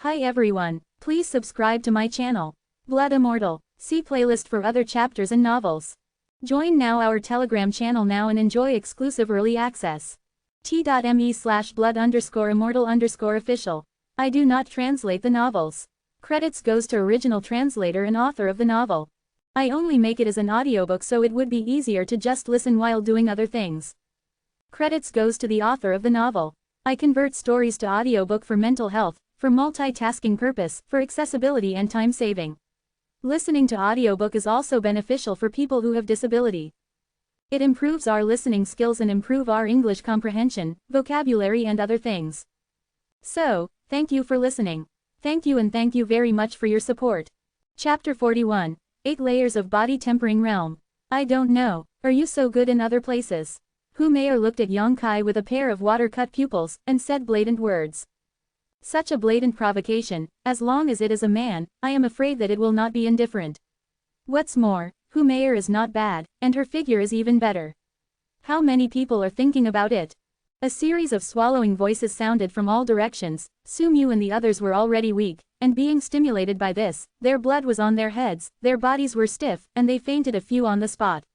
Hi everyone, please subscribe to my channel. Blood Immortal. See playlist for other chapters and novels. Join now our Telegram channel now and enjoy exclusive early access. t.me/blood_immortal_official. I do not translate the novels. Credits goes to original translator and author of the novel. I only make it as an audiobook so it would be easier to just listen while doing other things. Credits goes to the author of the novel. I convert stories to audiobook for mental health, for multitasking purpose, for accessibility and time saving. Listening to audiobook is also beneficial for people who have disability. It improves our listening skills and improve our English comprehension, vocabulary and other things. So, thank you for listening. Thank you and thank you very much for your support. Chapter 41. 8 Layers of Body Tempering Realm. I don't know, are you so good in other places? Hu Meier looked at Yang Kai with a pair of water-cut pupils, and said blatant words. Such a blatant provocation, as long as it is a man, I am afraid that it will not be indifferent. What's more, Hu Meier is not bad, and her figure is even better. How many people are thinking about it? A series of swallowing voices sounded from all directions. Su Mu and the others were already weak, and being stimulated by this, their blood was on their heads, their bodies were stiff, and they fainted a few on the spot.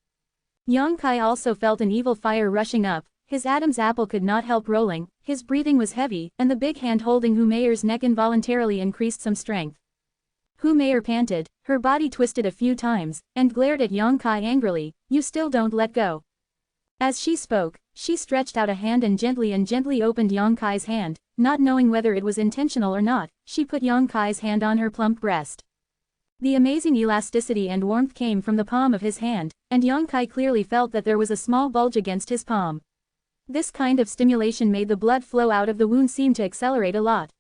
Yang Kai also felt an evil fire rushing up. His Adam's apple could not help rolling, his breathing was heavy, and the big hand holding Hu Meier's neck involuntarily increased some strength. Hu Meier panted, her body twisted a few times, and glared at Yang Kai angrily, "You still don't let go." As she spoke, she stretched out a hand and gently opened Yang Kai's hand, not knowing whether it was intentional or not, she put Yang Kai's hand on her plump breast. The amazing elasticity and warmth came from the palm of his hand, and Yang Kai clearly felt that there was a small bulge against his palm. This kind of stimulation made the blood flow out of the wound seem to accelerate a lot.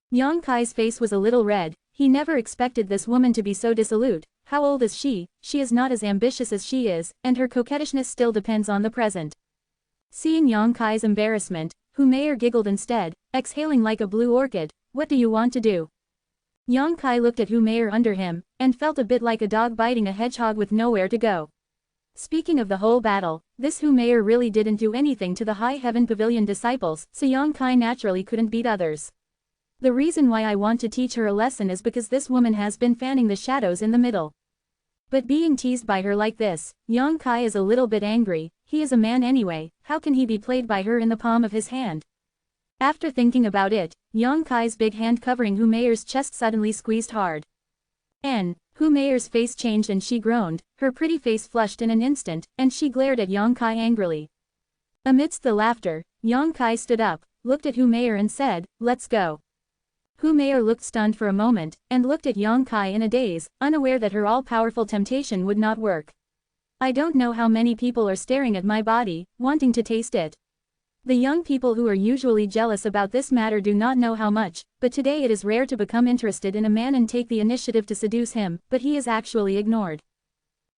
Yang Kai's face was a little red, he never expected this woman to be so dissolute. How old is she? She is not as ambitious as she is, and her coquettishness still depends on the present. Seeing Yang Kai's embarrassment, Hu Meier giggled instead, exhaling like a blue orchid. "What do you want to do?" Yang Kai looked at Hu Meier under him, and felt a bit like a dog biting a hedgehog with nowhere to go. Speaking of the whole battle, this Hu Meier really didn't do anything to the High Heaven Pavilion disciples, so Yang Kai naturally couldn't beat others. The reason why I want to teach her a lesson is because this woman has been fanning the shadows in the middle. But being teased by her like this, Yang Kai is a little bit angry. He is a man anyway, how can he be played by her in the palm of his hand? After thinking about it, Yang Kai's big hand covering Hu Meier's chest suddenly squeezed hard. Hu Meier's face changed and she groaned, her pretty face flushed in an instant, and she glared at Yang Kai angrily. Amidst the laughter, Yang Kai stood up, looked at Hu Meier and said, "Let's go." Hu Meier looked stunned for a moment, and looked at Yang Kai in a daze, unaware that her all-powerful temptation would not work. I don't know how many people are staring at my body, wanting to taste it. The young people who are usually jealous about this matter do not know how much, but today it is rare to become interested in a man and take the initiative to seduce him, but he is actually ignored.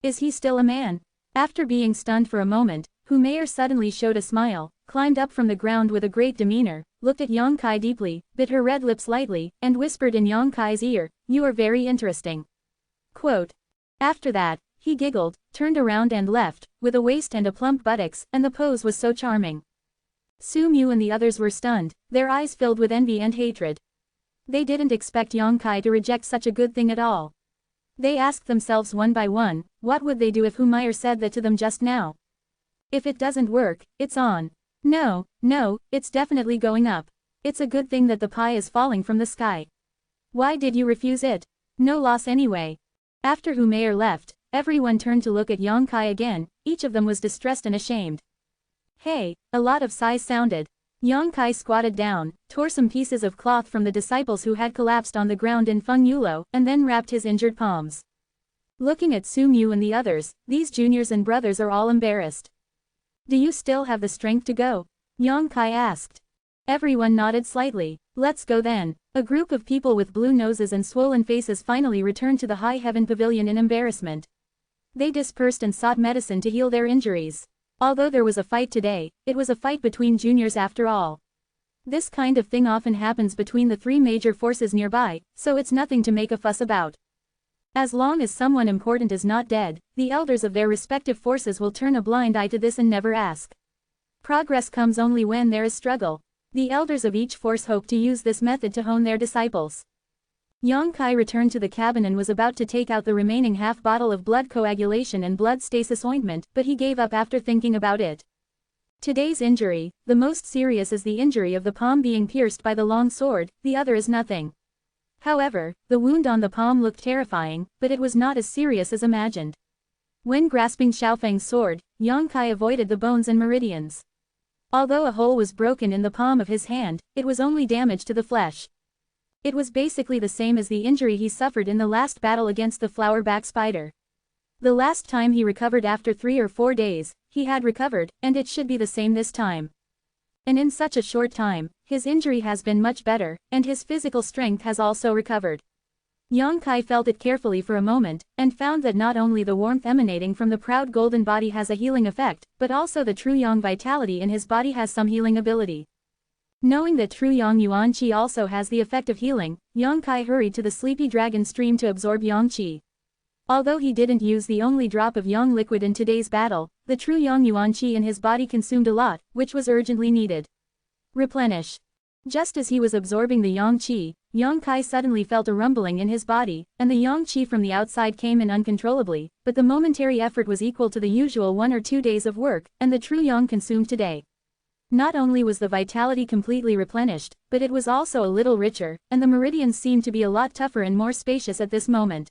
Is he still a man? After being stunned for a moment, Hu Meier suddenly showed a smile, climbed up from the ground with a great demeanor, looked at Yang Kai deeply, bit her red lips lightly, and whispered in Yang Kai's ear, "You are very interesting." Quote. After that, he giggled, turned around and left, with a waist and a plump buttocks, and the pose was so charming. Su Mu and the others were stunned, their eyes filled with envy and hatred. They didn't expect Yang Kai to reject such a good thing at all. They asked themselves one by one, what would they do if Hu Meier said that to them just now? If it doesn't work, it's on. No, it's definitely going up. It's a good thing that the pie is falling from the sky. Why did you refuse it? No loss anyway. After Hu Meier left, everyone turned to look at Yang Kai again, each of them was distressed and ashamed. Hey, a lot of sighs sounded. Yang Kai squatted down, tore some pieces of cloth from the disciples who had collapsed on the ground in Feng Yulo, and then wrapped his injured palms. Looking at Su Mu and the others, these juniors and brothers are all embarrassed. Do you still have the strength to go? Yang Kai asked. Everyone nodded slightly. Let's go then. A group of people with blue noses and swollen faces finally returned to the High Heaven Pavilion in embarrassment. They dispersed and sought medicine to heal their injuries. Although there was a fight today, it was a fight between juniors after all. This kind of thing often happens between the 3 major forces nearby, so it's nothing to make a fuss about. As long as someone important is not dead, the elders of their respective forces will turn a blind eye to this and never ask. Progress comes only when there is struggle. The elders of each force hoped to use this method to hone their disciples. Yang Kai returned to the cabin and was about to take out the remaining half bottle of blood coagulation and blood stasis ointment, but he gave up after thinking about it. Today's injury, the most serious, is the injury of the palm being pierced by the long sword, the other is nothing. However, the wound on the palm looked terrifying, but it was not as serious as imagined. When grasping Xiaofeng's sword, Yang Kai avoided the bones and meridians. Although a hole was broken in the palm of his hand, it was only damage to the flesh. It was basically the same as the injury he suffered in the last battle against the flower-back spider. The last time he recovered after 3 or 4 days, he had recovered, and it should be the same this time. And in such a short time, his injury has been much better, and his physical strength has also recovered. Yang Kai felt it carefully for a moment, and found that not only the warmth emanating from the proud golden body has a healing effect, but also the true yang vitality in his body has some healing ability. Knowing that true yang yuan qi also has the effect of healing, Yang Kai hurried to the sleepy dragon stream to absorb yang qi. Although he didn't use the only drop of yang liquid in today's battle, the true yang yuan qi in his body consumed a lot, which was urgently needed. Replenish. Just as he was absorbing the yang qi, Yang Kai suddenly felt a rumbling in his body, and the yang qi from the outside came in uncontrollably, but the momentary effort was equal to the usual 1 or 2 days of work, and the true yang consumed today. Not only was the vitality completely replenished, but it was also a little richer, and the meridians seemed to be a lot tougher and more spacious at this moment.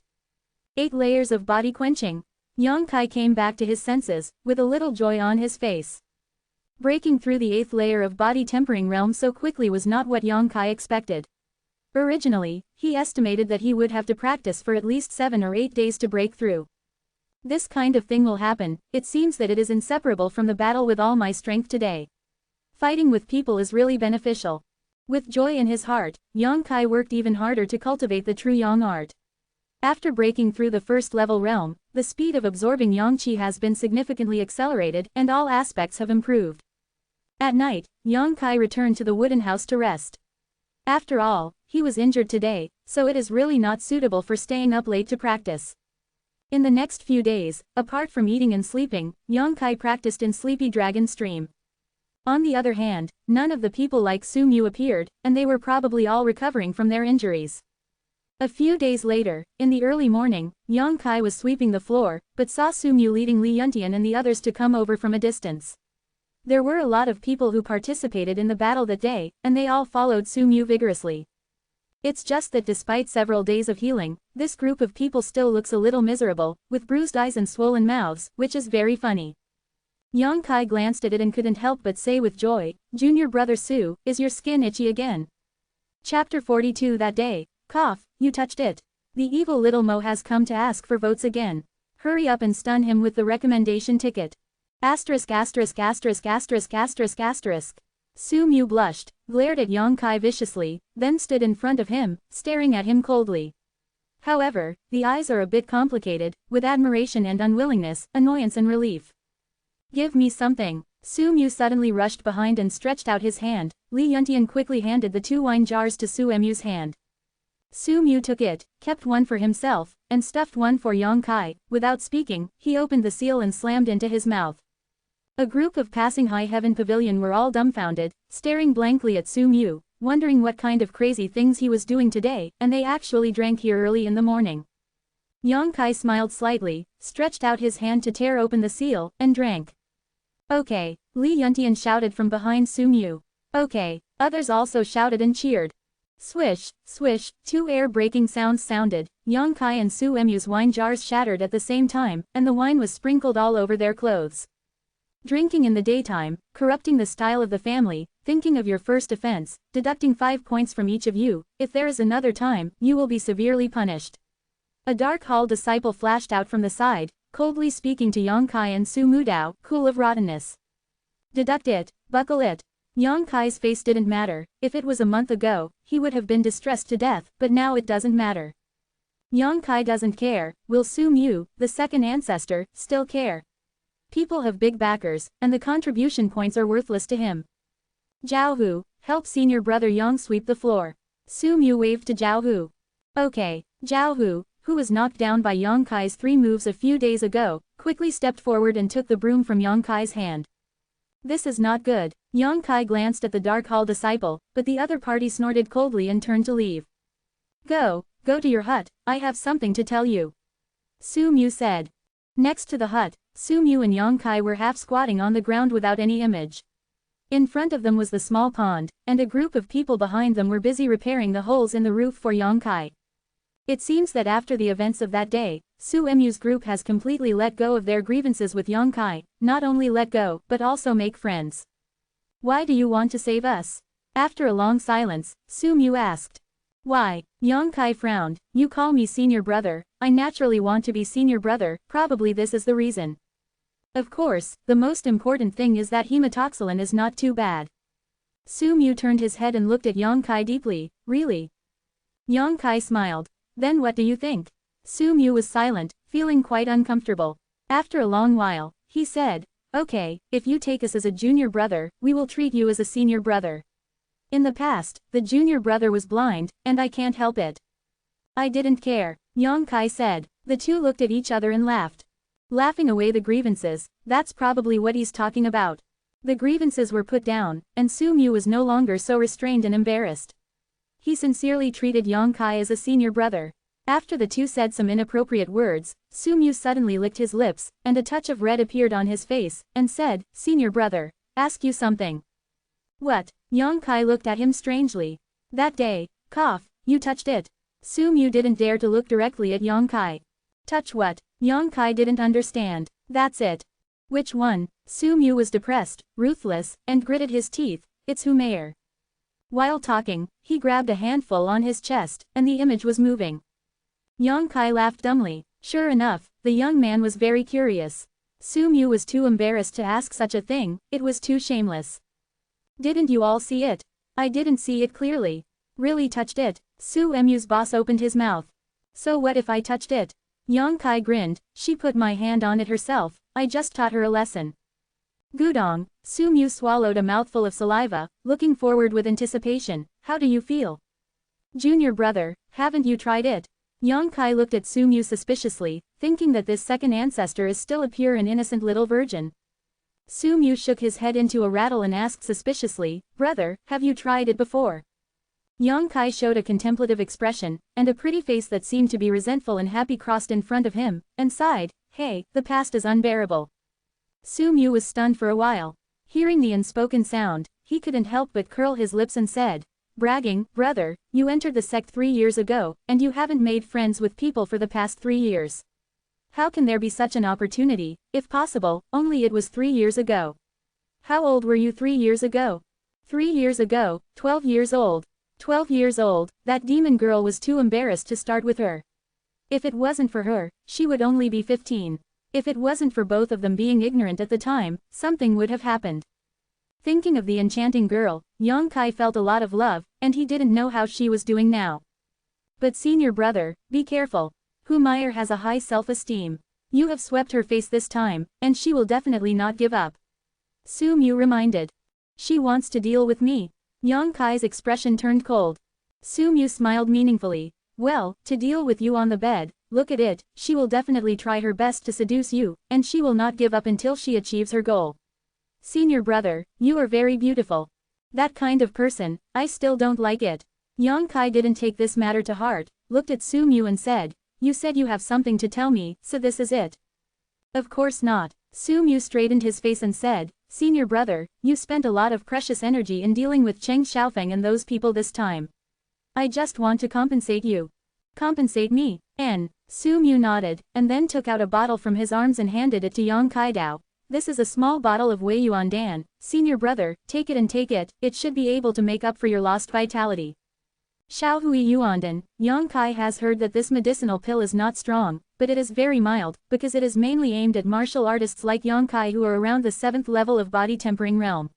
8 layers of body quenching. Yang Kai came back to his senses, with a little joy on his face. Breaking through the 8th layer of body tempering realm so quickly was not what Yang Kai expected. Originally, he estimated that he would have to practice for at least 7 or 8 days to break through. This kind of thing will happen, it seems that it is inseparable from the battle with all my strength today. Fighting with people is really beneficial. With joy in his heart, Yang Kai worked even harder to cultivate the true yang art. After breaking through the first level realm, the speed of absorbing yang qi has been significantly accelerated, and all aspects have improved. At night, Yang Kai returned to the wooden house to rest. After all, he was injured today, so it is really not suitable for staying up late to practice. In the next few days, apart from eating and sleeping, Yang Kai practiced in Sleepy Dragon Stream. On the other hand, none of the people like Su Mu appeared, and they were probably all recovering from their injuries. A few days later, in the early morning, Yang Kai was sweeping the floor, but saw Su Mu leading Li Yuntian and the others to come over from a distance. There were a lot of people who participated in the battle that day, and they all followed Su Mu vigorously. It's just that despite several days of healing, this group of people still looks a little miserable, with bruised eyes and swollen mouths, which is very funny. Yang Kai glanced at it and couldn't help but say with joy, "Junior brother Su, is your skin itchy again?" Chapter 42. That day, cough, you touched it. The evil little Mo has come to ask for votes again. Hurry up and stun him with the recommendation ticket. Asterisk asterisk asterisk asterisk asterisk asterisk. Su Mu blushed, glared at Yang Kai viciously, then stood in front of him, staring at him coldly. However, the eyes are a bit complicated, with admiration and unwillingness, annoyance and relief. Give me something. Su Mu suddenly rushed behind and stretched out his hand. Li Yuntian quickly handed the 2 wine jars to Su Mu's hand. Su Mu took it, kept one for himself, and stuffed one for Yang Kai. Without speaking, he opened the seal and slammed into his mouth. A group of passing High Heaven Pavilion were all dumbfounded, staring blankly at Su Mu, wondering what kind of crazy things he was doing today, and they actually drank here early in the morning. Yang Kai smiled slightly, stretched out his hand to tear open the seal, and drank. Okay, Li Yuntian shouted from behind Su Mu. Okay, others also shouted and cheered. Swish, swish, 2 air-breaking sounds sounded, Yang Kai and Su Mu's wine jars shattered at the same time, and the wine was sprinkled all over their clothes. Drinking in the daytime, corrupting the style of the family, thinking of your first offense, deducting 5 points from each of you, if there is another time, you will be severely punished. A dark hall disciple flashed out from the side, coldly speaking to Yang Kai and Su Mudao, cool of rottenness. Deduct it, buckle it. Yang Kai's face didn't matter. If it was a month ago, he would have been distressed to death, but now it doesn't matter. Yang Kai doesn't care. Will Su Mu, the second ancestor, still care? People have big backers, and the contribution points are worthless to him. Zhao Hu, help senior brother Yang sweep the floor. Su Mu waved to Zhao Hu. Okay, Zhao Hu, who was knocked down by Yang Kai's 3 moves a few days ago, quickly stepped forward and took the broom from Yang Kai's hand. This is not good. Yang Kai glanced at the dark hall disciple, but the other party snorted coldly and turned to leave. Go to your hut, I have something to tell you. Su Mu said. Next to the hut, Su Mu and Yang Kai were half squatting on the ground without any image. In front of them was the small pond, and a group of people behind them were busy repairing the holes in the roof for Yang Kai. It seems that after the events of that day, Su Mu's group has completely let go of their grievances with Yang Kai, not only let go, but also make friends. Why do you want to save us? After a long silence, Su Mu asked. Why? Yang Kai frowned. You call me senior brother, I naturally want to be senior brother, probably this is the reason. Of course, the most important thing is that hematoxylin is not too bad. Su Mu turned his head and looked at Yang Kai deeply. Really? Yang Kai smiled. Then what do you think? Su Mu was silent, feeling quite uncomfortable. After a long while, he said, okay, if you take us as a junior brother, we will treat you as a senior brother. In the past, the junior brother was blind, and I can't help it. I didn't care, Yang Kai said. The two looked at each other and laughed. Laughing away the grievances, that's probably what he's talking about. The grievances were put down, and Su Mu was no longer so restrained and embarrassed. He sincerely treated Yang Kai as a senior brother. After the two said some inappropriate words, Su Mu suddenly licked his lips, and a touch of red appeared on his face, and said, Senior brother, ask you something. What? Yang Kai looked at him strangely. That day, you touched it. Su Mu didn't dare to look directly at Yang Kai. Touch what? Yang Kai didn't understand. That's it. Which one? Su Mu was depressed, ruthless, and gritted his teeth. It's Humayer. While talking, he grabbed a handful on his chest, and the image was moving. Yang Kai laughed dumbly. Sure enough, the young man was very curious. Su Mu was too embarrassed to ask such a thing, it was too shameless. Didn't you all see it? I didn't see it clearly. Really touched it? Su Mu's boss opened his mouth. So what if I touched it? Yang Kai grinned, she put my hand on it herself, I just taught her a lesson. Gudong, Su Mu swallowed a mouthful of saliva, looking forward with anticipation. How do you feel? Junior brother, haven't you tried it? Yang Kai looked at Su Mu suspiciously, thinking that this second ancestor is still a pure and innocent little virgin. Su Mu shook his head into a rattle and asked suspiciously, Brother, have you tried it before? Yang Kai showed a contemplative expression, and a pretty face that seemed to be resentful and happy crossed in front of him, and sighed, Hey, the past is unbearable. Su Mu was stunned for a while. Hearing the unspoken sound, he couldn't help but curl his lips and said, Bragging, brother, you entered the sect 3 years ago, and you haven't made friends with people for the past 3 years. How can there be such an opportunity? If possible, only it was 3 years ago. How old were you 3 years ago? 3 years ago, 12 years old. 12 years old, that demon girl was too embarrassed to start with her. If it wasn't for her, she would only be 15. If it wasn't for both of them being ignorant at the time, something would have happened. Thinking of the enchanting girl, Yang Kai felt a lot of love, and he didn't know how she was doing now. But senior brother, be careful. Humayer has a high self-esteem. You have swept her face this time, and she will definitely not give up. Su Mu reminded. She wants to deal with me. Yang Kai's expression turned cold. Su Mu smiled meaningfully. Well, to deal with you on the bed, look at it, she will definitely try her best to seduce you, and she will not give up until she achieves her goal. Senior brother, you are very beautiful. That kind of person, I still don't like it. Yang Kai didn't take this matter to heart, looked at Su Mu and said, You said you have something to tell me, so this is it. Of course not. Su Mu straightened his face and said, Senior brother, you spent a lot of precious energy in dealing with Cheng Xiaofeng and those people this time. I just want to compensate you. Compensate me? Su Mu nodded, and then took out a bottle from his arms and handed it to Yang Kai Dao. This is a small bottle of Wei Yuan Dan. Senior brother, take it, it should be able to make up for your lost vitality. Xiao Hui Yuandan, Yang Kai has heard that this medicinal pill is not strong, but it is very mild, because it is mainly aimed at martial artists like Yang Kai who are around the 7th level of body tempering realm.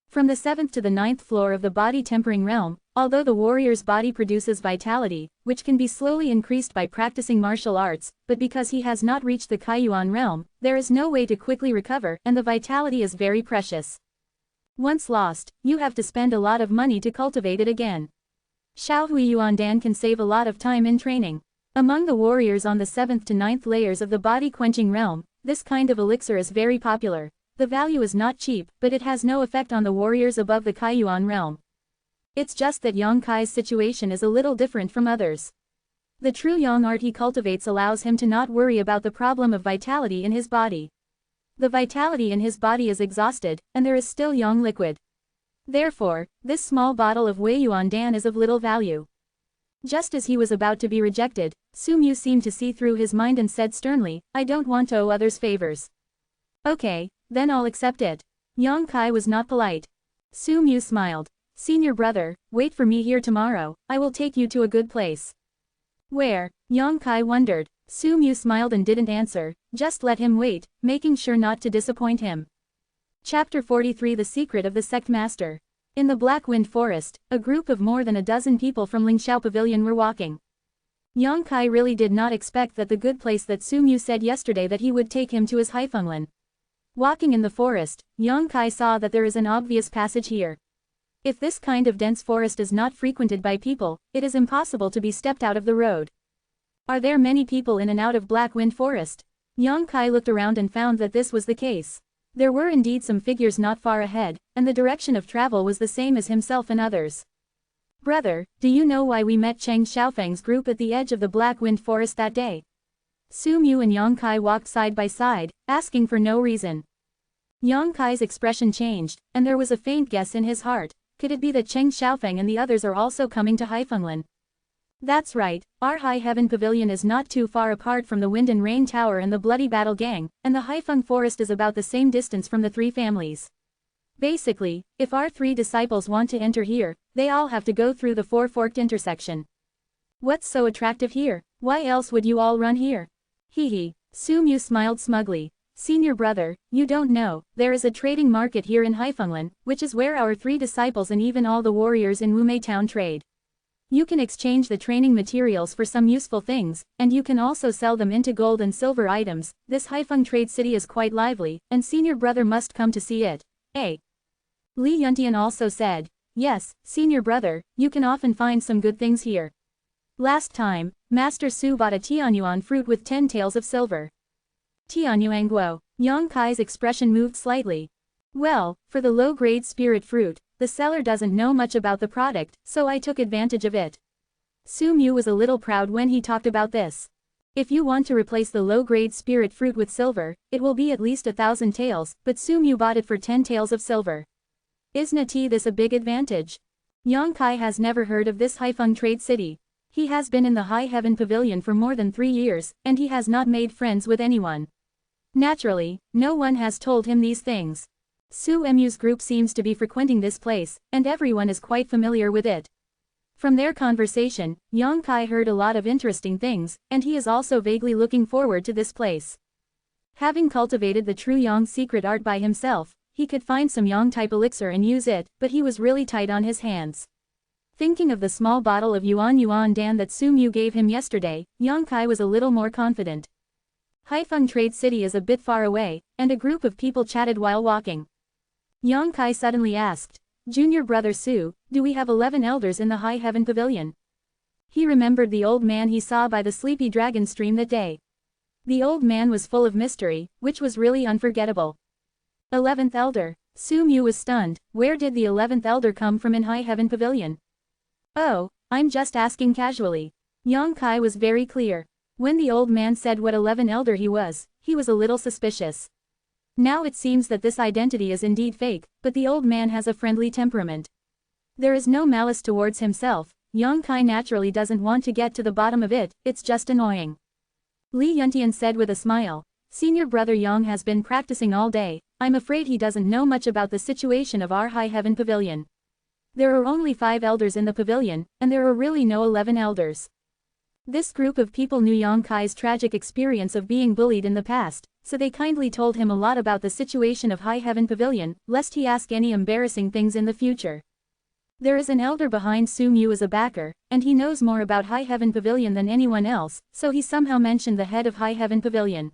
From the 7th to the 9th floor of the body tempering realm, although the warrior's body produces vitality, which can be slowly increased by practicing martial arts, but because he has not reached the Kaiyuan realm, there is no way to quickly recover and the vitality is very precious. Once lost, you have to spend a lot of money to cultivate it again. Xiao Hui Yuandan can save a lot of time in training. Among the warriors on the 7th to 9th layers of the body-quenching realm, this kind of elixir is very popular. The value is not cheap, but it has no effect on the warriors above the Kaiyuan realm. It's just that Yang Kai's situation is a little different from others. The true Yang art he cultivates allows him to not worry about the problem of vitality in his body. The vitality in his body is exhausted, and there is still Yang liquid. Therefore, this small bottle of Wei Yuan Dan is of little value. Just as he was about to be rejected, Su Mu seemed to see through his mind and said sternly, I don't want to owe others favors. Okay, then I'll accept it. Yang Kai was not polite. Su Mu smiled. Senior brother, wait for me here tomorrow, I will take you to a good place. Where? Yang Kai wondered. Su Mu smiled and didn't answer, just let him wait, making sure not to disappoint him. Chapter 43 The Secret of the Sect Master. In the Black Wind Forest, a group of more than a dozen people from Lingxiao Pavilion were walking. Yang Kai really did not expect that the good place that Su Mu said yesterday that he would take him to is Haifenglan. Walking in the forest, Yang Kai saw that there is an obvious passage here. If this kind of dense forest is not frequented by people, it is impossible to be stepped out of the road. Are there many people in and out of Black Wind Forest? Yang Kai looked around and found that this was the case. There were indeed some figures not far ahead, and the direction of travel was the same as himself and others. Brother, do you know why we met Cheng Xiaofeng's group at the edge of the Black Wind Forest that day? Su Mu and Yang Kai walked side by side, asking for no reason. Yang Kai's expression changed, and there was a faint guess in his heart. Could it be that Cheng Xiaofeng and the others are also coming to Haifenglan? That's right, our High Heaven Pavilion is not too far apart from the Wind and Rain Tower and the Bloody Battle Gang, and the Haifeng Forest is about the same distance from the three families. Basically, if our three disciples want to enter here, they all have to go through the four-forked intersection. What's so attractive here? Why else would you all run here? Hee. Su Mu smiled smugly. Senior brother, you don't know, there is a trading market here in Haifenglan, which is where our three disciples and even all the warriors in Wumei Town trade. You can exchange the training materials for some useful things, and you can also sell them into gold and silver items. This Haifeng trade city is quite lively, and senior brother must come to see it. Li Yuntian also said, yes, senior brother, you can often find some good things here. Last time, Master Su bought a Tianyuan fruit with 10 tails of silver. Tianyuan guo. Yang Kai's expression moved slightly. Well, for the low-grade spirit fruit, the seller doesn't know much about the product, so I took advantage of it. Su Mu was a little proud when he talked about this. If you want to replace the low-grade spirit fruit with silver, it will be at least 1,000 taels, but Su Mu bought it for 10 taels of silver. Isn't this a big advantage? Yang Kai has never heard of this Haifeng trade city. He has been in the High Heaven Pavilion for more than 3 years, and he has not made friends with anyone. Naturally, no one has told him these things. Su Mu's group seems to be frequenting this place, and everyone is quite familiar with it. From their conversation, Yang Kai heard a lot of interesting things, and he is also vaguely looking forward to this place. Having cultivated the true Yang secret art by himself, he could find some Yang-type elixir and use it, but he was really tight on his hands. Thinking of the small bottle of Yuan Dan that Su Mu gave him yesterday, Yang Kai was a little more confident. Haifeng Trade City is a bit far away, and a group of people chatted while walking. Yang Kai suddenly asked, Junior brother Su, do we have 11 elders in the High Heaven Pavilion? He remembered the old man he saw by the Sleepy Dragon stream that day. The old man was full of mystery, which was really unforgettable. 11th elder. Su Mu was stunned. Where did the 11th elder come from in High Heaven Pavilion? Oh, I'm just asking casually. Yang Kai was very clear. When the old man said what 11 elder he was a little suspicious. Now it seems that this identity is indeed fake, but the old man has a friendly temperament. There is no malice towards himself. Yang Kai naturally doesn't want to get to the bottom of it, it's just annoying. Li Yuntian said with a smile. Senior brother Yang has been practicing all day, I'm afraid he doesn't know much about the situation of our High Heaven Pavilion. There are only 5 elders in the pavilion, and there are really no 11 elders. This group of people knew Yang Kai's tragic experience of being bullied in the past, so they kindly told him a lot about the situation of High Heaven Pavilion, lest he ask any embarrassing things in the future. There is an elder behind Su Mu as a backer, and he knows more about High Heaven Pavilion than anyone else, so he somehow mentioned the head of High Heaven Pavilion.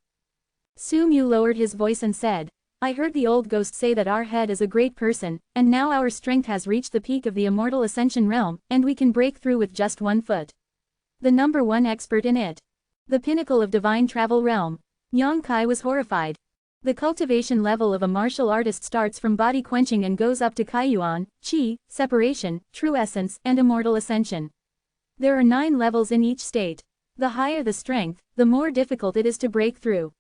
Su Mu lowered his voice and said, I heard the old ghost say that our head is a great person, and now our strength has reached the peak of the Immortal Ascension realm, and we can break through with just 1 foot. The number 1 expert in it. The pinnacle of divine travel realm. Yang Kai was horrified. The cultivation level of a martial artist starts from body quenching and goes up to kaiyuan, qi, separation, true essence, and immortal ascension. There are 9 levels in each state. The higher the strength, the more difficult it is to break through.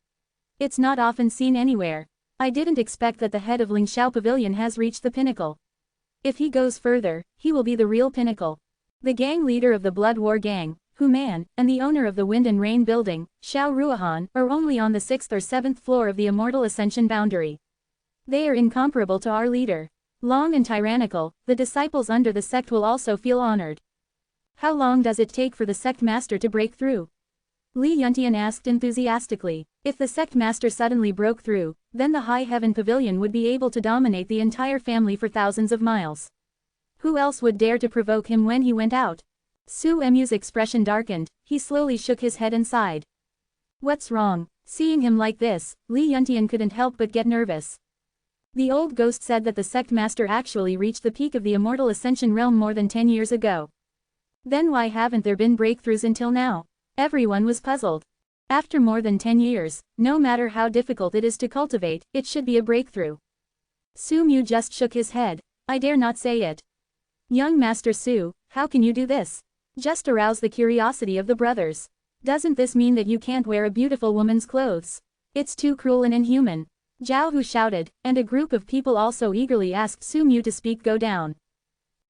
It's not often seen anywhere. I didn't expect that the head of Lingxiao Pavilion has reached the pinnacle. If he goes further, he will be the real pinnacle. The gang leader of the Blood War Gang, Hu Man, and the owner of the Wind and Rain building, Xiao Ruohan, are only on the 6th or 7th floor of the Immortal Ascension boundary. They are incomparable to our leader. Long and tyrannical, the disciples under the sect will also feel honored. How long does it take for the sect master to break through? Li Yuntian asked enthusiastically. If the sect master suddenly broke through, then the High Heaven Pavilion would be able to dominate the entire family for thousands of miles. Who else would dare to provoke him when he went out? Su Emu's expression darkened, he slowly shook his head and sighed. What's wrong? Seeing him like this, Li Yuntian couldn't help but get nervous. The old ghost said that the sect master actually reached the peak of the Immortal Ascension realm more than 10 years ago. Then why haven't there been breakthroughs until now? Everyone was puzzled. After more than 10 years, no matter how difficult it is to cultivate, it should be a breakthrough. Su Mu just shook his head. I dare not say it. Young Master Su, how can you do this? Just arouse the curiosity of the brothers. Doesn't this mean that you can't wear a beautiful woman's clothes? It's too cruel and inhuman. Zhao Hu shouted, and a group of people also eagerly asked Su Mu to speak go down.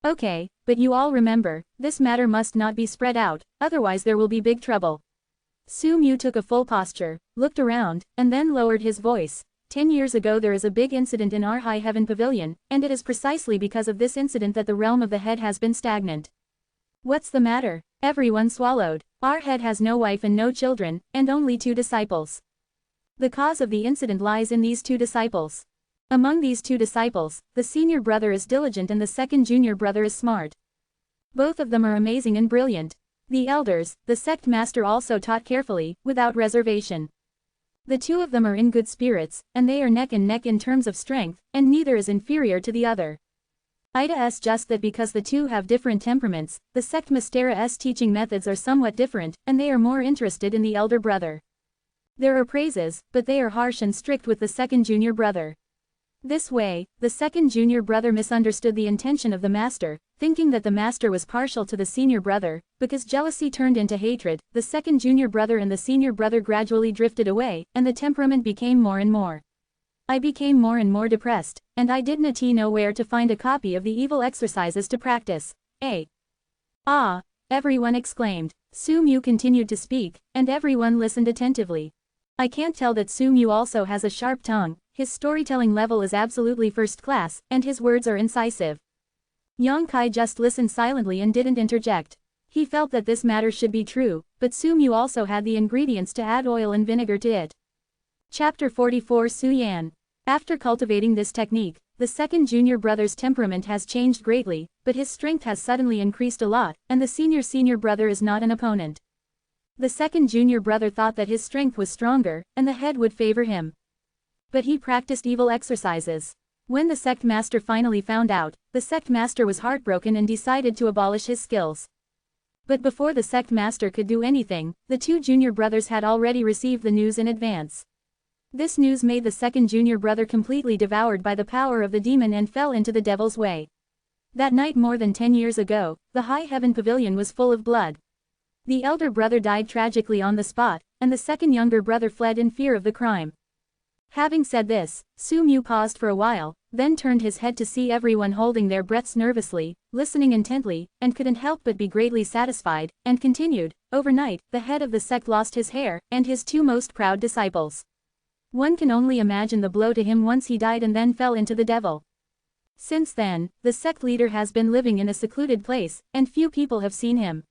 Okay, but you all remember, this matter must not be spread out, otherwise there will be big trouble. Su Mu took a full posture, looked around, and then lowered his voice. 10 years ago there is a big incident in our High Heaven Pavilion, and it is precisely because of this incident that the realm of the head has been stagnant. What's the matter? Everyone swallowed. Our head has no wife and no children, and only 2 disciples. The cause of the incident lies in these 2 disciples. Among these 2 disciples, the senior brother is diligent and the second junior brother is smart. Both of them are amazing and brilliant. The elders, the sect master also taught carefully, without reservation. The 2 of them are in good spirits, and they are neck and neck in terms of strength, and neither is inferior to the other. Ida's just that because the 2 have different temperaments, the sect Mystera's teaching methods are somewhat different, and they are more interested in the elder brother. There are praises, but they are harsh and strict with the second junior brother. This way, the second junior brother misunderstood the intention of the master, thinking that the master was partial to the senior brother. Because jealousy turned into hatred, the second junior brother and the senior brother gradually drifted away, and the temperament became more and more. I became more and more depressed, and I didn't know where to find a copy of the evil exercises to practice. Ah! Everyone exclaimed. Su Mu continued to speak, and everyone listened attentively. I can't tell that Su Mu also has a sharp tongue, his storytelling level is absolutely first class, and his words are incisive. Yang Kai just listened silently and didn't interject. He felt that this matter should be true, but Su Mu also had the ingredients to add oil and vinegar to it. Chapter 44 Su Yan. After cultivating this technique, the second junior brother's temperament has changed greatly, but his strength has suddenly increased a lot, and the senior brother is not an opponent. The second junior brother thought that his strength was stronger, and the head would favor him. But he practiced evil exercises. When the sect master finally found out, the sect master was heartbroken and decided to abolish his skills. But before the sect master could do anything, the 2 junior brothers had already received the news in advance. This news made the second junior brother completely devoured by the power of the demon and fell into the devil's way. That night more than 10 years ago, the High Heaven Pavilion was full of blood. The elder brother died tragically on the spot, and the second younger brother fled in fear of the crime. Having said this, Su Mu paused for a while, then turned his head to see everyone holding their breaths nervously, listening intently, and couldn't help but be greatly satisfied, and continued, overnight, the head of the sect lost his hair, and his 2 most proud disciples. One can only imagine the blow to him once he died and then fell into the devil. Since then, the sect leader has been living in a secluded place, and few people have seen him.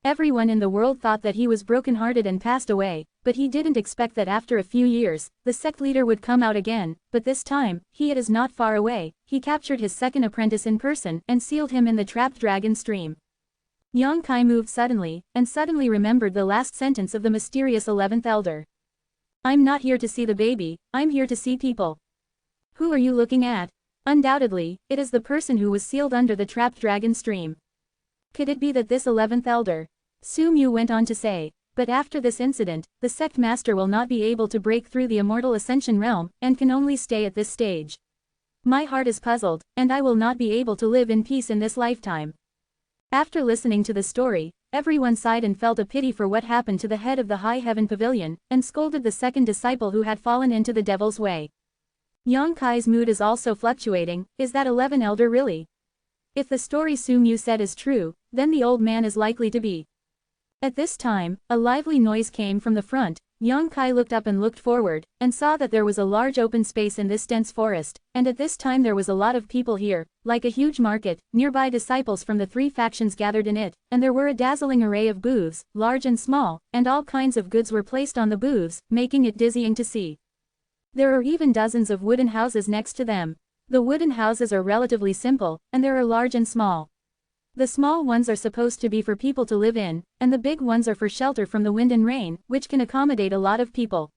Everyone in the world thought that he was broken-hearted and passed away, but he didn't expect that after a few years, the sect leader would come out again, but this time, it is not far away. He captured his second apprentice in person and sealed him in the trapped dragon stream. Yang Kai moved suddenly, and suddenly remembered the last sentence of the mysterious 11th elder. I'm not here to see the baby, I'm here to see people. Who are you looking at? Undoubtedly, it is the person who was sealed under the trapped dragon stream. Could it be that this 11th elder? Su Mu went on to say, But after this incident, the sect master will not be able to break through the immortal ascension realm, and can only stay at this stage. My heart is puzzled, and I will not be able to live in peace in this lifetime. After listening to the story, everyone sighed and felt a pity for what happened to the head of the High Heaven Pavilion, and scolded the second disciple who had fallen into the devil's way. Yang Kai's mood is also fluctuating. Is that 11 elder really? If the story Su Mu said is true, then the old man is likely to be. At this time, a lively noise came from the front. Yang Kai looked up and looked forward, and saw that there was a large open space in this dense forest, and at this time there was a lot of people here, like a huge market. Nearby disciples from the three factions gathered in it, and there were a dazzling array of booths, large and small, and all kinds of goods were placed on the booths, making it dizzying to see. There are even dozens of wooden houses next to them. The wooden houses are relatively simple, and there are large and small. The small ones are supposed to be for people to live in, and the big ones are for shelter from the wind and rain, which can accommodate a lot of people.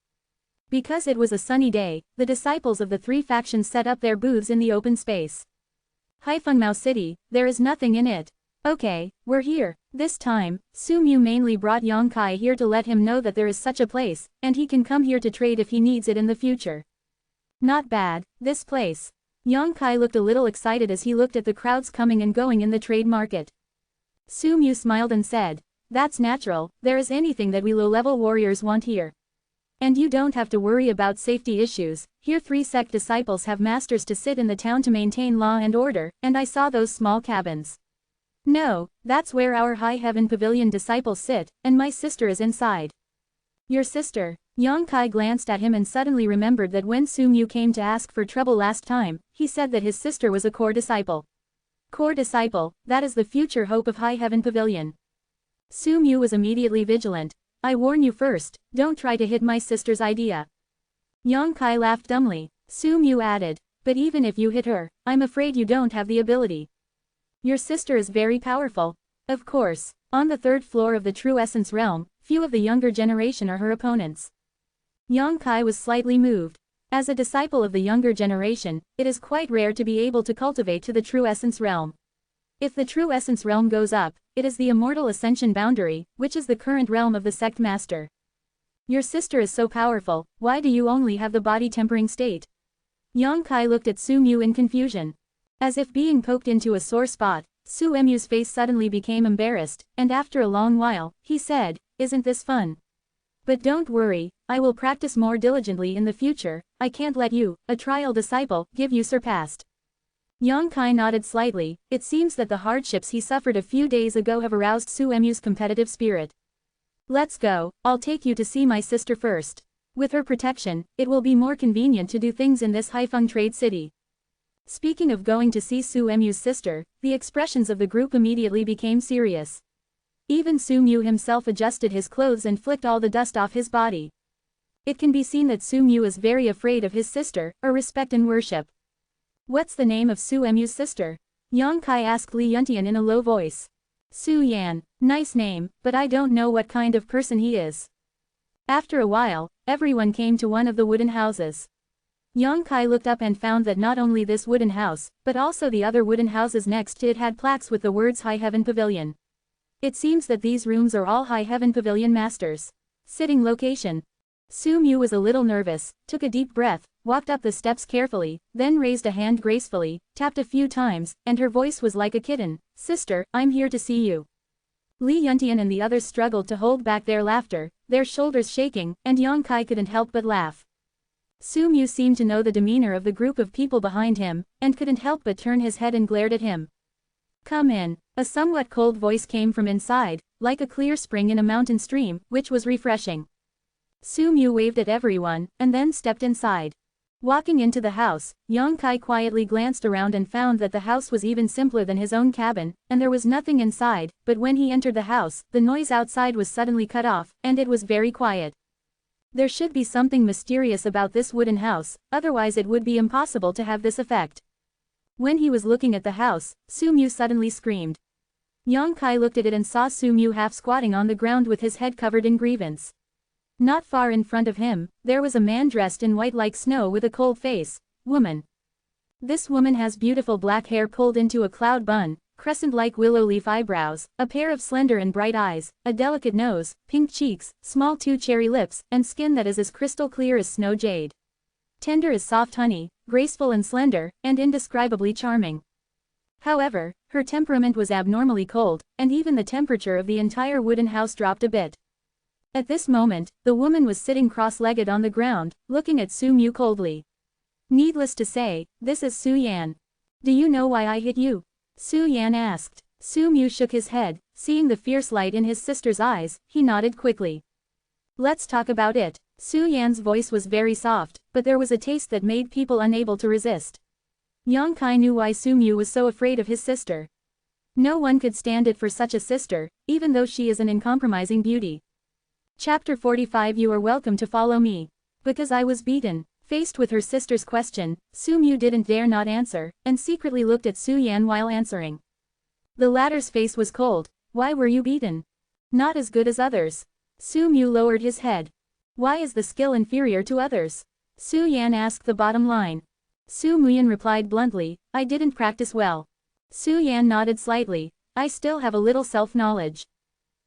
Because it was a sunny day, the disciples of the three factions set up their booths in the open space. Haifengmao City, there is nothing in it. Okay, we're here. This time, Su Mu mainly brought Yang Kai here to let him know that there is such a place, and he can come here to trade if he needs it in the future. Not bad, this place. Yang Kai looked a little excited as he looked at the crowds coming and going in the trade market. Su Mu smiled and said, "That's natural, there is anything that we low-level warriors want here. And you don't have to worry about safety issues. Here 3 sect disciples have masters to sit in the town to maintain law and order, and I saw those small cabins. No, that's where our High Heaven Pavilion disciples sit, and my sister is inside." Your sister? Yang Kai glanced at him and suddenly remembered that when Su Mu came to ask for trouble last time, he said that his sister was a core disciple. Core disciple, that is the future hope of High Heaven Pavilion. Su Mu was immediately vigilant. I warn you first, don't try to hit my sister's idea. Yang Kai laughed dumbly. Su Mu added, but even if you hit her, I'm afraid you don't have the ability. Your sister is very powerful. Of course, on the 3rd floor of the True Essence realm, few of the younger generation are her opponents. Yang Kai was slightly moved. As a disciple of the younger generation, it is quite rare to be able to cultivate to the True Essence realm. If the True Essence realm goes up, it is the Immortal Ascension boundary, which is the current realm of the sect master. Your sister is so powerful, why do you only have the body tempering state? Yang Kai looked at Su Mu in confusion. As if being poked into a sore spot, Su Mu's face suddenly became embarrassed, and after a long while, he said, "Isn't this fun? But don't worry, I will practice more diligently in the future. I can't let you, a trial disciple, give you surpassed." Yang Kai nodded slightly. It seems that the hardships he suffered a few days ago have aroused Su Mu's competitive spirit. Let's go, I'll take you to see my sister first. With her protection, it will be more convenient to do things in this Haifeng trade city. Speaking of going to see Su Mu's sister, the expressions of the group immediately became serious. Even Su Mu himself adjusted his clothes and flicked all the dust off his body. It can be seen that Su Mu is very afraid of his sister, or respect and worship. What's the name of Su Mu's sister? Yang Kai asked Li Yuntian in a low voice. Su Yan, nice name, but I don't know what kind of person he is. After a while, everyone came to one of the wooden houses. Yang Kai looked up and found that not only this wooden house, but also the other wooden houses next to it had plaques with the words High Heaven Pavilion. It seems that these rooms are all High Heaven Pavilion masters. Sitting location. Su Mu was a little nervous, took a deep breath, walked up the steps carefully, then raised a hand gracefully, tapped a few times, and her voice was like a kitten. "Sister, I'm here to see you." Li Yuntian and the others struggled to hold back their laughter, their shoulders shaking, and Yang Kai couldn't help but laugh. Su Mu seemed to know the demeanor of the group of people behind him, and couldn't help but turn his head and glared at him. "Come in." A somewhat cold voice came from inside, like a clear spring in a mountain stream, which was refreshing. Su Mu waved at everyone, and then stepped inside. Walking into the house, Yang Kai quietly glanced around and found that the house was even simpler than his own cabin, and there was nothing inside, but when he entered the house, the noise outside was suddenly cut off, and it was very quiet. There should be something mysterious about this wooden house, otherwise it would be impossible to have this effect. When he was looking at the house, Su Mu suddenly screamed. Yang Kai looked at it and saw Su Mu half squatting on the ground with his head covered in grievance. Not far in front of him, there was a man dressed in white like snow with a cold face. Woman. This woman has beautiful black hair pulled into a cloud bun, crescent-like willow leaf eyebrows, a pair of slender and bright eyes, a delicate nose, pink cheeks, small two cherry lips, and skin that is as crystal clear as snow jade. Tender as soft honey, graceful and slender, and indescribably charming. However, her temperament was abnormally cold, and even the temperature of the entire wooden house dropped a bit. At this moment, the woman was sitting cross-legged on the ground, looking at Su Mu coldly. Needless to say, this is Su Yan. Do you know why I hit you? Su Yan asked. Su Mu shook his head, seeing the fierce light in his sister's eyes, he nodded quickly. Let's talk about it. Su Yan's voice was very soft, but there was a taste that made people unable to resist. Yang Kai knew why Su Mu was so afraid of his sister. No one could stand it for such a sister, even though she is an uncompromising beauty. Chapter 45. You are welcome to follow me. Because I was beaten. Faced with her sister's question, Su Mu didn't dare not answer, and secretly looked at Su Yan while answering. The latter's face was cold. Why were you beaten? Not as good as others. Su Mu lowered his head. Why is the skill inferior to others? Su Yan asked the bottom line. Su Muyan replied bluntly, I didn't practice well. Su Yan nodded slightly, I still have a little self-knowledge.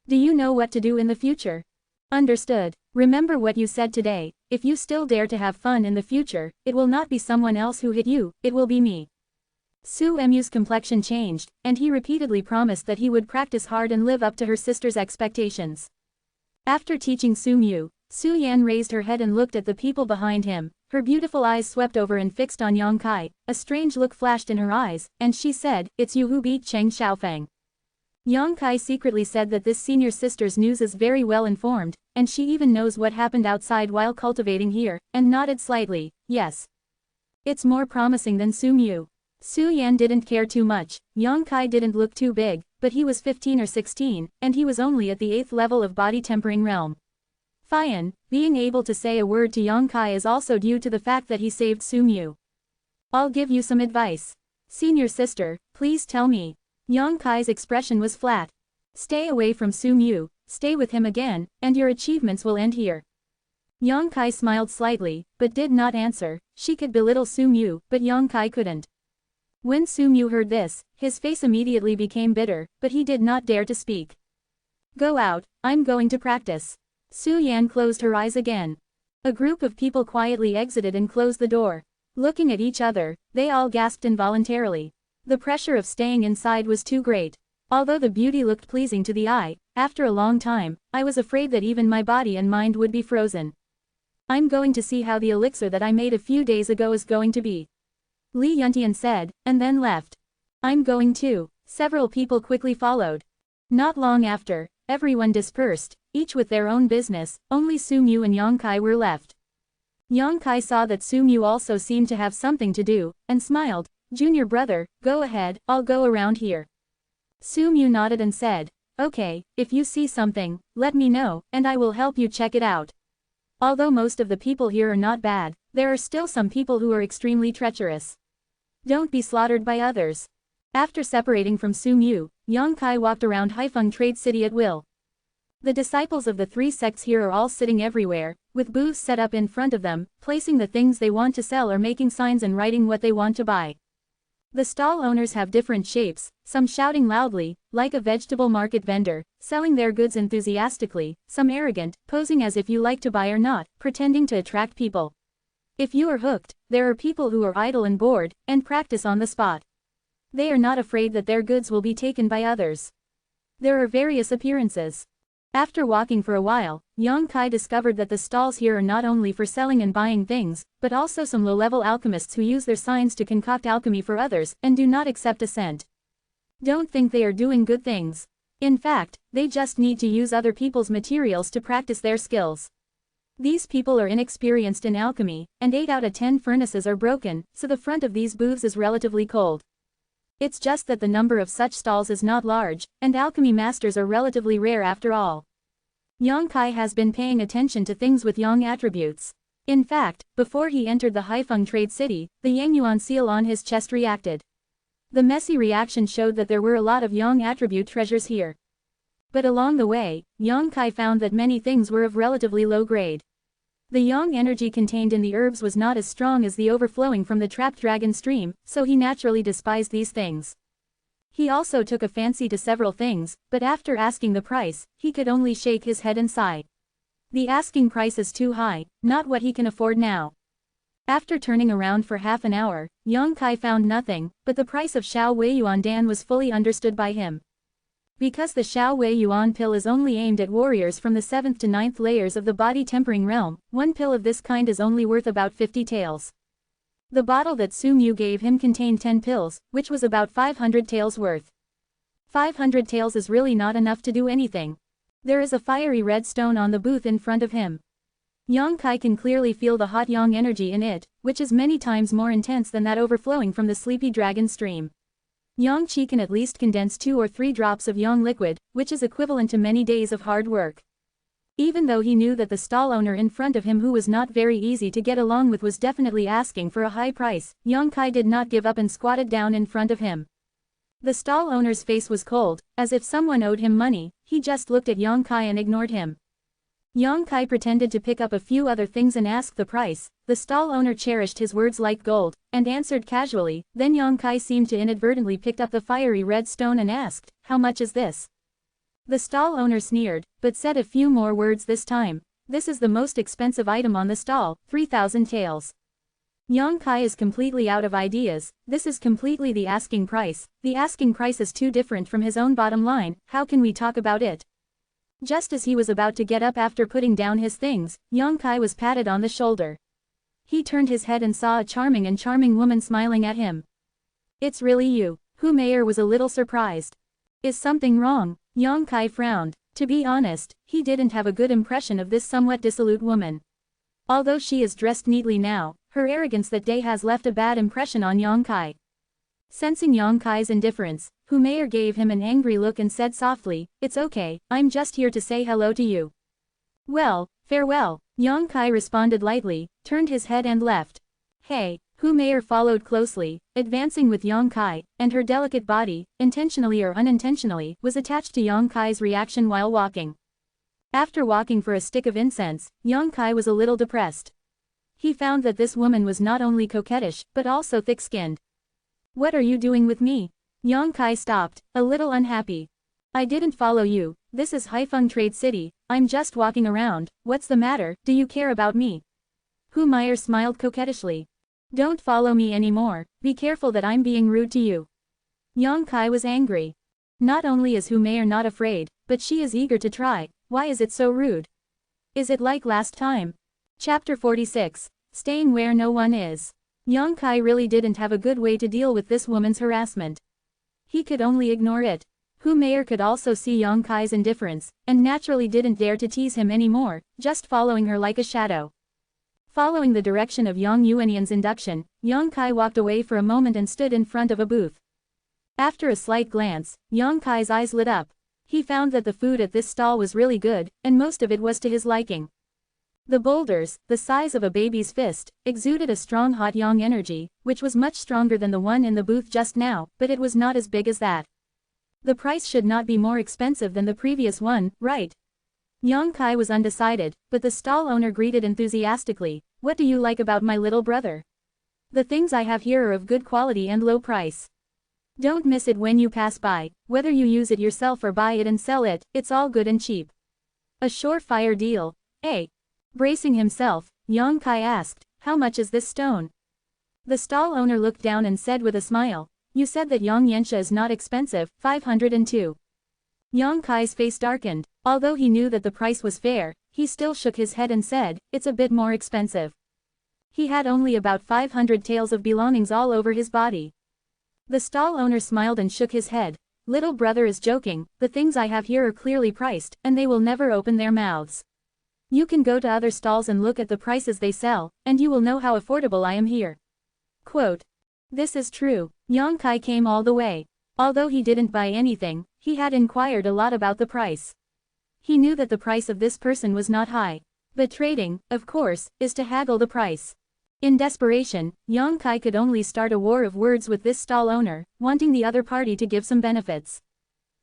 Do you know what to do in the future? Understood. Remember what you said today, if you still dare to have fun in the future, it will not be someone else who hit you, it will be me. Su Mu's complexion changed, and he repeatedly promised that he would practice hard and live up to her sister's expectations. After teaching Su Mu, Su Yan raised her head and looked at the people behind him, her beautiful eyes swept over and fixed on Yang Kai, a strange look flashed in her eyes, and she said, it's you who beat Cheng Xiaofeng. Yang Kai secretly said that this senior sister's news is very well informed, and she even knows what happened outside while cultivating here, and nodded slightly, yes. It's more promising than Su Mu. Su Yan didn't care too much, Yang Kai didn't look too big, but he was 15 or 16, and he was only at the 8th level of body tempering realm. Fian, being able to say a word to Yang Kai is also due to the fact that he saved Su Mu. I'll give you some advice. Senior sister, please tell me. Yang Kai's expression was flat. Stay away from Su Mu, stay with him again, and your achievements will end here. Yang Kai smiled slightly, but did not answer. She could belittle Su Mu, but Yang Kai couldn't. When Su Mu heard this, his face immediately became bitter, but he did not dare to speak. Go out, I'm going to practice. Su Yan closed her eyes again. A group of people quietly exited and closed the door. Looking at each other, they all gasped involuntarily. The pressure of staying inside was too great. Although the beauty looked pleasing to the eye, after a long time, I was afraid that even my body and mind would be frozen. I'm going to see how the elixir that I made a few days ago is going to be. Li Yuntian said, and then left. I'm going too. Several people quickly followed. Not long after, everyone dispersed, each with their own business, only Su Mu and Yang Kai were left. Yang Kai saw that Su Mu also seemed to have something to do, and smiled, Junior brother, go ahead, I'll go around here. Su Mu nodded and said, okay, if you see something, let me know, and I will help you check it out. Although most of the people here are not bad, there are still some people who are extremely treacherous. Don't be slaughtered by others. After separating from Su Mu, Yang Kai walked around Haifeng Trade City at will. The disciples of the three sects here are all sitting everywhere, with booths set up in front of them, placing the things they want to sell or making signs and writing what they want to buy. The stall owners have different shapes, some shouting loudly, like a vegetable market vendor, selling their goods enthusiastically, some arrogant, posing as if you like to buy or not, pretending to attract people. If you are hooked, there are people who are idle and bored, and practice on the spot. They are not afraid that their goods will be taken by others. There are various appearances. After walking for a while, Yang Kai discovered that the stalls here are not only for selling and buying things, but also some low-level alchemists who use their signs to concoct alchemy for others and do not accept a cent. Don't think they are doing good things. In fact, they just need to use other people's materials to practice their skills. These people are inexperienced in alchemy, and 8 out of 10 furnaces are broken, so the front of these booths is relatively cold. It's just that the number of such stalls is not large, and alchemy masters are relatively rare after all. Yang Kai has been paying attention to things with Yang attributes. In fact, before he entered the Haifeng Trade City, the Yangyuan seal on his chest reacted. The messy reaction showed that there were a lot of Yang attribute treasures here. But along the way, Yang Kai found that many things were of relatively low grade. The Yang energy contained in the herbs was not as strong as the overflowing from the trapped dragon stream, so he naturally despised these things. He also took a fancy to several things, but after asking the price, he could only shake his head and sigh. The asking price is too high, not what he can afford now. After turning around for half an hour, Yang Kai found nothing, but the price of Xiao Wei Yuan Dan was fully understood by him. Because the Xiao Wei Yuan pill is only aimed at warriors from the 7th to 9th layers of the body tempering realm, one pill of this kind is only worth about 50 taels. The bottle that Su Mu gave him contained 10 pills, which was about 500 taels worth. 500 taels is really not enough to do anything. There is a fiery red stone on the booth in front of him. Yang Kai can clearly feel the hot yang energy in it, which is many times more intense than that overflowing from the sleepy dragon stream. Yang Qi can at least condense 2 or 3 drops of yang liquid, which is equivalent to many days of hard work. Even though he knew that the stall owner in front of him, who was not very easy to get along with, was definitely asking for a high price, Yang Kai did not give up and squatted down in front of him. The stall owner's face was cold, as if someone owed him money. He just looked at Yang Kai and ignored him. Yang Kai pretended to pick up a few other things and ask the price. The stall owner cherished his words like gold, and answered casually. Then Yang Kai seemed to inadvertently picked up the fiery red stone and asked, "How much is this?" The stall owner sneered, but said a few more words this time. "This is the most expensive item on the stall, 3,000 taels." Yang Kai is completely out of ideas. This is completely the asking price. The asking price is too different from his own bottom line. How can we talk about it? Just as he was about to get up after putting down his things, Yang Kai was patted on the shoulder. He turned his head and saw a charming woman smiling at him. "It's really you." Hu Meier was a little surprised. "Is something wrong?" Yang Kai frowned. To be honest, he didn't have a good impression of this somewhat dissolute woman. Although she is dressed neatly now, her arrogance that day has left a bad impression on Yang Kai. Sensing Yang Kai's indifference, Hu Meier gave him an angry look and said softly, "It's okay, I'm just here to say hello to you." "Well, farewell," Yang Kai responded lightly, turned his head and left. "Hey." Hu Meier followed closely, advancing with Yang Kai, and her delicate body, intentionally or unintentionally, was attached to Yang Kai's reaction while walking. After walking for a stick of incense, Yang Kai was a little depressed. He found that this woman was not only coquettish, but also thick-skinned. "What are you doing with me?" Yang Kai stopped, a little unhappy. "I didn't follow you. This is Haifeng Trade City. I'm just walking around. What's the matter? Do you care about me?" Hu Meier smiled coquettishly. "Don't follow me anymore. Be careful that I'm being rude to you." Yang Kai was angry. Not only is Hu Meier not afraid, but she is eager to try. Why is it so rude? Is it like last time? Chapter 46. Staying where no one is. Yang Kai really didn't have a good way to deal with this woman's harassment. He could only ignore it. Hu Meier could also see Yang Kai's indifference, and naturally didn't dare to tease him anymore, just following her like a shadow. Following the direction of Yang Yuanian's induction, Yang Kai walked away for a moment and stood in front of a booth. After a slight glance, Yang Kai's eyes lit up. He found that the food at this stall was really good, and most of it was to his liking. The boulders, the size of a baby's fist, exuded a strong hot yang energy, which was much stronger than the one in the booth just now, but it was not as big as that. The price should not be more expensive than the previous one, right? Yang Kai was undecided, but the stall owner greeted enthusiastically. "What do you like about my little brother? The things I have here are of good quality and low price. Don't miss it when you pass by, whether you use it yourself or buy it and sell it, it's all good and cheap. A surefire deal, eh?" Bracing himself, Yang Kai asked, "How much is this stone?" The stall owner looked down and said with a smile, "You said that Yang Yensha is not expensive, 502. Yang Kai's face darkened. Although he knew that the price was fair, he still shook his head and said, "It's a bit more expensive." He had only about 500 taels of belongings all over his body. The stall owner smiled and shook his head. "Little brother is joking, the things I have here are clearly priced, and they will never open their mouths. You can go to other stalls and look at the prices they sell, and you will know how affordable I am here." Quote. This is true. Yang Kai came all the way. Although he didn't buy anything, he had inquired a lot about the price. He knew that the price of this person was not high. But trading, of course, is to haggle the price. In desperation, Yang Kai could only start a war of words with this stall owner, wanting the other party to give some benefits.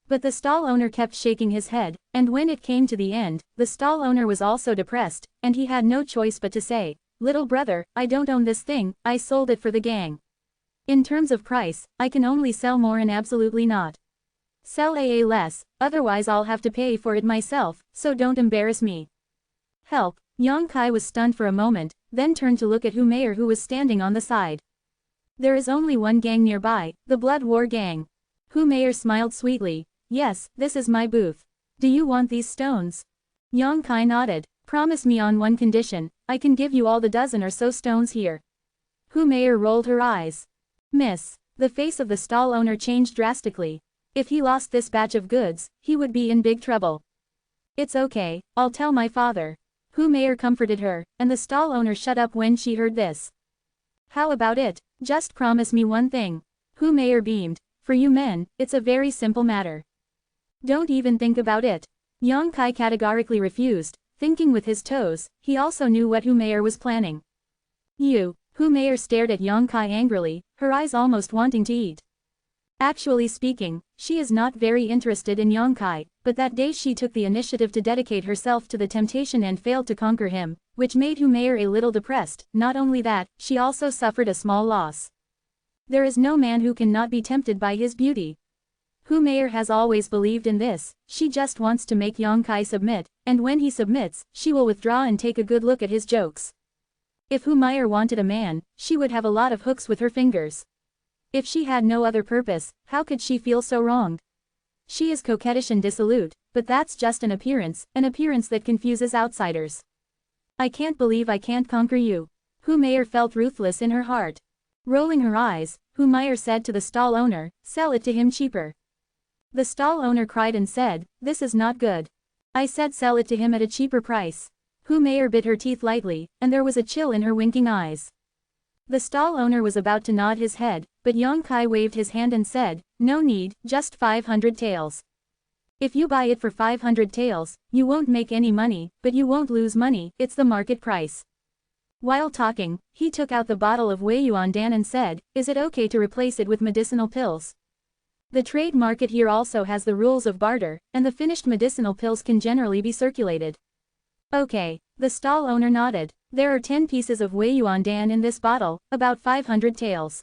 But the stall owner kept shaking his head, and when it came to the end, the stall owner was also depressed, and he had no choice but to say, "Little brother, I don't own this thing, I sold it for the gang." In terms of price, I can only sell more and absolutely not sell AA less, otherwise I'll have to pay for it myself, so don't embarrass me. Help. Yang Kai was stunned for a moment, then turned to look at Hu Meier who was standing on the side. There is only one gang nearby, the Blood War gang. Hu Meier smiled sweetly. Yes, this is my booth. Do you want these stones? Yang Kai nodded. Promise me on one condition, I can give you all the dozen or so stones here. Hu Meier rolled her eyes. Miss. The face of the stall owner changed drastically. If he lost this batch of goods, he would be in big trouble. It's okay, I'll tell my father. Hu Meier comforted her, and the stall owner shut up when she heard this. How about it? Just promise me one thing. Hu Meier beamed. For you men, it's a very simple matter. Don't even think about it. Yang Kai categorically refused, thinking with his toes, he also knew what Hu Meier was planning. You. Hu Meier stared at Yang Kai angrily, her eyes almost wanting to eat. Actually speaking, she is not very interested in Yang Kai, but that day she took the initiative to dedicate herself to the temptation and failed to conquer him, which made Hu Meier a little depressed. Not only that, she also suffered a small loss. There is no man who cannot be tempted by his beauty. Hu Meier has always believed in this, she just wants to make Yang Kai submit, and when he submits, she will withdraw and take a good look at his jokes. If Hu Meier wanted a man, she would have a lot of hooks with her fingers. If she had no other purpose, how could she feel so wronged? She is coquettish and dissolute, but that's just an appearance that confuses outsiders. I can't believe I can't conquer you. Hu Meier felt ruthless in her heart. Rolling her eyes, Hu Meier said to the stall owner, sell it to him cheaper. The stall owner cried and said, this is not good. I said sell it to him at a cheaper price. Hu Meier bit her teeth lightly, and there was a chill in her winking eyes. The stall owner was about to nod his head, but Yang Kai waved his hand and said, no need, just 500 taels. If you buy it for 500 taels, you won't make any money, but you won't lose money, it's the market price. While talking, he took out the bottle of Wei Yuan Dan and said, is it okay to replace it with medicinal pills? The trade market here also has the rules of barter, and the finished medicinal pills can generally be circulated. Okay. The stall owner nodded. There are 10 pieces of Wei Yuan Dan in this bottle, about 500 taels.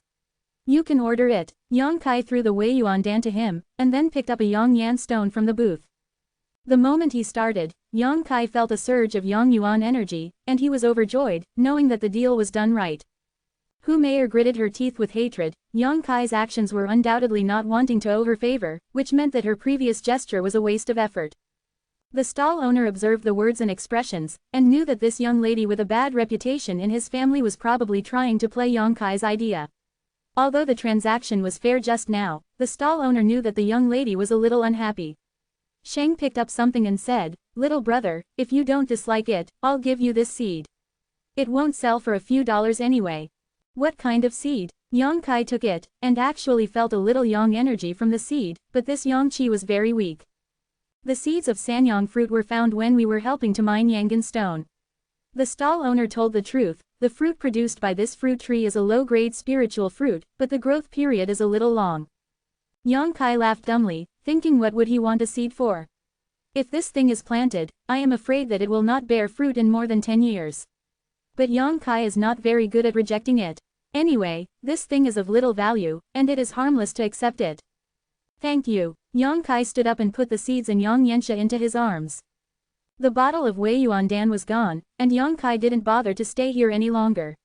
You can order it. Yang Kai threw the Wei Yuan Dan to him, and then picked up a Yang Yan stone from the booth. The moment he started, Yang Kai felt a surge of Yang Yuan energy, and he was overjoyed, knowing that the deal was done right. Hu Meier gritted her teeth with hatred. Yang Kai's actions were undoubtedly not wanting to owe her favor, which meant that her previous gesture was a waste of effort. The stall owner observed the words and expressions, and knew that this young lady with a bad reputation in his family was probably trying to play Yang Kai's idea. Although the transaction was fair just now, the stall owner knew that the young lady was a little unhappy. Sheng picked up something and said, little brother, if you don't dislike it, I'll give you this seed. It won't sell for a few dollars anyway. What kind of seed? Yang Kai took it, and actually felt a little Yang energy from the seed, but this Yang Qi was very weak. The seeds of Sanyang fruit were found when we were helping to mine Yangan stone. The stall owner told the truth, the fruit produced by this fruit tree is a low-grade spiritual fruit, but the growth period is a little long. Yang Kai laughed dumbly, thinking what would he want a seed for? If this thing is planted, I am afraid that it will not bear fruit in more than 10 years. But Yang Kai is not very good at rejecting it. Anyway, this thing is of little value, and it is harmless to accept it. Thank you. Yang Kai stood up and put the seeds and Yang Yensha into his arms. The bottle of Wei Yuan Dan was gone, and Yang Kai didn't bother to stay here any longer.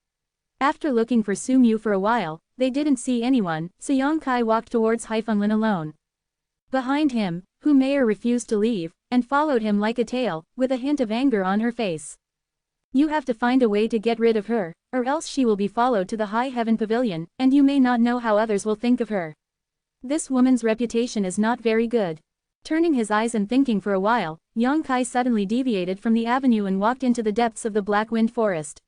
After looking for Su Mu for a while, they didn't see anyone, so Yang Kai walked towards Haifunlin alone. Behind him, Hu Meier refused to leave, and followed him like a tail, with a hint of anger on her face. You have to find a way to get rid of her, or else she will be followed to the High Heaven Pavilion, and you may not know how others will think of her. This woman's reputation is not very good. Turning his eyes and thinking for a while, Yang Kai suddenly deviated from the avenue and walked into the depths of the Black Wind Forest.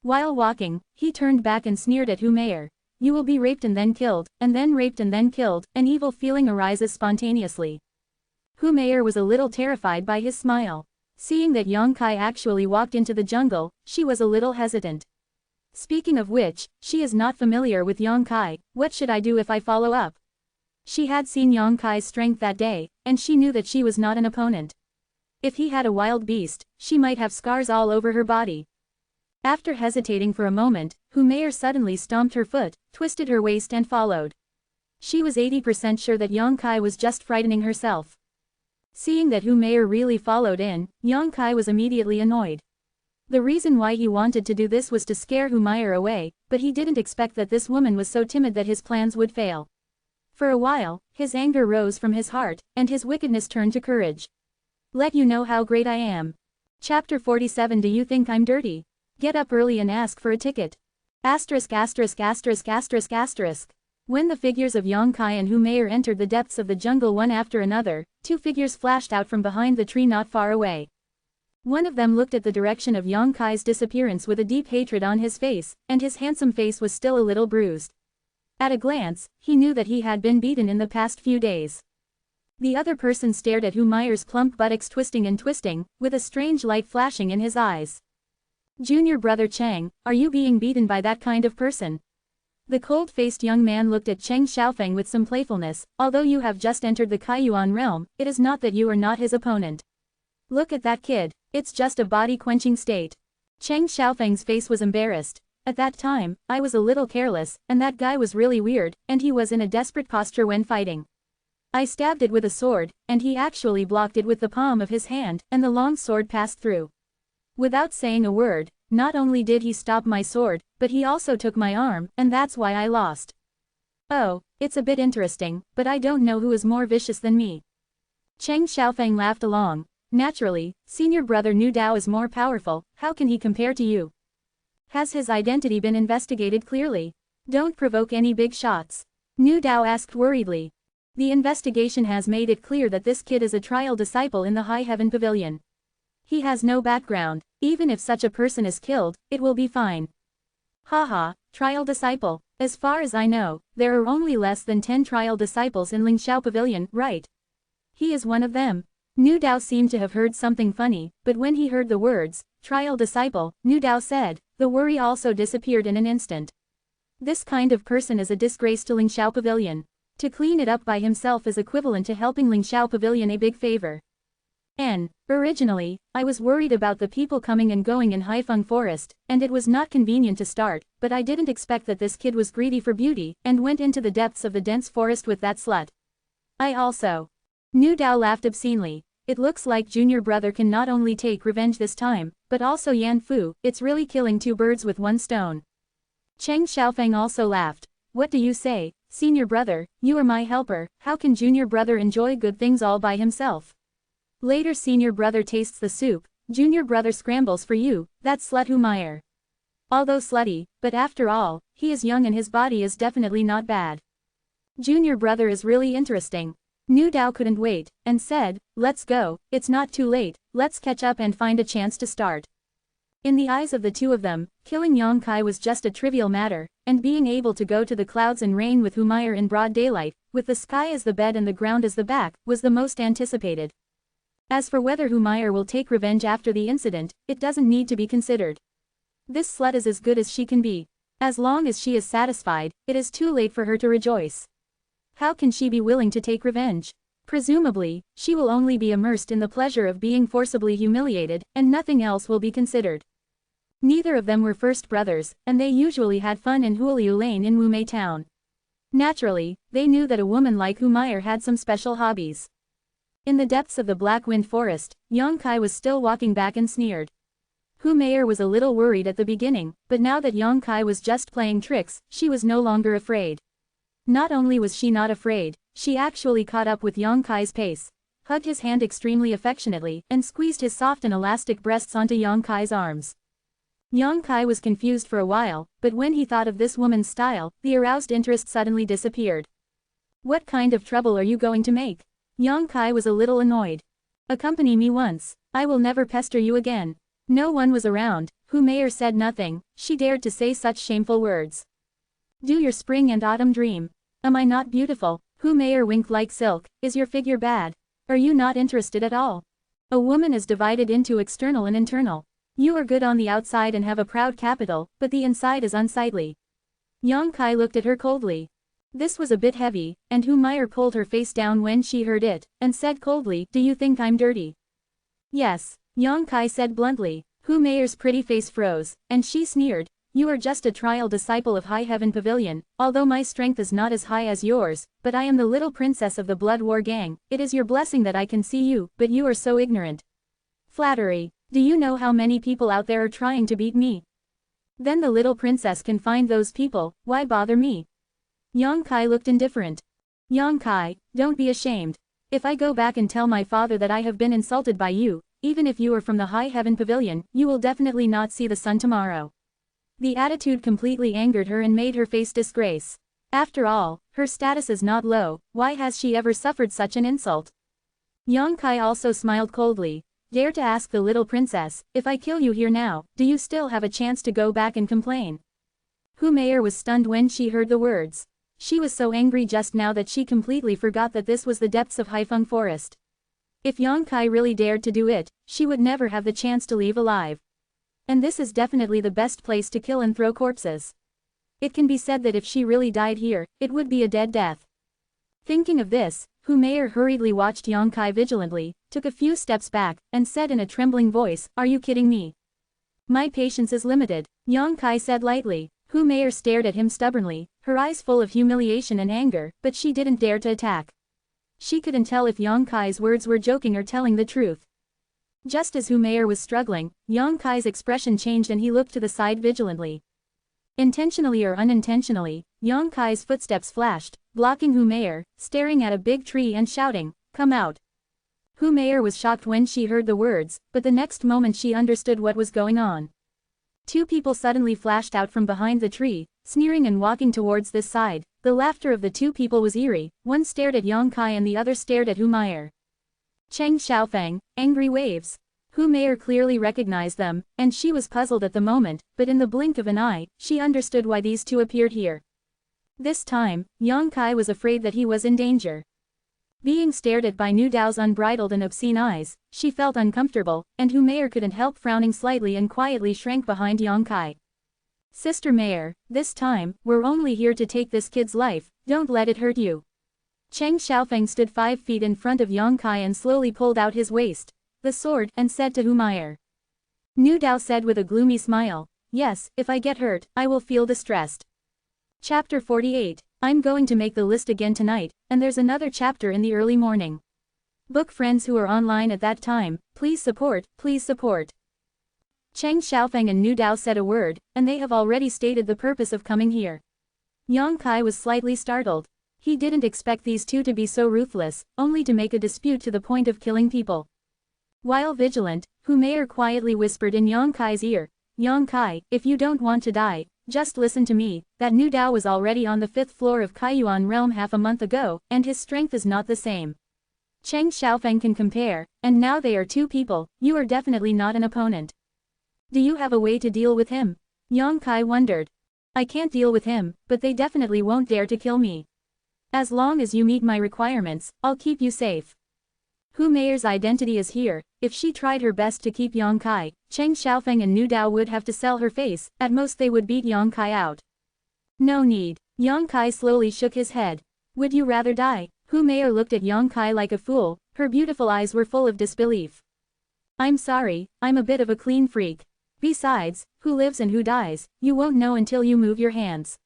While walking, he turned back and sneered at Hu Meier. You will be raped and then killed, and then raped and then killed, an evil feeling arises spontaneously. Hu Meier was a little terrified by his smile. Seeing that Yang Kai actually walked into the jungle, she was a little hesitant. Speaking of which, she is not familiar with Yang Kai, what should I do if I follow up? She had seen Yang Kai's strength that day, and she knew that she was not an opponent. If he had a wild beast, she might have scars all over her body. After hesitating for a moment, Humair suddenly stomped her foot, twisted her waist and followed. She was 80% sure that Yongkai was just frightening herself. Seeing that Humair really followed in, Yongkai was immediately annoyed. The reason why he wanted to do this was to scare Humair away, but he didn't expect that this woman was so timid that his plans would fail. For a while, his anger rose from his heart, and his wickedness turned to courage. Let you know how great I am. Chapter 47. Do you think I'm dirty? Get up early and ask for a ticket. Asterisk asterisk asterisk asterisk asterisk. When the figures of Yongkai and Humair entered the depths of the jungle one after another, two figures flashed out from behind the tree not far away. One of them looked at the direction of Yongkai's disappearance with a deep hatred on his face, and his handsome face was still a little bruised. At a glance, he knew that he had been beaten in the past few days. The other person stared at Humair's plump buttocks twisting and twisting, with a strange light flashing in his eyes. Junior brother Chang, are you being beaten by that kind of person? The cold-faced young man looked at Cheng Xiaofeng with some playfulness. Although you have just entered the Kaiyuan realm, it is not that you are not his opponent. Look at that kid, it's just a body-quenching state. Cheng Xiaofeng's face was embarrassed. At that time, I was a little careless, and that guy was really weird, and he was in a desperate posture when fighting. I stabbed it with a sword, and he actually blocked it with the palm of his hand, and the long sword passed through. Without saying a word, not only did he stop my sword, but he also took my arm, and that's why I lost. Oh, it's a bit interesting, but I don't know who is more vicious than me. Cheng Xiaofeng laughed along. Naturally, senior brother Nu Dao is more powerful, how can he compare to you? Has his identity been investigated clearly? Don't provoke any big shots. Nu Dao asked worriedly. The investigation has made it clear that this kid is a trial disciple in the High Heaven Pavilion. He has no background, even if such a person is killed, it will be fine. Haha, trial disciple. As far as I know, there are only less than 10 trial disciples in Lingxiao Pavilion, right? He is one of them. Nu Dao seemed to have heard something funny, but when he heard the words, trial disciple, Nu Dao said, the worry also disappeared in an instant. This kind of person is a disgrace to Lingxiao Pavilion. To clean it up by himself is equivalent to helping Lingxiao Pavilion a big favor. Originally, I was worried about the people coming and going in Haifeng Forest, and it was not convenient to start, but I didn't expect that this kid was greedy for beauty, and went into the depths of the dense forest with that slut. I also. Nu Dao laughed obscenely. It looks like junior brother can not only take revenge this time, but also Yan Fu. It's really killing two birds with one stone. Cheng Xiaofeng also laughed. What do you say, senior brother, you are my helper, how can junior brother enjoy good things all by himself? Later senior brother tastes the soup, junior brother scrambles for you, that slut Humair. Although slutty, but after all, he is young and his body is definitely not bad. Junior brother is really interesting. Nu Dao couldn't wait, and said, let's go, it's not too late, let's catch up and find a chance to start. In the eyes of the two of them, killing Yongkai was just a trivial matter, and being able to go to the clouds and reign with Humair in broad daylight, with the sky as the bed and the ground as the back, was the most anticipated. As for whether Humair will take revenge after the incident, it doesn't need to be considered. This slut is as good as she can be. As long as she is satisfied, it is too late for her to rejoice. How can she be willing to take revenge? Presumably, she will only be immersed in the pleasure of being forcibly humiliated, and nothing else will be considered. Neither of them were first brothers, and they usually had fun in Huoliu Lane in Wumei Town. Naturally, they knew that a woman like Humair had some special hobbies. In the depths of the Black Wind Forest, Yongkai was still walking back and sneered. Humair was a little worried at the beginning, but now that Yongkai was just playing tricks, she was no longer afraid. Not only was she not afraid, she actually caught up with Yongkai's pace, hugged his hand extremely affectionately, and squeezed his soft and elastic breasts onto Yongkai's arms. Yongkai was confused for a while, but when he thought of this woman's style, the aroused interest suddenly disappeared. What kind of trouble are you going to make? Yongkai was a little annoyed. Accompany me once. I will never pester you again. No one was around. Humair said nothing. She dared to say such shameful words. Do your spring and autumn dream. Am I not beautiful? Humair winked like silk. Is your figure bad? Are you not interested at all? A woman is divided into external and internal. You are good on the outside and have a proud capital, but the inside is unsightly. Yongkai looked at her coldly. This was a bit heavy, and Humair pulled her face down when she heard it, and said coldly, do you think I'm dirty? Yes, Yongkai said bluntly. Hu Meier's pretty face froze, and she sneered, "You are just a trial disciple of High Heaven Pavilion, although my strength is not as high as yours, but I am the little princess of the Blood War gang. It is your blessing that I can see you, but you are so ignorant." Flattery. Do you know how many people out there are trying to beat me? Then the little princess can find those people, why bother me? Yang Kai looked indifferent. Yang Kai, don't be ashamed. If I go back and tell my father that I have been insulted by you, even if you are from the High Heaven Pavilion, you will definitely not see the sun tomorrow. The attitude completely angered her and made her face disgrace. After all, her status is not low, why has she ever suffered such an insult? Yang Kai also smiled coldly. Dare to ask the little princess, if I kill you here now, do you still have a chance to go back and complain? Hu Meier was stunned when she heard the words. She was so angry just now that she completely forgot that this was the depths of Haifeng Forest. If Yang Kai really dared to do it, she would never have the chance to leave alive. And this is definitely the best place to kill and throw corpses. It can be said that if she really died here, it would be a dead death. Thinking of this, Hu Meier hurriedly watched Yang Kai vigilantly, took a few steps back, and said in a trembling voice, "Are you kidding me? My patience is limited," Yang Kai said lightly. Hu Meier stared at him stubbornly, her eyes full of humiliation and anger, but she didn't dare to attack. She couldn't tell if Yang Kai's words were joking or telling the truth. Just as Hu Meier was struggling, Yang Kai's expression changed and he looked to the side vigilantly. Intentionally or unintentionally, Yang Kai's footsteps flashed, blocking Hu Meier, staring at a big tree and shouting, "Come out." Hu Meier was shocked when she heard the words, but the next moment she understood what was going on. Two people suddenly flashed out from behind the tree, sneering and walking towards this side. The laughter of the two people was eerie, one stared at Yang Kai and the other stared at Hu Meier. Cheng Xiaofeng, angry waves. Hu Meier clearly recognized them, and she was puzzled at the moment, but in the blink of an eye, she understood why these two appeared here. This time, Yang Kai was afraid that he was in danger. Being stared at by Nu Dao's unbridled and obscene eyes, she felt uncomfortable, and Hu Meier couldn't help frowning slightly and quietly shrank behind Yang Kai. "Sister Meier, this time, we're only here to take this kid's life, don't let it hurt you." Cheng Xiaofeng stood 5 feet in front of Yang Kai and slowly pulled out his waist, the sword, and said to Hu Meier. Nu Dao said with a gloomy smile, "Yes, if I get hurt, I will feel distressed." Chapter 48, I'm going to make the list again tonight, and there's another chapter in the early morning. Book friends who are online at that time, please support, please support. Cheng Xiaofeng and Nu Dao said a word, and they have already stated the purpose of coming here. Yang Kai was slightly startled. He didn't expect these two to be so ruthless, only to make a dispute to the point of killing people. While vigilant, Hu Meier quietly whispered in Yang Kai's ear, "Yang Kai, if you don't want to die, just listen to me, that Nu Dao was already on the 5th floor of Kaiyuan realm half a month ago, and his strength is not the same. Cheng Xiaofeng can compare, and now they are two people, you are definitely not an opponent. Do you have a way to deal with him?" Yang Kai wondered. "I can't deal with him, but they definitely won't dare to kill me. As long as you meet my requirements, I'll keep you safe." Hu Meier's identity is here. If she tried her best to keep Yang Kai, Cheng Xiaofeng and Nu Dao would have to sell her face, at most they would beat Yang Kai out. "No need." Yang Kai slowly shook his head. "Would you rather die?" Hu Meier looked at Yang Kai like a fool, her beautiful eyes were full of disbelief. "I'm sorry, I'm a bit of a clean freak. Besides, who lives and who dies, you won't know until you move your hands."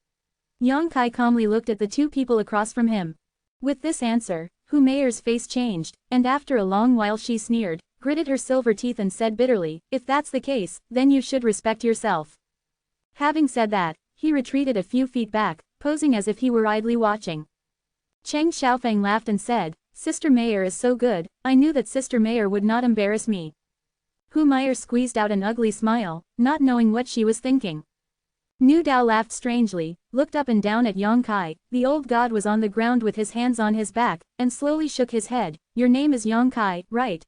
Yang Kai calmly looked at the two people across from him. With this answer, Hu Meier's face changed, and after a long while she sneered, gritted her silver teeth and said bitterly, "If that's the case, then you should respect yourself." Having said that, he retreated a few feet back, posing as if he were idly watching. Cheng Xiaofeng laughed and said, "Sister Meier is so good, I knew that Sister Meier would not embarrass me." Hu Meier squeezed out an ugly smile, not knowing what she was thinking. Nu Dao laughed strangely, looked up and down at Yang Kai. The old god was on the ground with his hands on his back, and slowly shook his head. "Your name is Yang Kai, right?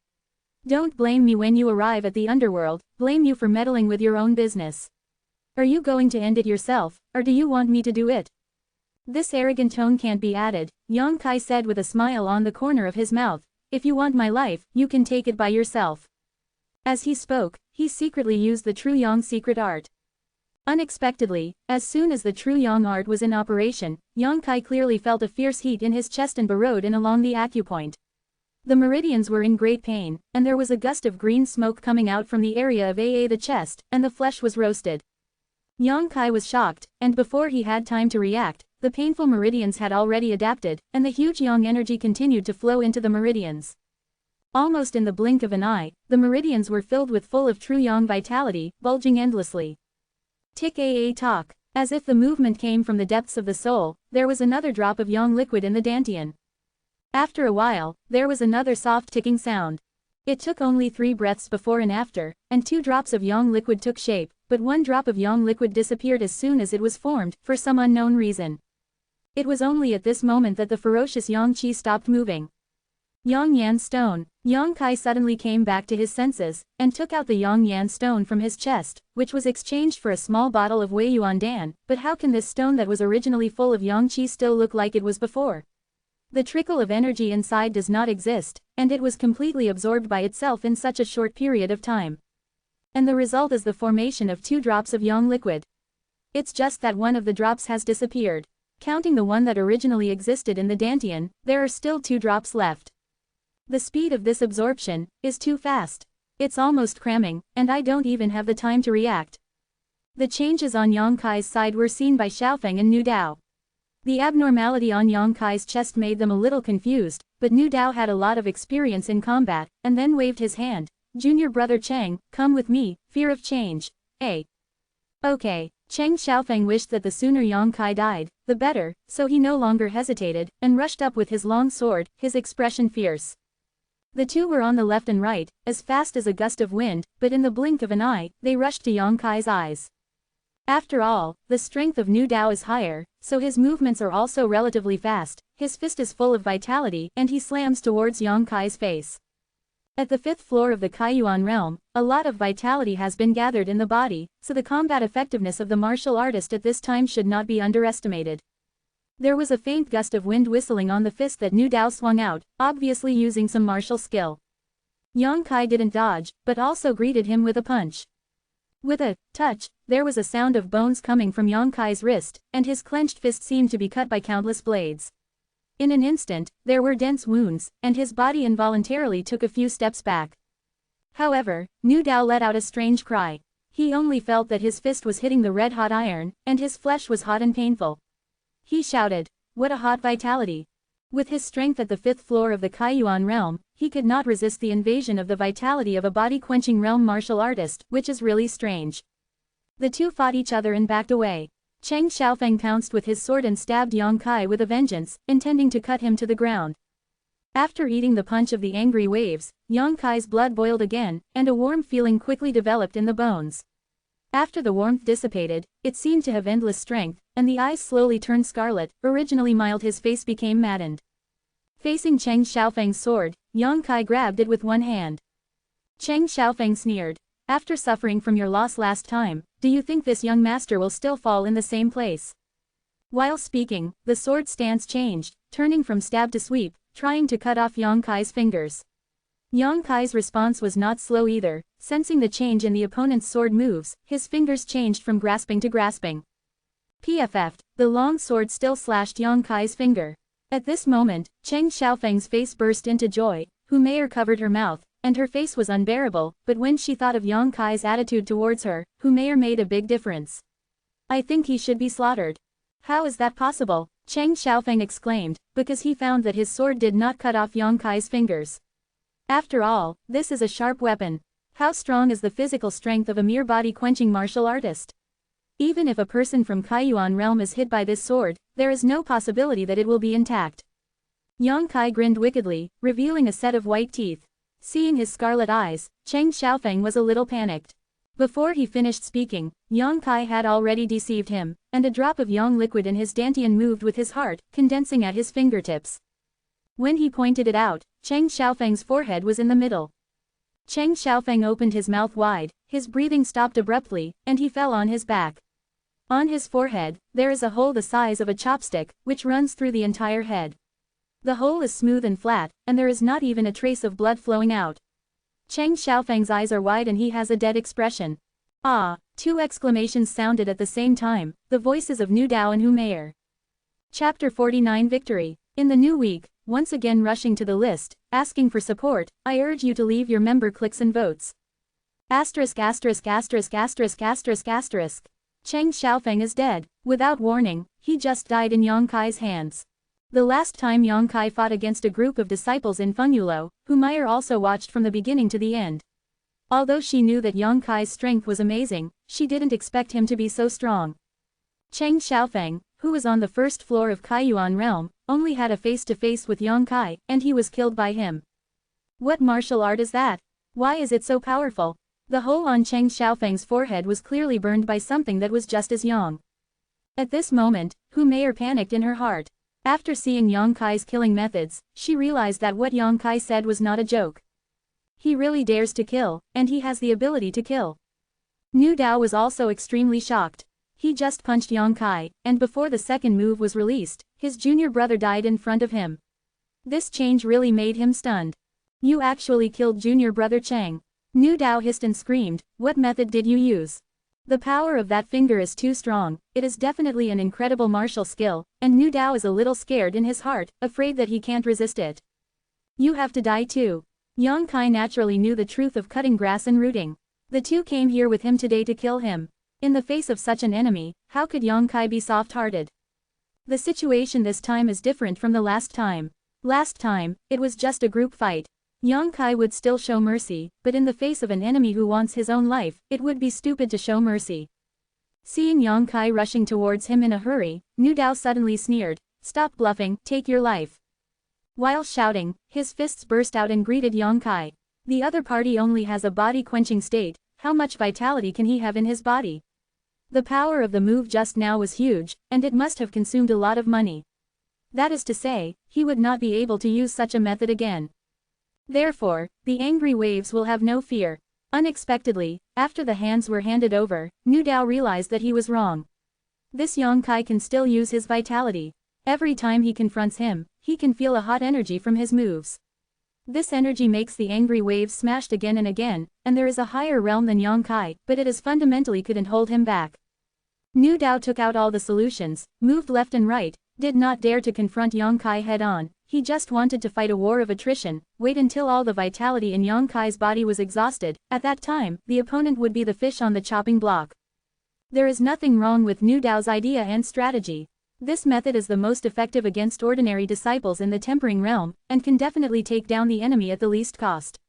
Don't blame me when you arrive at the underworld, blame you for meddling with your own business. Are you going to end it yourself, or do you want me to do it?" "This arrogant tone can't be added," Yang Kai said with a smile on the corner of his mouth. "If you want my life, you can take it by yourself." As he spoke, he secretly used the true Yang secret art. Unexpectedly, as soon as the true Yang art was in operation, Yang Kai clearly felt a fierce heat in his chest and burrowed in along the acupoint. The meridians were in great pain, and there was a gust of green smoke coming out from the area of the chest, and the flesh was roasted. Yang Kai was shocked, and before he had time to react, the painful meridians had already adapted, and the huge yang energy continued to flow into the meridians. Almost in the blink of an eye, the meridians were filled with full of true yang vitality, bulging endlessly. Tick tock. As if the movement came from the depths of the soul, there was another drop of yang liquid in the dantian. After a while, there was another soft ticking sound. It took only 3 breaths before and after, and 2 drops of yang liquid took shape, but 1 drop of yang liquid disappeared as soon as it was formed, for some unknown reason. It was only at this moment that the ferocious yang qi stopped moving. Yang Yan Stone. Yang Kai suddenly came back to his senses, and took out the Yang Yan Stone from his chest, which was exchanged for a small bottle of Wei Yuan Dan, but how can this stone that was originally full of yang qi still look like it was before? The trickle of energy inside does not exist, and it was completely absorbed by itself in such a short period of time. And the result is the formation of 2 drops of yang liquid. It's just that one of the drops has disappeared. Counting the one that originally existed in the dantian, there are still 2 drops left. The speed of this absorption is too fast. It's almost cramming, and I don't even have the time to react. The changes on Yang Kai's side were seen by Xiaofeng and Nu Dao. The abnormality on Yang Kai's chest made them a little confused, but Nu Dao had a lot of experience in combat, and then waved his hand. Junior brother Cheng, come with me, fear of change. Okay. Cheng Xiaofeng wished that the sooner Yang Kai died, the better, so he no longer hesitated, and rushed up with his long sword, his expression fierce. The 2 were on the left and right, as fast as a gust of wind, but in the blink of an eye, they rushed to Yang Kai's eyes. After all, the strength of Nu Dao is higher, so his movements are also relatively fast, his fist is full of vitality, and he slams towards Yang Kai's face. At the 5th floor of the Kaiyuan realm, a lot of vitality has been gathered in the body, so the combat effectiveness of the martial artist at this time should not be underestimated. There was a faint gust of wind whistling on the fist that Nu Dao swung out, obviously using some martial skill. Yang Kai didn't dodge, but also greeted him with a punch. With a touch, there was a sound of bones coming from Yang Kai's wrist, and his clenched fist seemed to be cut by countless blades. In an instant, there were dense wounds, and his body involuntarily took a few steps back. However, Nu Dao let out a strange cry. He only felt that his fist was hitting the red-hot iron, and his flesh was hot and painful. He shouted, "What a hot vitality!" With his strength at the 5th floor of the Kaiyuan realm, he could not resist the invasion of the vitality of a body-quenching realm martial artist, which is really strange. The 2 fought each other and backed away. Cheng Xiaofeng pounced with his sword and stabbed Yang Kai with a vengeance, intending to cut him to the ground. After eating the punch of the angry waves, Yang Kai's blood boiled again, and a warm feeling quickly developed in the bones. After the warmth dissipated, it seemed to have endless strength, and the eyes slowly turned scarlet. Originally mild, his face became maddened. Facing Cheng Xiaofeng's sword, Yang Kai grabbed it with one hand. Cheng Xiaofeng sneered, "After suffering from your loss last time, do you think this young master will still fall in the same place?" While speaking, the sword stance changed, turning from stab to sweep, trying to cut off Yang Kai's fingers. Yang Kai's response was not slow either. Sensing the change in the opponent's sword moves, his fingers changed from grasping to grasping. PFF, the long sword still slashed Yang Kai's finger. At this moment, Cheng Xiaofeng's face burst into joy. Hu Meier covered her mouth, and her face was unbearable, but when she thought of Yang Kai's attitude towards her, Hu Meier made a big difference. "I think he should be slaughtered." "How is that possible?" Cheng Xiaofeng exclaimed, because he found that his sword did not cut off Yang Kai's fingers. After all, this is a sharp weapon. How strong is the physical strength of a mere body-quenching martial artist? Even if a person from Kaiyuan realm is hit by this sword, there is no possibility that it will be intact. Yang Kai grinned wickedly, revealing a set of white teeth. Seeing his scarlet eyes, Cheng Xiaofeng was a little panicked. Before he finished speaking, Yang Kai had already deceived him, and a drop of yang liquid in his dantian moved with his heart, condensing at his fingertips. When he pointed it out, Cheng Xiaofeng's forehead was in the middle. Cheng Xiaofeng opened his mouth wide, his breathing stopped abruptly, and he fell on his back. On his forehead, there is a hole the size of a chopstick, which runs through the entire head. The hole is smooth and flat, and there is not even a trace of blood flowing out. Cheng Xiaofeng's eyes are wide and he has a dead expression. "Ah!" 2 exclamations sounded at the same time, the voices of Nu Dao and Hu Meier. Chapter 49 Victory. In the new week, once again rushing to the list, asking for support. I urge you to leave your member clicks and votes. Asterisk asterisk asterisk asterisk asterisk asterisk. Cheng Xiaofeng is dead. Without warning, he just died in Yang Kai's hands. The last time Yang Kai fought against a group of disciples in Fengyulo, who Meyer also watched from the beginning to the end. Although she knew that Yang Kai's strength was amazing, she didn't expect him to be so strong. Cheng Xiaofeng, who was on the first floor of Kaiyuan realm, only had a face-to-face with Yang Kai, and he was killed by him. What martial art is that? Why is it so powerful? The hole on Cheng Xiaofeng's forehead was clearly burned by something that was just as young. At this moment, Hu Meier panicked in her heart. After seeing Yang Kai's killing methods, she realized that what Yang Kai said was not a joke. He really dares to kill, and he has the ability to kill. Nu Dao was also extremely shocked. He just punched Yang Kai, and before the second move was released, his junior brother died in front of him. This change really made him stunned. You actually killed junior brother Cheng. Nu Dao hissed and screamed, what method did you use? The power of that finger is too strong, it is definitely an incredible martial skill, and Nu Dao is a little scared in his heart, afraid that he can't resist it. You have to die too. Yang Kai naturally knew the truth of cutting grass and rooting. The two came here with him today to kill him. In the face of such an enemy, how could Yang Kai be soft-hearted? The situation this time is different from the last time. Last time, it was just a group fight. Yang Kai would still show mercy, but in the face of an enemy who wants his own life, it would be stupid to show mercy. Seeing Yang Kai rushing towards him in a hurry, Nu Dao suddenly sneered, stop bluffing, take your life. While shouting, his fists burst out and greeted Yang Kai. The other party only has a body-quenching state, how much vitality can he have in his body? The power of the move just now was huge, and it must have consumed a lot of money. That is to say, he would not be able to use such a method again. Therefore, the angry waves will have no fear. Unexpectedly, after the hands were handed over, Nu Dao realized that he was wrong. This Yang Kai can still use his vitality. Every time he confronts him, he can feel a hot energy from his moves. This energy makes the angry waves smashed again and again, and there is a higher realm than Yang Kai, but it is fundamentally couldn't hold him back. Nu Dao took out all the solutions, moved left and right, did not dare to confront Yang Kai head-on. He just wanted to fight a war of attrition, wait until all the vitality in Yang Kai's body was exhausted. At that time, the opponent would be the fish on the chopping block. There is nothing wrong with Nu Dao's idea and strategy. This method is the most effective against ordinary disciples in the tempering realm, and can definitely take down the enemy at the least cost.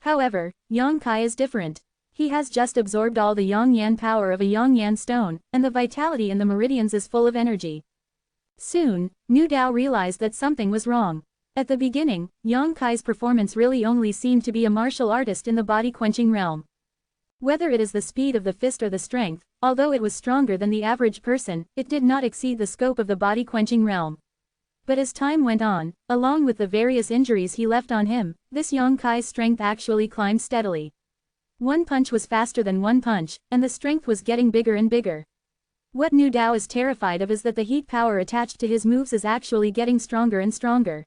However, Yang Kai is different. He has just absorbed all the Yang-Yan power of a Yang-Yan stone, and the vitality in the meridians is full of energy. Soon, Nu Dao realized that something was wrong. At the beginning, Yang Kai's performance really only seemed to be a martial artist in the body-quenching realm. Whether it is the speed of the fist or the strength, although it was stronger than the average person, it did not exceed the scope of the body-quenching realm. But as time went on, along with the various injuries he left on him, this Yang Kai's strength actually climbed steadily. One punch was faster than one punch, and the strength was getting bigger and bigger. What Nu Dao is terrified of is that the heat power attached to his moves is actually getting stronger and stronger.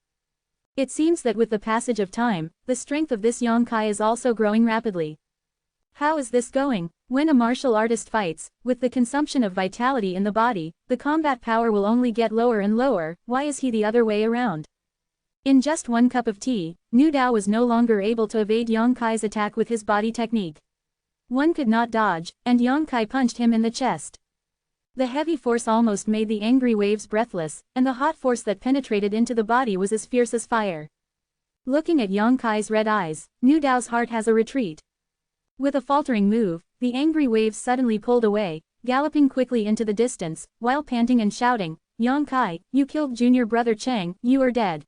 It seems that with the passage of time, the strength of this Yang Kai is also growing rapidly. How is this going? When a martial artist fights, with the consumption of vitality in the body, the combat power will only get lower and lower. Why is he the other way around? In just one cup of tea, Nu Dao was no longer able to evade Yang Kai's attack with his body technique. One could not dodge, and Yang Kai punched him in the chest. The heavy force almost made the angry waves breathless, and the hot force that penetrated into the body was as fierce as fire. Looking at Yang Kai's red eyes, Nu Dao's heart has a retreat. With a faltering move, the angry waves suddenly pulled away, galloping quickly into the distance, while panting and shouting, Yang Kai, you killed junior brother Cheng, you are dead.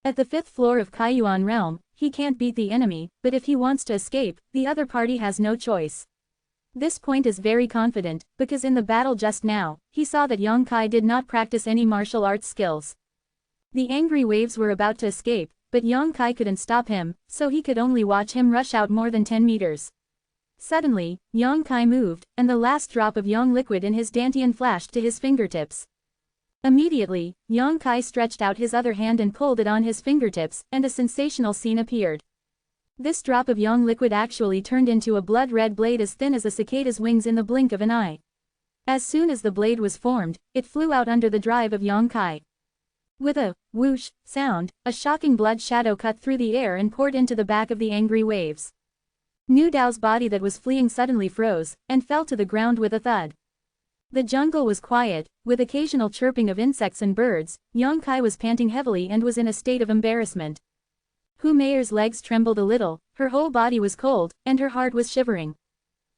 At the 5th floor of Kaiyuan realm, he can't beat the enemy, but if he wants to escape, the other party has no choice. This point is very confident, because in the battle just now, he saw that Yang Kai did not practice any martial arts skills. The angry waves were about to escape, but Yang Kai couldn't stop him, so he could only watch him rush out more than 10 meters. Suddenly, Yang Kai moved, and the last drop of Yang liquid in his dantian flashed to his fingertips. Immediately, Yang Kai stretched out his other hand and pulled it on his fingertips, and a sensational scene appeared. This drop of Yang liquid actually turned into a blood-red blade as thin as a cicada's wings in the blink of an eye. As soon as the blade was formed, it flew out under the drive of Yang Kai. With a whoosh sound, a shocking blood shadow cut through the air and poured into the back of the angry waves. Nu Dao's body that was fleeing suddenly froze, and fell to the ground with a thud. The jungle was quiet, with occasional chirping of insects and birds. Yang Kai was panting heavily and was in a state of embarrassment. Hu Meier's legs trembled a little, her whole body was cold, and her heart was shivering.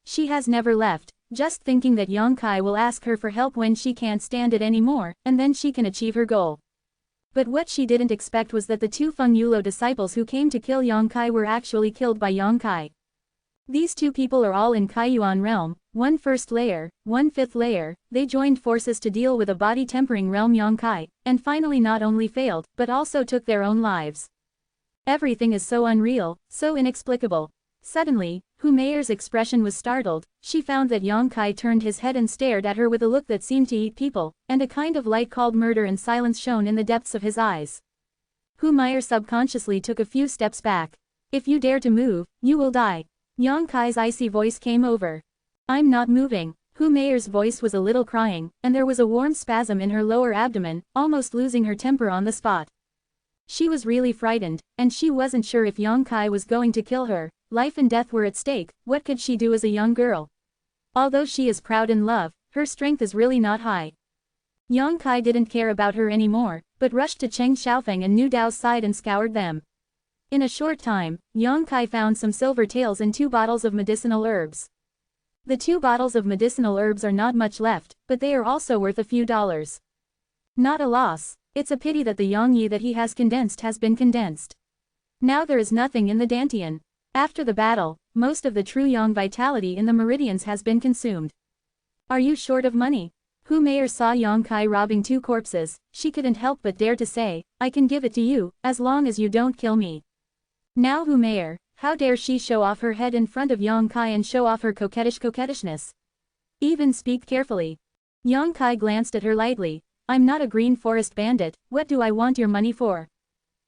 She has never left, just thinking that Yang Kai will ask her for help when she can't stand it anymore, and then she can achieve her goal. But what she didn't expect was that the two Feng Yulo disciples who came to kill Yang Kai were actually killed by Yang Kai. These two people are all in Kaiyuan realm, one first layer, one fifth layer. They joined forces to deal with a body-tempering realm Yang Kai, and finally not only failed, but also took their own lives. Everything is so unreal, so inexplicable. Suddenly, Hu Meier's expression was startled. She found that Yang Kai turned his head and stared at her with a look that seemed to eat people, and a kind of light called murder and silence shone in the depths of his eyes. Hu Meier subconsciously took a few steps back. If you dare to move, you will die. Yang Kai's icy voice came over. I'm not moving. Hu Meier's voice was a little crying, and there was a warm spasm in her lower abdomen, almost losing her temper on the spot. She was really frightened, and she wasn't sure if Yang Kai was going to kill her. Life and death were at stake. What could she do as a young girl? Although she is proud in love, her strength is really not high. Yang Kai didn't care about her anymore, but rushed to Cheng Xiaofeng and Nu Dao's side and scoured them. In a short time, Yang Kai found some silver taels and 2 bottles of medicinal herbs. The 2 bottles of medicinal herbs are not much left, but they are also worth a few dollars. Not a loss. It's a pity that the yang yi that he has condensed has been condensed. Now there is nothing in the dantian. After the battle, most of the true yang vitality in the meridians has been consumed. Are you short of money? Hu Meier saw Yang Kai robbing 2 corpses. She couldn't help but dare to say, I can give it to you, as long as you don't kill me. Now Hu Meier, how dare she show off her head in front of Yang Kai and show off her coquettishness? Even speak carefully. Yang Kai glanced at her lightly. I'm not a green forest bandit. What do I want your money for?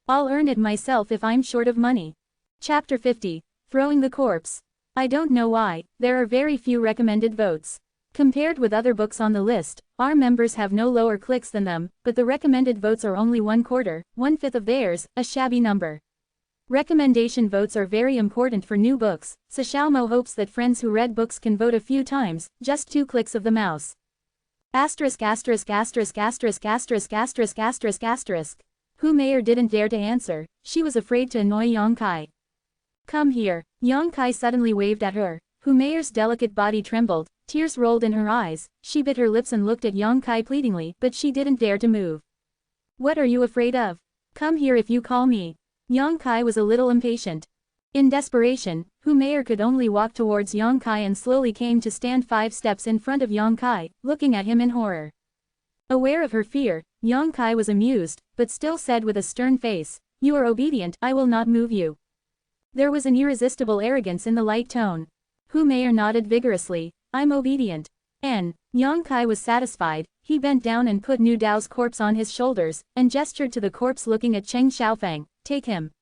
I'll earn it myself if I'm short of money. Chapter 50. Throwing the corpse. I don't know why, there are very few recommended votes. Compared with other books on the list, our members have no lower clicks than them, but the recommended votes are only 1/4, 1/5 of theirs, a shabby number. Recommendation votes are very important for new books, so Xiaomo hopes that friends who read books can vote a few times, just 2 clicks of the mouse. Asterisk asterisk asterisk asterisk asterisk asterisk asterisk asterisk. Hu Meier didn't dare to answer, she was afraid to annoy Yang Kai. Come here. Yang Kai suddenly waved at her. Hu Meier's delicate body trembled, tears rolled in her eyes, she bit her lips and looked at Yang Kai pleadingly, but she didn't dare to move. What are you afraid of? Come here if you call me. Yang Kai was a little impatient. In desperation, Hu Meier could only walk towards Yang Kai and slowly came to stand 5 steps in front of Yang Kai, looking at him in horror. Aware of her fear, Yang Kai was amused, but still said with a stern face, You are obedient, I will not move you. There was an irresistible arrogance in the light tone. Hu Meier nodded vigorously, I'm obedient. Yang Kai was satisfied, he bent down and put Nu Dao's corpse on his shoulders, and gestured to the corpse looking at Cheng Xiaofeng, take him.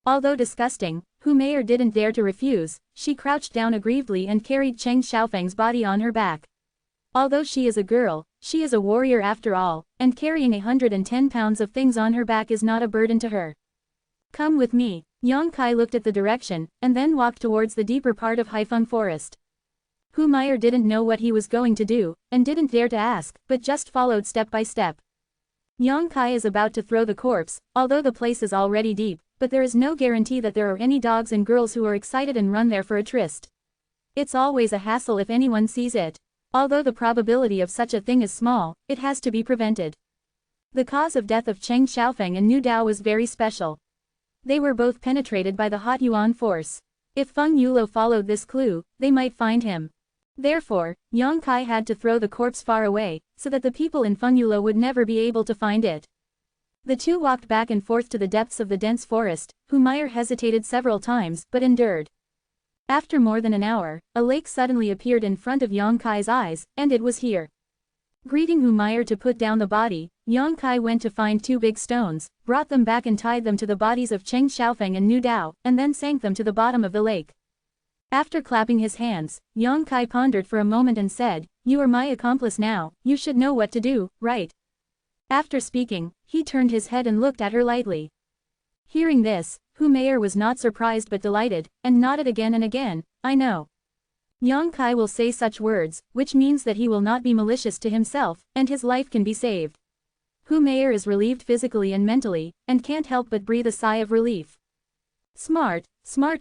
Although disgusting, Hu Meier didn't dare to refuse, she crouched down aggrievedly and carried Cheng Xiaofeng's body on her back. Although she is a girl, she is a warrior after all, and carrying 110 pounds of things on her back is not a burden to her. Come with me. Yang Kai looked at the direction, and then walked towards the deeper part of Haifeng Forest. Hu Meier didn't know what he was going to do, and didn't dare to ask, but just followed step by step. Yang Kai is about to throw the corpse, although the place is already deep, but there is no guarantee that there are any dogs and girls who are excited and run there for a tryst. It's always a hassle if anyone sees it. Although the probability of such a thing is small, it has to be prevented. The cause of death of Cheng Xiaofeng and Nu Dao was very special. They were both penetrated by the hot yuan force. If Feng Yulo followed this clue, they might find him. Therefore, Yang Kai had to throw the corpse far away, so that the people in Feng Yulo would never be able to find it. The two walked back and forth to the depths of the dense forest. Hu Meier hesitated several times, but endured. After more than an hour, a lake suddenly appeared in front of Yang Kai's eyes, and it was here. Greeting Hu Meier to put down the body, Yang Kai went to find 2 big stones, brought them back and tied them to the bodies of Cheng Xiaofeng and Nu Dao, and then sank them to the bottom of the lake. After clapping his hands, Yang Kai pondered for a moment and said, You are my accomplice now, you should know what to do, right? After speaking, he turned his head and looked at her lightly. Hearing this, Humayr was not surprised but delighted, and nodded again and again. I know. Yang Kai will say such words, which means that he will not be malicious to himself, and his life can be saved. Humayr is relieved physically and mentally, and can't help but breathe a sigh of relief. Smart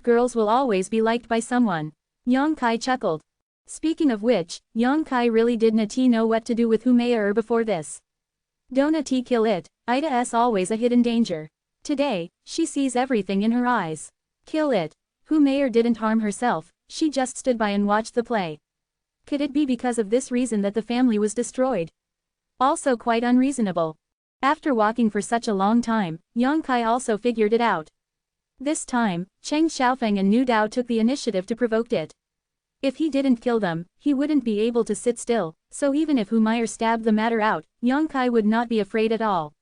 girls will always be liked by someone. Yang Kai chuckled. Speaking of which, Yang Kai really didn't know what to do with Humayr before this. Don't kill it, Ida's always a hidden danger. Today, she sees everything in her eyes. Kill it. Humayr didn't harm herself, she just stood by and watched the play. Could it be because of this reason that the family was destroyed? Also quite unreasonable. After walking for such a long time, Yang Kai also figured it out. This time, Cheng Xiaofeng and Nu Dao took the initiative to provoke it. If he didn't kill them, he wouldn't be able to sit still, so even if Humayr stabbed the matter out, Yang Kai would not be afraid at all.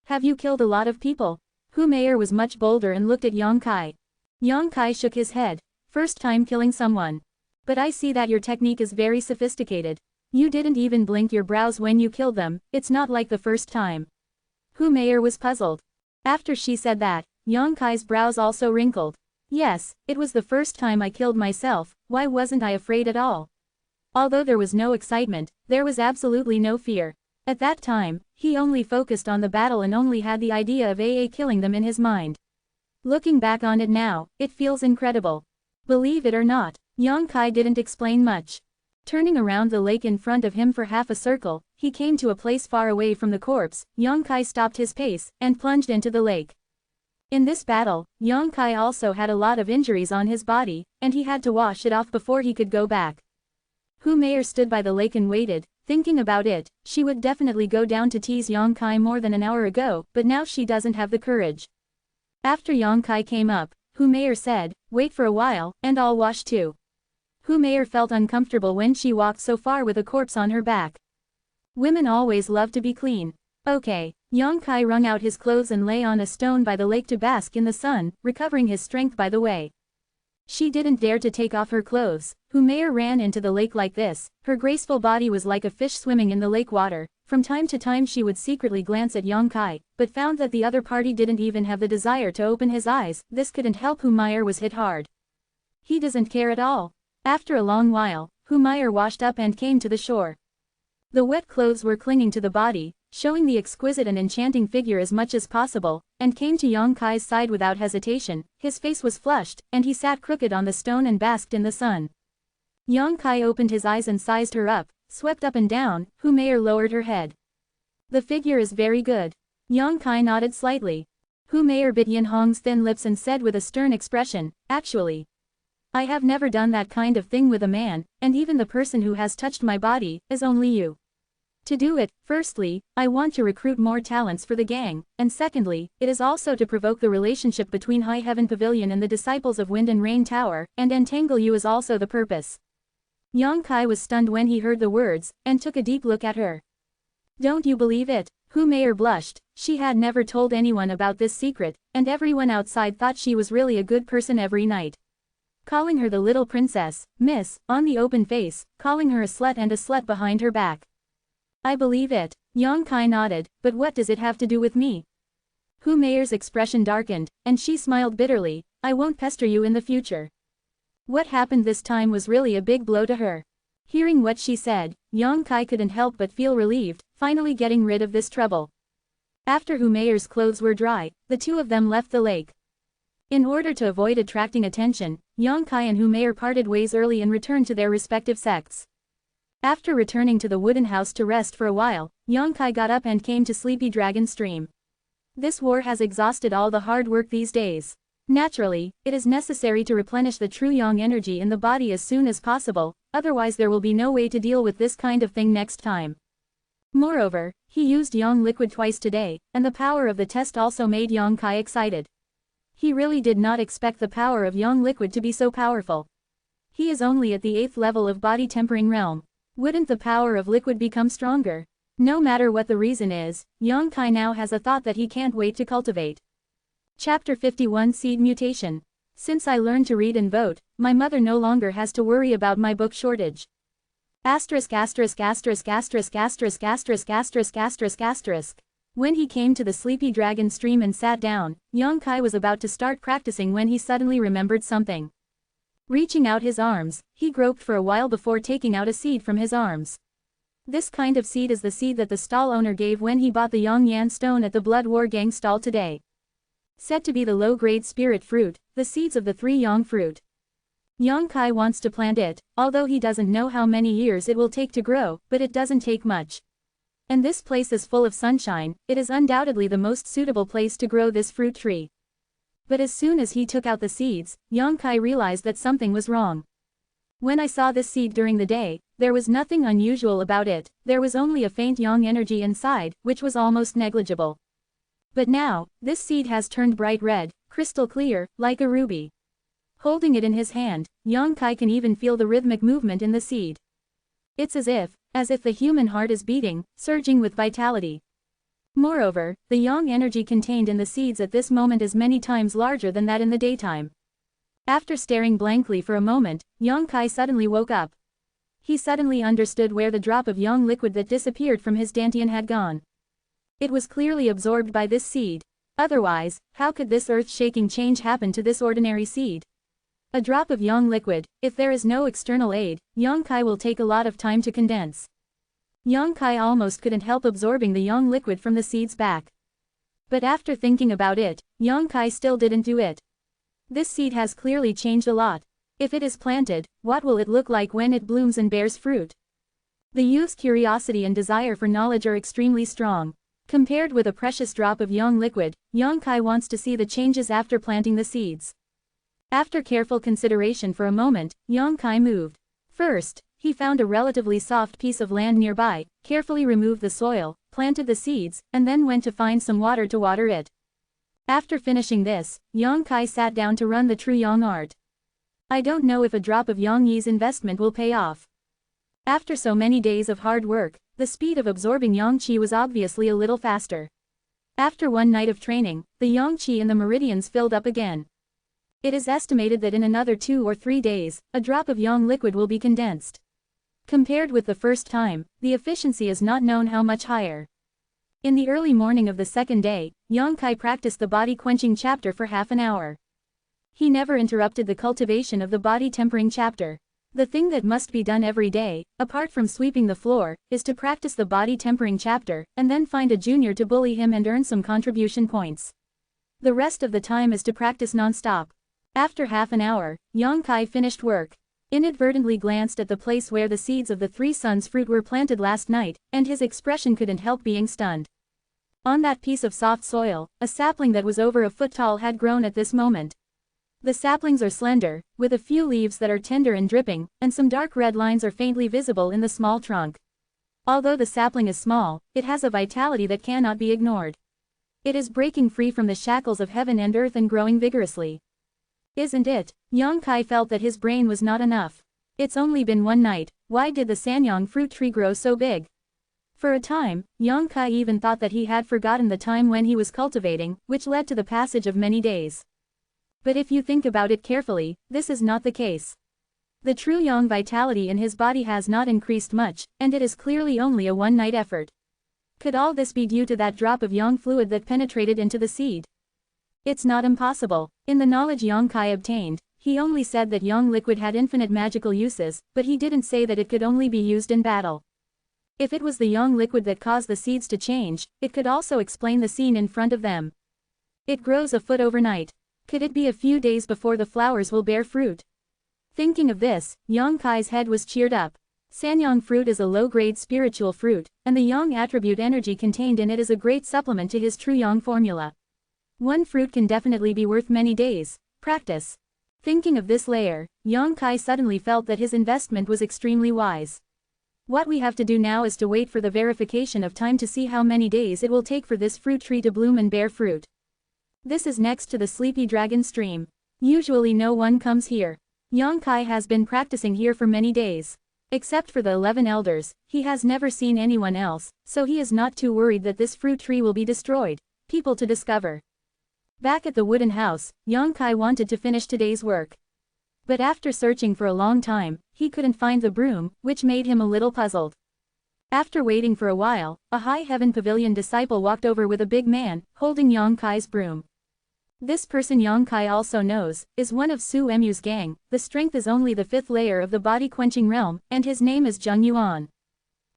Have you killed a lot of people? Humayr was much bolder and looked at Yang Kai. Yang Kai shook his head. First time killing someone. But I see that your technique is very sophisticated. You didn't even blink your brows when you killed them, it's not like the first time. Humayr was puzzled. After she said that, Yang Kai's brows also wrinkled. Yes, it was the first time I killed myself, why wasn't I afraid at all? Although there was no excitement, there was absolutely no fear. At that time, he only focused on the battle and only had the idea of killing them in his mind. Looking back on it now, it feels incredible. Believe it or not, Yang Kai didn't explain much. Turning around the lake in front of him for half a circle, he came to a place far away from the corpse. Yang Kai stopped his pace, and plunged into the lake. In this battle, Yang Kai also had a lot of injuries on his body, and he had to wash it off before he could go back. Humayr stood by the lake and waited, thinking about it. She would definitely go down to tease Yang Kai more than an hour ago, but now she doesn't have the courage. After Yang Kai came up, Humayr said, wait for a while, and I'll wash too. Humayr felt uncomfortable when she walked so far with a corpse on her back. Women always love to be clean. Okay. Yang Kai wrung out his clothes and lay on a stone by the lake to bask in the sun, recovering his strength by the way. She didn't dare to take off her clothes. Humayr ran into the lake like this. Her graceful body was like a fish swimming in the lake water. From time to time she would secretly glance at Yang Kai, but found that the other party didn't even have the desire to open his eyes. This couldn't help. Humayr was hit hard. He doesn't care at all. After a long while, Humayr washed up and came to the shore. The wet clothes were clinging to the body, showing the exquisite and enchanting figure as much as possible, and came to Yang Kai's side without hesitation. His face was flushed, and he sat crooked on the stone and basked in the sun. Yang Kai opened his eyes and sized her up, swept up and down. Humayr lowered her head. The figure is very good. Yang Kai nodded slightly. Humayr bit Yin Hong's thin lips and said with a stern expression, actually, I have never done that kind of thing with a man, and even the person who has touched my body is only you. To do it, firstly, I want to recruit more talents for the gang, and secondly, it is also to provoke the relationship between High Heaven Pavilion and the disciples of Wind and Rain Tower, and entangle you is also the purpose. Yang Kai was stunned when he heard the words, and took a deep look at her. Don't you believe it? Humayr blushed. She had never told anyone about this secret, and everyone outside thought she was really a good person every night. Calling her the little princess, Miss, on the open face, calling her a slut and a slut behind her back. I believe it. Yang Kai nodded, but what does it have to do with me? Humayr's expression darkened, and she smiled bitterly. I won't pester you in the future. What happened this time was really a big blow to her. Hearing what she said, Yang Kai couldn't help but feel relieved, finally getting rid of this trouble. After Humayr's clothes were dry, the two of them left the lake. In order to avoid attracting attention, Yang Kai and Humayr parted ways early and returned to their respective sects. After returning to the wooden house to rest for a while, Yang Kai got up and came to Sleepy Dragon Stream. This war has exhausted all the hard work these days. Naturally, it is necessary to replenish the true yang energy in the body as soon as possible, otherwise there will be no way to deal with this kind of thing next time. Moreover, he used yang liquid twice today, and the power of the test also made Yang Kai excited. He really did not expect the power of yang liquid to be so powerful. He is only at the 8th level of body tempering realm. Wouldn't the power of liquid become stronger? No matter what the reason is, Yang Kai now has a thought that he can't wait to cultivate. Chapter 51 Seed Mutation. Since I learned to read and vote, my mother no longer has to worry about my book shortage. Asterisk asterisk asterisk asterisk asterisk asterisk asterisk asterisk asterisk. When he came to the sleepy dragon stream and sat down, Yongkai was about to start practicing when he suddenly remembered something. Reaching out his arms, he groped for a while before taking out a seed from his arms. This kind of seed is the seed that the stall owner gave when he bought the Yongyan stone at the Blood War Gang stall today. Said to be the low-grade spirit fruit, the seeds of the 3 Yang fruit. Yongkai wants to plant it, although he doesn't know how many years it will take to grow, but it doesn't take much. And this place is full of sunshine, it is undoubtedly the most suitable place to grow this fruit tree. But as soon as he took out the seeds, Yongkai realized that something was wrong. When I saw this seed during the day, there was nothing unusual about it, there was only a faint yang energy inside, which was almost negligible. But now, this seed has turned bright red, crystal clear, like a ruby. Holding it in his hand, Yongkai can even feel the rhythmic movement in the seed. It's as if the human heart is beating, surging with vitality. Moreover, the yang energy contained in the seeds at this moment is many times larger than that in the daytime. After staring blankly for a moment, Yongkai suddenly woke up. He suddenly understood where the drop of yang liquid that disappeared from his dantian had gone. It was clearly absorbed by this seed. Otherwise, how could this earth-shaking change happen to this ordinary seed? A drop of yang liquid, if there is no external aid, Yongkai will take a lot of time to condense. Yongkai almost couldn't help absorbing the yang liquid from the seed's back. But after thinking about it, Yongkai still didn't do it. This seed has clearly changed a lot. If it is planted, what will it look like when it blooms and bears fruit? The youth's curiosity and desire for knowledge are extremely strong. Compared with a precious drop of yang liquid, Yongkai wants to see the changes after planting the seeds. After careful consideration for a moment, Yongkai moved. First, he found a relatively soft piece of land nearby, carefully removed the soil, planted the seeds, and then went to find some water to water it. After finishing this, Yongkai sat down to run the true yang art. I don't know if a drop of yang yi's investment will pay off. After so many days of hard work, the speed of absorbing yang qi was obviously a little faster. After one night of training, the yang qi in the meridians filled up again. It is estimated that in another 2 or 3 days, a drop of yang liquid will be condensed. Compared with the first time, the efficiency is not known how much higher. In the early morning of the second day, Yongkai practiced the body-quenching chapter for half an hour. He never interrupted the cultivation of the body-tempering chapter. The thing that must be done every day, apart from sweeping the floor, is to practice the body-tempering chapter, and then find a junior to bully him and earn some contribution points. The rest of the time is to practice non-stop. After half an hour, Yongkai finished work. Inadvertently glanced at the place where the seeds of the 3 suns fruit were planted last night, and his expression couldn't help being stunned. On that piece of soft soil, a sapling that was over a foot tall had grown at this moment. The saplings are slender, with a few leaves that are tender and dripping, and some dark red lines are faintly visible in the small trunk. Although the sapling is small, it has a vitality that cannot be ignored. It is breaking free from the shackles of heaven and earth and growing vigorously. Isn't it? Yongkai felt that his brain was not enough. It's only been one night, why did the sanyang fruit tree grow so big? For a time, Yongkai even thought that he had forgotten the time when he was cultivating, which led to the passage of many days. But if you think about it carefully, this is not the case. The true yang vitality in his body has not increased much, and it is clearly only a one-night effort. Could all this be due to that drop of yang fluid that penetrated into the seed? It's not impossible. In the knowledge Yongkai obtained, he only said that yang liquid had infinite magical uses, but he didn't say that it could only be used in battle. If it was the yang liquid that caused the seeds to change, it could also explain the scene in front of them. It grows a foot overnight. Could it be a few days before the flowers will bear fruit? Thinking of this, Yongkai's head was cheered up. Sanyang fruit is a low-grade spiritual fruit, and the yang attribute energy contained in it is a great supplement to his true yang formula. One fruit can definitely be worth many days. Practice. Thinking of this layer, Yongkai suddenly felt that his investment was extremely wise. What we have to do now is to wait for the verification of time to see how many days it will take for this fruit tree to bloom and bear fruit. This is next to the sleepy dragon stream. Usually no one comes here. Yongkai has been practicing here for many days. Except for the 11 elders, he has never seen anyone else, so he is not too worried that this fruit tree will be destroyed. People to discover. Back at the wooden house, Yongkai wanted to finish today's work. But after searching for a long time, he couldn't find the broom, which made him a little puzzled. After waiting for a while, a High Heaven Pavilion disciple walked over with a big man, holding Yang Kai's broom. This person Yang Kai also knows, is one of Su Emu's gang. The strength is only the 5th layer of the body-quenching realm, and his name is Zheng Yuan.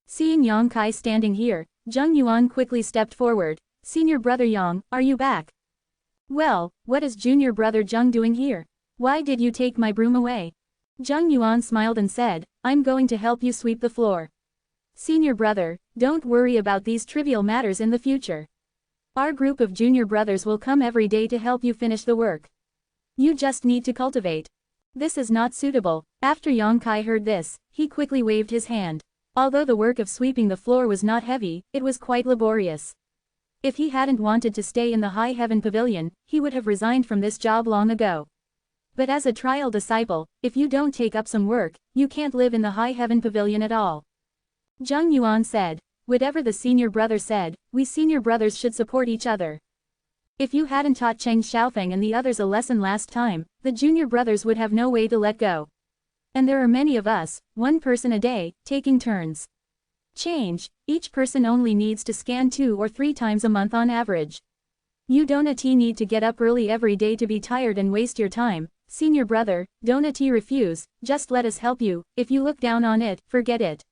Seeing Yang Kai standing here, Zheng Yuan quickly stepped forward. "Senior brother Yang, are you back?" "Well, what is junior brother Zheng doing here? Why did you take my broom away?" Zheng Yuan smiled and said, "I'm going to help you sweep the floor. Senior brother, don't worry about these trivial matters in the future. Our group of junior brothers will come every day to help you finish the work. You just need to cultivate. This is not suitable." After Yang Kai heard this, he quickly waved his hand. Although the work of sweeping the floor was not heavy, it was quite laborious. If he hadn't wanted to stay in the High Heaven Pavilion, he would have resigned from this job long ago. But as a trial disciple, if you don't take up some work, you can't live in the High Heaven Pavilion at all. Zheng Yuan said, "Whatever the senior brother said, we senior brothers should support each other. If you hadn't taught Cheng Xiaofeng and the others a lesson last time, the junior brothers would have no way to let go. And there are many of us, one person a day, taking turns. Change, each person only needs to scan 2 or 3 times a month on average. You don't need to get up early every day to be tired and waste your time. Senior brother, don't refuse, just let us help you. If you look down on it, forget it."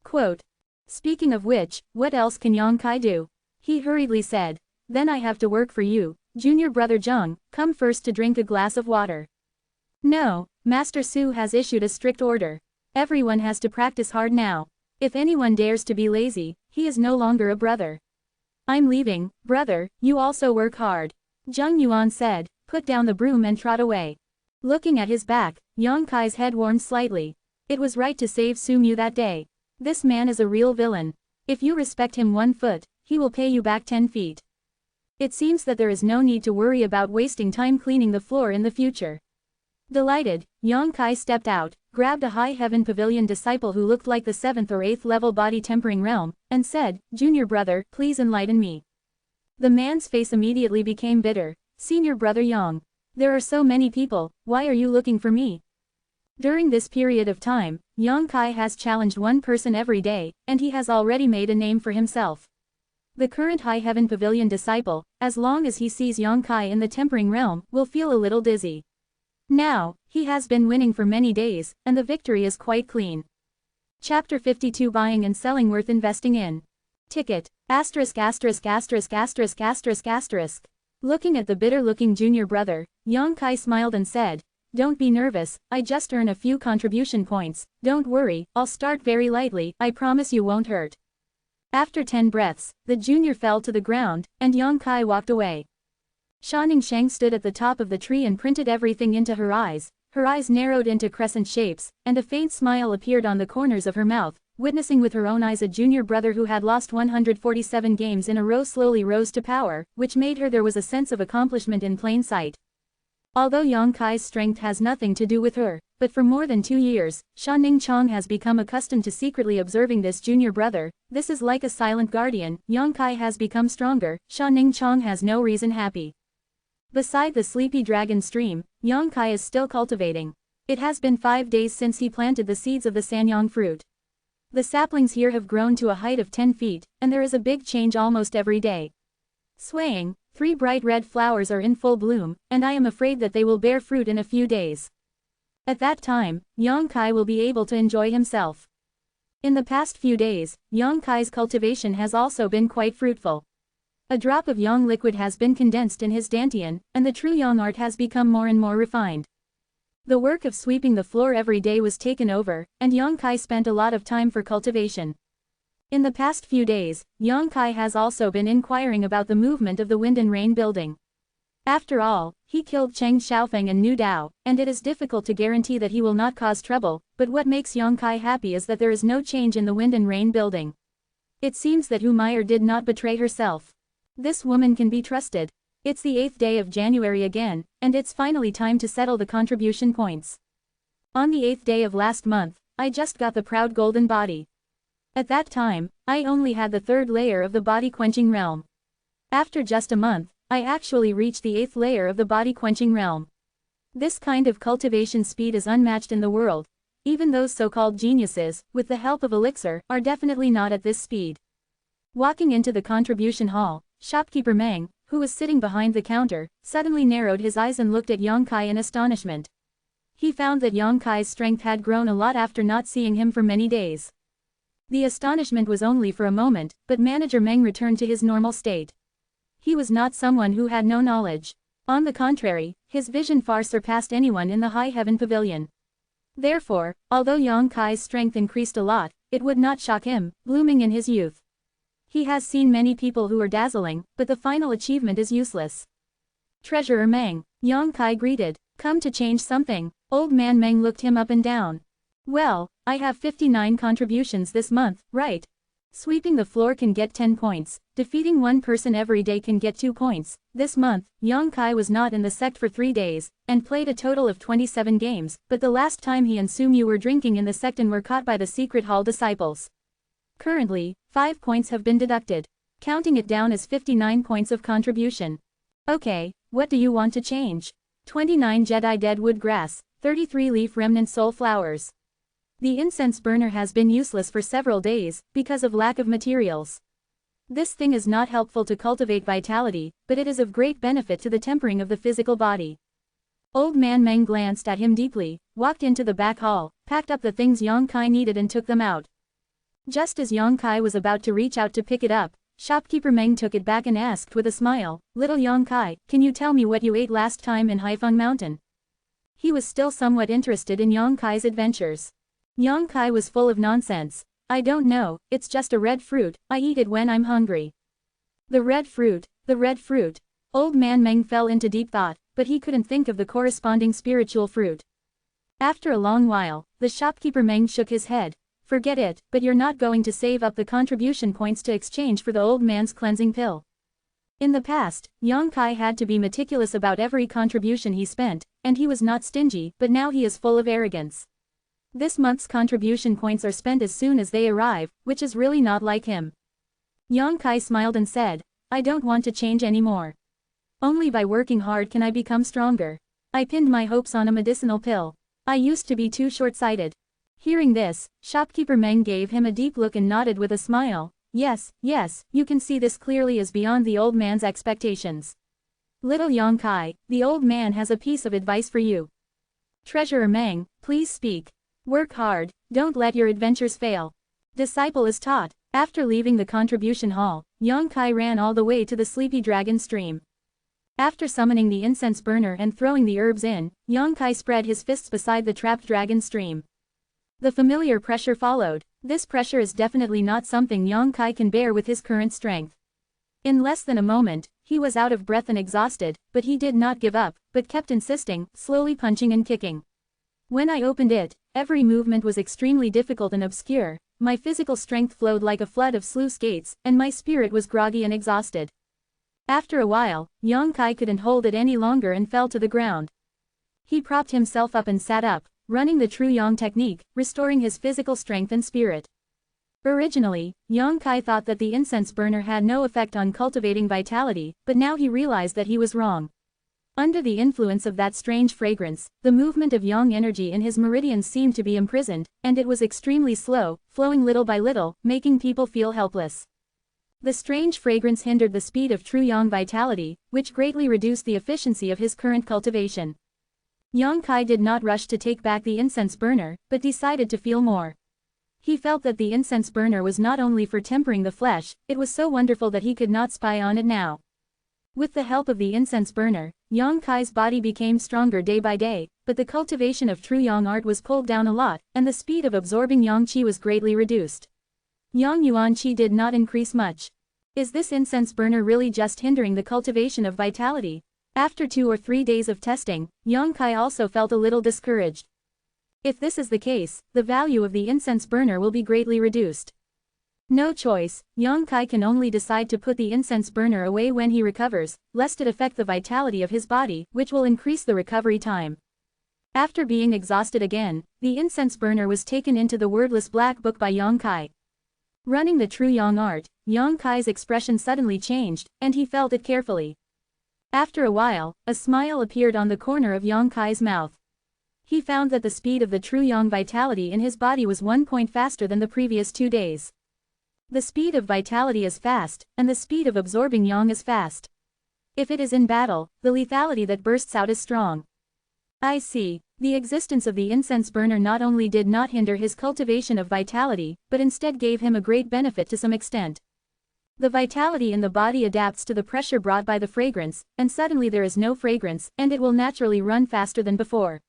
Quote. Speaking of which, what else can Yang Kai do? He hurriedly said, "Then I have to work for you, junior brother Zheng. Come first to drink a glass of water." "No, Master Su has issued a strict order. Everyone has to practice hard now. If anyone dares to be lazy, he is no longer a brother." "I'm leaving, brother, you also work hard," Zheng Yuan said, put down the broom and trot away. Looking at his back, Yang Kai's head warmed slightly. It was right to save Su Mu that day. This man is a real villain. If you respect him 1 foot, he will pay you back 10 feet. It seems that there is no need to worry about wasting time cleaning the floor in the future. Delighted, Yang Kai stepped out, grabbed a High Heaven Pavilion disciple who looked like the 7th or 8th level body tempering realm, and said, "Junior brother, please enlighten me." The man's face immediately became bitter. "Senior brother Yang, there are so many people, why are you looking for me?" During this period of time, Yang Kai has challenged one person every day, and he has already made a name for himself. The current High Heaven Pavilion disciple, as long as he sees Yang Kai in the tempering realm, will feel a little dizzy. Now, he has been winning for many days, and the victory is quite clean. Chapter 52 Buying and Selling Worth Investing in. Ticket, ************. Looking at the bitter-looking junior brother, Yang Kai smiled and said, "Don't be nervous, I just earn a few contribution points, don't worry, I'll start very lightly, I promise you won't hurt." After 10 breaths, the junior fell to the ground, and Yang Kai walked away. Shanning Sheng stood at the top of the tree and printed everything into her eyes narrowed into crescent shapes, and a faint smile appeared on the corners of her mouth, witnessing with her own eyes a junior brother who had lost 147 games in a row slowly rose to power, which made her there was a sense of accomplishment in plain sight. Although Yang Kai's strength has nothing to do with her, but for more than 2 years, Shanning Chong has become accustomed to secretly observing this junior brother. This is like a silent guardian. Yang Kai has become stronger, Shanning Chong has no reason happy. Beside the sleepy dragon stream, Yang Kai is still cultivating. It has been 5 days since he planted the seeds of the sanyang fruit. The saplings here have grown to a height of 10 feet, and there is a big change almost every day. Swaying, 3 bright red flowers are in full bloom, and I am afraid that they will bear fruit in a few days. At that time, Yang Kai will be able to enjoy himself. In the past few days, Yang Kai's cultivation has also been quite fruitful. A drop of yang liquid has been condensed in his dantian, and the true yang art has become more and more refined. The work of sweeping the floor every day was taken over, and Yang Kai spent a lot of time for cultivation. In the past few days, Yang Kai has also been inquiring about the movement of the Wind and Rain building. After all, he killed Cheng Xiaofeng and Nu Dao, and it is difficult to guarantee that he will not cause trouble, but what makes Yang Kai happy is that there is no change in the Wind and Rain building. It seems that Hu Meyer did not betray herself. This woman can be trusted. It's the 8th day of January again, and it's finally time to settle the contribution points. On the 8th day of last month, I just got the proud golden body. At that time, I only had the 3rd layer of the body-quenching realm. After just a month, I actually reached the 8th layer of the body-quenching realm. This kind of cultivation speed is unmatched in the world. Even those so-called geniuses, with the help of elixir, are definitely not at this speed. Walking into the contribution hall, shopkeeper Meng, who was sitting behind the counter, suddenly narrowed his eyes and looked at Yang Kai in astonishment. He found that Yang Kai's strength had grown a lot after not seeing him for many days. The astonishment was only for a moment, but manager Meng returned to his normal state. He was not someone who had no knowledge. On the contrary, his vision far surpassed anyone in the High Heaven Pavilion. Therefore, although Yang Kai's strength increased a lot, it would not shock him, blooming in his youth. He has seen many people who are dazzling, but the final achievement is useless. Treasurer Meng, Yang Kai greeted. Come to change something. Old man Meng looked him up and down. Well, I have 59 contributions this month, right? Sweeping the floor can get 10 points, defeating one person every day can get 2 points. This month, Yang Kai was not in the sect for 3 days, and played a total of 27 games, but the last time he and Sumu were drinking in the sect and were caught by the secret hall disciples. Currently, 5 points have been deducted, counting it down as 59 points of contribution. Okay, what do you want to change? 29 Jedi dead wood grass, 33 leaf remnant soul flowers. The incense burner has been useless for several days, because of lack of materials. This thing is not helpful to cultivate vitality, but it is of great benefit to the tempering of the physical body. Old man Meng glanced at him deeply, walked into the back hall, packed up the things Yang Kai needed and took them out. Just as Yang Kai was about to reach out to pick it up, shopkeeper Meng took it back and asked with a smile, "Little Yang Kai, can you tell me what you ate last time in Haifeng Mountain?" He was still somewhat interested in Yang Kai's adventures. Yang Kai was full of nonsense. "I don't know, it's just a red fruit, I eat it when I'm hungry." The red fruit, the red fruit. Old man Meng fell into deep thought, but he couldn't think of the corresponding spiritual fruit. After a long while, the shopkeeper Meng shook his head. "Forget it, but you're not going to save up the contribution points to exchange for the old man's cleansing pill." In the past, Yang Kai had to be meticulous about every contribution he spent, and he was not stingy, but now he is full of arrogance. This month's contribution points are spent as soon as they arrive, which is really not like him. Yang Kai smiled and said, "I don't want to change anymore. Only by working hard can I become stronger. I pinned my hopes on a medicinal pill. I used to be too short-sighted." Hearing this, shopkeeper Meng gave him a deep look and nodded with a smile. Yes, you can see this clearly is beyond the old man's expectations. Little Yang Kai, the old man has a piece of advice for you. Treasurer Meng, please speak. Work hard, don't let your adventures fail. Disciple is taught. After leaving the contribution hall, Yang Kai ran all the way to the sleepy dragon stream. After summoning the incense burner and throwing the herbs in, Yang Kai spread his fists beside the trapped dragon stream. The familiar pressure followed. This pressure is definitely not something Yang Kai can bear with his current strength. In less than a moment, he was out of breath and exhausted, but he did not give up, but kept insisting, slowly punching and kicking. When I opened it, every movement was extremely difficult and obscure, my physical strength flowed like a flood of sluice gates, and my spirit was groggy and exhausted. After a while, Yang Kai couldn't hold it any longer and fell to the ground. He propped himself up and sat up, running the true Yang technique, restoring his physical strength and spirit. Originally, Yang Kai thought that the incense burner had no effect on cultivating vitality, but now he realized that he was wrong. Under the influence of that strange fragrance, the movement of yang energy in his meridians seemed to be imprisoned, and it was extremely slow, flowing little by little, making people feel helpless. The strange fragrance hindered the speed of true yang vitality, which greatly reduced the efficiency of his current cultivation. Yang Kai did not rush to take back the incense burner, but decided to feel more. He felt that the incense burner was not only for tempering the flesh, it was so wonderful that he could not spy on it now. With the help of the incense burner, Yang Kai's body became stronger day by day, but the cultivation of true yang art was pulled down a lot, and the speed of absorbing yang qi was greatly reduced. Yang yuan qi did not increase much. Is this incense burner really just hindering the cultivation of vitality? After 2 or 3 days of testing, Yang Kai also felt a little discouraged. If this is the case, the value of the incense burner will be greatly reduced. No choice, Yang Kai can only decide to put the incense burner away when he recovers, lest it affect the vitality of his body, which will increase the recovery time. After being exhausted again, the incense burner was taken into the wordless black book by Yang Kai. Running the true yang art, Yang Kai's expression suddenly changed, and he felt it carefully. After a while, a smile appeared on the corner of Yang Kai's mouth. He found that the speed of the true yang vitality in his body was 1 point faster than the previous 2 days. The speed of vitality is fast, and the speed of absorbing yang is fast. If it is in battle, the lethality that bursts out is strong. I see. The existence of the incense burner not only did not hinder his cultivation of vitality, but instead gave him a great benefit to some extent. The vitality in the body adapts to the pressure brought by the fragrance, and suddenly there is no fragrance, and it will naturally run faster than before.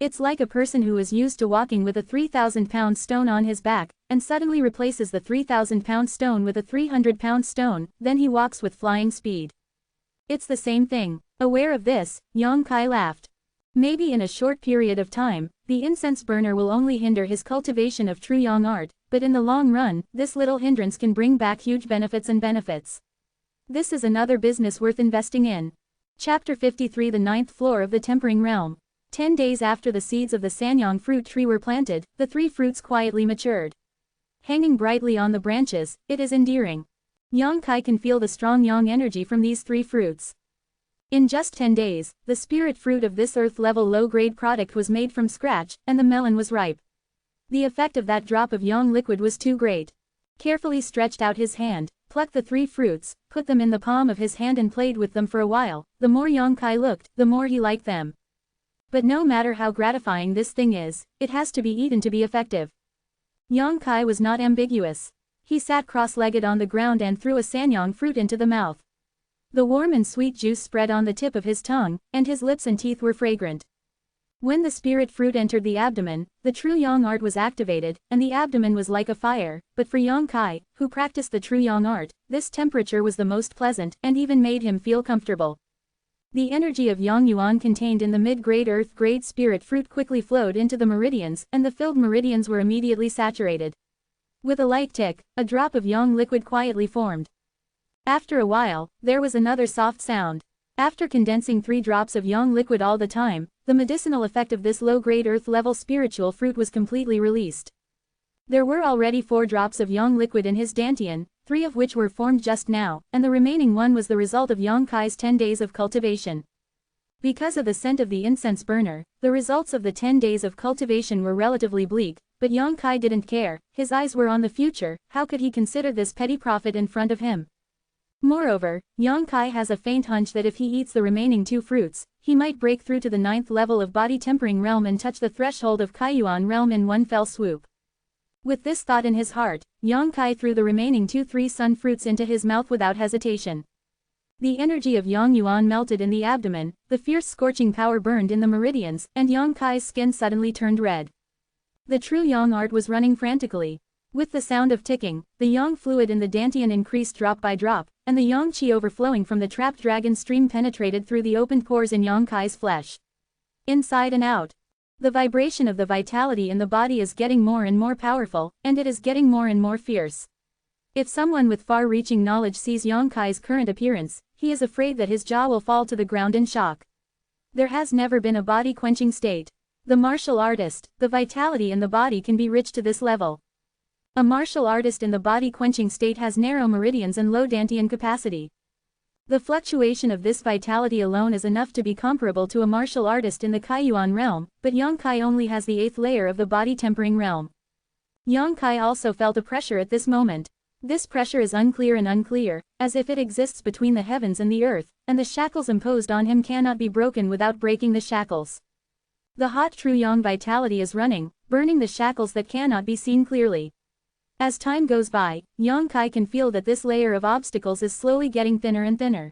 It's like a person who is used to walking with a 3,000-pound stone on his back, and suddenly replaces the 3,000-pound stone with a 300-pound stone, then he walks with flying speed. It's the same thing. Aware of this, Yang Kai laughed. Maybe in a short period of time, the incense burner will only hinder his cultivation of true yang art, but in the long run, this little hindrance can bring back huge benefits. This is another business worth investing in. Chapter 53 The Ninth Floor of the Tempering Realm. 10 days after the seeds of the sanyang fruit tree were planted, the 3 fruits quietly matured. Hanging brightly on the branches, it is endearing. Yang Kai can feel the strong yang energy from these 3 fruits. In just 10 days, the spirit fruit of this earth-level low-grade product was made from scratch, and the melon was ripe. The effect of that drop of yang liquid was too great. Carefully stretched out his hand, plucked the 3 fruits, put them in the palm of his hand and played with them for a while. The more Yang Kai looked, the more he liked them. But no matter how gratifying this thing is, it has to be eaten to be effective. Yang Kai was not ambiguous. He sat cross-legged on the ground and threw a sanyang fruit into the mouth. The warm and sweet juice spread on the tip of his tongue, and his lips and teeth were fragrant. When the spirit fruit entered the abdomen, the true yang art was activated, and the abdomen was like a fire, but for Yang Kai, who practiced the true yang art, this temperature was the most pleasant, and even made him feel comfortable. The energy of yang yuan contained in the mid-grade earth-grade spirit fruit quickly flowed into the meridians, and the filled meridians were immediately saturated. With a light tick, a drop of yang liquid quietly formed. After a while, there was another soft sound. After condensing 3 drops of yang liquid all the time, the medicinal effect of this low-grade earth-level spiritual fruit was completely released. There were already 4 drops of yang liquid in his dantian, 3 of which were formed just now, and the remaining 1 was the result of Yang Kai's 10 days of cultivation. Because of the scent of the incense burner, the results of the 10 days of cultivation were relatively bleak, but Yang Kai didn't care. His eyes were on the future. How could he consider this petty profit in front of him? Moreover, Yang Kai has a faint hunch that if he eats the remaining 2 fruits, he might break through to the 9th level of body tempering realm and touch the threshold of Kaiyuan realm in one fell swoop. With this thought in his heart, Yang Kai threw the remaining 2-3 sun fruits into his mouth without hesitation. The energy of Yang Yuan melted in the abdomen, the fierce scorching power burned in the meridians, and Yang Kai's skin suddenly turned red. The true yang art was running frantically. With the sound of ticking, the yang fluid in the dantian increased drop by drop, and the yang qi overflowing from the trapped dragon stream penetrated through the opened pores in Yang Kai's flesh. Inside and out. The vibration of the vitality in the body is getting more and more powerful, and it is getting more and more fierce. If someone with far-reaching knowledge sees Yang Kai's current appearance, he is afraid that his jaw will fall to the ground in shock. There has never been a body-quenching state. The martial artist, the vitality in the body can be reached to this level. A martial artist in the body-quenching state has narrow meridians and low dantian capacity. The fluctuation of this vitality alone is enough to be comparable to a martial artist in the Kaiyuan realm, but Yang Kai only has the 8th layer of the body tempering realm. Yang Kai also felt a pressure at this moment. This pressure is unclear, as if it exists between the heavens and the earth, and the shackles imposed on him cannot be broken without breaking the shackles. The hot true yang vitality is running, burning the shackles that cannot be seen clearly. As time goes by, Yang Kai can feel that this layer of obstacles is slowly getting thinner and thinner.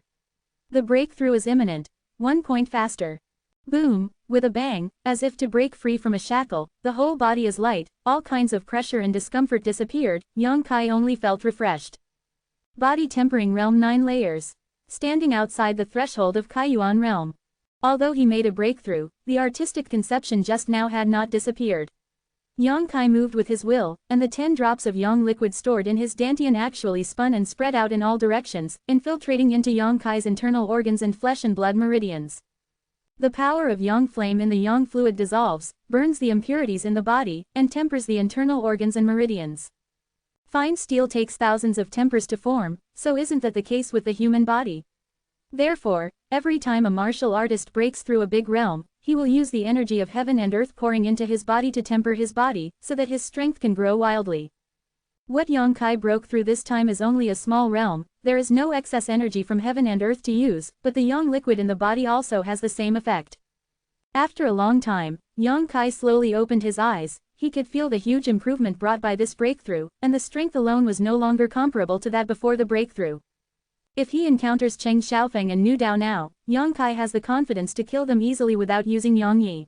The breakthrough is imminent. 1 point faster. Boom, with a bang, as if to break free from a shackle, the whole body is light, all kinds of pressure and discomfort disappeared. Yang Kai only felt refreshed. Body tempering realm 9 layers. Standing outside the threshold of Kaiyuan realm. Although he made a breakthrough, the artistic conception just now had not disappeared. Yang Kai moved with his will, and the 10 drops of yang liquid stored in his dantian actually spun and spread out in all directions, infiltrating into Yang Kai's internal organs and flesh and blood meridians. The power of yang flame in the yang fluid dissolves, burns the impurities in the body, and tempers the internal organs and meridians. Fine steel takes thousands of tempers to form, so isn't that the case with the human body? Therefore, every time a martial artist breaks through a big realm, he will use the energy of heaven and earth pouring into his body to temper his body, so that his strength can grow wildly. What Yongkai broke through this time is only a small realm, there is no excess energy from heaven and earth to use, but the yang liquid in the body also has the same effect. After a long time, Yongkai slowly opened his eyes, he could feel the huge improvement brought by this breakthrough, and the strength alone was no longer comparable to that before the breakthrough. If he encounters Cheng Xiaofeng and Nu Dao now, Yongkai has the confidence to kill them easily without using Yang Yi.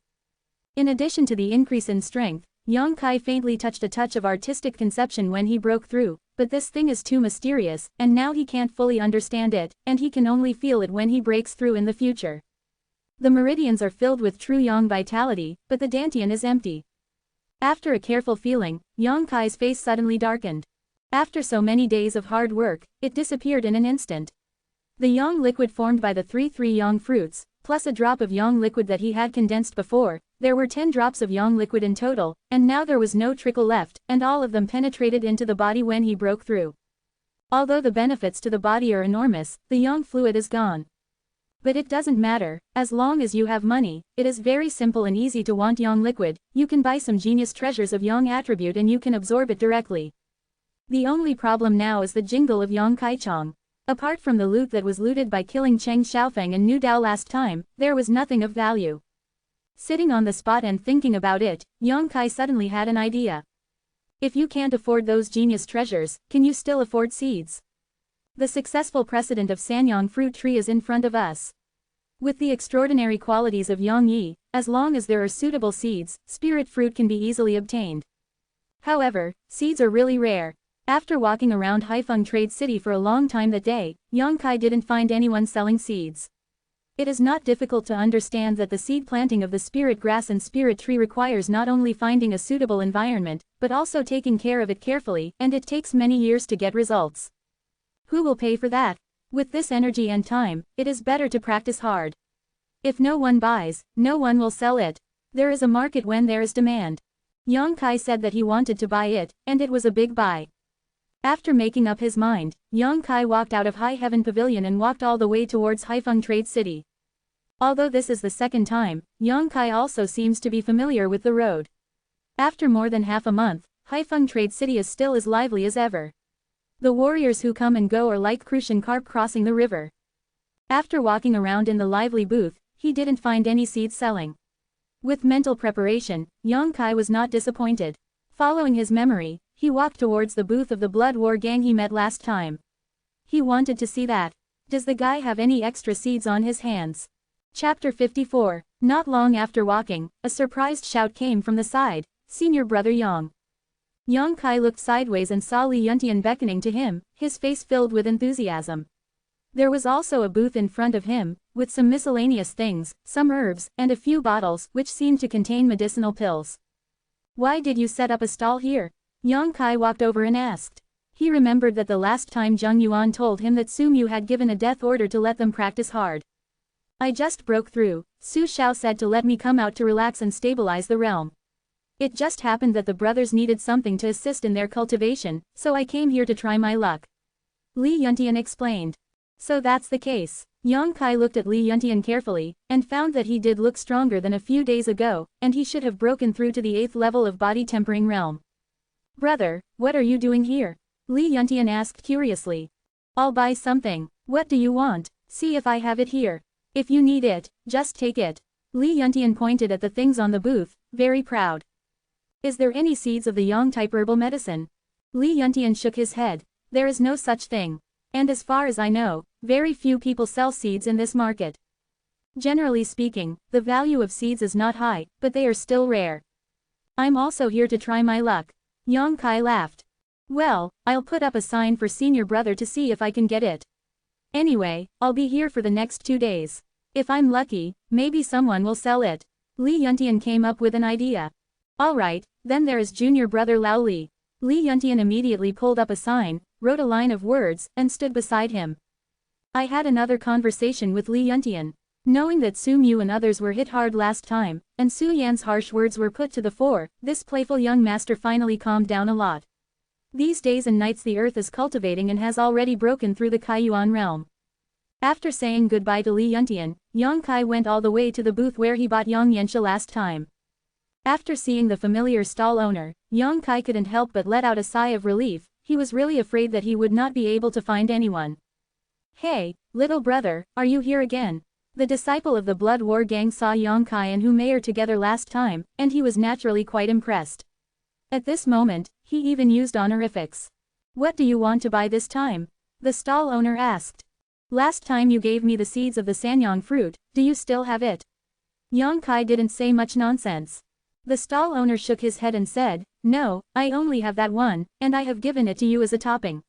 In addition to the increase in strength, Yongkai faintly touched a touch of artistic conception when he broke through, but this thing is too mysterious, and now he can't fully understand it, and he can only feel it when he breaks through in the future. The meridians are filled with true yang vitality, but the dantian is empty. After a careful feeling, Yongkai's face suddenly darkened. After so many days of hard work, it disappeared in an instant. The yang liquid formed by the three yang fruits, plus a drop of yang liquid that he had condensed before, there were 10 drops of yang liquid in total, and now there was no trickle left, and all of them penetrated into the body when he broke through. Although the benefits to the body are enormous, the yang fluid is gone. But it doesn't matter, as long as you have money, it is very simple and easy to want yang liquid, you can buy some genius treasures of yang attribute and you can absorb it directly. The only problem now is the jingle of Yang Kaichong. Apart from the loot that was looted by killing Cheng Xiaofeng and Nu Dao last time, there was nothing of value. Sitting on the spot and thinking about it, Yongkai suddenly had an idea. If you can't afford those genius treasures, can you still afford seeds? The successful precedent of Sanyang fruit tree is in front of us. With the extraordinary qualities of Yang Yi, as long as there are suitable seeds, spirit fruit can be easily obtained. However, seeds are really rare. After walking around Haifeng Trade City for a long time that day, Yongkai didn't find anyone selling seeds. It is not difficult to understand that the seed planting of the spirit grass and spirit tree requires not only finding a suitable environment, but also taking care of it carefully, and it takes many years to get results. Who will pay for that? With this energy and time, it is better to practice hard. If no one buys, no one will sell it. There is a market when there is demand. Yongkai said that he wanted to buy it, and it was a big buy. After making up his mind, Yongkai walked out of High Heaven Pavilion and walked all the way towards Haifeng Trade City. Although this is the second time, Yongkai also seems to be familiar with the road. After more than half a month, Haifeng Trade City is still as lively as ever. The warriors who come and go are like crucian carp crossing the river. After walking around in the lively booth, he didn't find any seeds selling. With mental preparation, Yongkai was not disappointed. Following his memory, he walked towards the booth of the blood war gang he met last time. He wanted to see that. Does the guy have any extra seeds on his hands? Chapter 54. Not long after walking, a surprised shout came from the side, "Senior Brother Yang." Yongkai looked sideways and saw Li Yuntian beckoning to him, his face filled with enthusiasm. There was also a booth in front of him, with some miscellaneous things, some herbs, and a few bottles, which seemed to contain medicinal pills. "Why did you set up a stall here?" Yongkai walked over and asked. He remembered that the last time Zheng Yuan told him that Su Mu had given a death order to let them practice hard. "I just broke through, Su Xiao said to let me come out to relax and stabilize the realm. It just happened that the brothers needed something to assist in their cultivation, so I came here to try my luck." Li Yuntian explained. "So that's the case." Yongkai looked at Li Yuntian carefully, and found that he did look stronger than a few days ago, and he should have broken through to the 8th level of body tempering realm. "Brother, what are you doing here?" Li Yuntian asked curiously. "I'll buy something. What do you want? See if I have it here. If you need it, just take it." Li Yuntian pointed at the things on the booth, very proud. "Is there any seeds of the yang-type herbal medicine?" Li Yuntian shook his head. "There is no such thing. And as far as I know, very few people sell seeds in this market. Generally speaking, the value of seeds is not high, but they are still rare. I'm also here to try my luck." Yongkai laughed. "Well, I'll put up a sign for senior brother to see if I can get it. Anyway, I'll be here for the next 2 days. If I'm lucky, maybe someone will sell it." Li Yuntian came up with an idea. "Alright, then there is junior brother Lao Li." Li Yuntian immediately pulled up a sign, wrote a line of words, and stood beside him. I had another conversation with Li Yuntian. Knowing that Su Mu and others were hit hard last time, and Su Yan's harsh words were put to the fore, this playful young master finally calmed down a lot. These days and nights the earth is cultivating and has already broken through the Kaiyuan realm. After saying goodbye to Li Yuntian, Yang Kai went all the way to the booth where he bought Yang Yensha last time. After seeing the familiar stall owner, Yang Kai couldn't help but let out a sigh of relief. He was really afraid that he would not be able to find anyone. "Hey, little brother, are you here again?" The disciple of the Blood War gang saw Yang Kai and Hu Meier together last time, and he was naturally quite impressed. At this moment, he even used honorifics. "What do you want to buy this time?" the stall owner asked. "Last time you gave me the seeds of the sanyang fruit, do you still have it?" Yang Kai didn't say much nonsense. The stall owner shook his head and said, "No, I only have that one, and I have given it to you as a topping."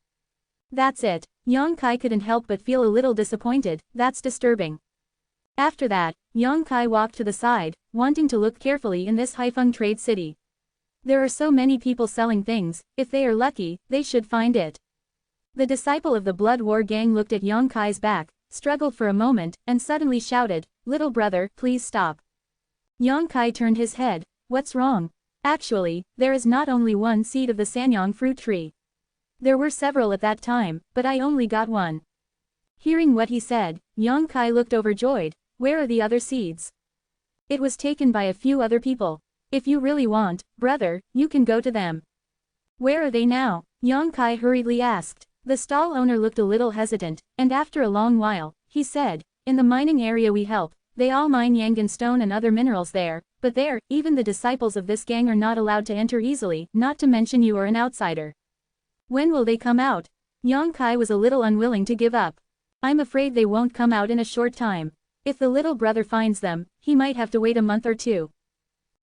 "That's it." Yang Kai couldn't help but feel a little disappointed. "That's disturbing." After that, Yang Kai walked to the side, wanting to look carefully in this Haifeng trade city. There are so many people selling things, if they are lucky, they should find it. The disciple of the Blood War gang looked at Yang Kai's back, struggled for a moment, and suddenly shouted, "Little brother, please stop." Yang Kai turned his head. "What's wrong?" "Actually, there is not only one seed of the sanyang fruit tree. There were several at that time, but I only got one." Hearing what he said, Yang Kai looked overjoyed. "Where are the other seeds?" "It was taken by a few other people. If you really want, brother, you can go to them." "Where are they now?" Yang Kai hurriedly asked. The stall owner looked a little hesitant, and after a long while, he said, "In the mining area we help, they all mine yangan stone and other minerals there, but there, even the disciples of this gang are not allowed to enter easily, not to mention you are an outsider." "When will they come out?" Yang Kai was a little unwilling to give up. "I'm afraid they won't come out in a short time. If the little brother finds them, he might have to wait a month or two."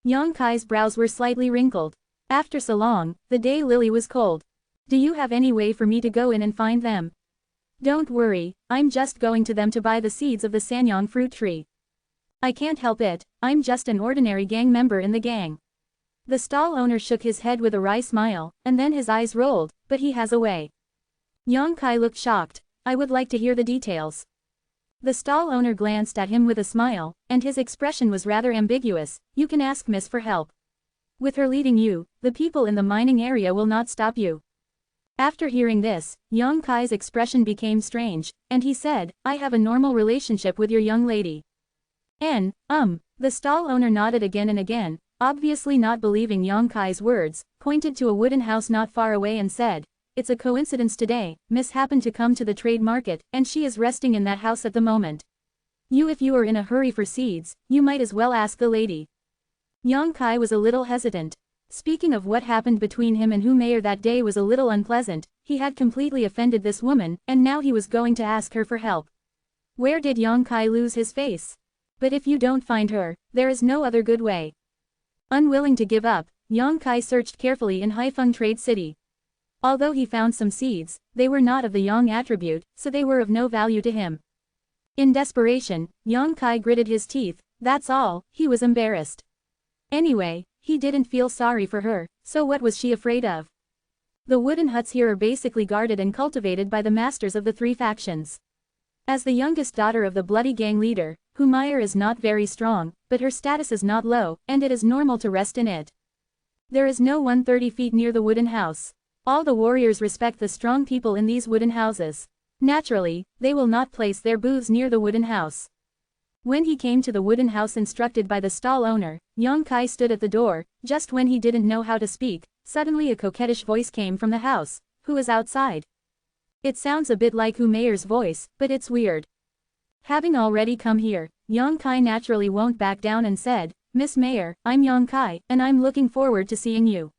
Yang Kai's brows were slightly wrinkled. After so long, the day Lily was cold. "Do you have any way for me to go in and find them?" "Don't worry, I'm just going to them to buy the seeds of the sanyang fruit tree. I can't help it, I'm just an ordinary gang member in the gang." The stall owner shook his head with a wry smile, and then his eyes rolled, "But he has a way." Yang Kai looked shocked. "I would like to hear the details." The stall owner glanced at him with a smile, and his expression was rather ambiguous. "You can ask Miss for help. With her leading you, the people in the mining area will not stop you." After hearing this, Yang Kai's expression became strange, and he said, "I have a normal relationship with your young lady." The stall owner nodded again and again, obviously not believing Yang Kai's words, pointed to a wooden house not far away and said, "It's a coincidence today, Miss happened to come to the trade market, and she is resting in that house at the moment. If you are in a hurry for seeds, you might as well ask the lady." Yang Kai was a little hesitant. Speaking of what happened between him and Hu Meier that day was a little unpleasant. He had completely offended this woman, and now he was going to ask her for help. Where did Yang Kai lose his face? "But if you don't find her, there is no other good way." Unwilling to give up, Yang Kai searched carefully in Haifeng Trade City. Although he found some seeds, they were not of the yang attribute, so they were of no value to him. In desperation, Yang Kai gritted his teeth. That's all, he was embarrassed. Anyway, he didn't feel sorry for her, so what was she afraid of? The wooden huts here are basically guarded and cultivated by the masters of the three factions. As the youngest daughter of the bloody gang leader, Hu Meier is not very strong, but her status is not low, and it is normal to rest in it. There is no one 30 feet near the wooden house. All the warriors respect the strong people in these wooden houses. Naturally, they will not place their booths near the wooden house. When he came to the wooden house instructed by the stall owner, Yang Kai stood at the door. Just when he didn't know how to speak, suddenly a coquettish voice came from the house. "Who is outside?" It sounds a bit like Hu Meier's voice, but it's weird. Having already come here, Yang Kai naturally won't back down and said, "Miss Meier, I'm Yang Kai, and I'm looking forward to seeing you."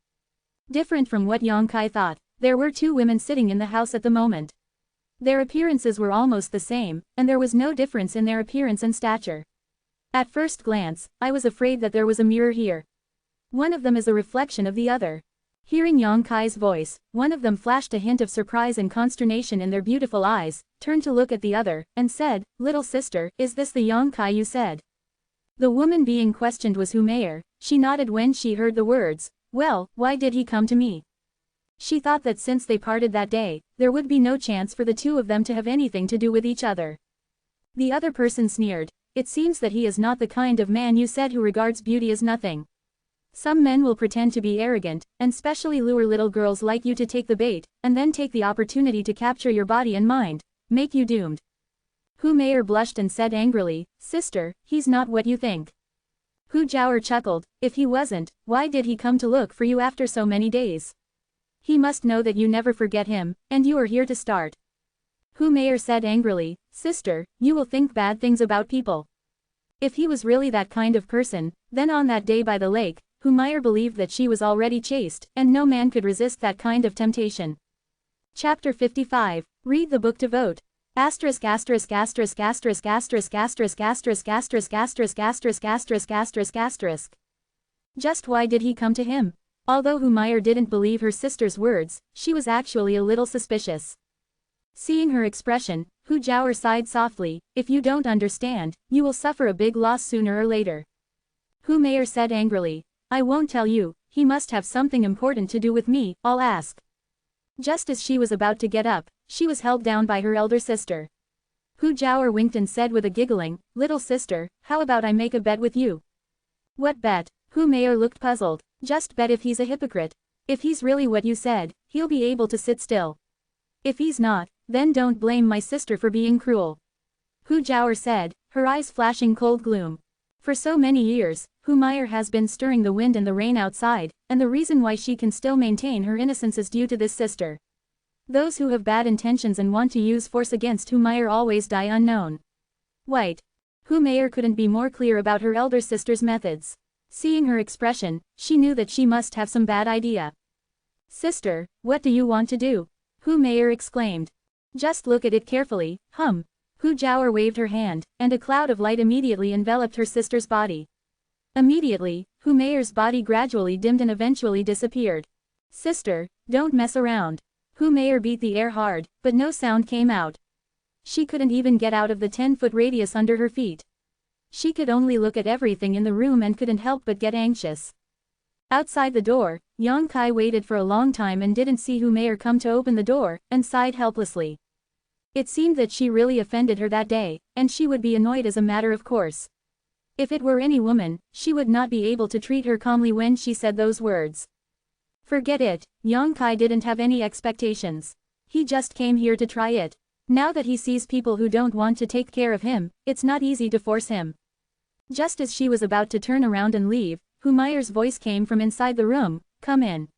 Different from what Yang Kai thought, there were two women sitting in the house at the moment. Their appearances were almost the same, and there was no difference in their appearance and stature. At first glance, I was afraid that there was a mirror here. One of them is a reflection of the other. Hearing Yang Kai's voice, one of them flashed a hint of surprise and consternation in their beautiful eyes, turned to look at the other, and said, "Little sister, is this the Yang Kai you said?" The woman being questioned was Hu Meier. She nodded when she heard the words. "Well, why did he come to me?" She thought that since they parted that day, there would be no chance for the two of them to have anything to do with each other. The other person sneered. "It seems that he is not the kind of man you said who regards beauty as nothing. Some men will pretend to be arrogant, and specially lure little girls like you to take the bait, and then take the opportunity to capture your body and mind, make you doomed." Hu Meier blushed and said angrily, "Sister, he's not what you think." Hu Jiaoer chuckled, "If he wasn't, why did he come to look for you after so many days? He must know that you never forget him, and you are here to start." Hu Meier said angrily, "Sister, you will think bad things about people. If he was really that kind of person, then on that day by the lake, Hu Meier believed that she was already chaste, and no man could resist that kind of temptation." Chapter 55. Read the book to vote. Asterisk asterisk asterisk asterisk asterisk asterisk asterisk asterisk asterisk asterisk asterisk asterisk asterisk. Just why did he come to him? Although Hu Meier didn't believe her sister's words, she was actually a little suspicious. Seeing her expression, Hu Jiaoer sighed softly, "If you don't understand, you will suffer a big loss sooner or later." Hu Meier said angrily, "I won't tell you, he must have something important to do with me, I'll ask." Just as she was about to get up, she was held down by her elder sister. Hu Jiaoer winked and said with a giggling, "Little sister, how about I make a bet with you?" "What bet?" Hu Meier looked puzzled. "Just bet if he's a hypocrite. If he's really what you said, he'll be able to sit still. If he's not, then don't blame my sister for being cruel." Hu Jiaoer said, her eyes flashing cold gloom. For so many years, Hu Meier has been stirring the wind and the rain outside, and the reason why she can still maintain her innocence is due to this sister. Those who have bad intentions and want to use force against Hu Meier always die unknown. White. Hu Meier couldn't be more clear about her elder sister's methods. Seeing her expression, she knew that she must have some bad idea. "Sister, what do you want to do?" Hu Meier exclaimed. "Just look at it carefully, hum." Hu Jiaoer waved her hand, and a cloud of light immediately enveloped her sister's body. Immediately, Hu Meier's body gradually dimmed and eventually disappeared. "Sister, don't mess around." Hu Meier beat the air hard, but no sound came out. She couldn't even get out of the 10-foot radius under her feet. She could only look at everything in the room and couldn't help but get anxious. Outside the door, Yang Kai waited for a long time and didn't see Hu Meier come to open the door, and sighed helplessly. It seemed that she really offended her that day, and she would be annoyed as a matter of course. If it were any woman, she would not be able to treat her calmly when she said those words. Forget it, Yang Kai didn't have any expectations. He just came here to try it. Now that he sees people who don't want to take care of him, it's not easy to force him. Just as she was about to turn around and leave, Hu Meier's voice came from inside the room, "Come in."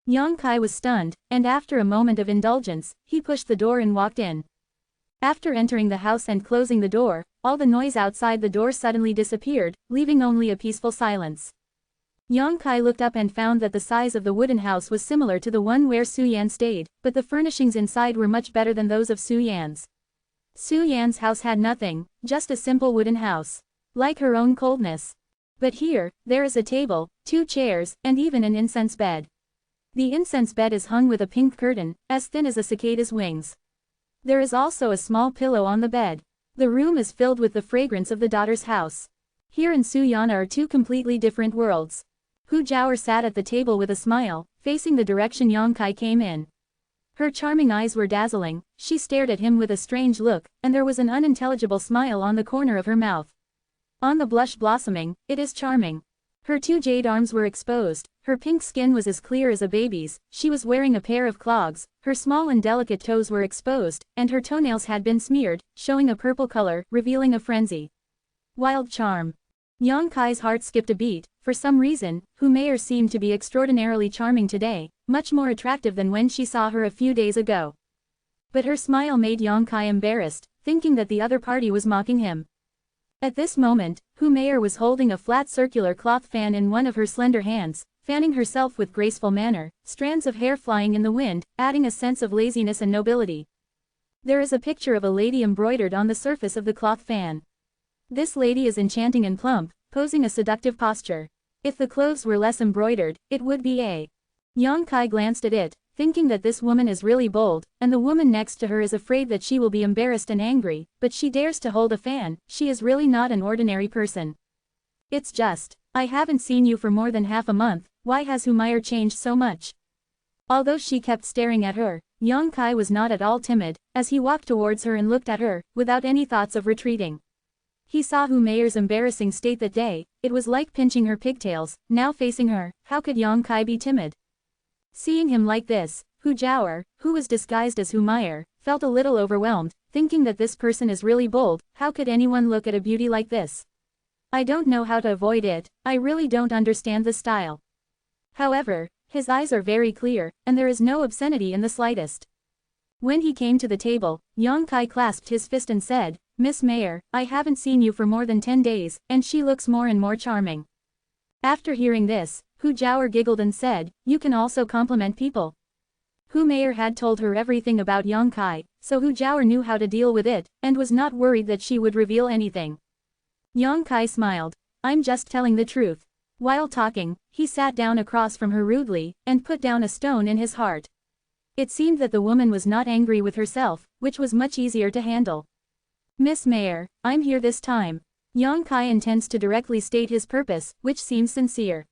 Yang Kai was stunned, and after a moment of indulgence, he pushed the door and walked in. After entering the house and closing the door, all the noise outside the door suddenly disappeared, leaving only a peaceful silence. Yang Kai looked up and found that the size of the wooden house was similar to the one where Su Yan stayed, but the furnishings inside were much better than those of Su Yan's. Su Yan's house had nothing, just a simple wooden house. Like her own coldness. But here, there is a table, 2 chairs, and even an incense bed. The incense bed is hung with a pink curtain, as thin as a cicada's wings. There is also a small pillow on the bed. The room is filled with the fragrance of the daughter's house. Here in Su Yan are 2 completely different worlds. Hu Jiaoer sat at the table with a smile, facing the direction Yang Kai came in. Her charming eyes were dazzling, she stared at him with a strange look, and there was an unintelligible smile on the corner of her mouth. On the blush blossoming, it is charming. Her 2 jade arms were exposed, her pink skin was as clear as a baby's, she was wearing a pair of clogs, her small and delicate toes were exposed, and her toenails had been smeared, showing a purple color, revealing a frenzy. Wild charm. Yang Kai's heart skipped a beat. For some reason, Hu Meier seemed to be extraordinarily charming today, much more attractive than when she saw her a few days ago. But her smile made Yang Kai embarrassed, thinking that the other party was mocking him. At this moment, Hu Meier was holding a flat circular cloth fan in one of her slender hands, fanning herself with graceful manner, strands of hair flying in the wind, adding a sense of laziness and nobility. There is a picture of a lady embroidered on the surface of the cloth fan. This lady is enchanting and plump, posing a seductive posture. If the clothes were less embroidered, it would be a. Yang Kai glanced at it, thinking that this woman is really bold, and the woman next to her is afraid that she will be embarrassed and angry, but she dares to hold a fan, she is really not an ordinary person. It's just, I haven't seen you for more than half a month, why has Hu Meier changed so much? Although she kept staring at her, Yang Kai was not at all timid, as he walked towards her and looked at her, without any thoughts of retreating. He saw Hu Meier's embarrassing state that day, it was like pinching her pigtails, now facing her, how could Yang Kai be timid? Seeing him like this, Hu Jiaoer, who was disguised as Hu Meier, felt a little overwhelmed, thinking that this person is really bold. How could anyone look at a beauty like this? I don't know how to avoid it, I really don't understand the style. However, his eyes are very clear, and there is no obscenity in the slightest. When he came to the table, Yang Kai clasped his fist and said, Miss Mayor, I haven't seen you for more than 10 days, and she looks more and more charming. After hearing this, Hu Jiaoer giggled and said, you can also compliment people. Hu Mayor had told her everything about Yang Kai, so Hu Jiaoer knew how to deal with it, and was not worried that she would reveal anything. Yang Kai smiled. I'm just telling the truth. While talking, he sat down across from her rudely, and put down a stone in his heart. It seemed that the woman was not angry with herself, which was much easier to handle. Miss Mayor, I'm here this time. Yang Kai intends to directly state his purpose, which seems sincere.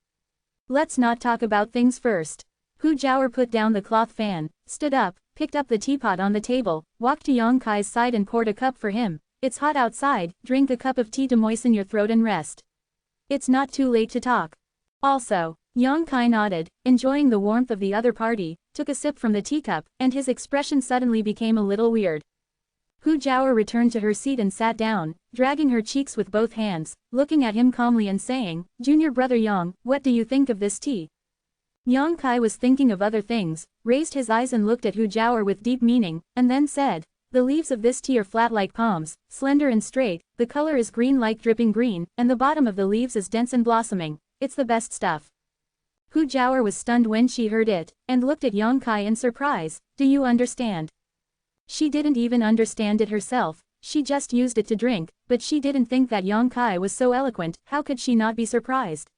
Let's not talk about things first. Hu Jiaoer put down the cloth fan, stood up, picked up the teapot on the table, walked to Yang Kai's side and poured a cup for him. It's hot outside, drink a cup of tea to moisten your throat and rest. It's not too late to talk. Also, Yang Kai nodded, enjoying the warmth of the other party, took a sip from the teacup, and his expression suddenly became a little weird. Hu Jiaoer returned to her seat and sat down, dragging her cheeks with both hands, looking at him calmly and saying, Junior brother Yang, what do you think of this tea? Yang Kai was thinking of other things, raised his eyes and looked at Hu Jiaoer with deep meaning, and then said, the leaves of this tea are flat like palms, slender and straight, the color is green like dripping green, and the bottom of the leaves is dense and blossoming. It's the best stuff. Hu Jiaoer was stunned when she heard it, and looked at Yang Kai in surprise. Do you understand? She didn't even understand it herself, she just used it to drink, but she didn't think that Yang Kai was so eloquent. How could she not be surprised?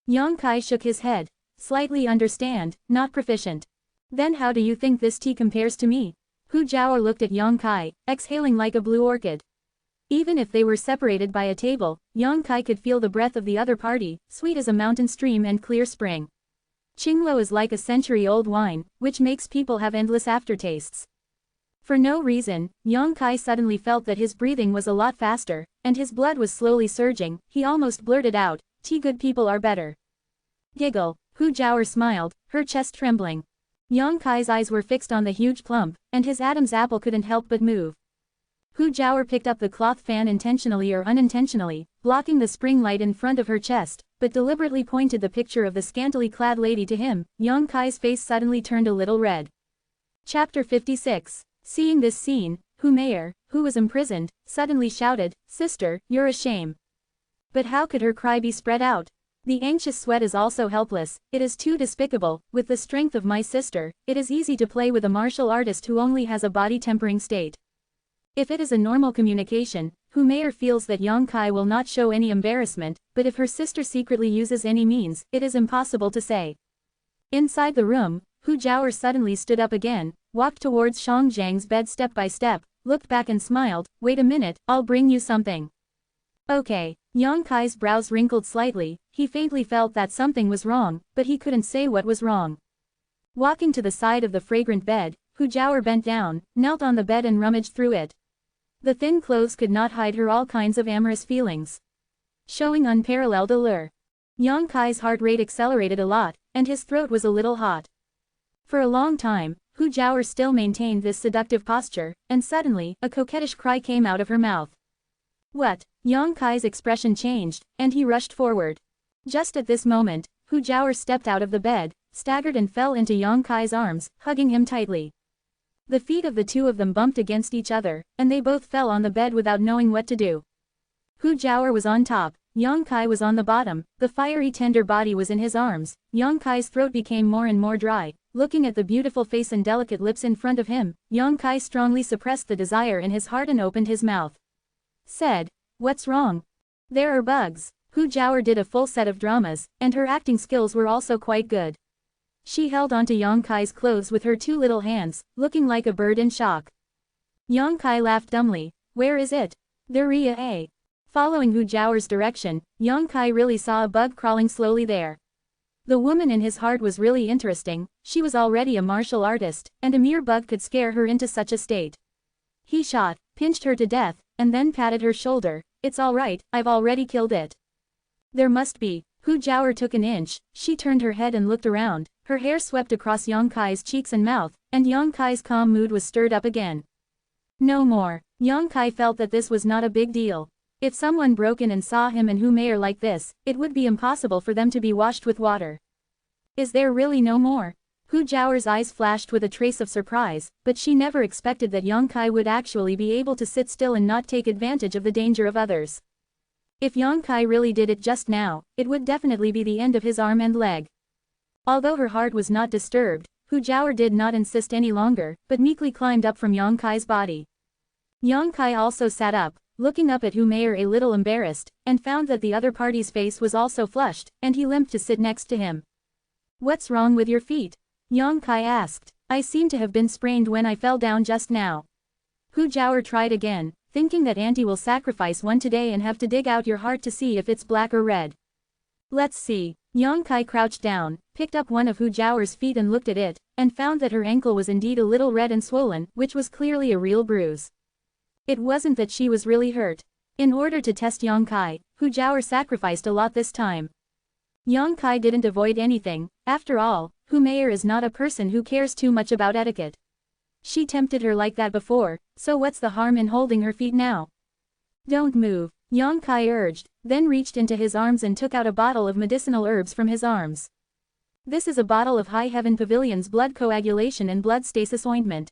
Yang Kai shook his head. Slightly understand, not proficient. Then how do you think this tea compares to me? Hu Jiaoer looked at Yang Kai, exhaling like a blue orchid. Even if they were separated by a table, Yang Kai could feel the breath of the other party, sweet as a mountain stream and clear spring. Qingluo is like a century-old wine, which makes people have endless aftertastes. For no reason, Yang Kai suddenly felt that his breathing was a lot faster, and his blood was slowly surging. He almost blurted out, tea good people are better. Giggle. Hu Jiaoer smiled, her chest trembling. Yang Kai's eyes were fixed on the huge plump, and his Adam's apple couldn't help but move. Hu Jiaoer picked up the cloth fan intentionally or unintentionally, blocking the spring light in front of her chest, but deliberately pointed the picture of the scantily clad lady to him. Yang Kai's face suddenly turned a little red. Chapter 56. Seeing this scene, Hu Mayor, who was imprisoned, suddenly shouted, Sister, you're a shame. But how could her cry be spread out? The anxious sweat is also helpless, it is too despicable. With the strength of my sister, it is easy to play with a martial artist who only has a body tempering state. If it is a normal communication, Hu Mayor feels that Yang Kai will not show any embarrassment, but if her sister secretly uses any means, it is impossible to say. Inside the room, Hu Jiaoer suddenly stood up again, walked towards Shang Zhang's bed step by step, looked back and smiled, wait a minute, I'll bring you something. Okay. Yang Kai's brows wrinkled slightly, he faintly felt that something was wrong, but he couldn't say what was wrong. Walking to the side of the fragrant bed, Hu Jiaoer bent down, knelt on the bed and rummaged through it. The thin clothes could not hide her all kinds of amorous feelings, showing unparalleled allure. Yang Kai's heart rate accelerated a lot, and his throat was a little hot. For a long time, Hu Jiaoer still maintained this seductive posture, and suddenly, a coquettish cry came out of her mouth. What? Yang Kai's expression changed, and he rushed forward. Just at this moment, Hu Jiaoer stepped out of the bed, staggered and fell into Yang Kai's arms, hugging him tightly. The feet of the two of them bumped against each other, and they both fell on the bed without knowing what to do. Hu Jiaoer was on top, Yang Kai was on the bottom, the fiery tender body was in his arms. Yang Kai's throat became more and more dry. Looking at the beautiful face and delicate lips in front of him, Yang Kai strongly suppressed the desire in his heart and opened his mouth. Said, what's wrong? There are bugs. Hu Jiaoer did a full set of dramas, and her acting skills were also quite good. She held onto Yang Kai's clothes with her two little hands, looking like a bird in shock. Yang Kai laughed dumbly. Where is it? There a. Following Hu Jiaoer's direction, Yang Kai really saw a bug crawling slowly there. The woman in his heart was really interesting, she was already a martial artist, and a mere bug could scare her into such a state. He shot, pinched her to death, and then patted her shoulder. It's alright, I've already killed it. There must be. Hu Jiaoer took an inch, she turned her head and looked around, her hair swept across Yang Kai's cheeks and mouth, and Yang Kai's calm mood was stirred up again. No more. Yang Kai felt that this was not a big deal. If someone broke in and saw him and Hu Meier like this, it would be impossible for them to be washed with water. Is there really no more? Hu Jiaoer's eyes flashed with a trace of surprise, but she never expected that Yang Kai would actually be able to sit still and not take advantage of the danger of others. If Yang Kai really did it just now, it would definitely be the end of his arm and leg. Although her heart was not disturbed, Hu Jiaoer did not insist any longer, but meekly climbed up from Yang Kai's body. Yang Kai also sat up, looking up at Hu Meier a little embarrassed, and found that the other party's face was also flushed, and he limped to sit next to him. What's wrong with your feet? Yang Kai asked. I seem to have been sprained when I fell down just now. Hu Jiaoer tried again, thinking that auntie will sacrifice one today and have to dig out your heart to see if it's black or red. Let's see. Yang Kai crouched down, picked up one of Hu Jiaoer's feet and looked at it, and found that her ankle was indeed a little red and swollen, which was clearly a real bruise. It wasn't that she was really hurt. In order to test Yang Kai, Hu Jiaoer sacrificed a lot this time. Yang Kai didn't avoid anything. After all, Hu Meier is not a person who cares too much about etiquette. She tempted her like that before, so what's the harm in holding her feet now? Don't move, Yang Kai urged, then reached into his arms and took out a bottle of medicinal herbs from his arms. This is a bottle of High Heaven Pavilion's blood coagulation and blood stasis ointment.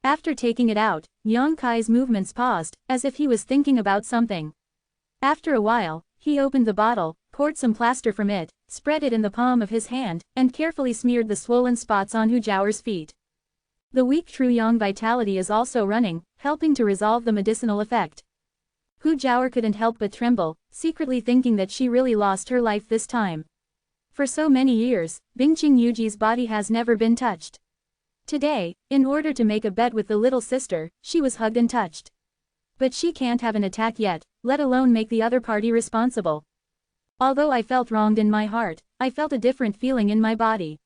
After taking it out, Yang Kai's movements paused, as if he was thinking about something. After a while, he opened the bottle, poured some plaster from it, spread it in the palm of his hand, and carefully smeared the swollen spots on Hu Jiaoer's feet. The weak true yang vitality is also running, helping to resolve the medicinal effect. Hu Jiaoer couldn't help but tremble, secretly thinking that she really lost her life this time. For so many years, Bingqing Yuji's body has never been touched. Today, in order to make a bet with the little sister, she was hugged and touched. But she can't have an attack yet, let alone make the other party responsible. Although I felt wronged in my heart, I felt a different feeling in my body.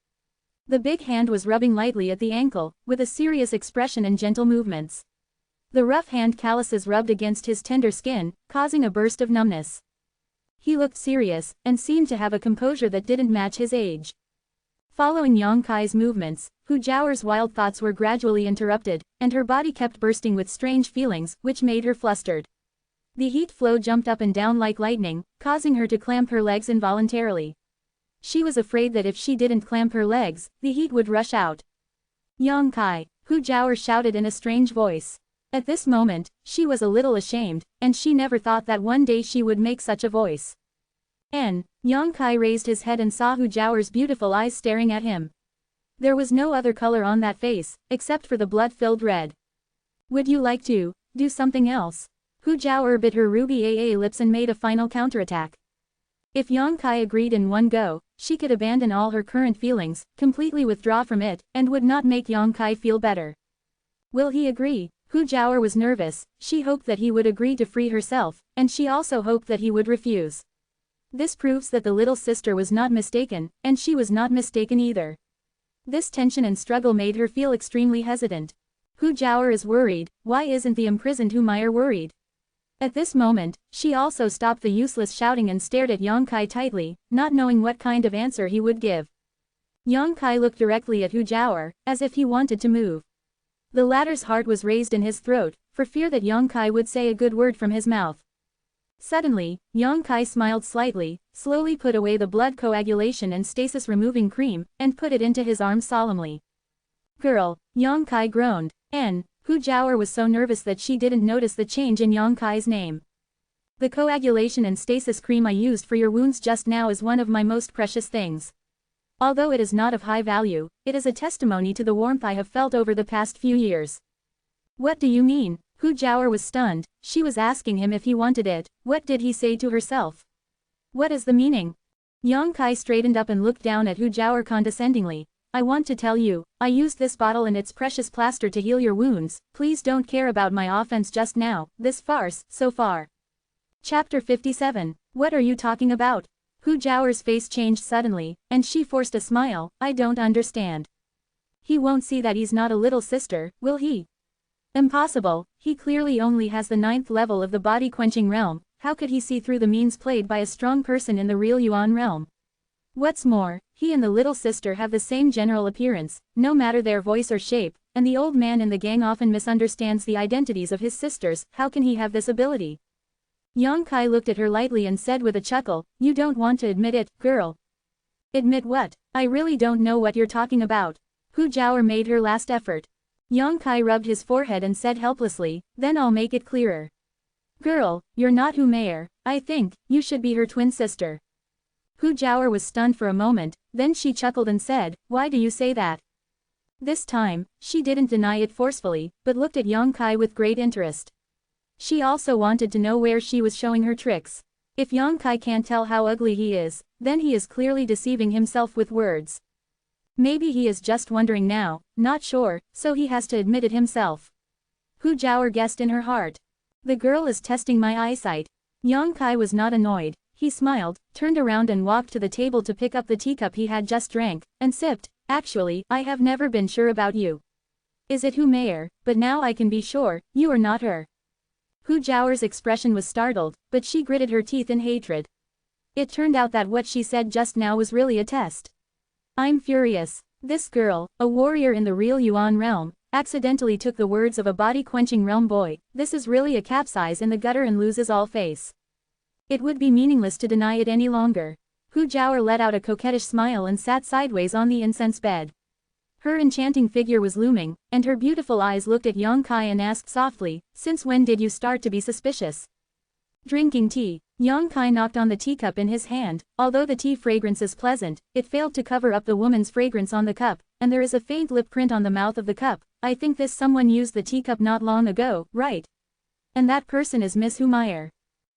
The big hand was rubbing lightly at the ankle, with a serious expression and gentle movements. The rough hand calluses rubbed against his tender skin, causing a burst of numbness. He looked serious, and seemed to have a composure that didn't match his age. Following Yang Kai's movements, Hu Jiaoer's wild thoughts were gradually interrupted, and her body kept bursting with strange feelings, which made her flustered. The heat flow jumped up and down like lightning, causing her to clamp her legs involuntarily. She was afraid that if she didn't clamp her legs, the heat would rush out. Yang Kai, Hu Jiaoer shouted in a strange voice. At this moment, she was a little ashamed, and she never thought that one day she would make such a voice. Yang Kai raised his head and saw Hu Jiaoer's beautiful eyes staring at him. There was no other color on that face, except for the blood-filled red. Would you like to do something else? Hu Jiaoer bit her ruby AA lips and made a final counterattack. If Yang Kai agreed in one go, she could abandon all her current feelings, completely withdraw from it, and would not make Yang Kai feel better. Will he agree? Hu Jiaoer was nervous. She hoped that he would agree to free herself, and she also hoped that he would refuse. This proves that the little sister was not mistaken, and she was not mistaken either. This tension and struggle made her feel extremely hesitant. Hu Jiaoer is worried. Why isn't the imprisoned Hu Meier worried? At this moment, she also stopped the useless shouting and stared at Yang Kai tightly, not knowing what kind of answer he would give. Yang Kai looked directly at Hu Jiaoer, as if he wanted to move. The latter's heart was raised in his throat, for fear that Yang Kai would say a good word from his mouth. Suddenly, Yang Kai smiled slightly, slowly put away the blood coagulation and stasis removing cream, and put it into his arms solemnly. Girl, Yang Kai groaned. Hu Jiaoer was so nervous that she didn't notice the change in Yang Kai's name. The coagulation and stasis cream I used for your wounds just now is one of my most precious things. Although it is not of high value, it is a testimony to the warmth I have felt over the past few years. What do you mean? Hu Jiaoer was stunned. She was asking him if he wanted it. What did he say to herself? What is the meaning? Yang Kai straightened up and looked down at Hu Jiaoer condescendingly. I want to tell you, I used this bottle and its precious plaster to heal your wounds. Please don't care about my offense just now, this farce, so far. Chapter 57. What are you talking about? Hu Jiaoer's face changed suddenly, and she forced a smile. I don't understand. He won't see that he's not a little sister, will he? Impossible, he clearly only has the 9th level of the body-quenching realm. How could he see through the means played by a strong person in the real Yuan realm? What's more, he and the little sister have the same general appearance, no matter their voice or shape. and the old man in the gang often misunderstands the identities of his sisters. How can he have this ability? Yang Kai looked at her lightly and said with a chuckle, "You don't want to admit it, girl." "Admit what? I really don't know what you're talking about." Hu Jiaoer made her last effort. Yang Kai rubbed his forehead and said helplessly, "Then I'll make it clearer. Girl, you're not Hu Meier. I think you should be her twin sister." Hu Jiaoer was stunned for a moment, then she chuckled and said, "Why do you say that?" This time, she didn't deny it forcefully, but looked at Yang Kai with great interest. She also wanted to know where she was showing her tricks. If Yang Kai can't tell how ugly he is, then he is clearly deceiving himself with words. Maybe he is just wondering now, not sure, so he has to admit it himself. Hu Jiaoer guessed in her heart. The girl is testing my eyesight. Yang Kai was not annoyed. He smiled, turned around and walked to the table to pick up the teacup he had just drank, and sipped. "Actually, I have never been sure about you. Is it Hu Meier? But now I can be sure, you are not her." Hu Jiaoer's expression was startled, but she gritted her teeth in hatred. It turned out that what she said just now was really a test. "I'm furious. This girl, a warrior in the real Yuan realm, accidentally took the words of a body-quenching realm boy. This is really a capsize in the gutter and loses all face. It would be meaningless to deny it any longer." Hu Jiaoer let out a coquettish smile and sat sideways on the incense bed. Her enchanting figure was looming, and her beautiful eyes looked at Yang Kai and asked softly, "Since when did you start to be suspicious?" Drinking tea. Yang Kai knocked on the teacup in his hand. Although the tea fragrance is pleasant, it failed to cover up the woman's fragrance on the cup, and there is a faint lip print on the mouth of the cup. "I think this someone used the teacup not long ago, right? And that person is Miss Hu Meier.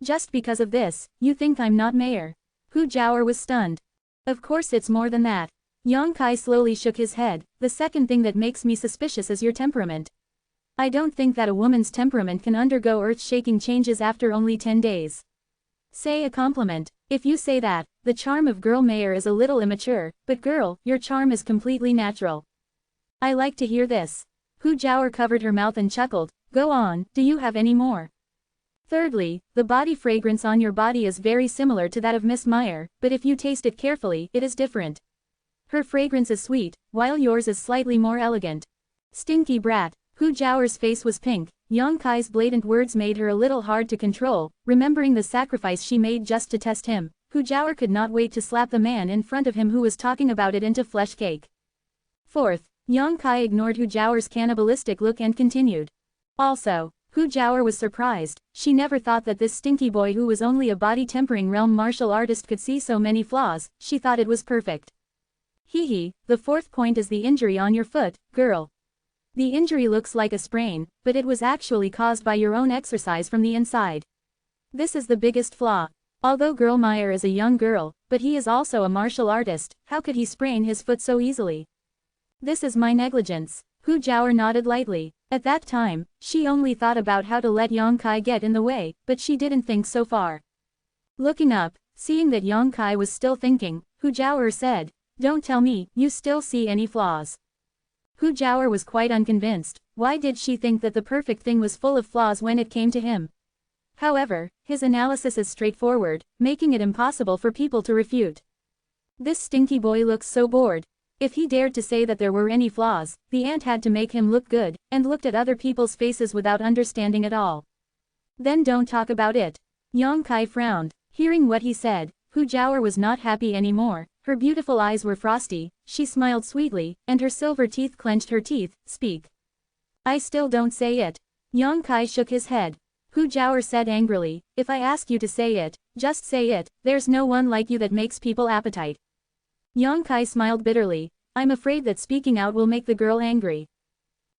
Just because of this, you think I'm not Meier?" Hu Jiaoer was stunned. "Of course it's more than that." Yang Kai slowly shook his head. "The second thing that makes me suspicious is your temperament. I don't think that a woman's temperament can undergo earth-shaking changes after only 10 days. Say a compliment. If you say that, the charm of girl Meier is a little immature, but girl, your charm is completely natural." "I like to hear this." Hu Jiaoer covered her mouth and chuckled. "Go on, do you have any more?" "Thirdly, the body fragrance on your body is very similar to that of Miss Meier, but if you taste it carefully, it is different. Her fragrance is sweet, while yours is slightly more elegant." "Stinky brat." Hu Jiaoer's face was pink. Yang Kai's blatant words made her a little hard to control. Remembering the sacrifice she made just to test him, Hu Jiaoer could not wait to slap the man in front of him who was talking about it into flesh cake. Fourth, Yang Kai ignored Hu Jiaoer's cannibalistic look and continued. "Also, Hu Jiaoer was surprised. She never thought that this stinky boy who was only a body-tempering realm martial artist could see so many flaws. She thought it was perfect. Hee, the fourth point is the injury on your foot, girl. The injury looks like a sprain, but it was actually caused by your own exercise from the inside. This is the biggest flaw. Although Girl Meier is a young girl, but he is also a martial artist, how could he sprain his foot so easily? This is my negligence." Hu Jiaoer nodded lightly. At that time, she only thought about how to let Yang Kai get in the way, but she didn't think so far. Looking up, seeing that Yang Kai was still thinking, Hu Jiaoer said, "Don't tell me, you still see any flaws." Hu Jiaoer was quite unconvinced. Why did she think that the perfect thing was full of flaws when it came to him? However, his analysis is straightforward, making it impossible for people to refute. This stinky boy looks so bored. If he dared to say that there were any flaws, the ant had to make him look good, and looked at other people's faces without understanding at all. Then don't talk about it. Yang Kai frowned. Hearing what he said, Hu Jiaoer was not happy anymore. Her beautiful eyes were frosty, she smiled sweetly, and her silver teeth clenched her teeth. "Speak." "I still don't say it." Yang Kai shook his head. Hu Jiaoer said angrily, "If I ask you to say it, just say it. There's no one like you that makes people appetite." Yang Kai smiled bitterly. "I'm afraid that speaking out will make the girl angry."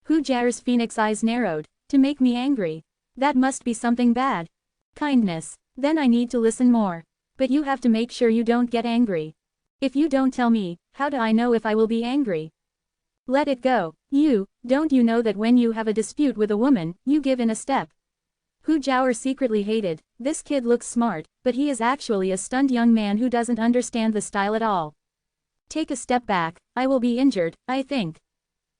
Hu Jiaoer's phoenix eyes narrowed. "To make me angry? That must be something bad." "Kindness. Then I need to listen more. But you have to make sure you don't get angry. If you don't tell me, how do I know if I will be angry? Let it go. Don't you know that when you have a dispute with a woman, you give in a step?" Hu Jiaoer secretly hated. This kid looks smart, but he is actually a stunned young man who doesn't understand the style at all. "Take a step back, I will be injured, I think.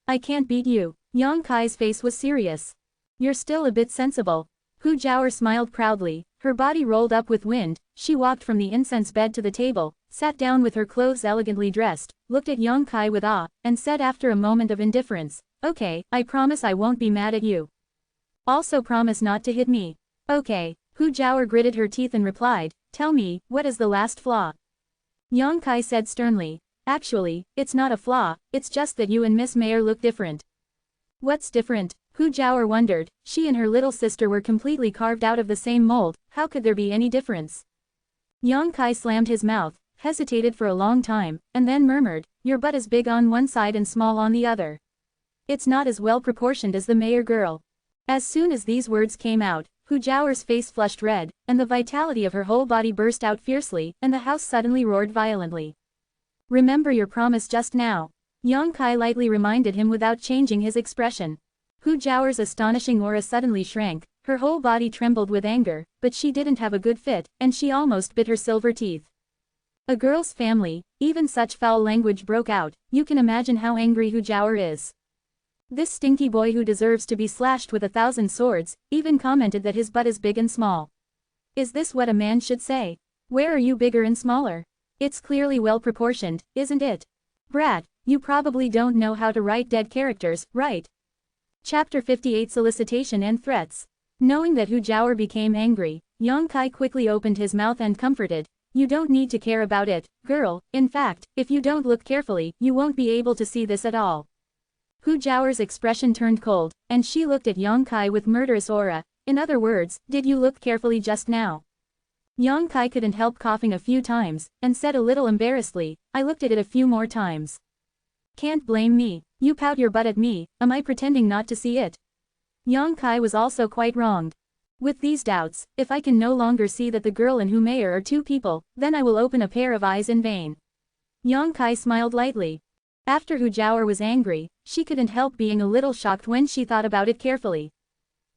I can't beat you." Yang Kai's face was serious. "You're still a bit sensible." Hu Jiaoer smiled proudly. her body rolled up with wind, she walked from the incense bed to the table, sat down with her clothes elegantly dressed, looked at Yongkai with awe, and said after a moment of indifference, "Okay, I promise I won't be mad at you. Also promise not to hit me." "Okay." Hu Jiaoer gritted her teeth and replied, "Tell me, what is the last flaw?" Yongkai said sternly, "Actually, it's not a flaw, it's just that you and Miss Mayer look different." "What's different?" Hu Jiaoer wondered, she and her little sister were completely carved out of the same mold, how could there be any difference? Yongkai slammed his mouth, hesitated for a long time, and then murmured, "Your butt is big on one side and small on the other. It's not as well proportioned as the Mayer girl." As soon as these words came out, Hu Jiaoer's face flushed red, and the vitality of her whole body burst out fiercely, and the house suddenly roared violently. "Remember your promise just now." Yongkai lightly reminded him without changing his expression. Hu Jiaoer's astonishing aura suddenly shrank, her whole body trembled with anger, but she didn't have a good fit, and she almost bit her silver teeth. A girl's family, even such foul language broke out, you can imagine how angry Hu Jiaoer is. This stinky boy who deserves to be slashed with 1,000 swords, even commented that his butt is big and small. Is this what a man should say? Where are you bigger and smaller? It's clearly well proportioned, isn't it? Brat, you probably don't know how to write dead characters, right? Chapter 58 Solicitation and Threats. Knowing that Hu Jiaoer became angry, Yongkai quickly opened his mouth and comforted, "You don't need to care about it, girl, in fact, if you don't look carefully, you won't be able to see this at all." Hu Jiaoer's expression turned cold, and she looked at Yongkai with murderous aura, in other words, "Did you look carefully just now?" Yongkai couldn't help coughing a few times, and said a little embarrassedly, "I looked at it a few more times." "Can't blame me. You pout your butt at me, am I pretending not to see it?" Yongkai was also quite wronged. With these doubts, if I can no longer see that the girl and Hu Mayer are two people, then I will open a pair of eyes in vain. Yongkai smiled lightly. After Hu Jiaoer was angry, she couldn't help being a little shocked when she thought about it carefully.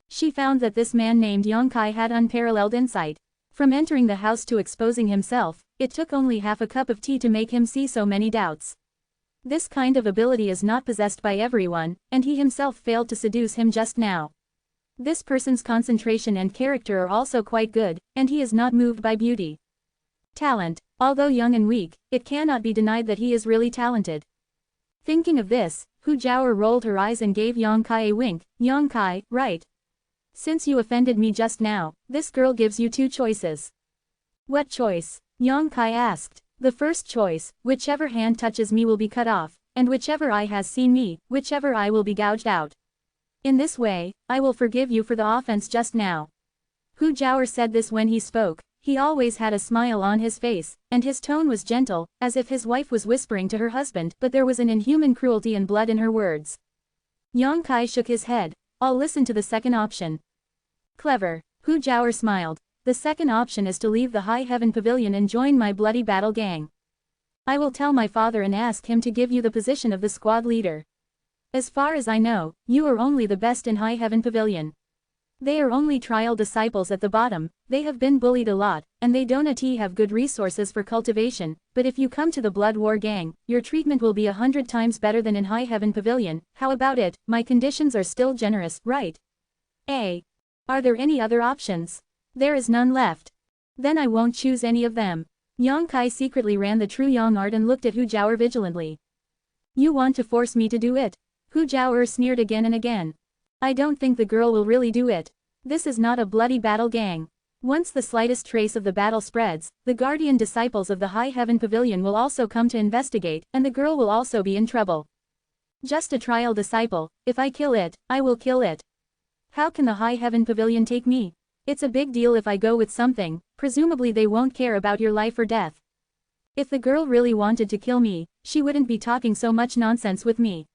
She found that this man named Yongkai had unparalleled insight. From entering the house to exposing himself, it took only half a cup of tea to make him see so many doubts. This kind of ability is not possessed by everyone, and he himself failed to seduce him just now. This person's concentration and character are also quite good, and he is not moved by beauty. Talent. Although young and weak, it cannot be denied that he is really talented. Thinking of this, Hu Jiaoer rolled her eyes and gave Yongkai a wink. "Yongkai, right. Since you offended me just now, this girl gives you two choices." "What choice?" Yongkai asked. "The first choice, whichever hand touches me will be cut off, and whichever eye has seen me, whichever eye will be gouged out. In this way, I will forgive you for the offense just now." Hu Jiaoer said this when he spoke. He always had a smile on his face, and his tone was gentle, as if his wife was whispering to her husband, but there was an inhuman cruelty and blood in her words. Yongkai shook his head. "I'll listen to the second option." "Clever." Hu Jiaoer smiled. "The second option is to leave the High Heaven Pavilion and join my bloody battle gang. I will tell my father and ask him to give you the position of the squad leader. As far as I know, you are only the best in High Heaven Pavilion. They are only trial disciples at the bottom, they have been bullied a lot, and they don't have good resources for cultivation, but if you come to the Blood War gang, your treatment will be 100 times better than in High Heaven Pavilion. How about it? My conditions are still generous, right? Are there any other options? There is none left. Then I won't choose any of them." Yongkai secretly ran the true Yang art and looked at Hu Jiaoer vigilantly. "You want to force me to do it?" Hu Jiaoer sneered again and again. "I don't think the girl will really do it. This is not a bloody battle gang. Once the slightest trace of the battle spreads, the guardian disciples of the High Heaven Pavilion will also come to investigate, and the girl will also be in trouble. Just a trial disciple, if I kill it, I will kill it. How can the High Heaven Pavilion take me? It's a big deal if I go with something, presumably they won't care about your life or death. If the girl really wanted to kill me, she wouldn't be talking so much nonsense with me."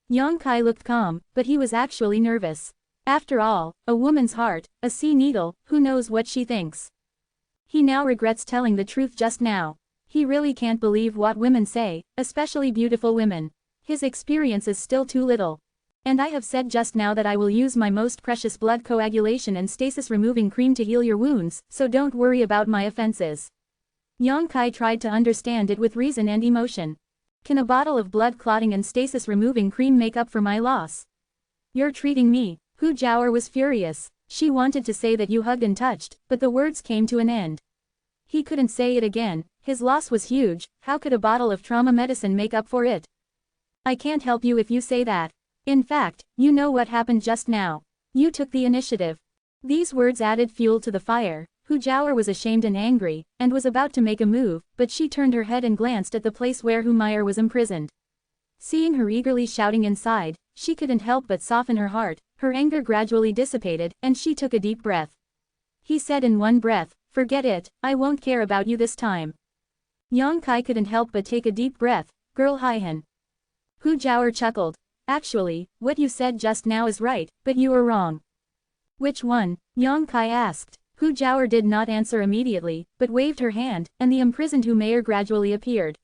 Yongkai looked calm, but he was actually nervous. After all, a woman's heart, a sea needle, who knows what she thinks. He now regrets telling the truth just now. He really can't believe what women say, especially beautiful women. His experience is still too little. "And I have said just now that I will use my most precious blood coagulation and stasis removing cream to heal your wounds, so don't worry about my offenses." Yongkai tried to understand it with reason and emotion. "Can a bottle of blood clotting and stasis removing cream make up for my loss? You're treating me." Hu Jiaoer was furious. She wanted to say that you hugged and touched, but the words came to an end. He couldn't say it again, his loss was huge, how could a bottle of trauma medicine make up for it? I can't help you if you say that. In fact, you know what happened just now. You took the initiative. These words added fuel to the fire. Hu Jiaoer was ashamed and angry, and was about to make a move, but she turned her head and glanced at the place where Hu Meier was imprisoned. Seeing her eagerly shouting inside, she couldn't help but soften her heart, her anger gradually dissipated, and she took a deep breath. He said in one breath, "Forget it, I won't care about you this time." Yang Kai couldn't help but take a deep breath, "Girl Haihan." Hu Jiaoer chuckled. "Actually, what you said just now is right, but you are wrong." "Which one?" Yang Kai asked. Hu Jiaoer did not answer immediately, but waved her hand, and the imprisoned Hu Meier gradually appeared.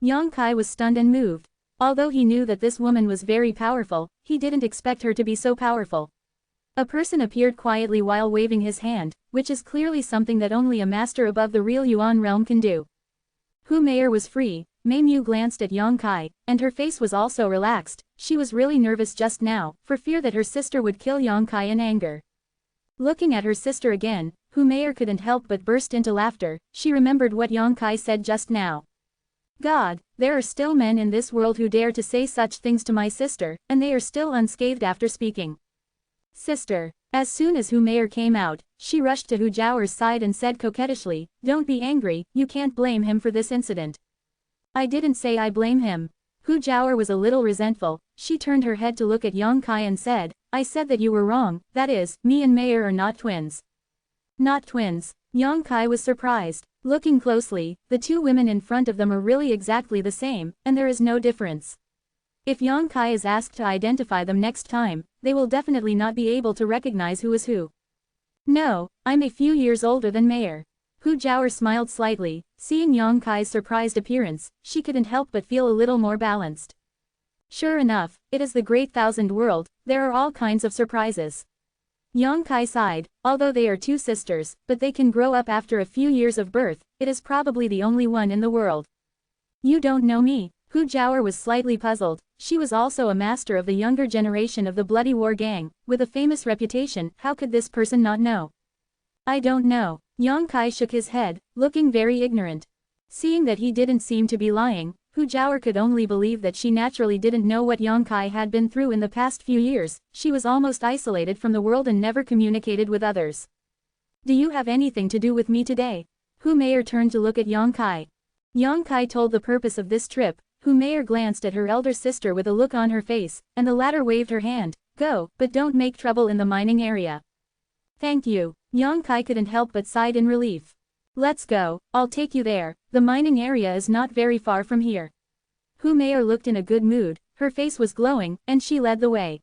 Yang Kai was stunned and moved. Although he knew that this woman was very powerful, he didn't expect her to be so powerful. A person appeared quietly while waving his hand, which is clearly something that only a master above the real Yuan realm can do. Hu Meier was free. Mei Mu glanced at Yang Kai, and her face was also relaxed. She was really nervous just now, for fear that her sister would kill Yang Kai in anger. Looking at her sister again, Hu Meier couldn't help but burst into laughter. She remembered what Yang Kai said just now. God, there are still men in this world who dare to say such things to my sister, and they are still unscathed after speaking. Sister. As soon as Hu Meier came out, she rushed to Hu Jiaoer's side and said coquettishly, "Don't be angry, you can't blame him for this incident." "I didn't say I blame him." Hu Jiaoer was a little resentful. She turned her head to look at Yang Kai and said, "I said that you were wrong, that is, me and Meier are not twins." Not twins. Yang Kai was surprised. Looking closely, the two women in front of them are really exactly the same, and there is no difference. If Yang Kai is asked to identify them next time, they will definitely not be able to recognize who is who. "No, I'm a few years older than Meier." Hu Jiaoer smiled slightly. Seeing Yang Kai's surprised appearance, she couldn't help but feel a little more balanced. Sure enough, it is the Great Thousand World, there are all kinds of surprises. Yang Kai sighed. Although they are two sisters, but they can grow up after a few years of birth, it is probably the only one in the world. "You don't know me." Hu Jiaoer was slightly puzzled. She was also a master of the younger generation of the Bloody War Gang, with a famous reputation. How could this person not know? "I don't know." Yang Kai shook his head, looking very ignorant. Seeing that he didn't seem to be lying, Hu Jiaoer could only believe that she naturally didn't know what Yang Kai had been through in the past few years. She was almost isolated from the world and never communicated with others. "Do you have anything to do with me today?" Hu Meier turned to look at Yang Kai. Yang Kai told the purpose of this trip. Hu Meier glanced at her elder sister with a look on her face, and the latter waved her hand. "Go, but don't make trouble in the mining area." "Thank you." Yang Kai couldn't help but sighed in relief. "Let's go, I'll take you there, the mining area is not very far from here." Hu Meier looked in a good mood, her face was glowing, and she led the way.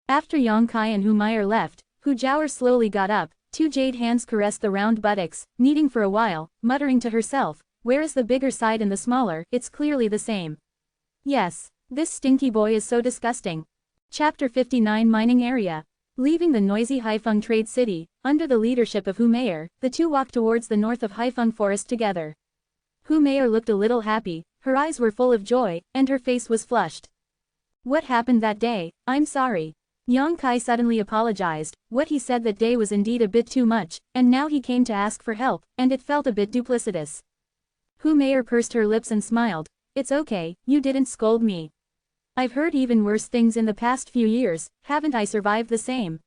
After Yang Kai and Hu Meier left, Hu Jiaoer slowly got up, two jade hands caressed the round buttocks, kneading for a while, muttering to herself, "Where is the bigger side and the smaller? It's clearly the same. Yes, this stinky boy is so disgusting." Chapter 59 Mining Area. Leaving the noisy Haifeng trade city, under the leadership of Hu Meier, the two walked towards the north of Haifeng forest together. Hu Meier looked a little happy, her eyes were full of joy, and her face was flushed. "What happened that day? I'm sorry." Yang Kai suddenly apologized. What he said that day was indeed a bit too much, and now he came to ask for help, and it felt a bit duplicitous. Hu Meier pursed her lips and smiled. "It's okay, you didn't scold me. I've heard even worse things in the past few years, haven't I survived the same?"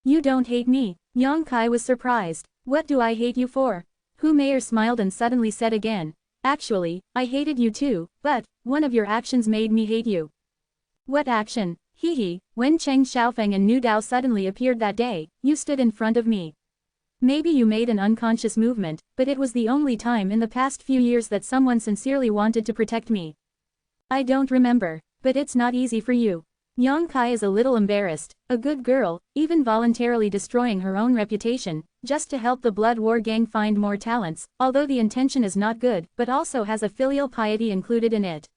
"You don't hate me." Yang Kai was surprised. "What do I hate you for?" Hu Meier smiled and suddenly said again. "Actually, I hated you too, but one of your actions made me hate you." "What action?" "Hehe, when Cheng Xiaofeng and Nu Dao suddenly appeared that day, you stood in front of me. Maybe you made an unconscious movement, but it was the only time in the past few years that someone sincerely wanted to protect me." "I don't remember. But it's not easy for you." Yang Kai is a little embarrassed, a good girl, even voluntarily destroying her own reputation, just to help the Blood War Gang find more talents, although the intention is not good, but also has a filial piety included in it.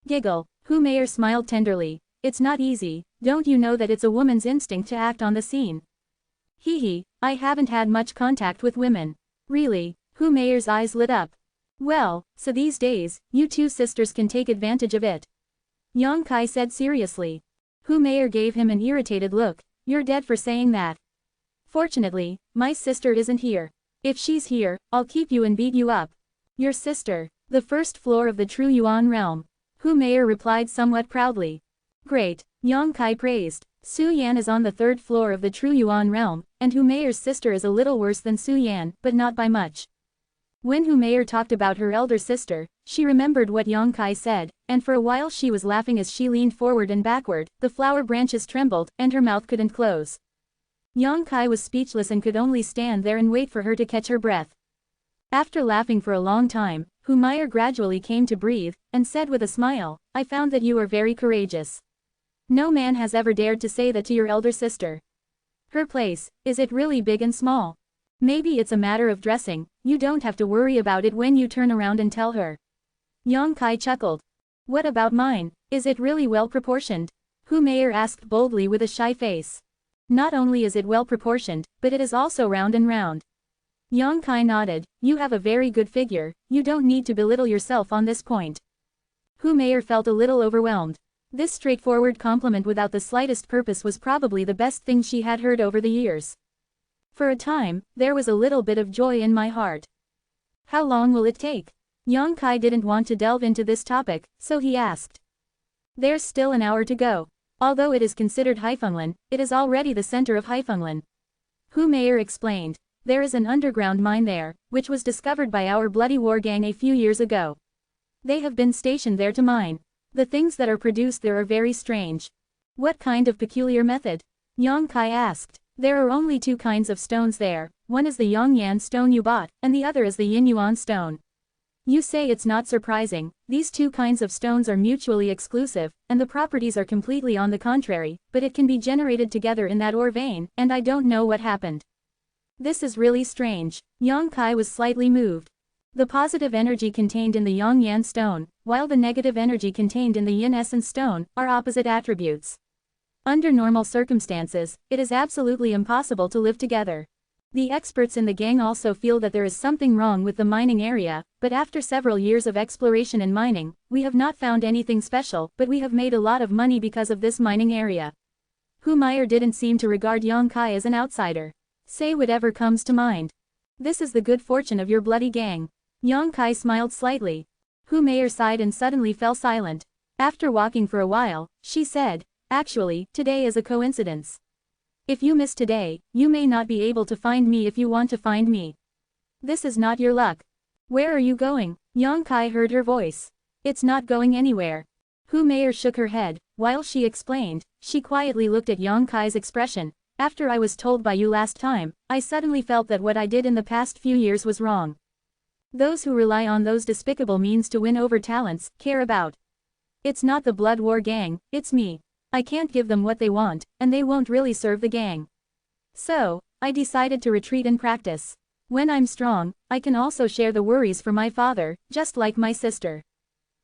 Giggle. Hu Meier smiled tenderly. "It's not easy, don't you know that it's a woman's instinct to act on the scene?" "Hehe, I haven't had much contact with women." "Really?" Hu Meier's eyes lit up. "Well, so these days, you two sisters can take advantage of it." Yang Kai said seriously. Hu Meier gave him an irritated look. "You're dead for saying that." Fortunately, my sister isn't here. If she's here, I'll keep you and beat you up. Your sister. The first floor of the True Yuan realm. Hu Meier replied somewhat proudly. Great, Yang Kai praised. Su Yan is on the third floor of the True Yuan realm, and Hu Meier's sister is a little worse than Su Yan, but not by much. When Hu Meier talked about her elder sister, she remembered what Yang Kai said, and for a while she was laughing as she leaned forward and backward, the flower branches trembled, and her mouth couldn't close. Yang Kai was speechless and could only stand there and wait for her to catch her breath. After laughing for a long time, Hu Meier gradually came to breathe, and said with a smile, I found that you are very courageous. No man has ever dared to say that to your elder sister. Her place, is it really big and small? Maybe it's a matter of dressing, you don't have to worry about it when you turn around and tell her. Yang Kai chuckled. What about mine, is it really well proportioned? Hu Meier asked boldly with a shy face. Not only is it well proportioned, but it is also round and round. Yang Kai nodded, you have a very good figure, you don't need to belittle yourself on this point. Hu Meier felt a little overwhelmed. This straightforward compliment without the slightest purpose was probably the best thing she had heard over the years. For a time, there was a little bit of joy in my heart. How long will it take? Yang Kai didn't want to delve into this topic, so he asked. There's still an hour to go. Although it is considered Haifenglan, it is already the center of Haifenglan. Hu Meier explained. There is an underground mine there, which was discovered by our bloody war gang a few years ago. They have been stationed there to mine. The things that are produced there are very strange. What kind of peculiar method? Yang Kai asked. There are only two kinds of stones there, one is the Yongyan stone you bought, and the other is the Yin Yuan stone. You say it's not surprising, these two kinds of stones are mutually exclusive, and the properties are completely on the contrary, but it can be generated together in that ore vein, and I don't know what happened. This is really strange. Yang Kai was slightly moved. The positive energy contained in the Yongyan stone, while the negative energy contained in the Yin essence stone, are opposite attributes. Under normal circumstances, it is absolutely impossible to live together. The experts in the gang also feel that there is something wrong with the mining area, but after several years of exploration and mining, we have not found anything special, but we have made a lot of money because of this mining area. Hu Meier didn't seem to regard Yang Kai as an outsider. Say whatever comes to mind. This is the good fortune of your bloody gang. Yang Kai smiled slightly. Hu Meier sighed and suddenly fell silent. After walking for a while, she said, actually, today is a coincidence. If you miss today, you may not be able to find me if you want to find me. This is not your luck. Where are you going? Yang Kai heard her voice. It's not going anywhere. Hu Meier shook her head. While she explained, she quietly looked at Yang Kai's expression. After I was told by you last time, I suddenly felt that what I did in the past few years was wrong. Those who rely on those despicable means to win over talents, care about. It's not the blood war gang, it's me. I can't give them what they want, and they won't really serve the gang. So, I decided to retreat and practice. When I'm strong, I can also share the worries for my father, just like my sister.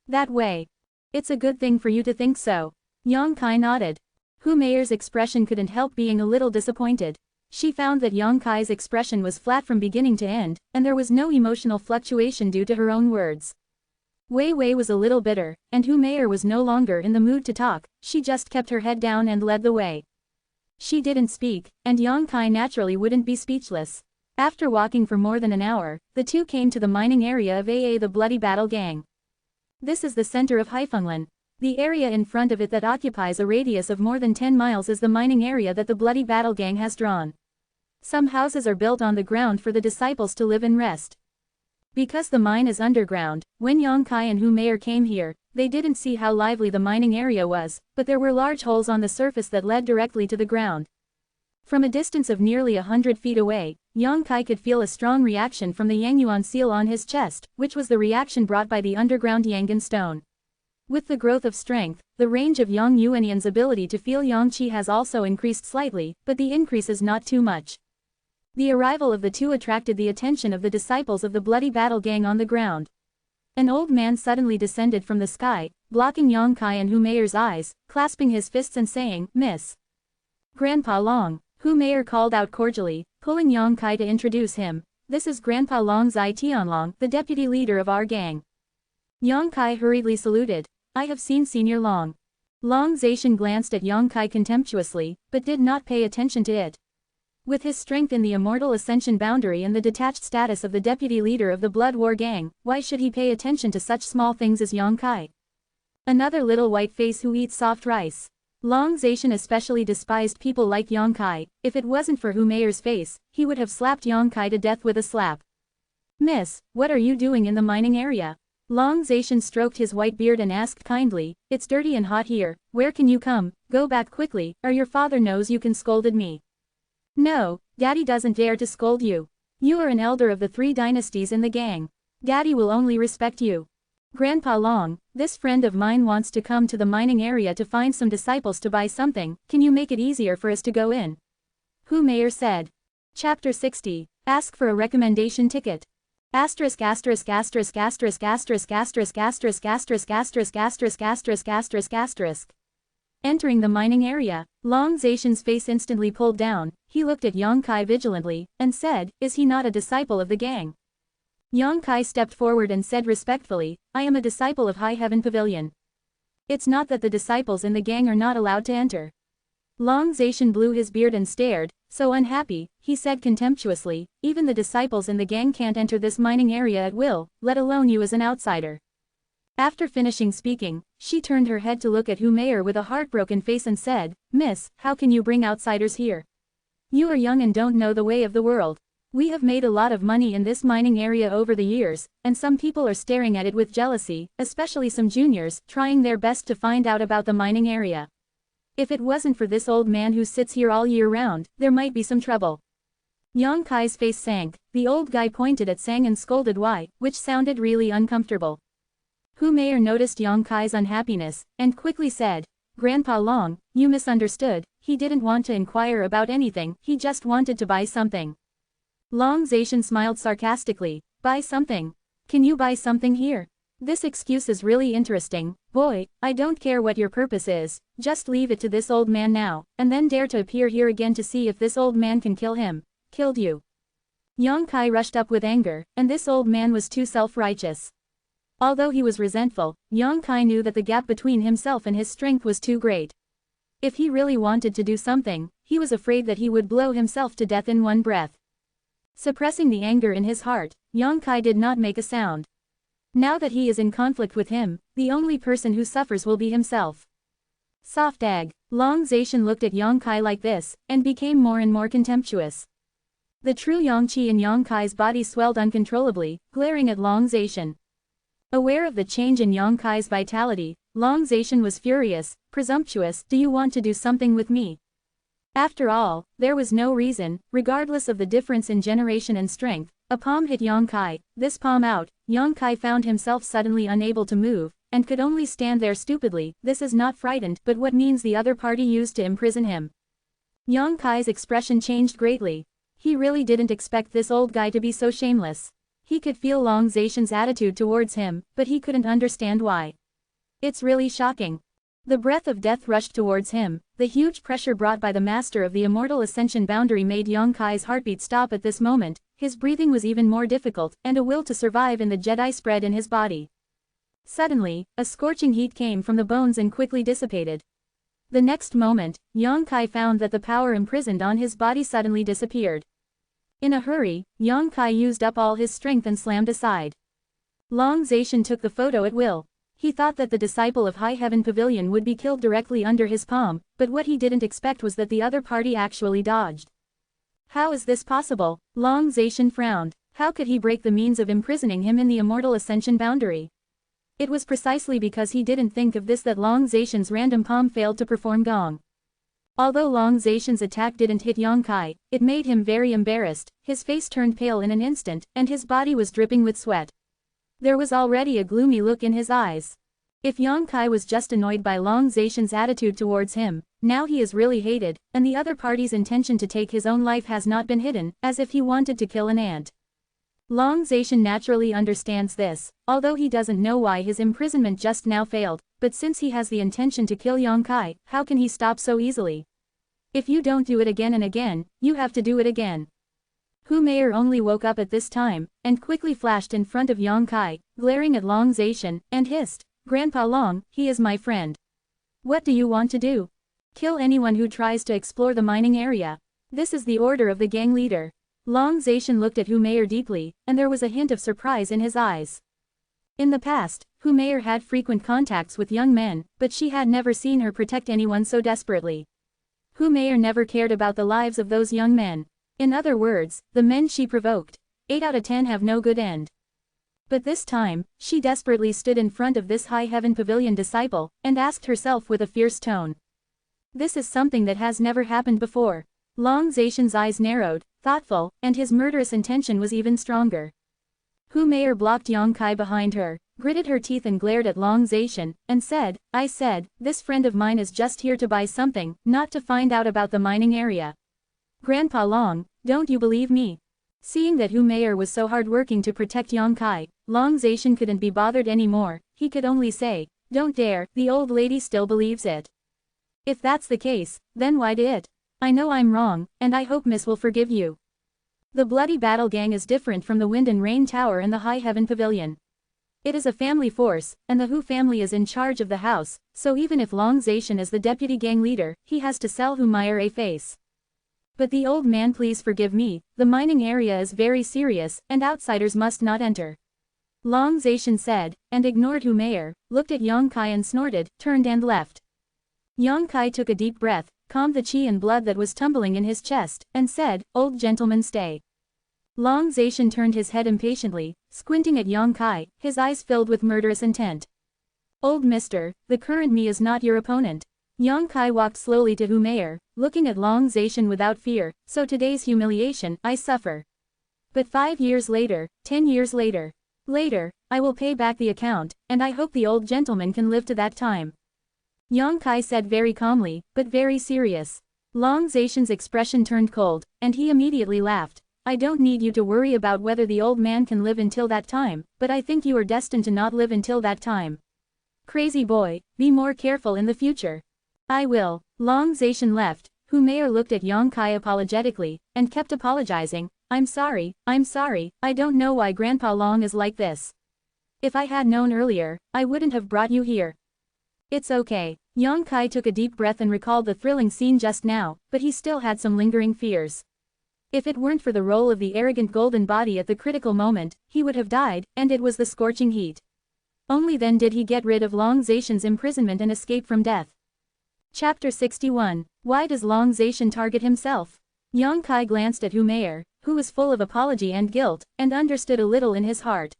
That way. It's a good thing for you to think so. Yang Kai nodded. Hu Meier's expression couldn't help being a little disappointed. She found that Yang Kai's expression was flat from beginning to end, and there was no emotional fluctuation due to her own words. Wei Wei was a little bitter, and Hu Meier was no longer in the mood to talk, she just kept her head down and led the way. She didn't speak, and Yang Kai naturally wouldn't be speechless. After walking for more than an hour, the two came to the mining area of the Bloody Battle Gang. This is the center of Haifenglan. The area in front of it that occupies a radius of more than 10 miles is the mining area that the Bloody Battle Gang has drawn. Some houses are built on the ground for the disciples to live and rest. Because the mine is underground, when Yang Kai and Hu Meier came here, they didn't see how lively the mining area was, but there were large holes on the surface that led directly to the ground. From a distance of nearly 100 feet away, Yang Kai could feel a strong reaction from the Yangyuan seal on his chest, which was the reaction brought by the underground Yangan stone. With the growth of strength, the range of Yang Yuanian's ability to feel Yang Qi has also increased slightly, but the increase is not too much. The arrival of the two attracted the attention of the disciples of the Bloody Battle Gang on the ground. An old man suddenly descended from the sky, blocking Yang Kai and Hu Meier's eyes, clasping his fists and saying, "Miss Grandpa Long." Hu Meier called out cordially, pulling Yang Kai to introduce him. "This is Grandpa Long Zai Tianlong, the deputy leader of our gang." Yang Kai hurriedly saluted. "I have seen Senior Long." Long Zaishan glanced at Yang Kai contemptuously, but did not pay attention to it. With his strength in the Immortal Ascension boundary and the detached status of the deputy leader of the Blood War gang, why should he pay attention to such small things as Yang Kai? Another little white face who eats soft rice. Long Zacian especially despised people like Yang Kai. If it wasn't for Hu Meier's face, he would have slapped Yang Kai to death with a slap. Miss, what are you doing in the mining area? Long Zacian stroked his white beard and asked kindly, it's dirty and hot here, where can you come? Go back quickly, or your father knows you can scolded me. No, Daddy doesn't dare to scold you. You are an elder of the 3 dynasties in the gang. Daddy will only respect you. Grandpa Long, this friend of mine wants to come to the mining area to find some disciples to buy something, can you make it easier for us to go in? Hu Meier said. Chapter 60, Ask for a recommendation ticket. Asterisk asterisk asterisk asterisk asterisk asterisk asterisk asterisk asterisk asterisk asterisk asterisk asterisk. Entering the mining area, Long Zacian's face instantly pulled down. He looked at Yang Kai vigilantly, and said, is he not a disciple of the gang? Yang Kai stepped forward and said respectfully, I am a disciple of High Heaven Pavilion. It's not that the disciples in the gang are not allowed to enter. Long Zacian blew his beard and stared, so unhappy, he said contemptuously, even the disciples in the gang can't enter this mining area at will, let alone you as an outsider. After finishing speaking, she turned her head to look at Hu Meier with a heartbroken face and said, Miss, how can you bring outsiders here? You are young and don't know the way of the world. We have made a lot of money in this mining area over the years, and some people are staring at it with jealousy, especially some juniors, trying their best to find out about the mining area. If it wasn't for this old man who sits here all year round, there might be some trouble. Yang Kai's face sank, the old guy pointed at Sang and scolded why, which sounded really uncomfortable. Hu Meier noticed Yang Kai's unhappiness, and quickly said, Grandpa Long, you misunderstood, he didn't want to inquire about anything, he just wanted to buy something. Long Zacian smiled sarcastically, buy something? Can you buy something here? This excuse is really interesting, boy, I don't care what your purpose is, just leave it to this old man now, and then dare to appear here again to see if this old man can kill him. Killed you. Yang Kai rushed up with anger, and this old man was too self-righteous. Although he was resentful, Yang Kai knew that the gap between himself and his strength was too great. If he really wanted to do something, he was afraid that he would blow himself to death in one breath. Suppressing the anger in his heart, Yang Kai did not make a sound. Now that he is in conflict with him, the only person who suffers will be himself. Soft egg. Long Zacian looked at Yang Kai like this, and became more and more contemptuous. The true Yang Qi in Yang Kai's body swelled uncontrollably, glaring at Long Zacian. Aware of the change in Yang Kai's vitality, Long Zacian was furious, presumptuous, do you want to do something with me? After all, there was no reason, regardless of the difference in generation and strength. A palm hit Yang Kai, this palm out, Yang Kai found himself suddenly unable to move, and could only stand there stupidly. This is not frightened, but what means the other party used to imprison him. Yang Kai's expression changed greatly. He really didn't expect this old guy to be so shameless. He could feel Long Zacian's attitude towards him, but he couldn't understand why. It's really shocking. The breath of death rushed towards him. The huge pressure brought by the master of the Immortal Ascension boundary made Yang Kai's heartbeat stop at this moment. His breathing was even more difficult, and a will to survive in the Jedi spread in his body. Suddenly, a scorching heat came from the bones and quickly dissipated. The next moment, Yang Kai found that the power imprisoned on his body suddenly disappeared. In a hurry, Yang Kai used up all his strength and slammed aside. Long Zacian took the photo at will. He thought that the disciple of High Heaven Pavilion would be killed directly under his palm, but what he didn't expect was that the other party actually dodged. How is this possible? Long Zacian frowned. How could he break the means of imprisoning him in the Immortal Ascension boundary? It was precisely because he didn't think of this that Long Zacian's random palm failed to perform gong. Although Long Zacian's attack didn't hit Yang Kai, it made him very embarrassed. His face turned pale in an instant, and his body was dripping with sweat. There was already a gloomy look in his eyes. If Yang Kai was just annoyed by Long Zacian's attitude towards him, now he is really hated, and the other party's intention to take his own life has not been hidden, as if he wanted to kill an ant. Long Zacian naturally understands this, although he doesn't know why his imprisonment just now failed, but since he has the intention to kill Yang Kai, how can he stop so easily? If you don't do it again and again, you have to do it again. Hu Meier only woke up at this time, and quickly flashed in front of Yang Kai, glaring at Long Zacian, and hissed, Grandpa Long, he is my friend. What do you want to do? Kill anyone who tries to explore the mining area. This is the order of the gang leader. Long Zacian looked at Hu Meier deeply, and there was a hint of surprise in his eyes. In the past, Hu Meier had frequent contacts with young men, but she had never seen her protect anyone so desperately. Hu Meier never cared about the lives of those young men. In other words, the men she provoked, 8 out of 10 have no good end. But this time, she desperately stood in front of this High Heaven Pavilion disciple, and asked herself with a fierce tone. This is something that has never happened before. Long Zacian's eyes narrowed, thoughtful, and his murderous intention was even stronger. Hu Meier blocked Yang Kai behind her, gritted her teeth and glared at Long Zacian, and said, I said, this friend of mine is just here to buy something, not to find out about the mining area. Grandpa Long, don't you believe me? Seeing that Hu Meier was so hard-working to protect Yang Kai, Long Zacian couldn't be bothered anymore. He could only say, don't dare, the old lady still believes it. If that's the case, then why did it? I know I'm wrong, and I hope Miss will forgive you. The Bloody Battle Gang is different from the Wind and Rain Tower and the High Heaven Pavilion. It is a family force, and the Hu family is in charge of the house, so even if Long Zacian is the deputy gang leader, he has to sell Hu Meier a face. But the old man, please forgive me, the mining area is very serious, and outsiders must not enter. Long Zacian said, and ignored Hu Meier, looked at Yang Kai and snorted, turned and left. Yang Kai took a deep breath, calmed the qi and blood that was tumbling in his chest, and said, old gentleman, stay. Long Zacian turned his head impatiently, squinting at Yang Kai, his eyes filled with murderous intent. Old mister, the current me is not your opponent. Yang Kai walked slowly to Hu Meier, looking at Long Zacian without fear, so today's humiliation, I suffer. But 5 years later, 10 years later, I will pay back the account, and I hope the old gentleman can live to that time. Yang Kai said very calmly, but very serious. Long Zacian's expression turned cold, and he immediately laughed. I don't need you to worry about whether the old man can live until that time, but I think you are destined to not live until that time. Crazy boy, be more careful in the future. I will. Long Zacian left. Hu Meier looked at Yang Kai apologetically, and kept apologizing. I'm sorry, I don't know why Grandpa Long is like this. If I had known earlier, I wouldn't have brought you here. It's okay. Yang Kai took a deep breath and recalled the thrilling scene just now, but he still had some lingering fears. If it weren't for the role of the arrogant golden body at the critical moment, he would have died, and it was the scorching heat. Only then did he get rid of Long Zacian's imprisonment and escape from death. Chapter 61. Why does Long Zacian target himself? Yang Kai glanced at Hu Meier, who was full of apology and guilt, and understood a little in his heart.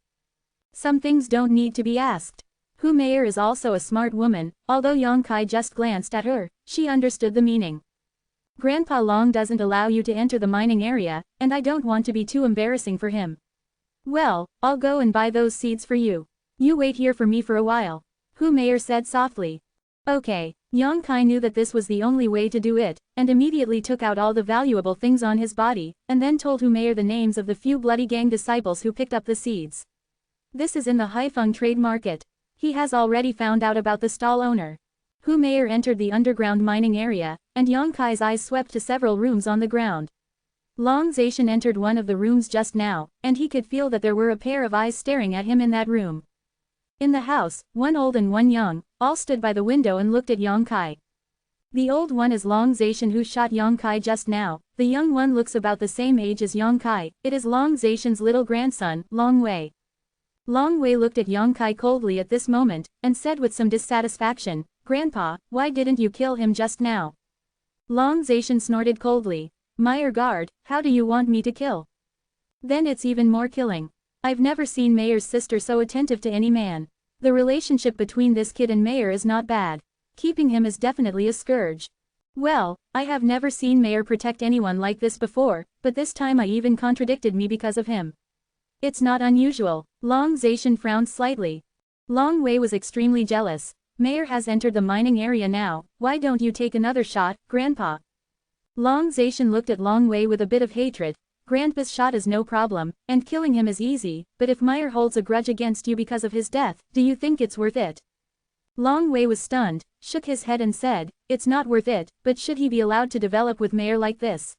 Some things don't need to be asked. Hu Meier is also a smart woman, although Yang Kai just glanced at her, she understood the meaning. Grandpa Long doesn't allow you to enter the mining area, and I don't want to be too embarrassing for him. Well, I'll go and buy those seeds for you. You wait here for me for a while. Hu Meier said softly. Okay. Yang Kai knew that this was the only way to do it, and immediately took out all the valuable things on his body, and then told Hu Meier the names of the few Bloody Gang disciples who picked up the seeds. This is in the Haifeng trade market. He has already found out about the stall owner. Hu Meier entered the underground mining area, and Yang Kai's eyes swept to several rooms on the ground. Long Zacian entered one of the rooms just now, and he could feel that there were a pair of eyes staring at him in that room. In the house, one old and one young, all stood by the window and looked at Yang Kai. The old one is Long Zacian who shot Yang Kai just now, the young one looks about the same age as Yang Kai, it is Long Zacian's little grandson, Long Wei. Long Wei looked at Yang Kai coldly at this moment, and said with some dissatisfaction, Grandpa, why didn't you kill him just now? Long Zacian snorted coldly. Meier guard, how do you want me to kill? Then it's even more killing. I've never seen Meier's sister so attentive to any man. The relationship between this kid and Meier is not bad. Keeping him is definitely a scourge. Well, I have never seen Meier protect anyone like this before, but this time I even contradicted me because of him. It's not unusual. Long Zacian frowned slightly. Long Wei was extremely jealous. Meier has entered the mining area now, why don't you take another shot, Grandpa? Long Zacian looked at Long Wei with a bit of hatred. Grandpa's shot is no problem, and killing him is easy, but if Meier holds a grudge against you because of his death, do you think it's worth it? Long Wei was stunned, shook his head and said, it's not worth it, but should he be allowed to develop with Meier like this?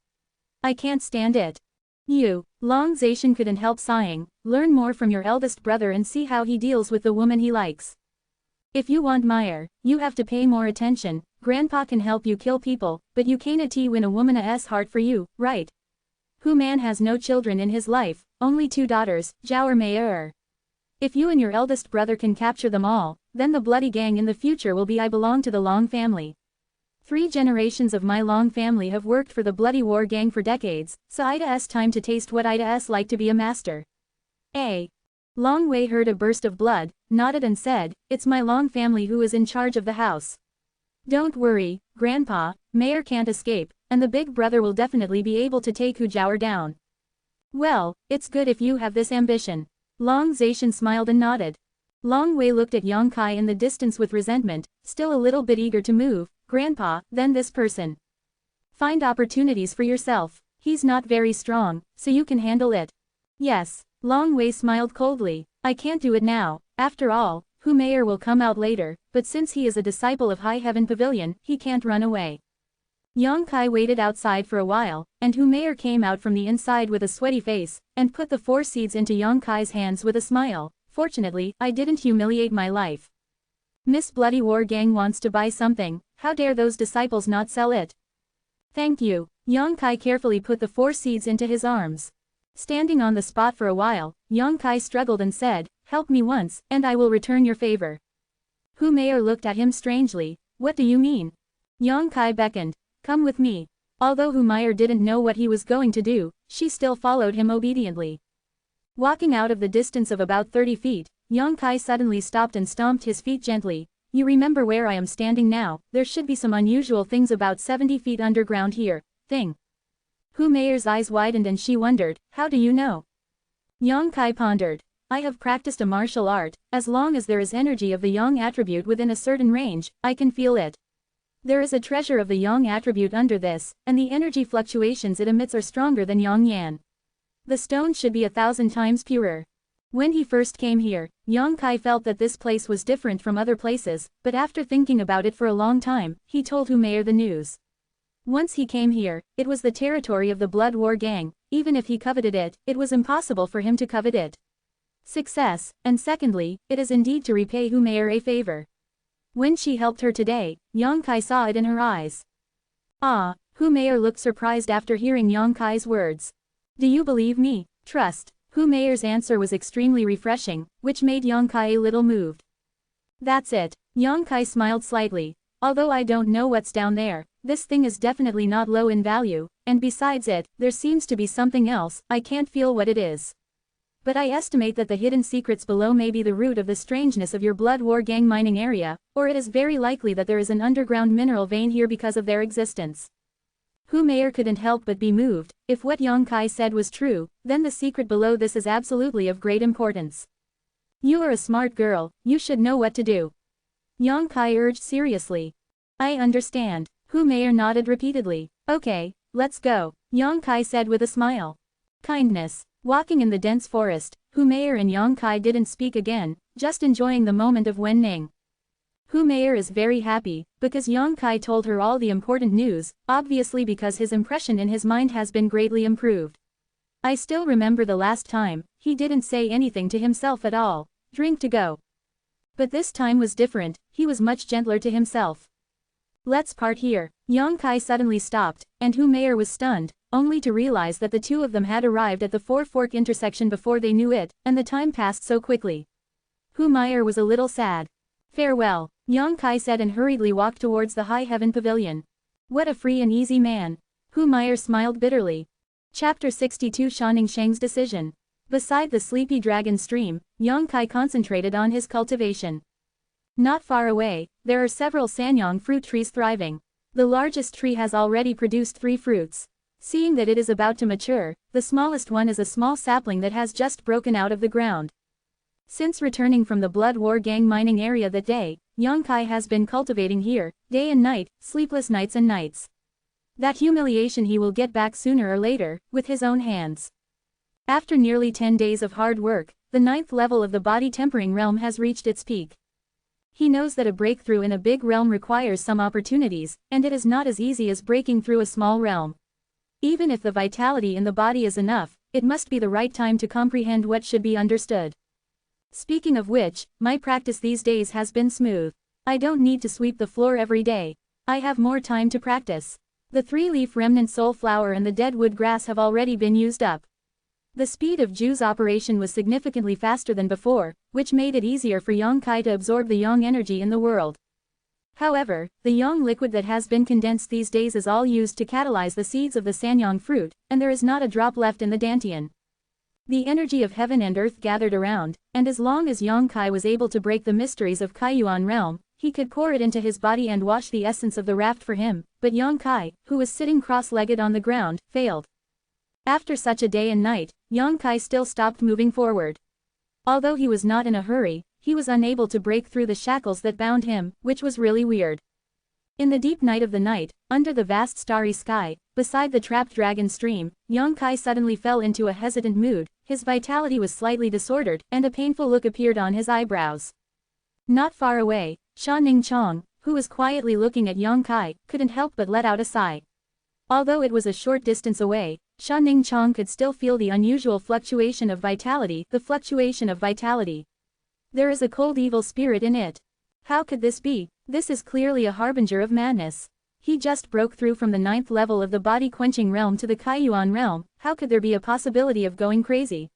I can't stand it. You, Long Zacian couldn't help sighing, learn more from your eldest brother and see how he deals with the woman he likes. If you want Meier, you have to pay more attention. Grandpa can help you kill people, but you can't win a woman's heart for you, right? Hu Man has no children in his life, only 2 daughters, Zhao or Mei. If you and your eldest brother can capture them all, then the bloody gang in the future will be I belong to the Long family. 3 generations of my Long family have worked for the bloody war gang for decades, so it's time to taste what it's like to be a master. Long Wei heard a burst of blood, nodded and said, it's my Long family who is in charge of the house. Don't worry, Grandpa, Mayor can't escape, and the big brother will definitely be able to take Hu Jiao down. Well, it's good if you have this ambition. Long Zaishan smiled and nodded. Long Wei looked at Yang Kai in the distance with resentment, still a little bit eager to move. Grandpa, then this person. Find opportunities for yourself. He's not very strong, so you can handle it. Yes, Long Wei smiled coldly. I can't do it now. After all, Hu Mei will come out later, but since he is a disciple of High Heaven Pavilion, he can't run away. Yang Kai waited outside for a while, and Hu Mei came out from the inside with a sweaty face, and put the 4 seeds into Yang Kai's hands with a smile. Fortunately, I didn't humiliate my life. Miss Bloody War Gang wants to buy something, how dare those disciples not sell it? Thank you. Yang Kai carefully put the 4 seeds into his arms. Standing on the spot for a while, Yang Kai struggled and said, help me once, and I will return your favor. Hu Mei looked at him strangely. What do you mean? Yang Kai beckoned. Come with me. Although Hu Mei didn't know what he was going to do, she still followed him obediently. Walking out of the distance of about 30 feet, Yang Kai suddenly stopped and stomped his feet gently. You remember where I am standing now, there should be some unusual things about 70 feet underground here, thing. Hu Mei's eyes widened and she wondered, how do you know? Yang Kai pondered. I have practiced a martial art, as long as there is energy of the Yang attribute within a certain range, I can feel it. There is a treasure of the Yang attribute under this, and the energy fluctuations it emits are stronger than Yang Yan. The stone should be 1,000 times purer. When he first came here, Yang Kai felt that this place was different from other places, but after thinking about it for a long time, he told Hu Mei the news. Once he came here, it was the territory of the Blood War Gang, even if he coveted it, it was impossible for him to covet it. Success, and secondly, it is indeed to repay Hu Mei a favor. When she helped her today, Yang Kai saw it in her eyes. Ah, Hu Mei looked surprised after hearing Yang Kai's words. Do you believe me? Trust. Hu Mei's answer was extremely refreshing, which made Yang Kai a little moved. That's it. Yang Kai smiled slightly. Although I don't know what's down there, this thing is definitely not low in value, and besides it, there seems to be something else, I can't feel what it is. But I estimate that the hidden secrets below may be the root of the strangeness of your Blood War Gang mining area, or it is very likely that there is an underground mineral vein here because of their existence. Hu Mei couldn't help but be moved. If what Yang Kai said was true, then the secret below this is absolutely of great importance. You are a smart girl, you should know what to do. Yang Kai urged seriously. I understand. Hu Mei nodded repeatedly. Okay, let's go, Yang Kai said with a smile. Kindness. Walking in the dense forest, Hu Mei and Yang Kai didn't speak again, just enjoying the moment of Wen Ning. Hu Mei is very happy, because Yang Kai told her all the important news, obviously because his impression in his mind has been greatly improved. I still remember the last time, he didn't say anything to himself at all, drink to go. But this time was different, he was much gentler to himself. Let's part here. Yang Kai suddenly stopped, and Hu Mei was stunned, only to realize that the two of them had arrived at the four-fork intersection before they knew it, and the time passed so quickly. Hu Mei was a little sad. Farewell, Yang Kai said and hurriedly walked towards the High Heaven Pavilion. What a free and easy man. Hu Mei smiled bitterly. Chapter 62 Shanning Sheng's Decision. Beside the sleepy dragon stream, Yang Kai concentrated on his cultivation. Not far away, there are several sanyang fruit trees thriving. The largest tree has already produced 3 fruits. Seeing that it is about to mature, the smallest one is a small sapling that has just broken out of the ground. Since returning from the Blood War Gang mining area that day, Yang Kai has been cultivating here, day and night, sleepless nights and nights. That humiliation he will get back sooner or later, with his own hands. After nearly 10 days of hard work, the 9th level of the body tempering realm has reached its peak. He knows that a breakthrough in a big realm requires some opportunities, and it is not as easy as breaking through a small realm. Even if the vitality in the body is enough, it must be the right time to comprehend what should be understood. Speaking of which, my practice these days has been smooth. I don't need to sweep the floor every day. I have more time to practice. The 3-leaf remnant soul flower and the dead wood grass have already been used up. The speed of Ju's operation was significantly faster than before, which made it easier for Yang Kai to absorb the Yang energy in the world. However, the Yang liquid that has been condensed these days is all used to catalyze the seeds of the Sanyang fruit, and there is not a drop left in the dantian. The energy of heaven and earth gathered around, and as long as Yang Kai was able to break the mysteries of Kaiyuan realm, he could pour it into his body and wash the essence of the raft for him, but Yang Kai, who was sitting cross-legged on the ground, failed. After such a day and night, Yang Kai still stopped moving forward. Although he was not in a hurry, he was unable to break through the shackles that bound him, which was really weird. In the deep night of the night, under the vast starry sky, beside the trapped dragon stream, Yang Kai suddenly fell into a hesitant mood, his vitality was slightly disordered, and a painful look appeared on his eyebrows. Not far away, Sha Ningchong, who was quietly looking at Yang Kai, couldn't help but let out a sigh. Although it was a short distance away, Sha Ningchong could still feel the unusual fluctuation of vitality, There is a cold evil spirit in it. How could this be? This is clearly a harbinger of madness. He just broke through from the 9th level of the body-quenching realm to the Kaiyuan realm, how could there be a possibility of going crazy?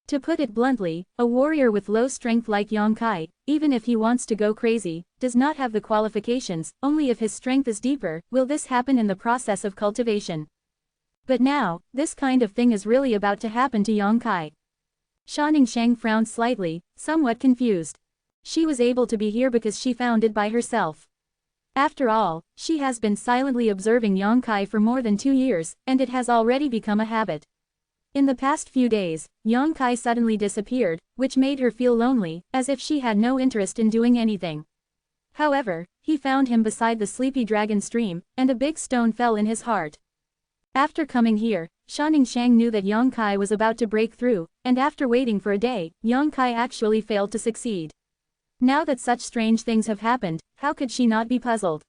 To put it bluntly, a warrior with low strength like Yang Kai, even if he wants to go crazy, does not have the qualifications, only if his strength is deeper, will this happen in the process of cultivation. But now, this kind of thing is really about to happen to Yang Kai. Sha Ningsheng frowned slightly, somewhat confused. She was able to be here because she found it by herself. After all, she has been silently observing Yang Kai for more than 2 years, and it has already become a habit. In the past few days, Yang Kai suddenly disappeared, which made her feel lonely, as if she had no interest in doing anything. However, he found him beside the sleepy dragon stream, and a big stone fell in his heart. After coming here, Sha Ningsheng knew that Yang Kai was about to break through, and after waiting for a day, Yang Kai actually failed to succeed. Now that such strange things have happened, how could she not be puzzled?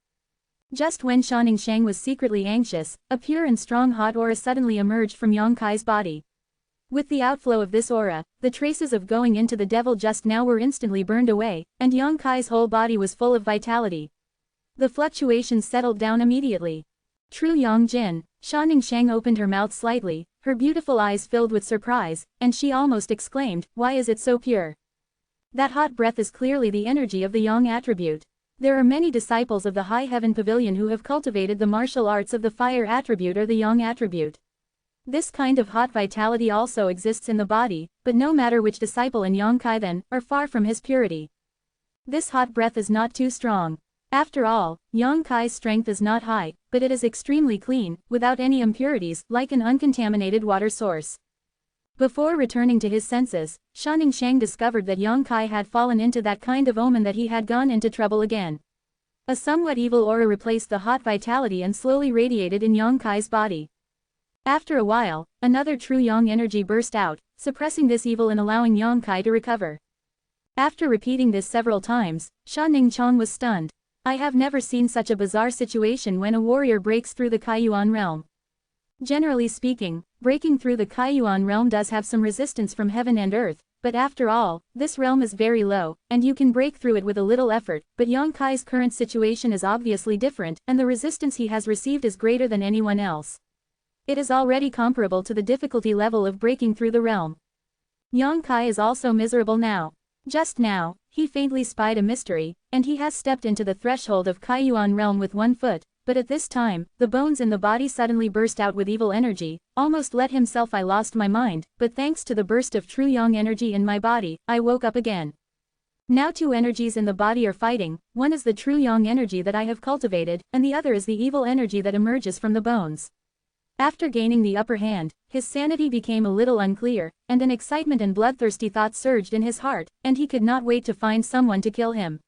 Just when Sha Ningsheng was secretly anxious, a pure and strong hot aura suddenly emerged from Yang Kai's body. With the outflow of this aura, the traces of going into the devil just now were instantly burned away, and Yang Kai's whole body was full of vitality. The fluctuations settled down immediately. True Yang Jin, Sha Ningsheng opened her mouth slightly, her beautiful eyes filled with surprise, and she almost exclaimed, "Why is it so pure?" That hot breath is clearly the energy of the Yang attribute. There are many disciples of the High Heaven Pavilion who have cultivated the martial arts of the fire attribute or the Yang attribute. This kind of hot vitality also exists in the body, but no matter which disciple in Yang Kai then, are far from his purity. This hot breath is not too strong. After all, Yang Kai's strength is not high, but it is extremely clean, without any impurities, like an uncontaminated water source. Before returning to his senses, Sha Ningsheng discovered that Yang Kai had fallen into that kind of omen that he had gone into trouble again. A somewhat evil aura replaced the hot vitality and slowly radiated in Yang Kai's body. After a while, another true Yang energy burst out, suppressing this evil and allowing Yang Kai to recover. After repeating this several times, Sha Ningchong was stunned. I have never seen such a bizarre situation when a warrior breaks through the Kaiyuan realm. Generally speaking, breaking through the Kaiyuan realm does have some resistance from heaven and earth, but after all, this realm is very low, and you can break through it with a little effort, but Yang Kai's current situation is obviously different, and the resistance he has received is greater than anyone else. It is already comparable to the difficulty level of breaking through the realm. Yang Kai is also miserable now. Just now, he faintly spied a mystery, and he has stepped into the threshold of Kaiyuan realm with 1 foot, but at this time, the bones in the body suddenly burst out with evil energy, almost let himself I lost my mind, but thanks to the burst of true Yang energy in my body, I woke up again. Now 2 energies in the body are fighting, one is the true Yang energy that I have cultivated, and the other is the evil energy that emerges from the bones. After gaining the upper hand, his sanity became a little unclear, and an excitement and bloodthirsty thoughts surged in his heart, and he could not wait to find someone to kill him.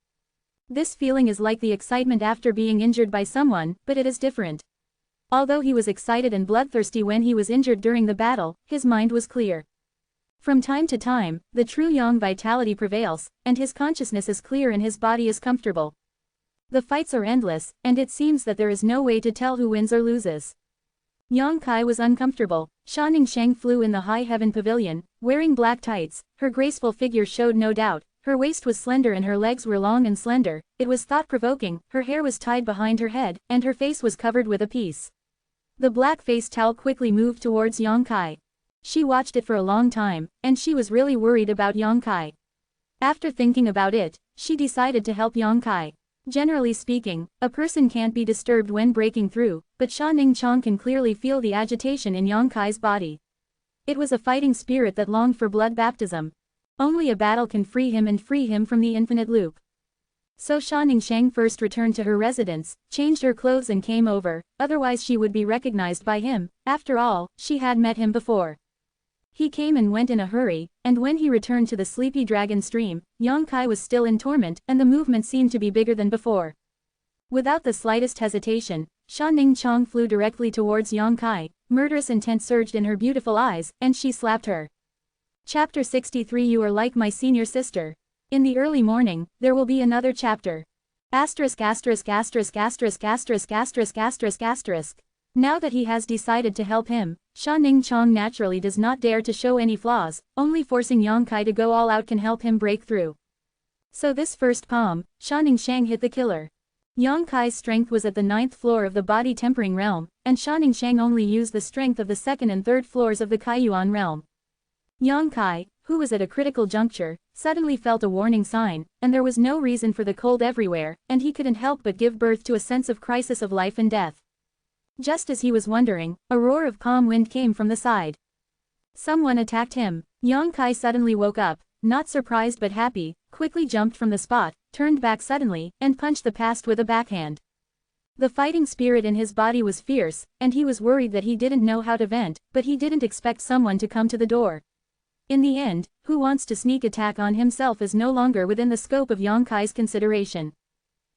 This feeling is like the excitement after being injured by someone, but it is different. Although he was excited and bloodthirsty when he was injured during the battle, his mind was clear. From time to time, the true Yang vitality prevails, and his consciousness is clear and his body is comfortable. The fights are endless, and it seems that there is no way to tell who wins or loses. Yang Kai was uncomfortable. Sha Ningsheng flew in the High Heaven Pavilion, wearing black tights, her graceful figure showed no doubt, Her waist was slender and her legs were long and slender. It was thought-provoking. Her hair was tied behind her head, and her face was covered with a piece. The black face towel quickly moved towards Yang Kai. She watched it for a long time, and she was really worried about Yang Kai. After thinking about it, she decided to help Yang Kai. Generally speaking, a person can't be disturbed when breaking through, but Sha Ningqiang can clearly feel the agitation in Yang Kai's body. It was a fighting spirit that longed for blood baptism. Only a battle can free him and free him from the infinite loop. So Sha Ningqiang first returned to her residence, changed her clothes and came over, otherwise she would be recognized by him. After all, she had met him before. He came and went in a hurry, and when he returned to the sleepy dragon stream, Yang Kai was still in torment and the movement seemed to be bigger than before. Without the slightest hesitation, Sha Ningqiang flew directly towards Yang Kai. Murderous intent surged in her beautiful eyes, and she slapped her. Chapter 63. You are like my senior sister. In the early morning, there will be another chapter. Asterisk asterisk asterisk asterisk asterisk asterisk asterisk asterisk. Now that he has decided to help him, Sha Ningqiang naturally does not dare to show any flaws. Only forcing Yang Kai to go all out can help him break through. So this first palm, Sha Ningqiang hit the killer. Yang Kai's strength was at the 9th floor of the body tempering realm, and Sha Ningqiang only used the strength of the 2nd and 3rd floors of the Kaiyuan realm. Yang Kai, who was at a critical juncture, suddenly felt a warning sign, and there was no reason for the cold everywhere, and he couldn't help but give birth to a sense of crisis of life and death. Just as he was wondering, a roar of calm wind came from the side. Someone attacked him. Yang Kai suddenly woke up, not surprised but happy, quickly jumped from the spot, turned back suddenly, and punched the past with a backhand. The fighting spirit in his body was fierce, and he was worried that he didn't know how to vent, but he didn't expect someone to come to the door. In the end, who wants to sneak attack on himself is no longer within the scope of Yang Kai's consideration.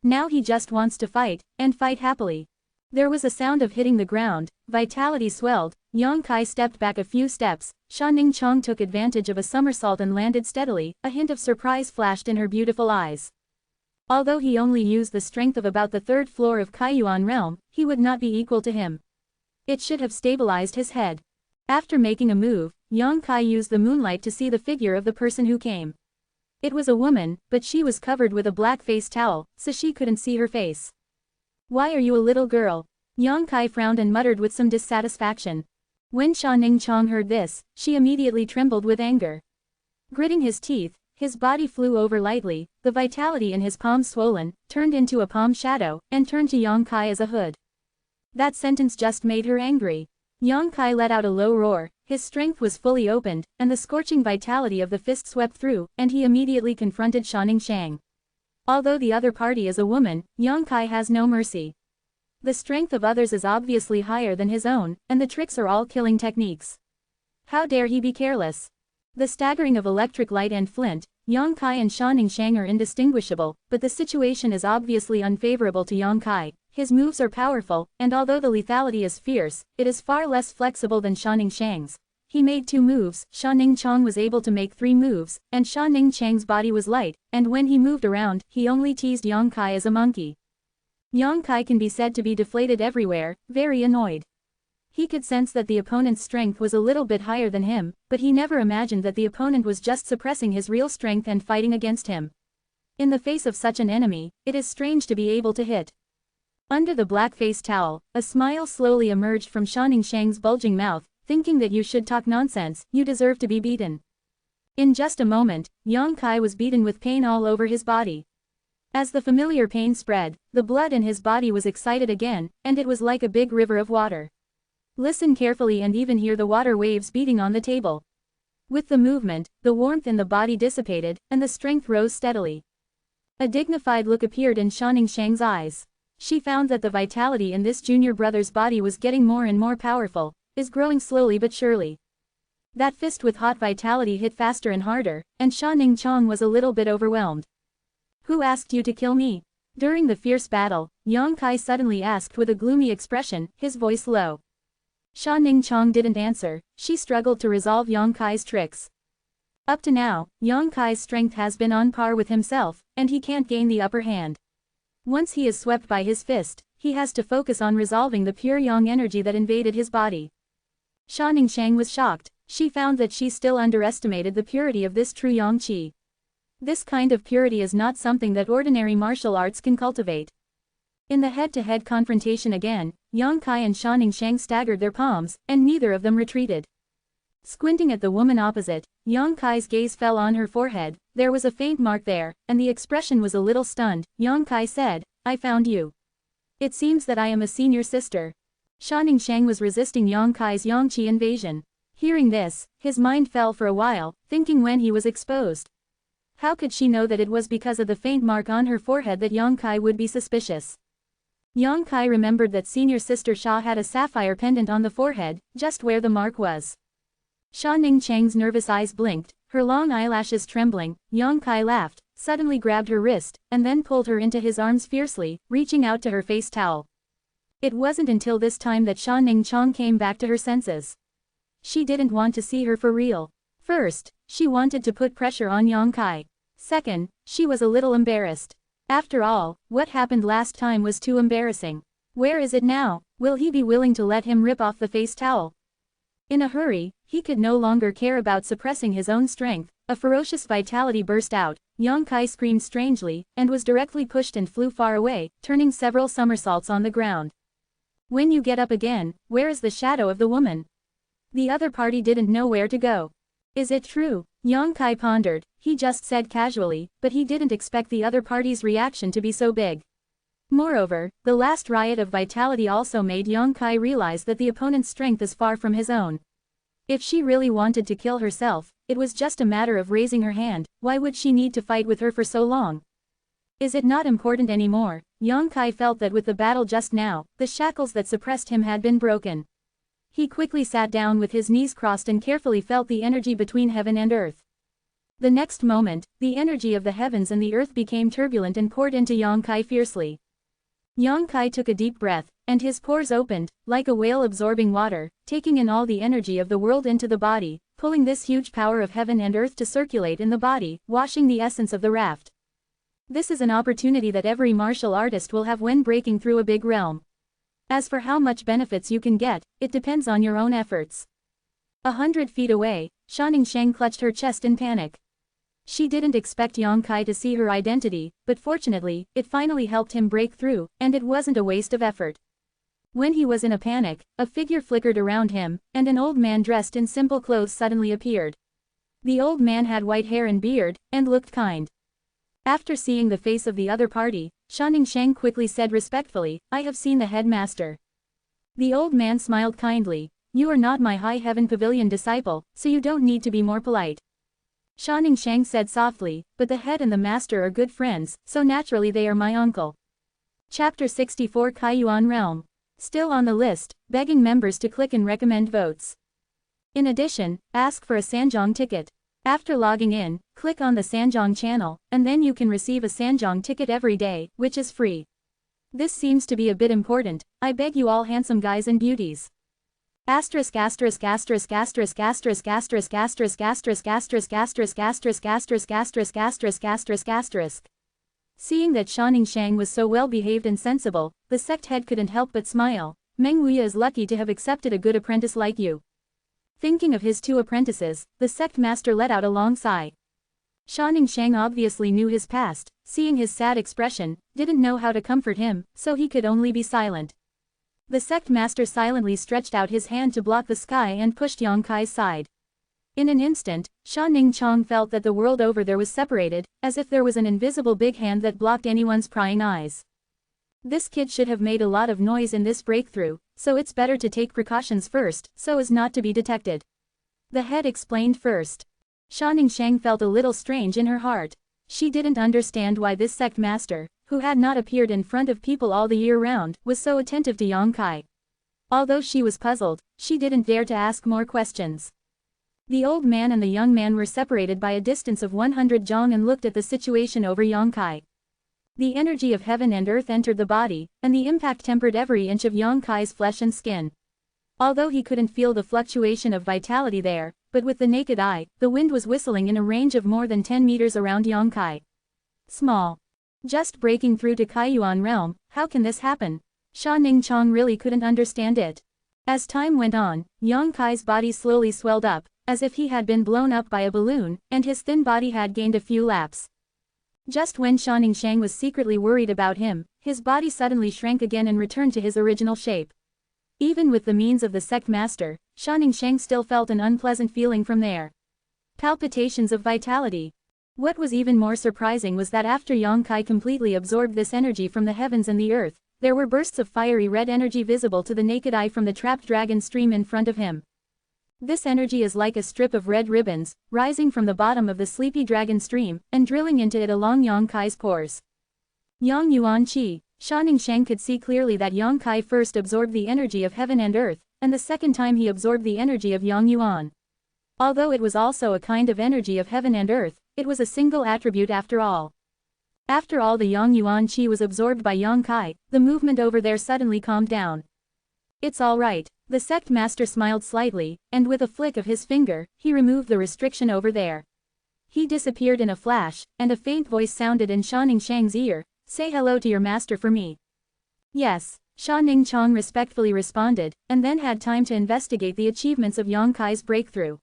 Now he just wants to fight, and fight happily. There was a sound of hitting the ground, vitality swelled, Yang Kai stepped back a few steps, Sha Ningqiang took advantage of a somersault and landed steadily, a hint of surprise flashed in her beautiful eyes. Although he only used the strength of about the 3rd floor of Kaiyuan realm, he would not be equal to him. It should have stabilized his head. After making a move, Yang Kai used the moonlight to see the figure of the person who came. It was a woman, but she was covered with a black face towel, so she couldn't see her face. Why are you a little girl? Yang Kai frowned and muttered with some dissatisfaction. When Sha Ningqiang heard this, she immediately trembled with anger. Gritting his teeth, his body flew over lightly, the vitality in his palm swollen, turned into a palm shadow, and turned to Yang Kai as a hood. That sentence just made her angry. Yang Kai let out a low roar, his strength was fully opened, and the scorching vitality of the fist swept through, and he immediately confronted Sha Ningqiang. Although the other party is a woman, Yang Kai has no mercy. The strength of others is obviously higher than his own, and the tricks are all killing techniques. How dare he be careless? The staggering of electric light and flint, Yang Kai and Sha Ningqiang are indistinguishable, but the situation is obviously unfavorable to Yang Kai. His moves are powerful, and although the lethality is fierce, it is far less flexible than Sha Ningqiang's. He made 2 moves, Sha Ningqiang was able to make 3 moves, and Sha Ningqiang's body was light, and when he moved around, he only teased Yang Kai as a monkey. Yang Kai can be said to be deflated everywhere, very annoyed. He could sense that the opponent's strength was a little bit higher than him, but he never imagined that the opponent was just suppressing his real strength and fighting against him. In the face of such an enemy, it is strange to be able to hit. Under the black face towel, a smile slowly emerged from Sha Ningqiang's bulging mouth. Thinking that you should talk nonsense, you deserve to be beaten. In just a moment, Yang Kai was beaten with pain all over his body. As the familiar pain spread, the blood in his body was excited again, and it was like a big river of water. Listen carefully and even hear the water waves beating on the table. With the movement, the warmth in the body dissipated, and the strength rose steadily. A dignified look appeared in Sha Ningqiang's eyes. She found that the vitality in this junior brother's body was getting more and more powerful, is growing slowly but surely. That fist with hot vitality hit faster and harder, and Sha Ningqiang was a little bit overwhelmed. Who asked you to kill me? During the fierce battle, Yang Kai suddenly asked with a gloomy expression, his voice low. Sha Ningqiang didn't answer, she struggled to resolve Yang Kai's tricks. Up to now, Yang Kai's strength has been on par with himself, and he can't gain the upper hand. Once he is swept by his fist, he has to focus on resolving the pure yang energy that invaded his body. Sha Ningqiang was shocked. She found that she still underestimated the purity of this true yang qi. This kind of purity is not something that ordinary martial arts can cultivate. In the head-to-head confrontation again, Yang Kai and Sha Ningxiang staggered their palms, and neither of them retreated. Squinting at the woman opposite, Yang Kai's gaze fell on her forehead. There was a faint mark there, and the expression was a little stunned. Yang Kai said, "I found you. It seems that I am a senior sister." Sha Ningxiang was resisting Yang Kai's Yangqi invasion. Hearing this, his mind fell for a while, thinking when he was exposed. How could she know that it was because of the faint mark on her forehead that Yang Kai would be suspicious? Yang Kai remembered that senior sister Sha had a sapphire pendant on the forehead, just where the mark was. Sha Ningqiang's nervous eyes blinked, her long eyelashes trembling. Yang Kai laughed, suddenly grabbed her wrist, and then pulled her into his arms fiercely, reaching out to her face towel. It wasn't until this time that Sha Ningqiang came back to her senses. She didn't want to see her for real. First, she wanted to put pressure on Yang Kai. Second, she was a little embarrassed. After all, what happened last time was too embarrassing. Where is it now? Will he be willing to let him rip off the face towel? In a hurry, he could no longer care about suppressing his own strength. A ferocious vitality burst out. Yang Kai screamed strangely, and was directly pushed and flew far away, turning several somersaults on the ground. When you get up again, where is the shadow of the woman? The other party didn't know where to go. Is it true? Yang Kai pondered. He just said casually, but he didn't expect the other party's reaction to be so big. Moreover, the last riot of vitality also made Yang Kai realize that the opponent's strength is far from his own. If she really wanted to kill herself, it was just a matter of raising her hand. Why would she need to fight with her for so long? Is it not important anymore? Yang Kai felt that with the battle just now, the shackles that suppressed him had been broken. He quickly sat down with his knees crossed and carefully felt the energy between heaven and earth. The next moment, the energy of the heavens and the earth became turbulent and poured into Yang Kai fiercely. Yang Kai took a deep breath, and his pores opened, like a whale absorbing water, taking in all the energy of the world into the body, pulling this huge power of heaven and earth to circulate in the body, washing the essence of the raft. This is an opportunity that every martial artist will have when breaking through a big realm. As for how much benefits you can get, it depends on your own efforts. 100 feet away, Sha Ningxiang clutched her chest in panic. She didn't expect Yang Kai to see her identity, but fortunately, it finally helped him break through, and it wasn't a waste of effort. When he was in a panic, a figure flickered around him, and an old man dressed in simple clothes suddenly appeared. The old man had white hair and beard, and looked kind. After seeing the face of the other party, Sha Ningxiang quickly said respectfully, "I have seen the headmaster." The old man smiled kindly. "You are not my High Heaven Pavilion disciple, so you don't need to be more polite." Sha Ningxiang said softly, "But the head and the master are good friends, so naturally they are my uncle." Chapter 64 Kaiyuan Realm. Still on the list, begging members to click and recommend votes. In addition, ask for a Sanjiang ticket. After logging in, click on the Sanjiang channel, and then you can receive a Sanjiang ticket every day, which is free. This seems to be a bit important. I beg you all handsome guys and beauties. Asterisk asterisk asterisk asterisk asterisk asterisk asterisk asterisk asterisk asterisk asterisk asterisk asterisk asterisk asterisk asterisk. Seeing that Sha Ningxiang was so well behaved and sensible, the sect head couldn't help but smile. Meng Wuya is lucky to have accepted a good apprentice like you. Thinking of his two apprentices, the sect master let out a long sigh. Sha Ningxiang obviously knew his past, seeing his sad expression, didn't know how to comfort him, so he could only be silent. The sect master silently stretched out his hand to block the sky and pushed Yang Kai's side. In an instant, Sha Ningqiang felt that the world over there was separated, as if there was an invisible big hand that blocked anyone's prying eyes. This kid should have made a lot of noise in this breakthrough, so it's better to take precautions first, so as not to be detected. The head explained first. Sha Ningxiang felt a little strange in her heart. She didn't understand why this sect master, who had not appeared in front of people all the year round, was so attentive to Yang Kai. Although she was puzzled, she didn't dare to ask more questions. The old man and the young man were separated by a distance of 100 zhang and looked at the situation over Yang Kai. The energy of heaven and earth entered the body, and the impact tempered every inch of Yang Kai's flesh and skin. Although he couldn't feel the fluctuation of vitality there, but with the naked eye, the wind was whistling in a range of more than 10 meters around Yang Kai. Small. Just breaking through to Kaiyuan realm, how can this happen? Sha Ningqiang really couldn't understand it. As time went on, Yang Kai's body slowly swelled up, as if he had been blown up by a balloon, and his thin body had gained a few laps. Just when Xiaoningshang was secretly worried about him, his body suddenly shrank again and returned to his original shape. Even with the means of the sect master, Xiaoningshang still felt an unpleasant feeling from there. Palpitations of vitality. What was even more surprising was that after Yang Kai completely absorbed this energy from the heavens and the earth, there were bursts of fiery red energy visible to the naked eye from the trapped dragon stream in front of him. This energy is like a strip of red ribbons, rising from the bottom of the sleepy dragon stream, and drilling into it along Yang Kai's pores. Yang Yuan Qi. Xiaoningshang could see clearly that Yang Kai first absorbed the energy of heaven and earth, and the second time he absorbed the energy of Yang Yuan. Although it was also a kind of energy of heaven and earth, it was a single attribute after all. After all the Yang Yuan Qi was absorbed by Yang Kai, the movement over there suddenly calmed down. It's all right, the sect master smiled slightly, and with a flick of his finger, he removed the restriction over there. He disappeared in a flash, and a faint voice sounded in Xiaoningshang's ear, "Say hello to your master for me." Yes, Xiaoningshang respectfully responded, and then had time to investigate the achievements of Yang Kai's breakthrough.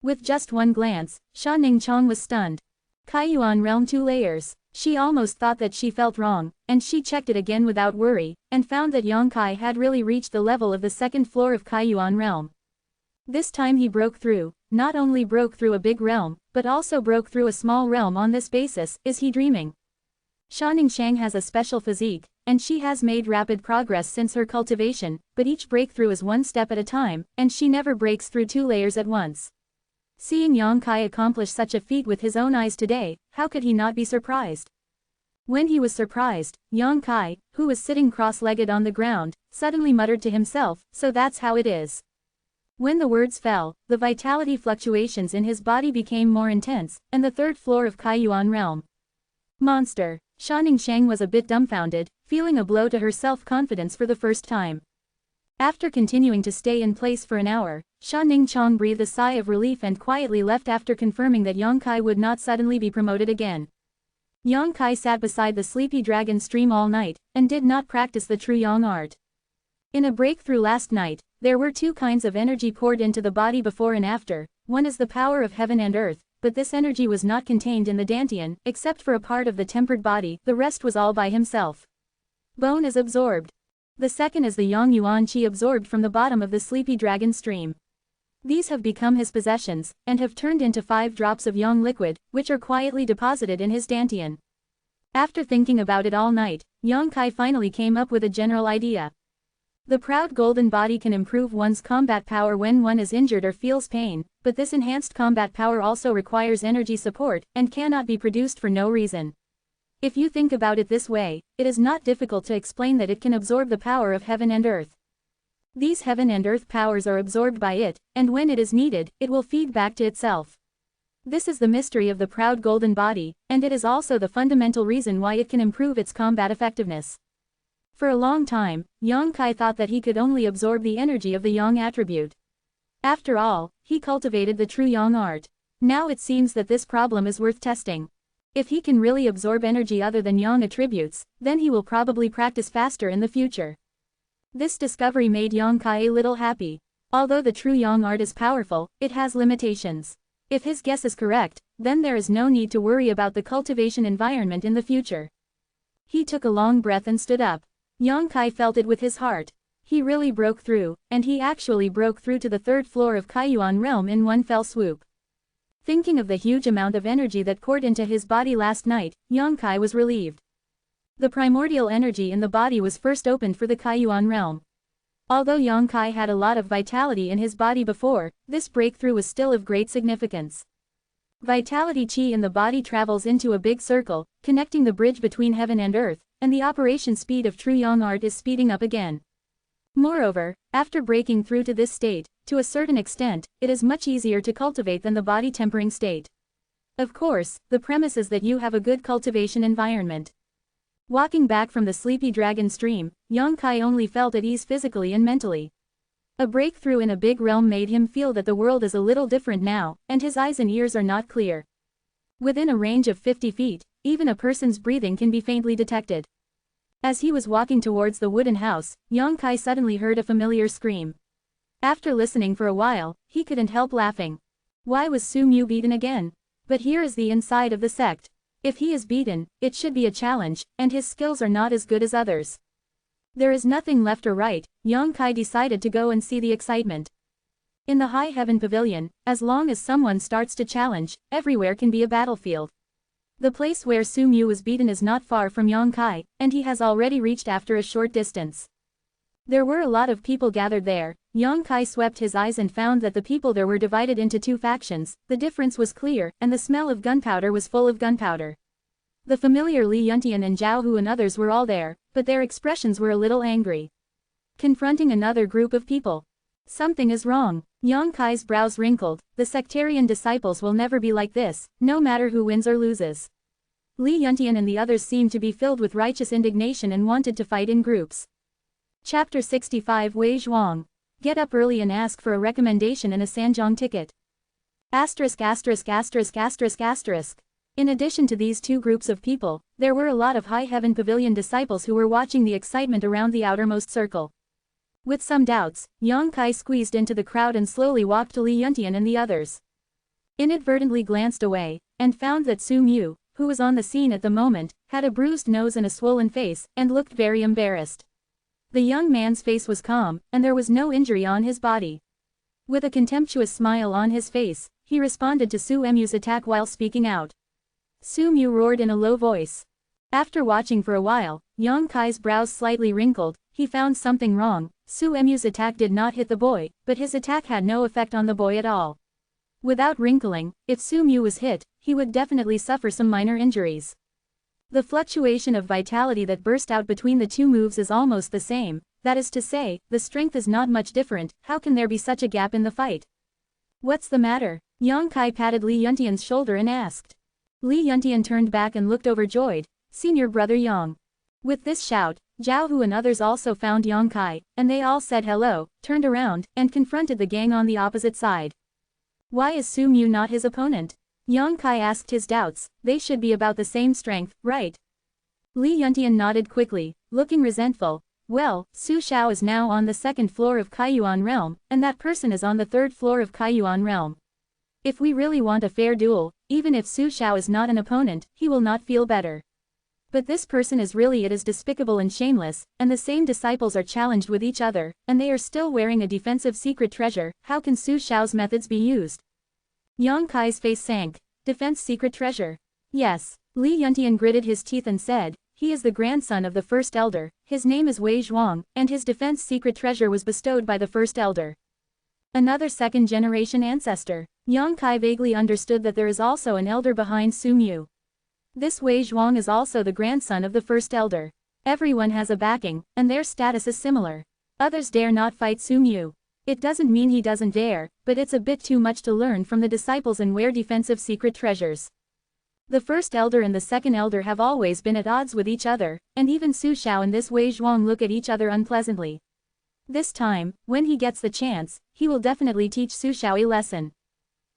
With just one glance, Xiaoningshang was stunned. Kaiyuan realm 2 layers. She almost thought that she felt wrong, and she checked it again without worry, and found that Yang Kai had really reached the level of the second floor of Kaiyuan realm. This time he broke through, not only broke through a big realm, but also broke through a small realm. On this basis, is he dreaming? Xiaoningshang has a special physique, and she has made rapid progress since her cultivation, but each breakthrough is one step at a time, and she never breaks through 2 layers at once. Seeing Yang Kai accomplish such a feat with his own eyes today, how could he not be surprised? When he was surprised, Yang Kai, who was sitting cross-legged on the ground, suddenly muttered to himself, "So that's how it is." When the words fell, the vitality fluctuations in his body became more intense, and the third floor of Kaiyuan realm. Monster. Xiaoningshang was a bit dumbfounded, feeling a blow to her self-confidence for the first time. After continuing to stay in place for an hour, Xiaoningshang breathed a sigh of relief and quietly left after confirming that Yang Kai would not suddenly be promoted again. Yang Kai sat beside the sleepy dragon stream all night, and did not practice the true Yang art. In a breakthrough last night, there were 2 kinds of energy poured into the body before and after. One is the power of heaven and earth, but this energy was not contained in the dantian, except for a part of the tempered body, the rest was all by himself. Bone is absorbed. The second is the Yang Yuan Qi absorbed from the bottom of the sleepy dragon stream. These have become his possessions, and have turned into 5 drops of Yang liquid, which are quietly deposited in his dantian. After thinking about it all night, Yang Kai finally came up with a general idea. The proud golden body can improve one's combat power when one is injured or feels pain, but this enhanced combat power also requires energy support, and cannot be produced for no reason. If you think about it this way, it is not difficult to explain that it can absorb the power of heaven and earth. These heaven and earth powers are absorbed by it, and when it is needed, it will feed back to itself. This is the mystery of the proud golden body, and it is also the fundamental reason why it can improve its combat effectiveness. For a long time, Yang Kai thought that he could only absorb the energy of the Yang attribute. After all, he cultivated the true Yang art. Now it seems that this problem is worth testing. If he can really absorb energy other than Yang attributes, then he will probably practice faster in the future. This discovery made Yang Kai a little happy. Although the true Yang art is powerful, it has limitations. If his guess is correct, then there is no need to worry about the cultivation environment in the future. He took a long breath and stood up. Yang Kai felt it with his heart. He really broke through, and he actually broke through to the 3rd floor of Kaiyuan realm in one fell swoop. Thinking of the huge amount of energy that poured into his body last night, Yang Kai was relieved. The primordial energy in the body was first opened for the Kaiyuan realm. Although Yang Kai had a lot of vitality in his body before, this breakthrough was still of great significance. Vitality chi in the body travels into a big circle, connecting the bridge between heaven and earth, and the operation speed of true Yang art is speeding up again. Moreover, after breaking through to this state, to a certain extent, it is much easier to cultivate than the body tempering state. Of course, the premise is that you have a good cultivation environment. Walking back from the sleepy dragon stream, Yang Kai only felt at ease physically and mentally. A breakthrough in a big realm made him feel that the world is a little different now, and his eyes and ears are not clear. Within a range of 50 feet, even a person's breathing can be faintly detected. As he was walking towards the wooden house, Yang Kai suddenly heard a familiar scream. After listening for a while, he couldn't help laughing. Why was Su Mu beaten again? But here is the inside of the sect. If he is beaten, it should be a challenge, and his skills are not as good as others. There is nothing left or right, Yang Kai decided to go and see the excitement. In the High Heaven Pavilion, as long as someone starts to challenge, everywhere can be a battlefield. The place where Su Mu was beaten is not far from Yang Kai, and he has already reached after a short distance. There were a lot of people gathered there. Yang Kai swept his eyes and found that the people there were divided into two factions. The difference was clear, and the smell of gunpowder was full of gunpowder. The familiar Li Yuntian and Zhao Hu and others were all there, but their expressions were a little angry. Confronting another group of people. Something is wrong. Yang Kai's brows wrinkled. The sectarian disciples will never be like this, no matter who wins or loses. Li Yuntian and the others seemed to be filled with righteous indignation and wanted to fight in groups. Chapter 65 Wei Zhuang. Get up early and ask for a recommendation and a Sanjiang ticket. Asterisk asterisk asterisk asterisk asterisk. In addition to these two groups of people, there were a lot of High Heaven Pavilion disciples who were watching the excitement around the outermost circle. With some doubts, Yang Kai squeezed into the crowd and slowly walked to Li Yuntian and the others. Inadvertently glanced away, and found that Su Mu, who was on the scene at the moment, had a bruised nose and a swollen face, and looked very embarrassed. The young man's face was calm, and there was no injury on his body. With a contemptuous smile on his face, he responded to Su Mu's attack while speaking out. Su Mu roared in a low voice. After watching for a while, Yang Kai's brows slightly wrinkled. He found something wrong. Su Mu's attack did not hit the boy, but his attack had no effect on the boy at all. Without wrinkling, if Su Mu was hit, he would definitely suffer some minor injuries. The fluctuation of vitality that burst out between the two moves is almost the same, that is to say, the strength is not much different. How can there be such a gap in the fight? What's the matter? Yang Kai patted Li Yuntian's shoulder and asked. Li Yuntian turned back and looked overjoyed. Senior brother Yang. With this shout, Zhao Hu and others also found Yang Kai, and they all said hello, turned around, and confronted the gang on the opposite side. Why is Su Mu not his opponent? Yang Kai asked his doubts. They should be about the same strength, right? Li Yuntian nodded quickly, looking resentful. Well, Su Xiao is now on the second floor of Kaiyuan realm, and that person is on the third floor of Kaiyuan realm. If we really want a fair duel, even if Su Xiao is not an opponent, he will not feel better. But this person is really it is despicable and shameless, and the same disciples are challenged with each other, and they are still wearing a defensive secret treasure. How can Su Xiao's methods be used? Yang Kai's face sank. Defense secret treasure. Yes. Li Yuntian gritted his teeth and said, he is the grandson of the first elder, his name is Wei Zhuang, and his defense secret treasure was bestowed by the first elder. Another second-generation ancestor. Yang Kai vaguely understood that there is also an elder behind Su Mu. This Wei Zhuang is also the grandson of the first elder. Everyone has a backing, and their status is similar. Others dare not fight Su Mu. It doesn't mean he doesn't dare, but it's a bit too much to learn from the disciples and wear defensive secret treasures. The first elder and the second elder have always been at odds with each other, and even Su Xiao and this Wei Zhuang look at each other unpleasantly. This time, when he gets the chance, he will definitely teach Su Xiao a lesson.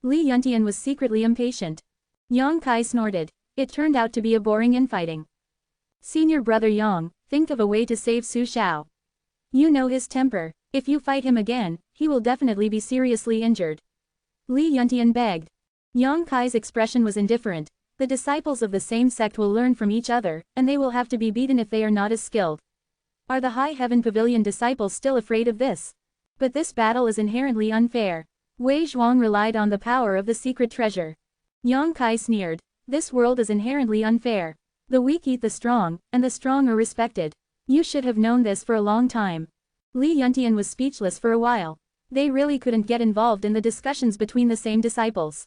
Li Yuntian was secretly impatient. Yang Kai snorted. It turned out to be a boring infighting. Senior brother Yang, think of a way to save Su Xiao. You know his temper. If you fight him again, he will definitely be seriously injured. Li Yuntian begged. Yang Kai's expression was indifferent. The disciples of the same sect will learn from each other, and they will have to be beaten if they are not as skilled. Are the High Heaven Pavilion disciples still afraid of this? But this battle is inherently unfair. Wei Zhuang relied on the power of the secret treasure. Yang Kai sneered. This world is inherently unfair. The weak eat the strong, and the strong are respected. You should have known this for a long time. Li Yuntian was speechless for a while. They really couldn't get involved in the discussions between the same disciples.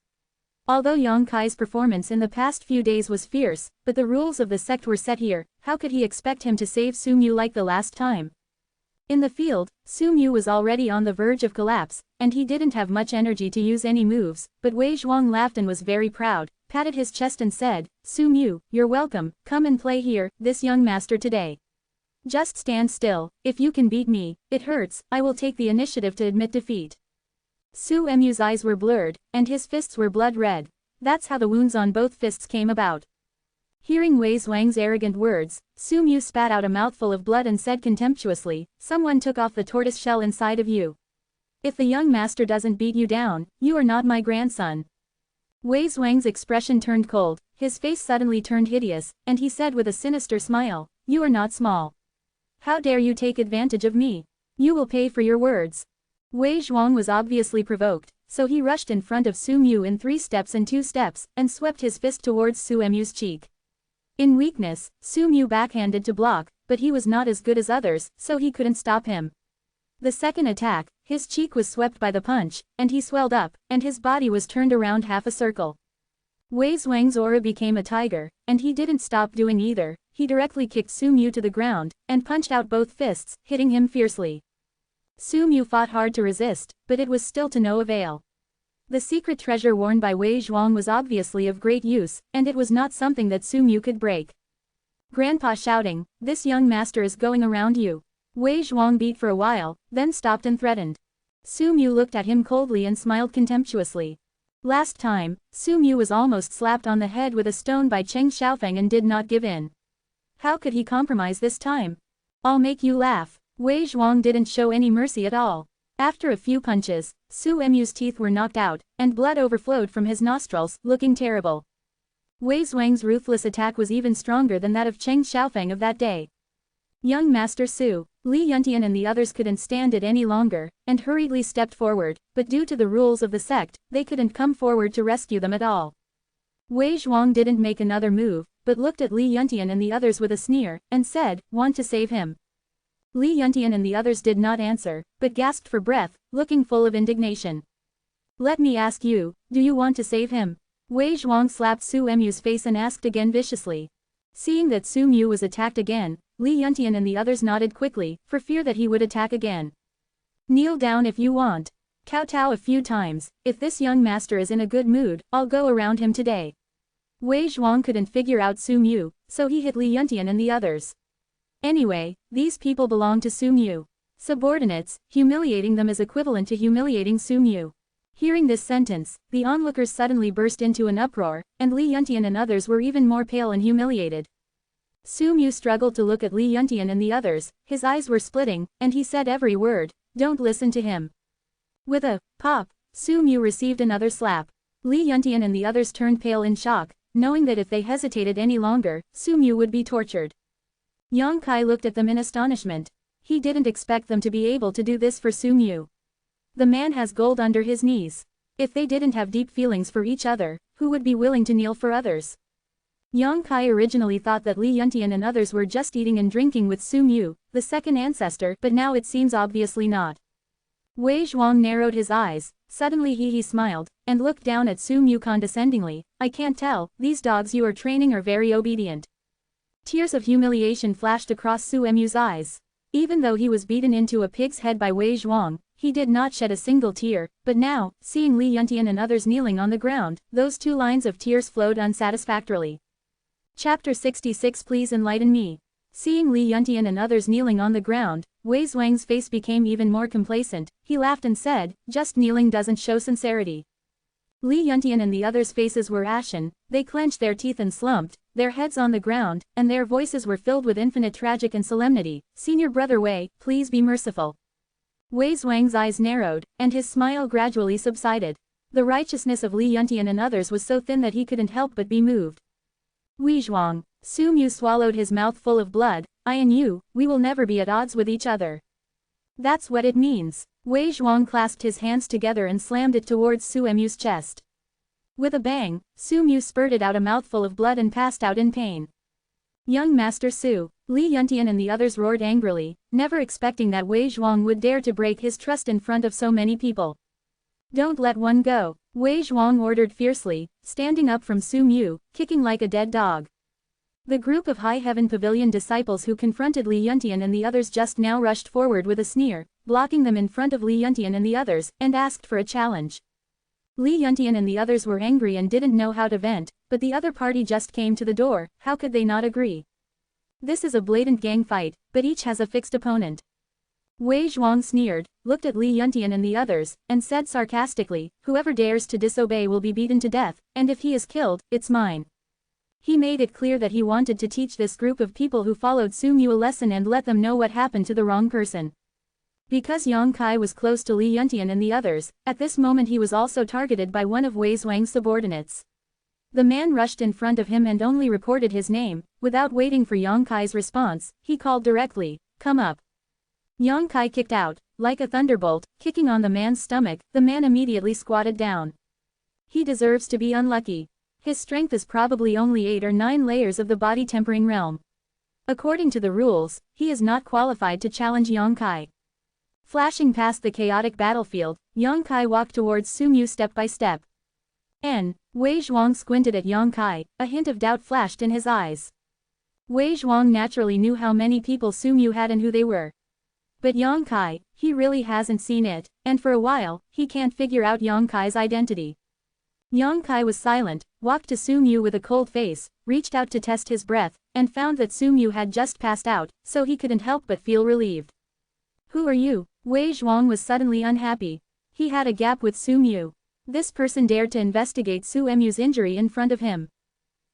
Although Yang Kai's performance in the past few days was fierce, but the rules of the sect were set here. How could he expect him to save Su Mu like the last time? In the field, Su Mu was already on the verge of collapse, and he didn't have much energy to use any moves, but Wei Zhuang laughed and was very proud, patted his chest and said, Su Mu, you're welcome, come and play here, this young master today. Just stand still. If you can beat me, it hurts, I will take the initiative to admit defeat. Su Mu's eyes were blurred, and his fists were blood red. That's how the wounds on both fists came about. Hearing Wei Zhuang's arrogant words, Su Mu spat out a mouthful of blood and said contemptuously, someone took off the tortoise shell inside of you. If the young master doesn't beat you down, you are not my grandson. Wei Zhuang's expression turned cold, his face suddenly turned hideous, and he said with a sinister smile, "You are not small. How dare you take advantage of me? You will pay for your words." Wei Zhuang was obviously provoked, so he rushed in front of Su Mu in 3 steps and 2 steps, and swept his fist towards Su Mu's cheek. In weakness, Su Mu backhanded to block, but he was not as good as others, so he couldn't stop him. The second attack, his cheek was swept by the punch, and he swelled up, and his body was turned around half a circle. Wei Zhuang's aura became a tiger, and he didn't stop doing either. He directly kicked Su Mu to the ground, and punched out both fists, hitting him fiercely. Su Mu fought hard to resist, but it was still to no avail. The secret treasure worn by Wei Zhuang was obviously of great use, and it was not something that Su Mu could break. Grandpa shouting, "This young master is going around you." Wei Zhuang beat for a while, then stopped and threatened. Su Mu looked at him coldly and smiled contemptuously. Last time, Su Mu was almost slapped on the head with a stone by Cheng Xiaofeng and did not give in. How could he compromise this time? "I'll make you laugh." Wei Zhuang didn't show any mercy at all. After a few punches, Su Mu's teeth were knocked out, and blood overflowed from his nostrils, looking terrible. Wei Zhuang's ruthless attack was even stronger than that of Cheng Xiaofeng of that day. Young Master Su, Li Yuntian and the others couldn't stand it any longer, and hurriedly stepped forward, but due to the rules of the sect, they couldn't come forward to rescue them at all. Wei Zhuang didn't make another move, but looked at Li Yuntian and the others with a sneer, and said, "Want to save him?" Li Yuntian and the others did not answer, but gasped for breath, looking full of indignation. "Let me ask you, do you want to save him?" Wei Zhuang slapped Su Mu's face and asked again viciously. Seeing that Su Mu was attacked again, Li Yuntian and the others nodded quickly, for fear that he would attack again. "Kneel down if you want. Kowtow a few times. If this young master is in a good mood, I'll go around him today." Wei Zhuang couldn't figure out Su Mu, so he hit Li Yuntian and the others. Anyway, these people belong to Su Mu. Subordinates, humiliating them is equivalent to humiliating Su Mu. Hearing this sentence, the onlookers suddenly burst into an uproar, and Li Yuntian and others were even more pale and humiliated. Su Mu struggled to look at Li Yuntian and the others, his eyes were splitting, and he said every word, "Don't listen to him." With a pop, Su Mu received another slap. Li Yuntian and the others turned pale in shock, knowing that if they hesitated any longer, Su Mu would be tortured. Yang Kai looked at them in astonishment. He didn't expect them to be able to do this for Su Mu. The man has gold under his knees. If they didn't have deep feelings for each other, who would be willing to kneel for others? Yang Kai originally thought that Li Yuntian and others were just eating and drinking with Su Mu, the second ancestor, but now it seems obviously not. Wei Zhuang narrowed his eyes, suddenly he smiled, and looked down at Su Mu condescendingly. "I can't tell, these dogs you are training are very obedient." Tears of humiliation flashed across Su Mu's eyes. Even though he was beaten into a pig's head by Wei Zhuang, he did not shed a single tear, but now, seeing Li Yuntian and others kneeling on the ground, those 2 lines of tears flowed unsatisfactorily. Chapter 66 Please enlighten me. Seeing Li Yuntian and others kneeling on the ground, Wei Zhuang's face became even more complacent. He laughed and said, "Just kneeling doesn't show sincerity." Li Yuntian and the others' faces were ashen, they clenched their teeth and slumped, their heads on the ground, and their voices were filled with infinite tragic and solemnity. "Senior brother Wei, please be merciful." Wei Zhuang's eyes narrowed, and his smile gradually subsided. The righteousness of Li Yuntian and others was so thin that he couldn't help but be moved. "Wei Zhuang." Su Mu swallowed his mouth full of blood. "I and you, we will never be at odds with each other." "That's what it means." Wei Zhuang clasped his hands together and slammed it towards Su Mu's chest. With a bang, Su Mu spurted out a mouthful of blood and passed out in pain. "Young Master Su." Li Yuntian and the others roared angrily, never expecting that Wei Zhuang would dare to break his trust in front of so many people. "Don't let one go," Wei Zhuang ordered fiercely, standing up from Su Mu, kicking like a dead dog. The group of High Heaven Pavilion disciples who confronted Li Yuntian and the others just now rushed forward with a sneer, blocking them in front of Li Yuntian and the others, and asked for a challenge. Li Yuntian and the others were angry and didn't know how to vent, but the other party just came to the door, how could they not agree? This is a blatant gang fight, but each has a fixed opponent. Wei Zhuang sneered, looked at Li Yuntian and the others, and said sarcastically, "Whoever dares to disobey will be beaten to death, and if he is killed, it's mine." He made it clear that he wanted to teach this group of people who followed Su Mu a lesson and let them know what happened to the wrong person. Because Yang Kai was close to Li Yuntian and the others, at this moment he was also targeted by one of Wei Zhuang's subordinates. The man rushed in front of him and only reported his name. Without waiting for Yang Kai's response, he called directly, "Come up." Yang Kai kicked out. Like a thunderbolt, kicking on the man's stomach, the man immediately squatted down. He deserves to be unlucky. His strength is probably only 8 or 9 layers of the body tempering realm. According to the rules, he is not qualified to challenge Yang Kai. Flashing past the chaotic battlefield, Yang Kai walked towards Sumyu step by step. Wei Zhuang squinted at Yang Kai, a hint of doubt flashed in his eyes. Wei Zhuang naturally knew how many people Sumyu had and who they were. But Yang Kai, he really hasn't seen it, and for a while, he can't figure out Yang Kai's identity. Yang Kai was silent, walked to Sumyu with a cold face, reached out to test his breath, and found that Sumyu had just passed out, so he couldn't help but feel relieved. "Who are you?" Wei Zhuang was suddenly unhappy. He had a gap with Sumyu. This person dared to investigate Su Mu's injury in front of him.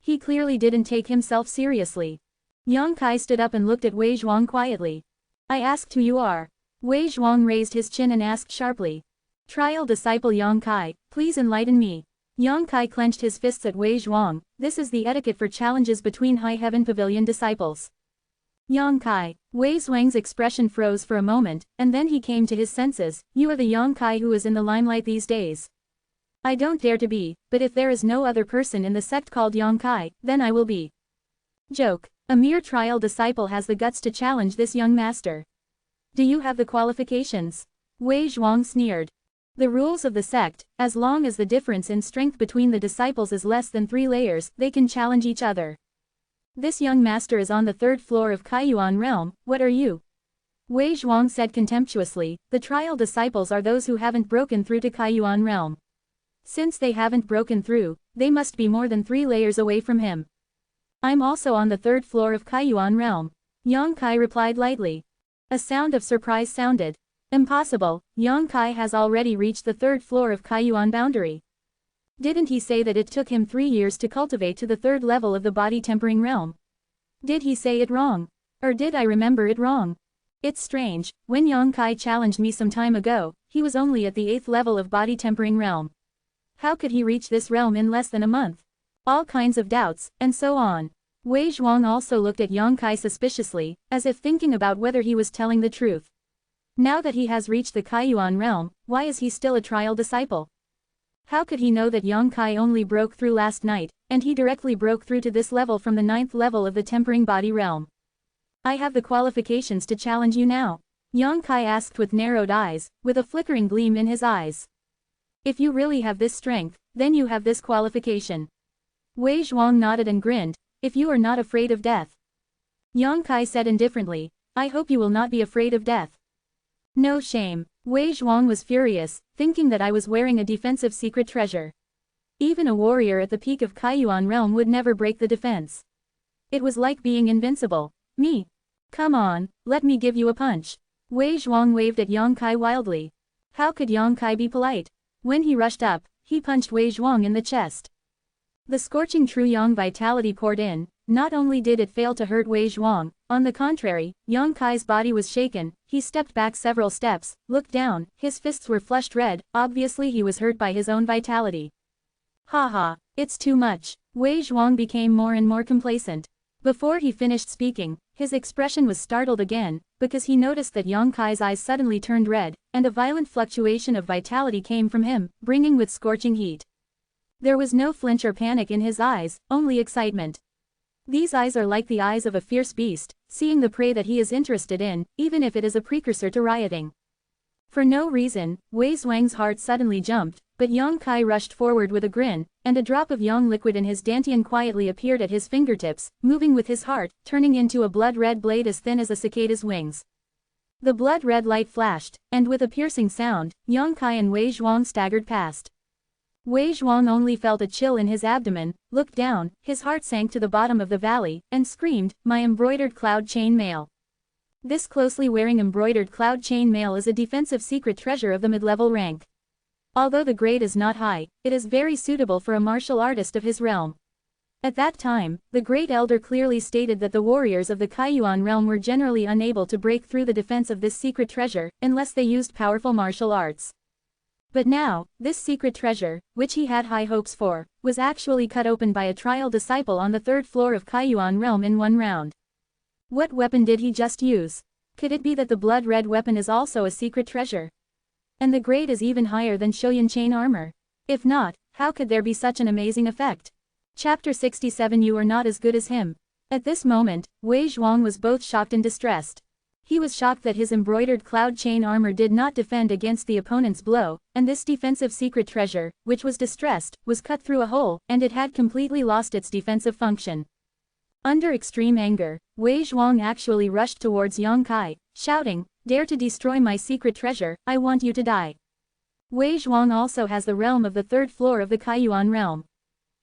He clearly didn't take himself seriously. Yang Kai stood up and looked at Wei Zhuang quietly. "I asked who you are." Wei Zhuang raised his chin and asked sharply. "Trial disciple Yang Kai, please enlighten me." Yang Kai clenched his fists at Wei Zhuang. This is the etiquette for challenges between High Heaven Pavilion disciples. Yang Kai. Wei Zhuang's expression froze for a moment, and then he came to his senses. "You are the Yang Kai who is in the limelight these days." "I don't dare to be, but if there is no other person in the sect called Yang Kai, then I will be." Joke. A mere trial disciple has the guts to challenge this young master. "Do you have the qualifications?" Wei Zhuang sneered. The rules of the sect, as long as the difference in strength between the disciples is less than 3 layers, they can challenge each other. "This young master is on the 3rd floor of Kaiyuan realm, what are you?" Wei Zhuang said contemptuously. The trial disciples are those who haven't broken through to Kaiyuan realm. Since they haven't broken through, they must be more than 3 layers away from him. "I'm also on the 3rd floor of Kaiyuan realm." Yang Kai replied lightly. A sound of surprise sounded. "Impossible, Yang Kai has already reached the 3rd floor of Kaiyuan boundary. Didn't he say that it took him 3 years to cultivate to the 3rd level of the body tempering realm? Did he say it wrong? Or did I remember it wrong? It's strange, when Yang Kai challenged me some time ago, he was only at the 8th level of body tempering realm. How could he reach this realm in less than a month?" All kinds of doubts, and so on. Wei Zhuang also looked at Yang Kai suspiciously, as if thinking about whether he was telling the truth. Now that he has reached the Kaiyuan realm, why is he still a trial disciple? How could he know that Yang Kai only broke through last night, and he directly broke through to this level from the 9th level of the tempering body realm? "I have the qualifications to challenge you now," Yang Kai asked with narrowed eyes, with a flickering gleam in his eyes. "If you really have this strength, then you have this qualification." Wei Zhuang nodded and grinned. "If you are not afraid of death." Yang Kai said indifferently. "I hope you will not be afraid of death." "No shame." Wei Zhuang was furious, thinking that I was wearing a defensive secret treasure. Even a warrior at the peak of Kaiyuan realm would never break the defense. It was like being invincible. "Me? Come on, let me give you a punch." Wei Zhuang waved at Yang Kai wildly. How could Yang Kai be polite? When he rushed up, he punched Wei Zhuang in the chest. The scorching true yang vitality poured in. Not only did it fail to hurt Wei Zhuang, on the contrary, Yang Kai's body was shaken. He stepped back several steps, looked down, his fists were flushed red, obviously he was hurt by his own vitality. "Haha, it's too much." Wei Zhuang became more and more complacent. Before he finished speaking, his expression was startled again, because he noticed that Yang Kai's eyes suddenly turned red, and a violent fluctuation of vitality came from him, bringing with scorching heat. There was no flinch or panic in his eyes, only excitement. These eyes are like the eyes of a fierce beast, seeing the prey that he is interested in, even if it is a precursor to rioting. For no reason, Wei Zhuang's heart suddenly jumped, but Yang Kai rushed forward with a grin, and a drop of yang liquid in his dantian quietly appeared at his fingertips, moving with his heart, turning into a blood-red blade as thin as a cicada's wings. The blood-red light flashed, and with a piercing sound, Yang Kai and Wei Zhuang staggered past. Wei Zhuang only felt a chill in his abdomen, looked down, his heart sank to the bottom of the valley, and screamed, "My embroidered cloud chain mail." This closely wearing embroidered cloud chain mail is a defensive secret treasure of the mid-level rank. Although the grade is not high, it is very suitable for a martial artist of his realm. At that time, the Great Elder clearly stated that the warriors of the Kaiyuan realm were generally unable to break through the defense of this secret treasure, unless they used powerful martial arts. But now, this secret treasure, which he had high hopes for, was actually cut open by a trial disciple on the 3rd floor of Kaiyuan realm in one round. What weapon did he just use? Could it be that the blood-red weapon is also a secret treasure? And the grade is even higher than Shoyan chain armor? If not, how could there be such an amazing effect? Chapter 67. You are not as good as him. At this moment, Wei Zhuang was both shocked and distressed. He was shocked that his embroidered cloud chain armor did not defend against the opponent's blow, and this defensive secret treasure, which was distressed, was cut through a hole, and it had completely lost its defensive function. Under extreme anger, Wei Zhuang actually rushed towards Yang Kai, shouting, "Dare to destroy my secret treasure, I want you to die." Wei Zhuang also has the realm of the 3rd floor of the Kaiyuan realm.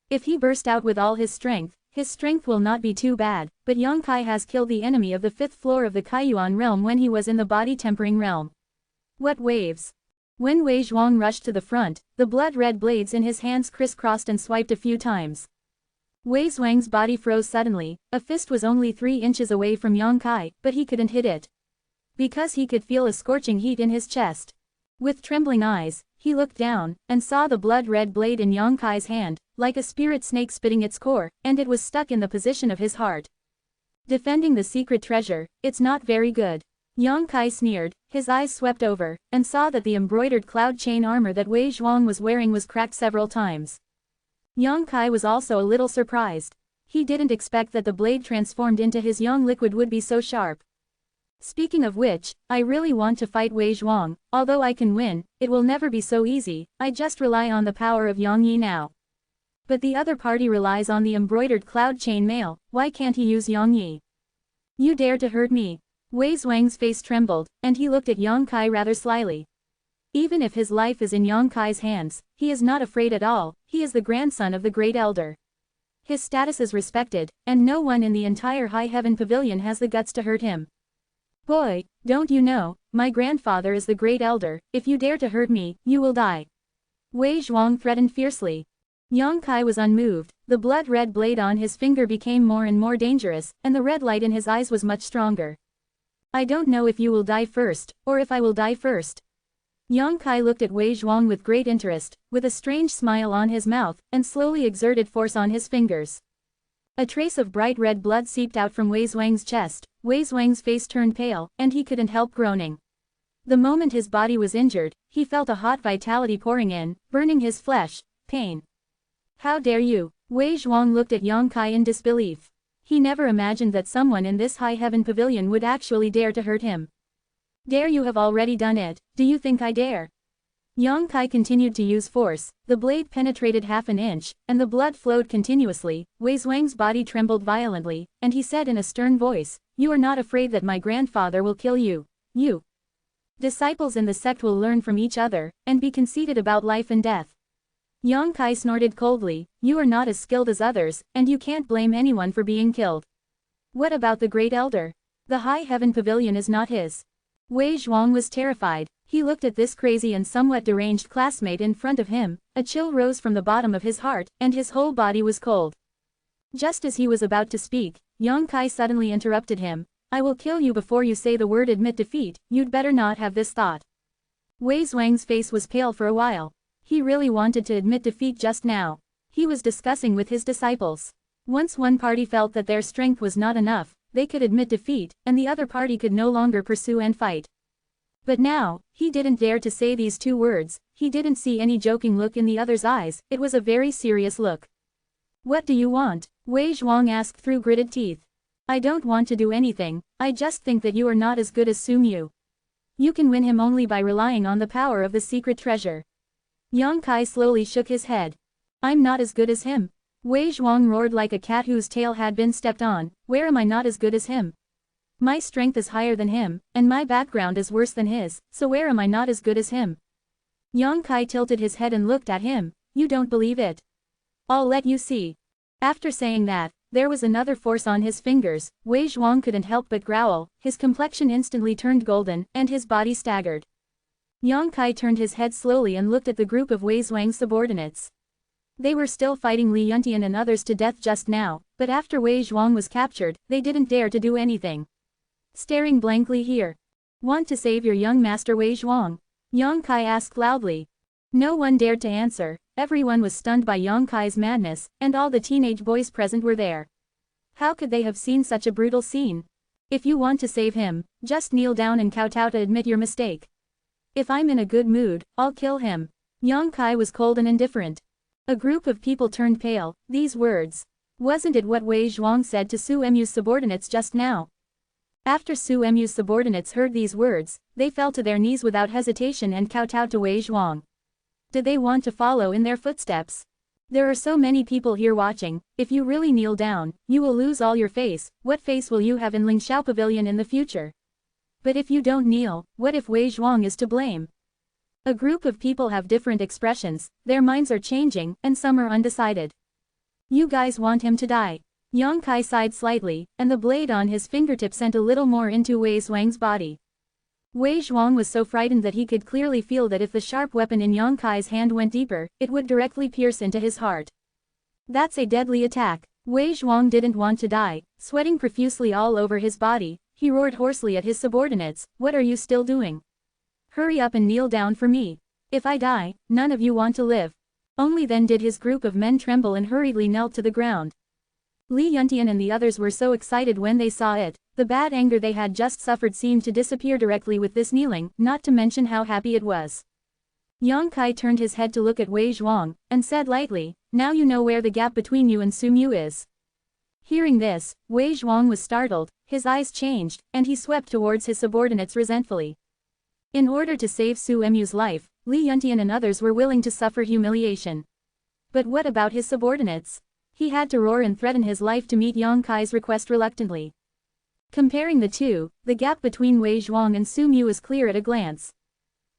If he burst out with all his strength will not be too bad, but Yang Kai has killed the enemy of the 5th floor of the Kaiyuan realm when he was in the body-tempering realm. What waves! When Wei Zhuang rushed to the front, the blood-red blades in his hands crisscrossed and swiped a few times. Wei Zhuang's body froze suddenly. A fist was only 3 inches away from Yang Kai, but he couldn't hit it. Because he could feel a scorching heat in his chest. With trembling eyes, he looked down, and saw the blood-red blade in Yang Kai's hand, like a spirit snake spitting its core, and it was stuck in the position of his heart. Defending the secret treasure, it's not very good. Yang Kai sneered, his eyes swept over, and saw that the embroidered cloud chain armor that Wei Zhuang was wearing was cracked several times. Yang Kai was also a little surprised. He didn't expect that the blade transformed into his yang liquid would be so sharp. Speaking of which, I really want to fight Wei Zhuang. Although I can win, it will never be so easy. I just rely on the power of Yang Yi now. But the other party relies on the embroidered cloud chain mail. Why can't he use Yang Yi? You dare to hurt me? Wei Zhuang's face trembled, and he looked at Yang Kai rather slyly. Even if his life is in Yang Kai's hands, he is not afraid at all. He is the grandson of the Great Elder. His status is respected, and no one in the entire High Heaven Pavilion has the guts to hurt him. Boy, don't you know, my grandfather is the Great Elder. If you dare to hurt me, you will die. Wei Zhuang threatened fiercely. Yang Kai was unmoved. The blood-red blade on his finger became more and more dangerous, and the red light in his eyes was much stronger. I don't know if you will die first, or if I will die first. Yang Kai looked at Wei Zhuang with great interest, with a strange smile on his mouth, and slowly exerted force on his fingers. A trace of bright red blood seeped out from Wei Zhuang's chest. Wei Zhuang's face turned pale, and he couldn't help groaning. The moment his body was injured, he felt a hot vitality pouring in, burning his flesh. Pain. How dare you? Wei Zhuang looked at Yang Kai in disbelief. He never imagined that someone in this High Heaven Pavilion would actually dare to hurt him. Dare you have already done it, do you think I dare? Yang Kai continued to use force. The blade penetrated half an inch, and the blood flowed continuously. Wei Zhuang's body trembled violently, and he said in a stern voice, "You are not afraid that my grandfather will kill you. You disciples in the sect will learn from each other, and be conceited about life and death." Yang Kai snorted coldly, "You are not as skilled as others, and you can't blame anyone for being killed. What about the Great Elder? The High Heaven Pavilion is not his." Wei Zhuang was terrified. He looked at this crazy and somewhat deranged classmate in front of him. A chill rose from the bottom of his heart, and his whole body was cold. Just as he was about to speak, Yang Kai suddenly interrupted him. "I will kill you before you say the word admit defeat. You'd better not have this thought." Wei Zhuang's face was pale for a while. He really wanted to admit defeat just now. He was discussing with his disciples. Once one party felt that their strength was not enough, they could admit defeat, and the other party could no longer pursue and fight. But now, he didn't dare to say these two words. He didn't see any joking look in the other's eyes. It was a very serious look. "What do you want?" Wei Zhuang asked through gritted teeth. "I don't want to do anything. I just think that you are not as good as Sum Yu. You can win him only by relying on the power of the secret treasure." Yang Kai slowly shook his head. "I'm not as good as him." Wei Zhuang roared like a cat whose tail had been stepped on. "Where am I not as good as him? My strength is higher than him, and my background is worse than his, so where am I not as good as him?" Yang Kai tilted his head and looked at him. "You don't believe it? I'll let you see." After saying that, there was another force on his fingers. Wei Zhuang couldn't help but growl. His complexion instantly turned golden, and his body staggered. Yang Kai turned his head slowly and looked at the group of Wei Zhuang's subordinates. They were still fighting Li Yuntian and others to death just now, but after Wei Zhuang was captured, they didn't dare to do anything. Staring blankly here. Want to save your young master Wei Zhuang? Yang Kai asked loudly. No one dared to answer, everyone was stunned by Yang Kai's madness, and all the teenage boys present were there. How could they have seen such a brutal scene? If you want to save him, just kneel down and kowtow to admit your mistake. If I'm in a good mood, I'll kill him. Yang Kai was cold and indifferent. A group of people turned pale. These words. Wasn't it what Wei Zhuang said to Su Mu's subordinates just now? After Su Mu's subordinates heard these words, they fell to their knees without hesitation and kowtowed to Wei Zhuang. Did they want to follow in their footsteps? There are so many people here watching, if you really kneel down, you will lose all your face. What face will you have in Lingxiao Pavilion in the future? But if you don't kneel, what if Wei Zhuang is to blame? A group of people have different expressions, their minds are changing, and some are undecided. You guys want him to die. Yang Kai sighed slightly, and the blade on his fingertip sent a little more into Wei Zhuang's body. Wei Zhuang was so frightened that he could clearly feel that if the sharp weapon in Yang Kai's hand went deeper, it would directly pierce into his heart. That's a deadly attack. Wei Zhuang didn't want to die, sweating profusely all over his body. He roared hoarsely at his subordinates, "What are you still doing? Hurry up and kneel down for me. If I die, none of you want to live." Only then did his group of men tremble and hurriedly knelt to the ground. Li Yuntian and the others were so excited when they saw it, the bad anger they had just suffered seemed to disappear directly with this kneeling, not to mention how happy it was. Yang Kai turned his head to look at Wei Zhuang, and said lightly, "Now you know where the gap between you and Su Mu is." Hearing this, Wei Zhuang was startled, his eyes changed, and he swept towards his subordinates resentfully. In order to save Su Mu's life, Li Yuntian and others were willing to suffer humiliation. But what about his subordinates? He had to roar and threaten his life to meet Yang Kai's request reluctantly. Comparing the two, the gap between Wei Zhuang and Su Mu is clear at a glance.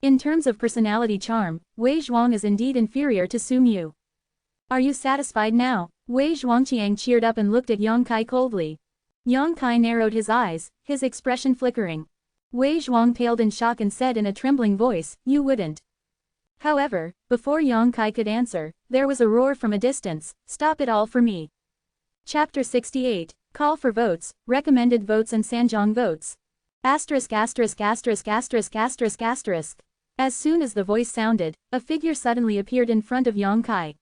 In terms of personality charm, Wei Zhuang is indeed inferior to Su Mu. Are you satisfied now? Wei Zhuangqiang cheered up and looked at Yang Kai coldly. Yang Kai narrowed his eyes, his expression flickering. Wei Zhuang paled in shock and said in a trembling voice, "You wouldn't." However, before Yang Kai could answer, there was a roar from a distance, "Stop it all for me." Chapter 68, Call for Votes, Recommended Votes and Sanjiang Votes. Asterisk asterisk asterisk asterisk asterisk asterisk. As soon as the voice sounded, a figure suddenly appeared in front of Yang Kai.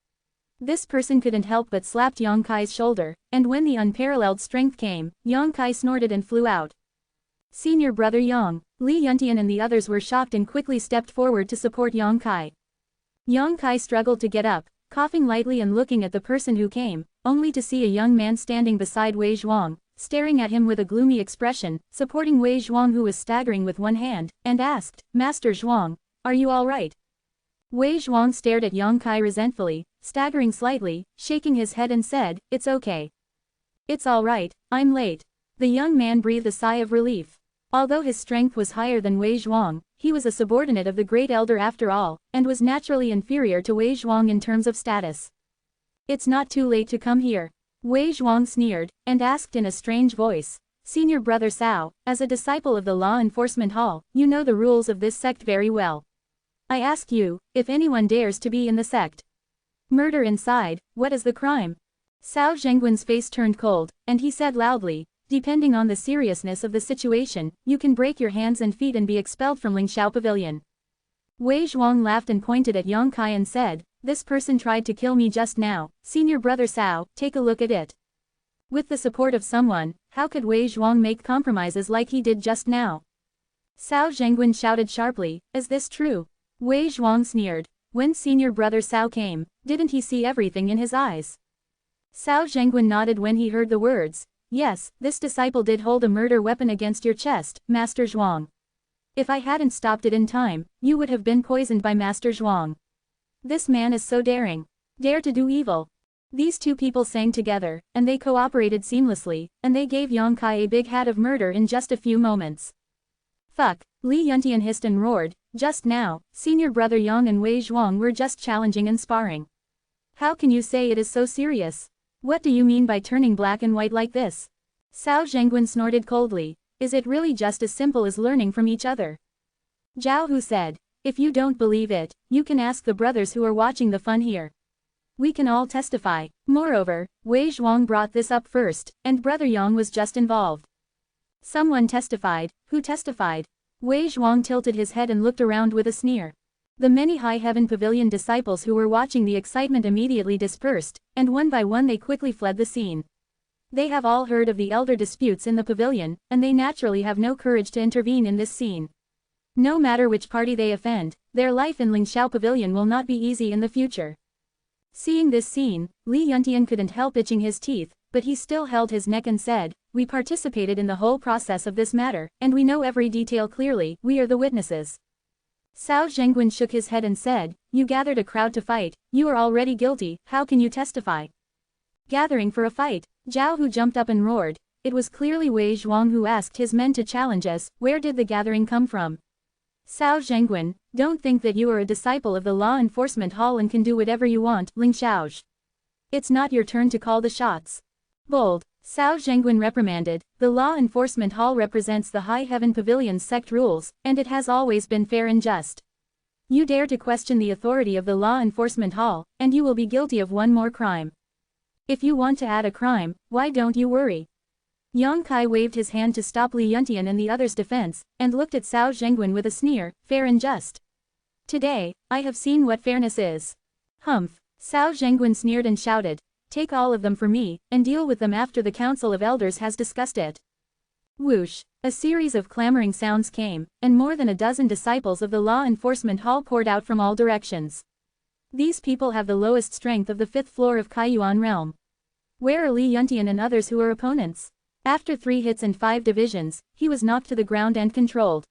This person couldn't help but slapped Yang Kai's shoulder, and when the unparalleled strength came, Yang Kai snorted and flew out. Senior brother Yang, Li Yuntian and the others were shocked and quickly stepped forward to support Yang Kai. Yang Kai struggled to get up, coughing lightly and looking at the person who came, only to see a young man standing beside Wei Zhuang, staring at him with a gloomy expression, supporting Wei Zhuang who was staggering with one hand, and asked, "Master Zhuang, are you all right?" Wei Zhuang stared at Yang Kai resentfully, staggering slightly, shaking his head and said, "It's okay. It's all right, I'm late." The young man breathed a sigh of relief. Although his strength was higher than Wei Zhuang, he was a subordinate of the Great Elder after all, and was naturally inferior to Wei Zhuang in terms of status. "It's not too late to come here." Wei Zhuang sneered, and asked in a strange voice, "Senior brother Cao, as a disciple of the Law Enforcement Hall, you know the rules of this sect very well. I ask you, if anyone dares to be in the sect. Murder inside, what is the crime?" Cao Zhenguan's face turned cold, and he said loudly, "Depending on the seriousness of the situation, you can break your hands and feet and be expelled from Lingxiao Pavilion." Wei Zhuang laughed and pointed at Yang Kai and said, "This person tried to kill me just now, Senior brother Cao, take a look at it." With the support of someone, how could Wei Zhuang make compromises like he did just now? Cao Zhenguan shouted sharply, "Is this true?" Wei Zhuang sneered. When Senior brother Cao came, didn't he see everything in his eyes? Cao Zhenguan nodded when he heard the words. "Yes, this disciple did hold a murder weapon against your chest, Master Zhuang. If I hadn't stopped it in time, you would have been poisoned by Master Zhuang. This man is so daring. Dare to do evil." These two people sang together, and they cooperated seamlessly, and they gave Yang Kai a big hat of murder in just a few moments. "Fuck," Li Yuntian hissed and roared, "just now, Senior brother Yang and Wei Zhuang were just challenging and sparring. How can you say it is so serious? What do you mean by turning black and white like this?" Cao Zhenguan snorted coldly. "Is it really just as simple as learning from each other?" Zhao Hu said, "If you don't believe it, you can ask the brothers who are watching the fun here." We can all testify. Moreover, Wei Zhuang brought this up first, and Brother Yang was just involved. Someone testified. Who testified? Wei Zhuang tilted his head and looked around with a sneer. The many High Heaven Pavilion disciples who were watching the excitement immediately dispersed, and one by one they quickly fled the scene. They have all heard of the elder disputes in the pavilion, and they naturally have no courage to intervene in this scene. No matter which party they offend, their life in Lingxiao Pavilion will not be easy in the future. Seeing this scene, Li Yuntian couldn't help itching his teeth, but he still held his neck and said, "We participated in the whole process of this matter, and we know every detail clearly, we are the witnesses." Cao Zhenguan shook his head and said, "You gathered a crowd to fight, you are already guilty, how can you testify?" Gathering for a fight, Zhao Hu jumped up and roared. It was clearly Wei Zhuang who asked his men to challenge us. Where did the gathering come from? Cao Zhenguan, don't think that you are a disciple of the Law Enforcement Hall and can do whatever you want, Ling Xiaozhi. It's not your turn to call the shots. Bold, Cao Zhenguan reprimanded. The Law Enforcement Hall represents the High Heaven Pavilion's sect rules, and it has always been fair and just. You dare to question the authority of the Law Enforcement Hall, and you will be guilty of one more crime. If you want to add a crime, why don't you worry? Yang Kai waved his hand to stop Li Yuntian and the others' defense, and looked at Cao Zhenguan with a sneer, fair and just. Today, I have seen what fairness is. Humph, Cao Zhenguan sneered and shouted, take all of them for me, and deal with them after the Council of Elders has discussed it. Whoosh, a series of clamoring sounds came, and more than a dozen disciples of the Law Enforcement Hall poured out from all directions. These people have the lowest strength of the 5th floor of Kaiyuan realm. Where are Li Yuntian and others who are opponents? After 3 hits and 5 divisions, he was knocked to the ground and controlled.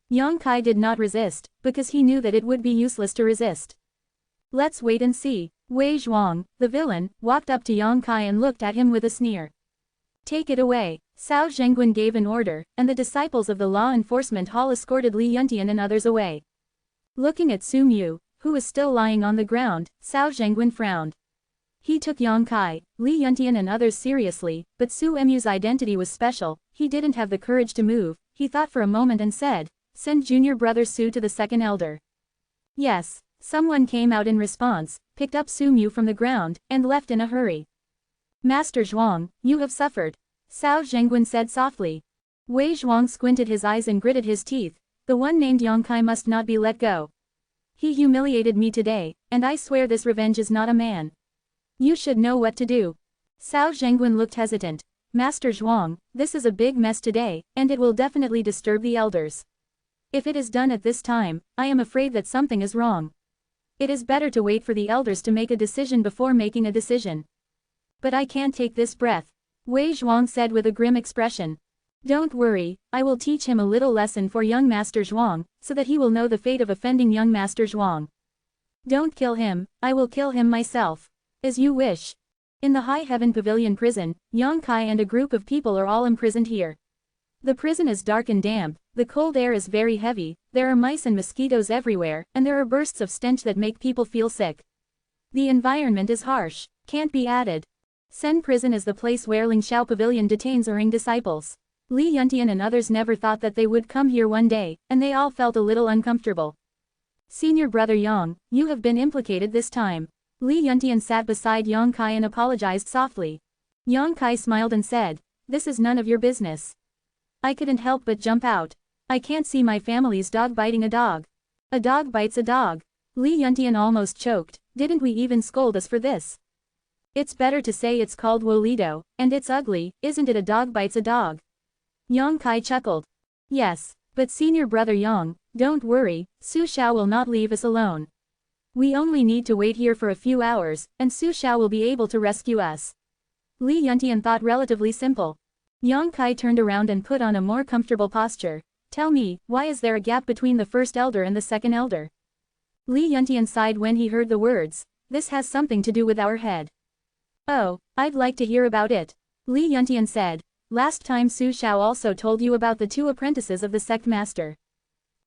Yang Kai did not resist, because he knew that it would be useless to resist. Let's wait and see. Wei Zhuang, the villain, walked up to Yang Kai and looked at him with a sneer. Take it away. Cao Zhenguan gave an order, and the disciples of the Law Enforcement Hall escorted Li Yuntian and others away. Looking at Su Mu, who was still lying on the ground, Cao Zhenguan frowned. He took Yang Kai, Li Yuntian and others seriously, but Su Mu's identity was special. He didn't have the courage to move. He thought for a moment and said, send junior brother Su to the second elder. Yes, someone came out in response, picked up Su Mu from the ground, and left in a hurry. Master Zhuang, you have suffered. Cao Zhenguan said softly. Wei Zhuang squinted his eyes and gritted his teeth. The one named Yang Kai must not be let go. He humiliated me today, and I swear this revenge is not a man. You should know what to do. Cao Zhenguan looked hesitant. Master Zhuang, this is a big mess today, and it will definitely disturb the elders. If it is done at this time, I am afraid that something is wrong. It is better to wait for the elders to make a decision before making a decision. But I can't take this breath. Wei Zhuang said with a grim expression. Don't worry, I will teach him a little lesson for young Master Zhuang, so that he will know the fate of offending young Master Zhuang. Don't kill him, I will kill him myself. As you wish. In the High Heaven Pavilion prison, Yang Kai and a group of people are all imprisoned here. The prison is dark and damp, the cold air is very heavy, there are mice and mosquitoes everywhere, and there are bursts of stench that make people feel sick. The environment is harsh, can't be added. Sen Prison is the place where Lingxiao Pavilion detains erring disciples. Li Yuntian and others never thought that they would come here one day, and they all felt a little uncomfortable. Senior brother Yang, you have been implicated this time. Li Yuntian sat beside Yang Kai and apologized softly. Yang Kai smiled and said, this is none of your business. I couldn't help but jump out. I can't see my family's dog biting a dog. A dog bites a dog. Li Yuntian almost choked. Didn't we even scold us for this? It's better to say it's called Wolido, and it's ugly, isn't it? A dog bites a dog. Yang Kai chuckled. Yes, but senior brother Yang, don't worry, Su Xiao will not leave us alone. We only need to wait here for a few hours, and Su Xiao will be able to rescue us. Li Yuntian thought relatively simple. Yang Kai turned around and put on a more comfortable posture. Tell me, why is there a gap between the first elder and the second elder? Li Yuntian sighed when he heard the words. This has something to do with our head. Oh, I'd like to hear about it. Li Yuntian said. Last time Su Xiao also told you about the 2 apprentices of the sect master.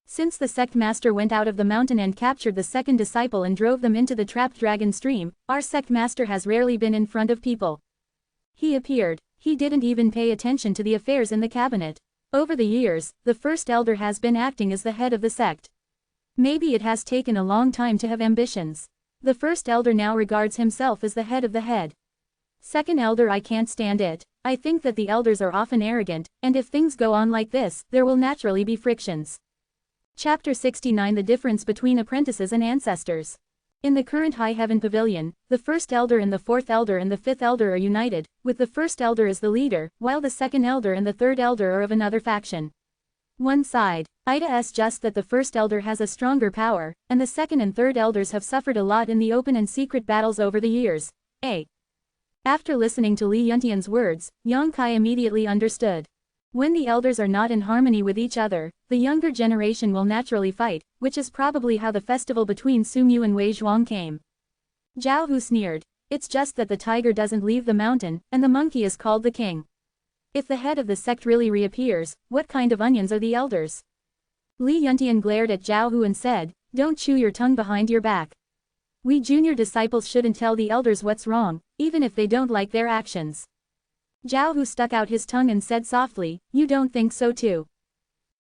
Since the sect master went out of the mountain and captured the second disciple and drove them into the trapped dragon stream, our sect master has rarely been in front of people. He appeared. He didn't even pay attention to the affairs in the cabinet. Over the years, the first elder has been acting as the head of the sect. Maybe it has taken a long time to have ambitions. The first elder now regards himself as the head of the head. Second elder, I can't stand it. I think that the elders are often arrogant, and if things go on like this, there will naturally be frictions. Chapter 69, The difference between apprentices and ancestors. In the current High Heaven Pavilion, the first elder and the fourth elder and the fifth elder are united, with the first elder as the leader, while the second elder and the third elder are of another faction. One side. It's just that the first elder has a stronger power, and the second and third elders have suffered a lot in the open and secret battles over the years. After listening to Li Yuntian's words, Yang Kai immediately understood. When the elders are not in harmony with each other, the younger generation will naturally fight, which is probably how the festival between Sumu and Wei Zhuang came. Zhao Hu sneered. It's just that the tiger doesn't leave the mountain, and the monkey is called the king. If the head of the sect really reappears, what kind of onions are the elders? Li Yuntian glared at Zhao Hu and said, don't chew your tongue behind your back. We junior disciples shouldn't tell the elders what's wrong, even if they don't like their actions. Zhao Hu stuck out his tongue and said softly, you don't think so too?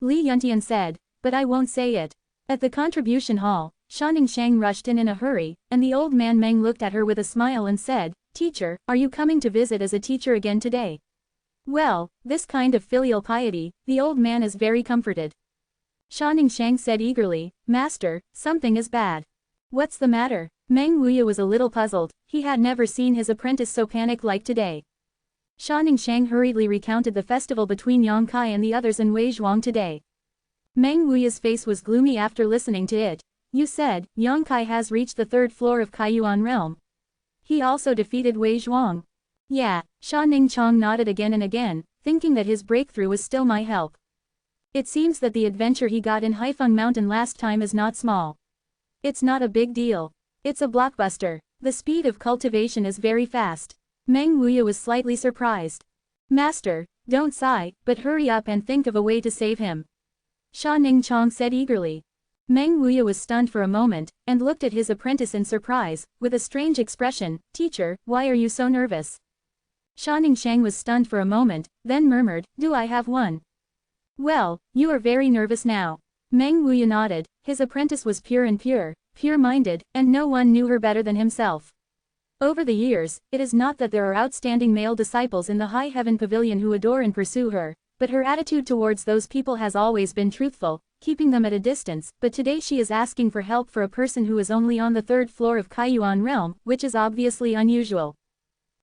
Li Yuntian said, but I won't say it. At the contribution hall, Shanning Shang rushed in a hurry, and the old man Meng looked at her with a smile and said, Teacher, are you coming to visit as a teacher again today? Well, this kind of filial piety, the old man is very comforted. Shanning Shang said eagerly, Master, something is bad. What's the matter? Meng Wuya was a little puzzled, he had never seen his apprentice so panicked like today. Shanning Shang hurriedly recounted the festival between Yang Kai and the others in Wei Zhuang today. Meng Wuya's face was gloomy after listening to it. You said, Yang Kai has reached the third floor of Kaiyuan realm. He also defeated Wei Zhuang. Yeah, Sha Ningchong nodded again and again, thinking that his breakthrough was still my help. It seems that the adventure he got in Haifeng Mountain last time is not small. It's not a big deal. It's a blockbuster. The speed of cultivation is very fast. Meng Wuya was slightly surprised. Master, don't sigh, but hurry up and think of a way to save him. Sha Ningchong said eagerly. Meng Wuya was stunned for a moment, and looked at his apprentice in surprise, with a strange expression, Teacher, why are you so nervous? Sha Ningshang was stunned for a moment, then murmured, Do I have one? Well, you are very nervous now. Meng Wuya nodded, his apprentice was pure-minded, and no one knew her better than himself. Over the years, it is not that there are outstanding male disciples in the High Heaven Pavilion who adore and pursue her, but her attitude towards those people has always been truthful, keeping them at a distance, but today she is asking for help for a person who is only on the third floor of Kaiyuan realm, which is obviously unusual.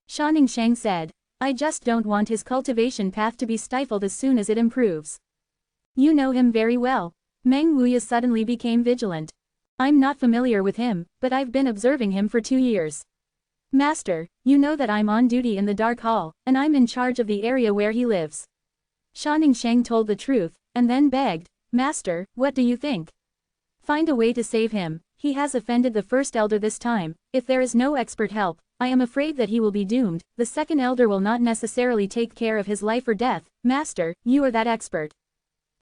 Sha Ningshang said, I just don't want his cultivation path to be stifled as soon as it improves. You know him very well. Meng Wuya suddenly became vigilant. I'm not familiar with him, but I've been observing him for 2 years. Master, you know that I'm on duty in the Dark Hall, and I'm in charge of the area where he lives. Sha Ningshang told the truth, and then begged, Master, what do you think? Find a way to save him. He has offended the first elder this time. If there is no expert help, I am afraid that he will be doomed. The second elder will not necessarily take care of his life or death. Master, you are that expert.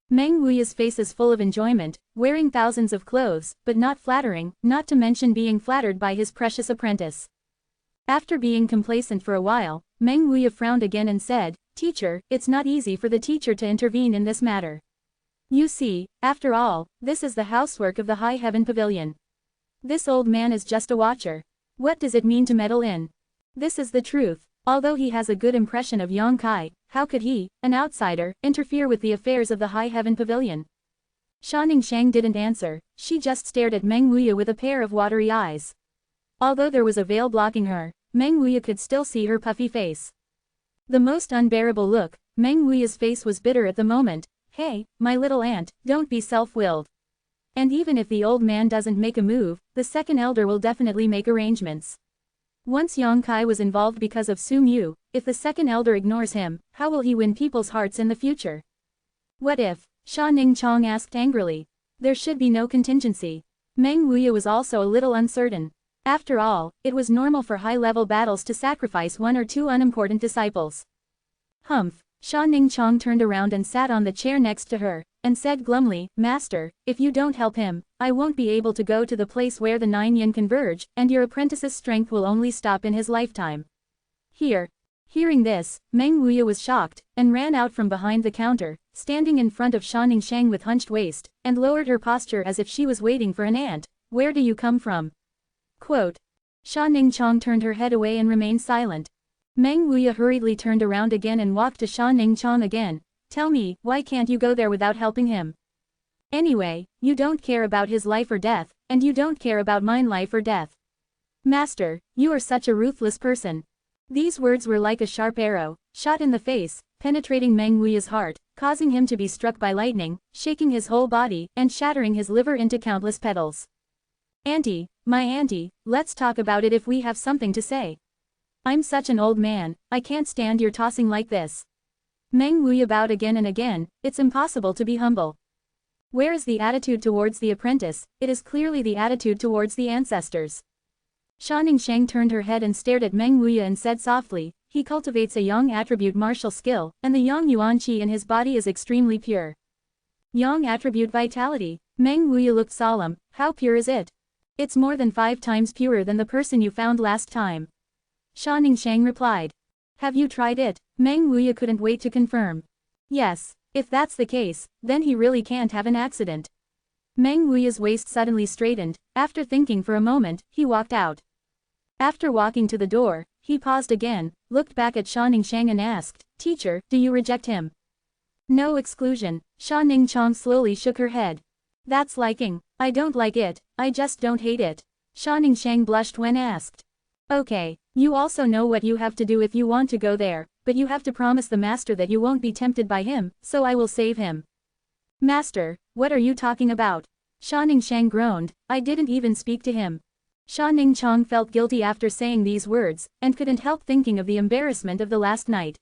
Meng Wuya's face is full of enjoyment, wearing thousands of clothes, but not flattering, not to mention being flattered by his precious apprentice. After being complacent for a while, Meng Wuya frowned again and said, Teacher, it's not easy for the teacher to intervene in this matter. You see, after all, this is the housework of the High Heaven Pavilion. This old man is just a watcher. What does it mean to meddle in? This is the truth. Although he has a good impression of Yang Kai, how could he, an outsider, interfere with the affairs of the High Heaven Pavilion? Sha Ningshang didn't answer, she just stared at Meng Wuya with a pair of watery eyes. Although there was a veil blocking her, Meng Wuya could still see her puffy face. The most unbearable look. Meng Wuya's face was bitter at the moment. Hey, my little aunt, don't be self-willed. And even if the old man doesn't make a move, the second elder will definitely make arrangements. Once Yang Kai was involved because of Sumu, if the second elder ignores him, how will he win people's hearts in the future? What if? Sha Ningchong asked angrily. There should be no contingency. Meng Wuya was also a little uncertain. After all, it was normal for high-level battles to sacrifice 1 or 2 unimportant disciples. Humph. Sha Ningchong turned around and sat on the chair next to her, and said glumly, Master, if you don't help him, I won't be able to go to the place where the 9 yin converge, and your apprentice's strength will only stop in his lifetime. Here. Hearing this, Meng Wuya was shocked, and ran out from behind the counter, standing in front of Sha Ningshang with hunched waist, and lowered her posture as if she was waiting for an ant. Where do you come from? Quote. Sha Ningqiang turned her head away and remained silent. Meng Wuya hurriedly turned around again and walked to Sha Ningqiang again. Tell me, why can't you go there without helping him? Anyway, you don't care about his life or death, and you don't care about mine life or death. Master, you are such a ruthless person. These words were like a sharp arrow, shot in the face, penetrating Meng Wuya's heart, causing him to be struck by lightning, shaking his whole body, and shattering his liver into countless petals. Auntie, my auntie, let's talk about it if we have something to say. I'm such an old man, I can't stand your tossing like this. Meng Wuya bowed again and again. It's impossible to be humble. Where is the attitude towards the apprentice? It is clearly the attitude towards the ancestors. Sha Ningqiang turned her head and stared at Meng Wuya and said softly, he cultivates a yang attribute martial skill, and the yang yuan qi in his body is extremely pure. Yang attribute vitality. Meng Wuya looked solemn. How pure is it? It's more than 5 times purer than the person you found last time. Sha Ningqiang replied. Have you tried it? Meng Wuya couldn't wait to confirm. Yes, if that's the case, then he really can't have an accident. Meng Wuya's waist suddenly straightened. After thinking for a moment, he walked out. After walking to the door, he paused again, looked back at Sha Ningqiang and asked, Teacher, do you reject him? No exclusion. Sha Ningqiang slowly shook her head. That's liking. I don't like it, I just don't hate it. Sha Ningqiang blushed when asked. Okay, you also know what you have to do if you want to go there, but you have to promise the master that you won't be tempted by him, so I will save him. Master, what are you talking about? Sha Ningqiang groaned, I didn't even speak to him. Sha Ningqiang felt guilty after saying these words, and couldn't help thinking of the embarrassment of the last night.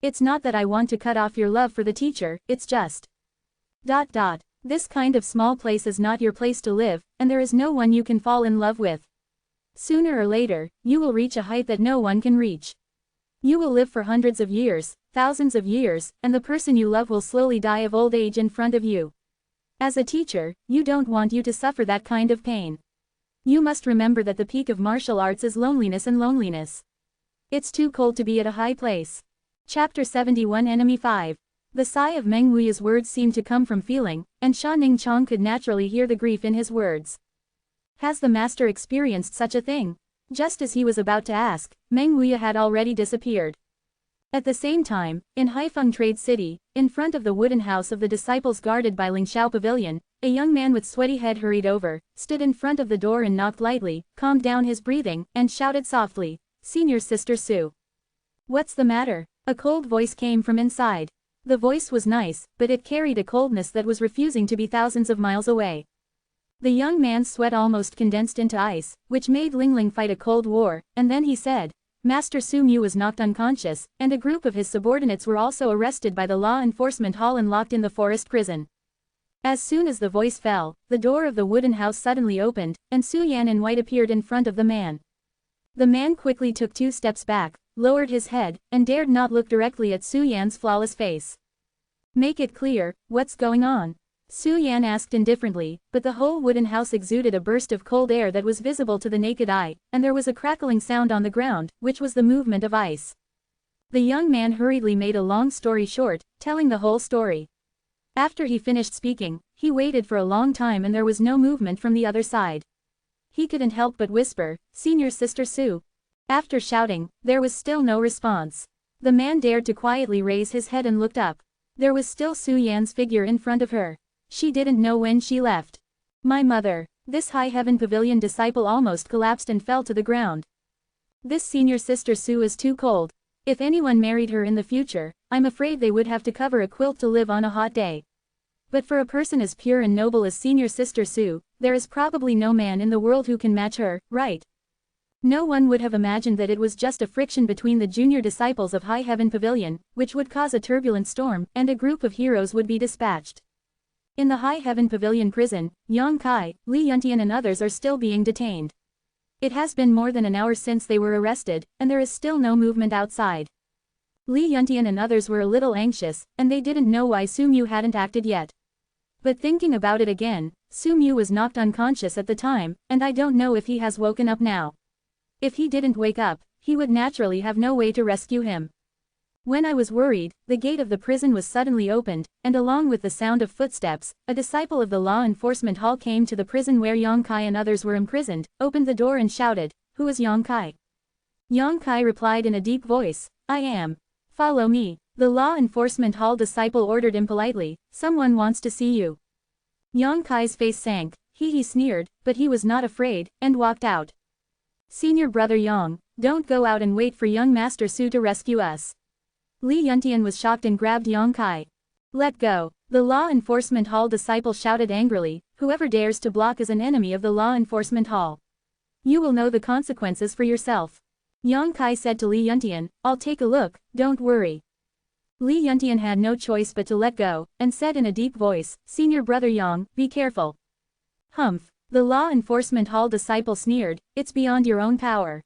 It's not that I want to cut off your love for the teacher, it's just. This kind of small place is not your place to live, and there is no one you can fall in love with. Sooner or later, you will reach a height that no one can reach. You will live for hundreds of years, thousands of years, and the person you love will slowly die of old age in front of you. As a teacher, you don't want you to suffer that kind of pain. You must remember that the peak of martial arts is loneliness and loneliness. It's too cold to be at a high place. Chapter 71 Enemy 5. The sigh of Meng Wuya's words seemed to come from feeling, and Sha Ningqiang could naturally hear the grief in his words. Has the master experienced such a thing? Just as he was about to ask, Meng Wuya had already disappeared. At the same time, in Haifeng Trade City, in front of the wooden house of the disciples guarded by Lingxiao Pavilion, a young man with sweaty head hurried over, stood in front of the door and knocked lightly, calmed down his breathing, and shouted softly, Senior Sister Su. What's the matter? A cold voice came from inside. The voice was nice, but it carried a coldness that was refusing to be thousands of miles away. The young man's sweat almost condensed into ice, which made Lingling fight a cold war, and then he said, Master Su Mu was knocked unconscious, and a group of his subordinates were also arrested by the law enforcement hall and locked in the forest prison. As soon as the voice fell, the door of the wooden house suddenly opened, and Su Yan in white appeared in front of the man. The man quickly took 2 steps back, lowered his head, and dared not look directly at Su Yan's flawless face. Make it clear, what's going on? Su Yan asked indifferently, but the whole wooden house exuded a burst of cold air that was visible to the naked eye, and there was a crackling sound on the ground, which was the movement of ice. The young man hurriedly made a long story short, telling the whole story. After he finished speaking, he waited for a long time and there was no movement from the other side. He couldn't help but whisper, Senior Sister Su. After shouting, there was still no response. The man dared to quietly raise his head and looked up. There was still Su Yan's figure in front of her. She didn't know when she left. My mother. This High Heaven Pavilion disciple almost collapsed and fell to the ground. This Senior Sister Su is too cold. If anyone married her in the future, I'm afraid they would have to cover a quilt to live on a hot day. But for a person as pure and noble as Senior Sister Su, there is probably no man in the world who can match her, right? No one would have imagined that it was just a friction between the junior disciples of High Heaven Pavilion, which would cause a turbulent storm, and a group of heroes would be dispatched. In the High Heaven Pavilion prison, Yang Kai, Li Yuntian and others are still being detained. It has been more than an hour since they were arrested, and there is still no movement outside. Li Yuntian and others were a little anxious, and they didn't know why Su Mu hadn't acted yet. But thinking about it again, Su Mu was knocked unconscious at the time, and I don't know if he has woken up now. If he didn't wake up, he would naturally have no way to rescue him. When I was worried, the gate of the prison was suddenly opened, and along with the sound of footsteps, a disciple of the law enforcement hall came to the prison where Yang Kai and others were imprisoned, opened the door and shouted, "Who is Yang Kai?" Yang Kai replied in a deep voice, "I am. Follow me." The law enforcement hall disciple ordered impolitely, "Someone wants to see you." Yang Kai's face sank, he sneered, but he was not afraid, and walked out. "Senior brother Yang, don't go out and wait for young Master Su to rescue us." Li Yuntian was shocked and grabbed Yang Kai. "Let go." The law enforcement hall disciple shouted angrily, "Whoever dares to block is an enemy of the law enforcement hall. You will know the consequences for yourself." Yang Kai said to Li Yuntian, "I'll take a look, don't worry." Li Yuntian had no choice but to let go, and said in a deep voice, "Senior brother Yang, be careful." "Humph." The law enforcement hall disciple sneered, "It's beyond your own power."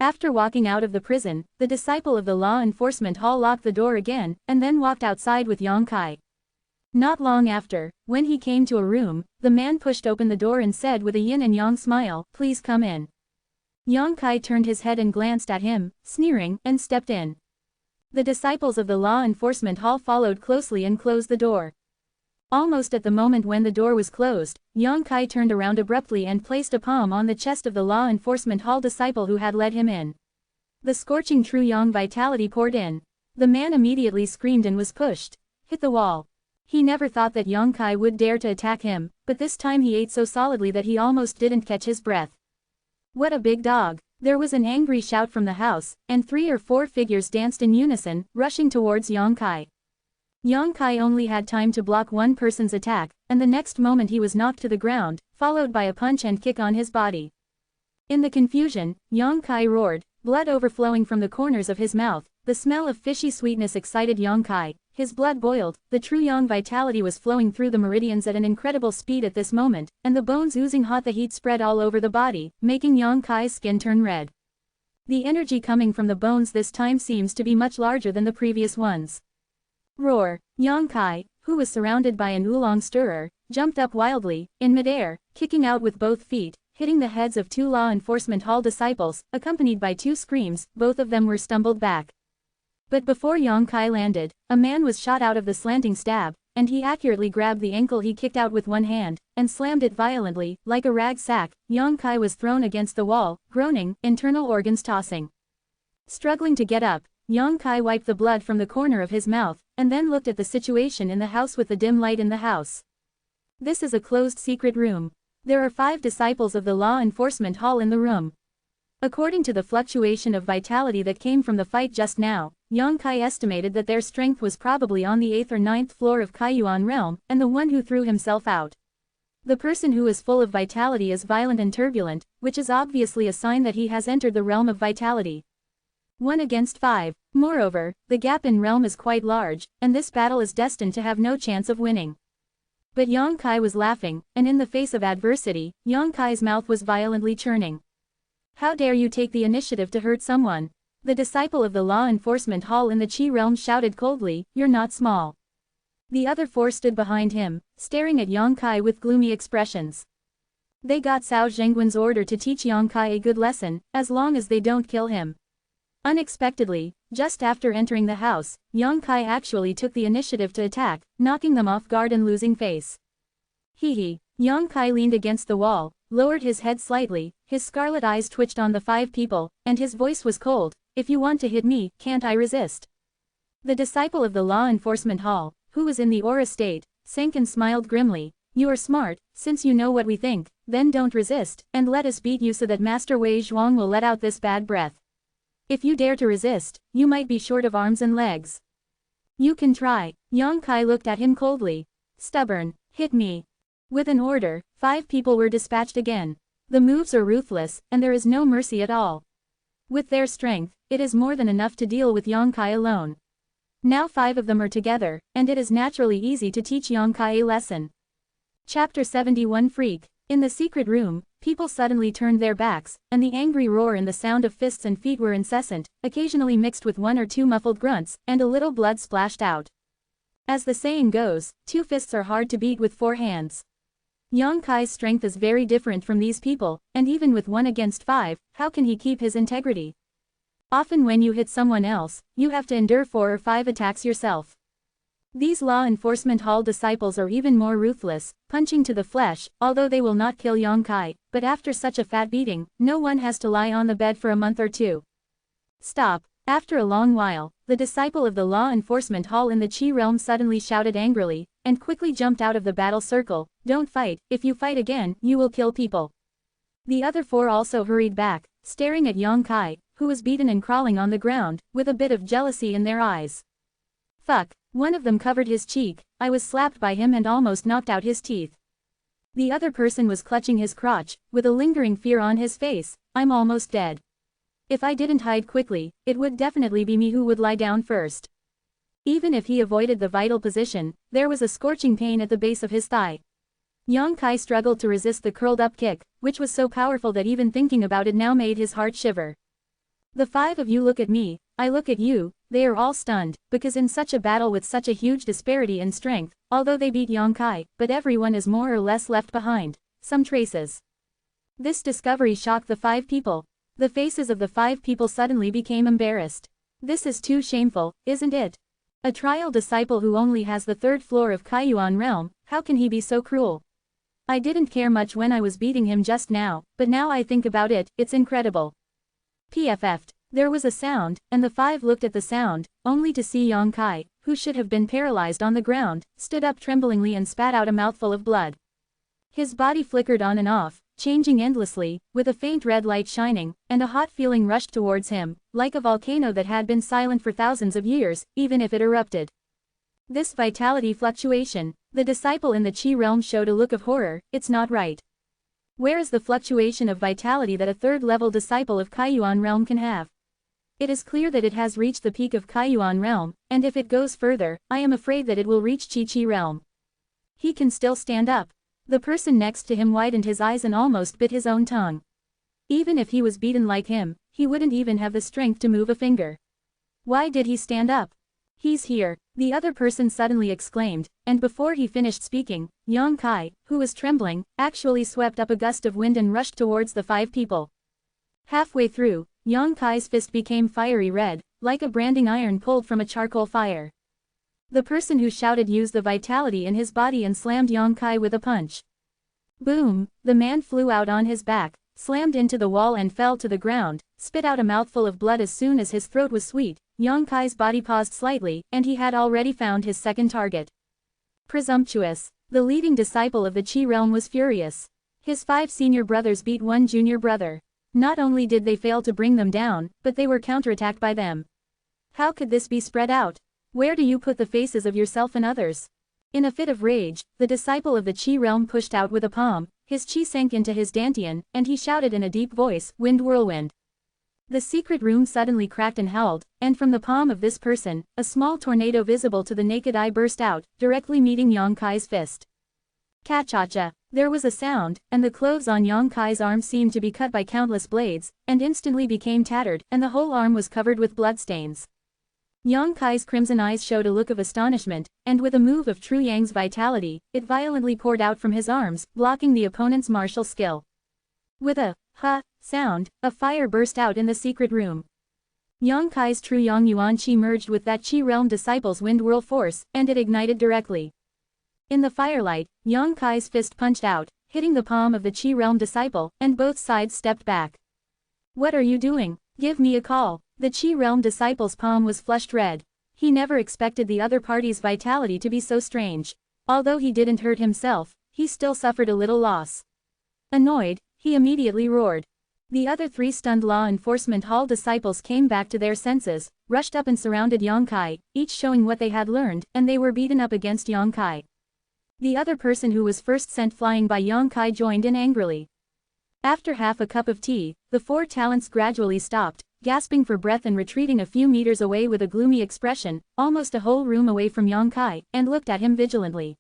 After walking out of the prison, the disciple of the law enforcement hall locked the door again, and then walked outside with Yang Kai. Not long after, when he came to a room, the man pushed open the door and said with a yin and yang smile, "Please come in." Yang Kai turned his head and glanced at him, sneering, and stepped in. The disciples of the law enforcement hall followed closely and closed the door. Almost at the moment when the door was closed, Yang Kai turned around abruptly and placed a palm on the chest of the law enforcement hall disciple who had led him in. The scorching true yang vitality poured in. The man immediately screamed and was pushed, hit the wall. He never thought that Yang Kai would dare to attack him, but this time he ate so solidly that he almost didn't catch his breath. "What a big dog!" There was an angry shout from the house, and 3 or 4 figures danced in unison, rushing towards Yang Kai. Yang Kai only had time to block one person's attack, and the next moment he was knocked to the ground, followed by a punch and kick on his body. In the confusion, Yang Kai roared, blood overflowing from the corners of his mouth. The smell of fishy sweetness excited Yang Kai. His blood boiled, the true yang vitality was flowing through the meridians at an incredible speed at this moment, and the bones oozing hot, the heat spread all over the body, making Yang Kai's skin turn red. The energy coming from the bones this time seems to be much larger than the previous ones. Roar! Yang Kai, who was surrounded by an oolong stirrer, jumped up wildly, in midair, kicking out with both feet, hitting the heads of 2 law enforcement hall disciples, accompanied by 2 screams. Both of them were stumbled back. But before Yang Kai landed, a man was shot out of the slanting stab, and he accurately grabbed the ankle he kicked out with one hand, and slammed it violently, like a rag sack. Yang Kai was thrown against the wall, groaning, internal organs tossing. Struggling to get up, Yang Kai wiped the blood from the corner of his mouth, and then looked at the situation in the house with the dim light in the house. This is a closed secret room. There are 5 disciples of the law enforcement hall in the room. According to the fluctuation of vitality that came from the fight just now, Yang Kai estimated that their strength was probably on the 8th or 9th floor of Kaiyuan realm, and the one who threw himself out. The person who is full of vitality is violent and turbulent, which is obviously a sign that he has entered the realm of vitality. 1 against 5. Moreover, the gap in realm is quite large, and this battle is destined to have no chance of winning. But Yang Kai was laughing, and in the face of adversity, Yang Kai's mouth was violently churning. "How dare you take the initiative to hurt someone?" The disciple of the law enforcement hall in the Qi realm shouted coldly, "You're not small." The other 4 stood behind him, staring at Yang Kai with gloomy expressions. They got Cao Zhengwen's order to teach Yang Kai a good lesson, as long as they don't kill him. Unexpectedly, just after entering the house, Yang Kai actually took the initiative to attack, knocking them off guard and losing face. Hee. Yang Kai leaned against the wall, lowered his head slightly, his scarlet eyes twitched on the 5 people, and his voice was cold. "If you want to hit me, can't I resist?" The disciple of the law enforcement hall, who was in the aura state, sank and smiled grimly. "You are smart, since you know what we think, then don't resist, and let us beat you so that Master Wei Zhuang will let out this bad breath. If you dare to resist, you might be short of arms and legs." "You can try." Yang Kai looked at him coldly. "Stubborn, hit me." With an order, 5 people were dispatched again. The moves are ruthless, and there is no mercy at all. With their strength, it is more than enough to deal with Yang Kai alone. Now 5 of them are together, and it is naturally easy to teach Yang Kai a lesson. Chapter 71 Freak. In the secret room, people suddenly turned their backs, and the angry roar and the sound of fists and feet were incessant, occasionally mixed with 1 or 2 muffled grunts, and a little blood splashed out. As the saying goes, 2 fists are hard to beat with 4 hands. Yang Kai's strength is very different from these people, and even with 1 against 5, how can he keep his integrity? Often when you hit someone else, you have to endure 4 or 5 attacks yourself. These law enforcement hall disciples are even more ruthless, punching to the flesh, although they will not kill Yongkai, but after such a fat beating, no one has to lie on the bed for a month or 2. Stop. After a long while, the disciple of the law enforcement hall in the Qi realm suddenly shouted angrily, and quickly jumped out of the battle circle. Don't fight, if you fight again, you will kill people. The other 4 also hurried back, staring at Yongkai, who was beaten and crawling on the ground, with a bit of jealousy in their eyes. Fuck. One of them covered his cheek. I was slapped by him and almost knocked out his teeth. The other person was clutching his crotch, with a lingering fear on his face. I'm almost dead. If I didn't hide quickly, it would definitely be me who would lie down first. Even if he avoided the vital position, there was a scorching pain at the base of his thigh. Yongkai struggled to resist the curled-up kick, which was so powerful that even thinking about it now made his heart shiver. The 5 of you look at me, I look at you. They are all stunned, because in such a battle with such a huge disparity in strength, although they beat Yongkai, but everyone is more or less left behind. Some traces. This discovery shocked the 5 people. The faces of the 5 people suddenly became embarrassed. This is too shameful, isn't it? A trial disciple who only has the 3rd floor of Kaiyuan realm, how can he be so cruel? I didn't care much when I was beating him just now, but now I think about it, it's incredible. PFF'd. There was a sound, and the 5 looked at the sound, only to see Yongkai, who should have been paralyzed on the ground, stood up tremblingly and spat out a mouthful of blood. His body flickered on and off, changing endlessly, with a faint red light shining, and a hot feeling rushed towards him, like a volcano that had been silent for thousands of years, even if it erupted. This vitality fluctuation, the disciple in the Qi realm showed a look of horror. It's not right. Where is the fluctuation of vitality that a 3rd-level disciple of Kaiyuan realm can have? It is clear that it has reached the peak of Kaiyuan realm, and if it goes further, I am afraid that it will reach Qi realm. He can still stand up. The person next to him widened his eyes and almost bit his own tongue. Even if he was beaten like him, he wouldn't even have the strength to move a finger. Why did he stand up? He's here, the other person suddenly exclaimed, and before he finished speaking, Yongkai, who was trembling, actually swept up a gust of wind and rushed towards the 5 people. Halfway through, Yongkai's fist became fiery red, like a branding iron pulled from a charcoal fire. The person who shouted used the vitality in his body and slammed Yongkai with a punch. Boom! The man flew out on his back, slammed into the wall and fell to the ground, spit out a mouthful of blood as soon as his throat was sweet. Yongkai's body paused slightly, and he had already found his second target. Presumptuous. The leading disciple of the Qi realm was furious. His 5 senior brothers beat 1 junior brother. Not only did they fail to bring them down, but they were counterattacked by them. How could this be spread out? Where do you put the faces of yourself and others? In a fit of rage, the disciple of the Qi realm pushed out with a palm, his Qi sank into his dantian, and he shouted in a deep voice, "Wind whirlwind." The secret room suddenly cracked and howled, and from the palm of this person, a small tornado visible to the naked eye burst out, directly meeting Yongkai's fist. Ka-cha-cha. There was a sound, and the clothes on Yongkai's arm seemed to be cut by countless blades, and instantly became tattered, and the whole arm was covered with bloodstains. Yongkai's crimson eyes showed a look of astonishment, and with a move of True Yang's vitality, it violently poured out from his arms, blocking the opponent's martial skill. With a "ha" sound, a fire burst out in the secret room. Yongkai's True Yang Yuan Qi merged with that Qi realm disciple's wind whirl force, and it ignited directly. In the firelight, Yongkai's fist punched out, hitting the palm of the Qi realm disciple, and both sides stepped back. What are you doing? Give me a call. The Qi realm disciple's palm was flushed red. He never expected the other party's vitality to be so strange. Although he didn't hurt himself, he still suffered a little loss. Annoyed, he immediately roared. The other 3 stunned law enforcement hall disciples came back to their senses, rushed up and surrounded Yongkai, each showing what they had learned, and they were beaten up against Yongkai. The other person who was first sent flying by Yongkai joined in angrily. After half a cup of tea, the 4 talents gradually stopped, gasping for breath and retreating a few meters away with a gloomy expression, almost a whole room away from Yongkai, and looked at him vigilantly.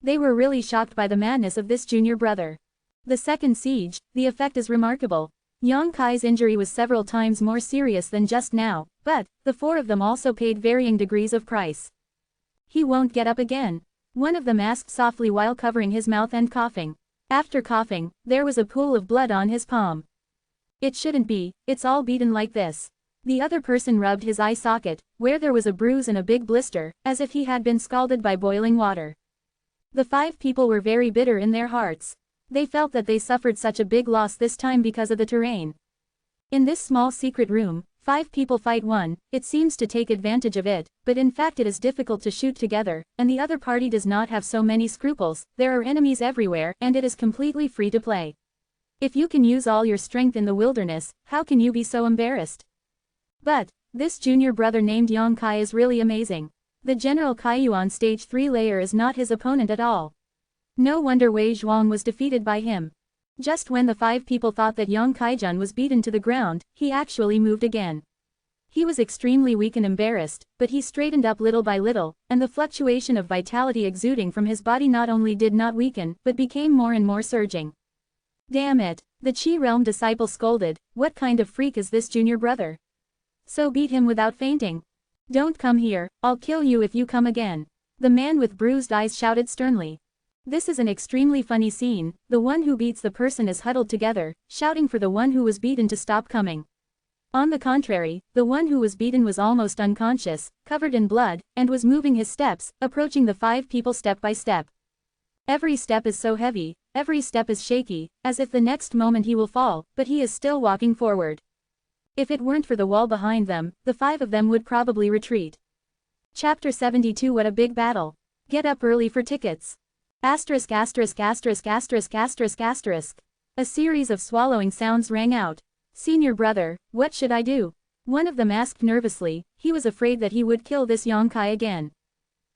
They were really shocked by the madness of this junior brother. The second siege, the effect is remarkable. Yongkai's injury was several times more serious than just now, but the 4 of them also paid varying degrees of price. He won't get up again. One of them asked softly while covering his mouth and coughing. After coughing, there was a pool of blood on his palm. It shouldn't be, it's all beaten like this. The other person rubbed his eye socket, where there was a bruise and a big blister, as if he had been scalded by boiling water. The 5 people were very bitter in their hearts. They felt that they suffered such a big loss this time because of the terrain. In this small secret room, 5 people fight one. It seems to take advantage of it, but in fact it is difficult to shoot together, and the other party does not have so many scruples. There are enemies everywhere, and it is completely free to play. If you can use all your strength in the wilderness, how can you be so embarrassed? But this junior brother named Yang Kai is really amazing. The General Kaiyuan stage 3 layer is not his opponent at all. No wonder Wei Zhuang was defeated by him. Just when the 5 people thought that Yang Kaijun was beaten to the ground, he actually moved again. He was extremely weak and embarrassed, but he straightened up little by little, and the fluctuation of vitality exuding from his body not only did not weaken, but became more and more surging. Damn it, the Qi Realm disciple scolded, what kind of freak is this junior brother? So beat him without fainting. Don't come here, I'll kill you if you come again. The man with bruised eyes shouted sternly. This is an extremely funny scene. The one who beats the person is huddled together, shouting for the one who was beaten to stop coming. On the contrary, the one who was beaten was almost unconscious, covered in blood, and was moving his steps, approaching the 5 people step by step. Every step is so heavy, every step is shaky, as if the next moment he will fall, but he is still walking forward. If it weren't for the wall behind them, the 5 of them would probably retreat. Chapter 72. What a big battle. Get up early for tickets. Asterisk asterisk asterisk asterisk asterisk asterisk. A series of swallowing sounds rang out. Senior brother, what should I do? One of them asked nervously. He was afraid that he would kill this Yang Kai again.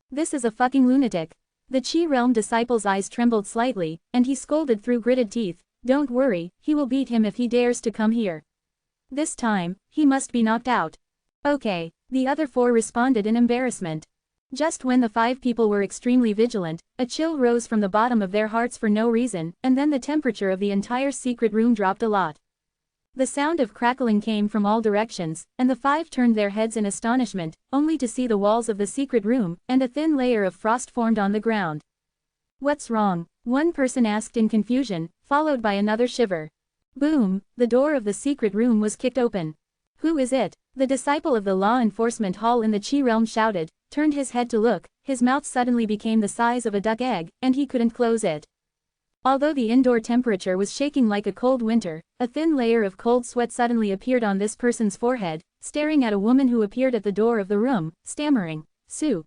This is a fucking lunatic. The Qi Realm disciple's eyes trembled slightly, and he scolded through gritted teeth. Don't worry, he will beat him if he dares to come here. This time, he must be knocked out. Okay, the other 4 responded in embarrassment. Just when the 5 people were extremely vigilant, a chill rose from the bottom of their hearts for no reason, and then the temperature of the entire secret room dropped a lot. The sound of crackling came from all directions, and the 5 turned their heads in astonishment, only to see the walls of the secret room, and a thin layer of frost formed on the ground. What's wrong? One person asked in confusion, followed by another shiver. Boom, the door of the secret room was kicked open. Who is it? The disciple of the law enforcement hall in the Qi realm shouted, turned his head to look, his mouth suddenly became the size of a duck egg, and he couldn't close it. Although the indoor temperature was shaking like a cold winter, a thin layer of cold sweat suddenly appeared on this person's forehead, staring at a woman who appeared at the door of the room, stammering, Su.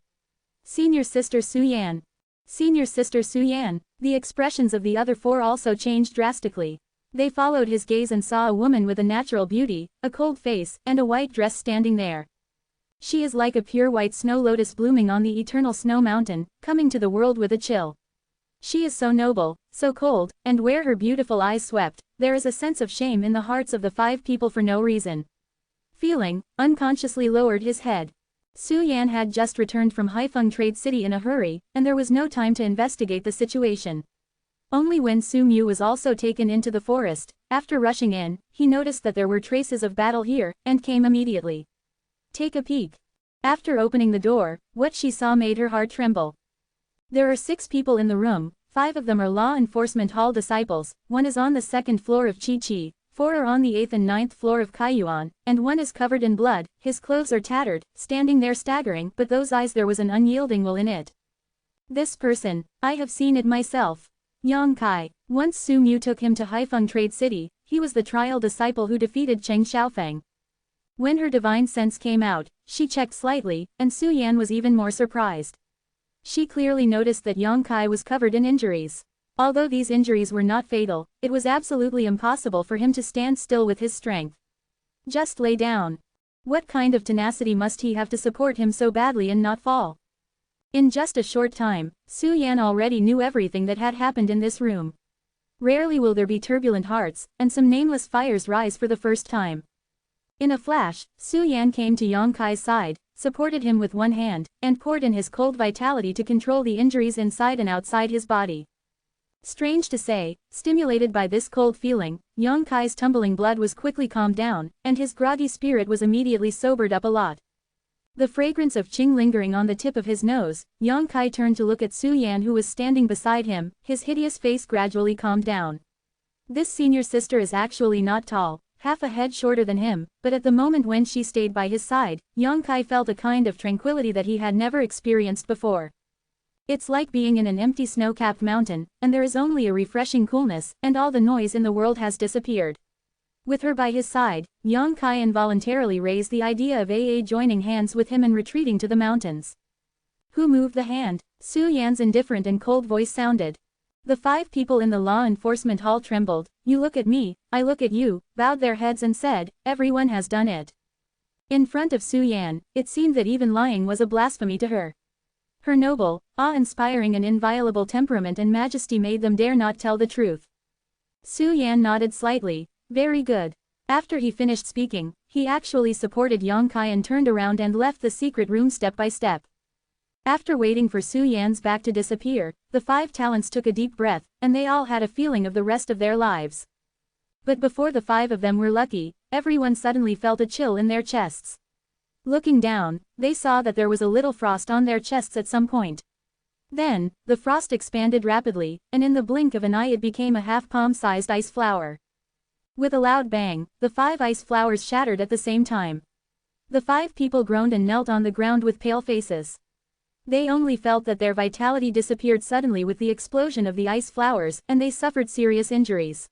Senior Sister Su Yan. Senior Sister Su Yan. The expressions of the other 4 also changed drastically. They followed his gaze and saw a woman with a natural beauty, a cold face, and a white dress standing there. She is like a pure white snow lotus blooming on the eternal snow mountain, coming to the world with a chill. She is so noble, so cold, and where her beautiful eyes swept, there is a sense of shame in the hearts of the 5 people for no reason. Feeling, unconsciously lowered his head. Su Yan had just returned from Haifeng Trade City in a hurry, and there was no time to investigate the situation. Only when Su Mu was also taken into the forest, after rushing in, he noticed that there were traces of battle here, and came immediately. Take a peek. After opening the door, what she saw made her heart tremble. There are 6 people in the room, 5 of them are law enforcement hall disciples, 1 is on the 2nd floor of Chi, 4 are on the 8th and 9th floor of Kaiyuan, and 1 is covered in blood, his clothes are tattered, standing there staggering, but those eyes there was an unyielding will in it. This person, I have seen it myself. Yang Kai. Once Su Mu took him to Haifeng Trade City, he was the trial disciple who defeated Cheng Xiaofeng. When her divine sense came out, she checked slightly, and Su Yan was even more surprised. She clearly noticed that Yang Kai was covered in injuries. Although these injuries were not fatal, it was absolutely impossible for him to stand still with his strength. Just lay down. What kind of tenacity must he have to support him so badly and not fall? In just a short time, Su Yan already knew everything that had happened in this room. Rarely will there be turbulent hearts, and some nameless fires rise for the first time. In a flash, Su Yan came to Yang Kai's side, supported him with one hand, and poured in his cold vitality to control the injuries inside and outside his body. Strange to say, stimulated by this cold feeling, Yang Kai's tumbling blood was quickly calmed down, and his groggy spirit was immediately sobered up a lot. The fragrance of Qing lingering on the tip of his nose, Yang Kai turned to look at Su Yan who was standing beside him, his hideous face gradually calmed down. This senior sister is actually not tall, half a head shorter than him, but at the moment when she stayed by his side, Yang Kai felt a kind of tranquility that he had never experienced before. It's like being in an empty snow-capped mountain, and there is only a refreshing coolness, and all the noise in the world has disappeared. With her by his side, Yang Kai involuntarily raised the idea of joining hands with him and retreating to the mountains. Who moved the hand? Su Yan's indifferent and cold voice sounded. The 5 people in the law enforcement hall trembled. You look at me, I look at you, bowed their heads and said, everyone has done it. In front of Su Yan, it seemed that even lying was a blasphemy to her. Her noble, awe-inspiring and inviolable temperament and majesty made them dare not tell the truth. Su Yan nodded slightly. Very good. After he finished speaking, he actually supported Yang Kai and turned around and left the secret room step by step. After waiting for Su Yan's back to disappear, the 5 talents took a deep breath, and they all had a feeling of the rest of their lives. But before the 5 of them were lucky, everyone suddenly felt a chill in their chests. Looking down, they saw that there was a little frost on their chests at some point. Then, the frost expanded rapidly, and in the blink of an eye it became a half-palm-sized ice flower. With a loud bang, the 5 ice flowers shattered at the same time. The 5 people groaned and knelt on the ground with pale faces. They only felt that their vitality disappeared suddenly with the explosion of the ice flowers, and they suffered serious injuries.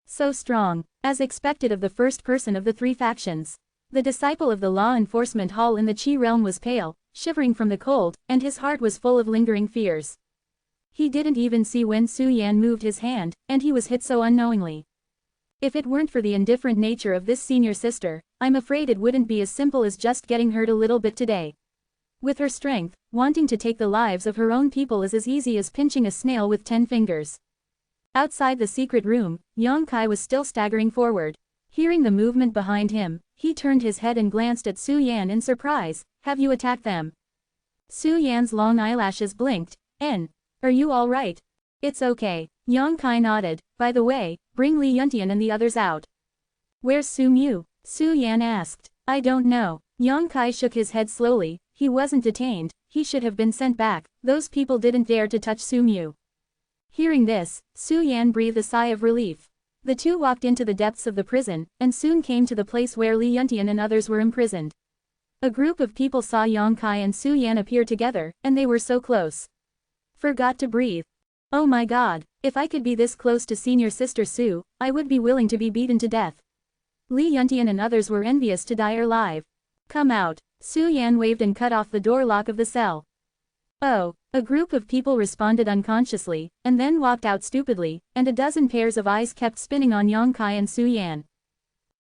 So strong, as expected of the first person of the 3 factions. The disciple of the law enforcement hall in the Qi realm was pale, shivering from the cold, and his heart was full of lingering fears. He didn't even see when Su Yan moved his hand, and he was hit so unknowingly. If it weren't for the indifferent nature of this senior sister, I'm afraid it wouldn't be as simple as just getting hurt a little bit today. With her strength, wanting to take the lives of her own people is as easy as pinching a snail with 10 fingers. Outside the secret room, Yang Kai was still staggering forward. Hearing the movement behind him, he turned his head and glanced at Su Yan in surprise. Have you attacked them? Su Yan's long eyelashes blinked. Are you all right? It's okay. Yang Kai nodded. By the way, bring Li Yuntian and the others out. Where's Su Mu? Su Yan asked. I don't know. Yang Kai shook his head slowly. He wasn't detained, he should have been sent back. Those people didn't dare to touch Su Mu. Hearing this, Su Yan breathed a sigh of relief. The 2 walked into the depths of the prison, and soon came to the place where Li Yuntian and others were imprisoned. A group of people saw Yang Kai and Su Yan appear together, and they were so close. Forgot to breathe. Oh my god, if I could be this close to senior sister Su, I would be willing to be beaten to death. Li Yuntian and others were envious to die alive. Come out. Su Yan waved and cut off the door lock of the cell. Oh, a group of people responded unconsciously, and then walked out stupidly, and a dozen pairs of eyes kept spinning on Yang Kai and Su Yan.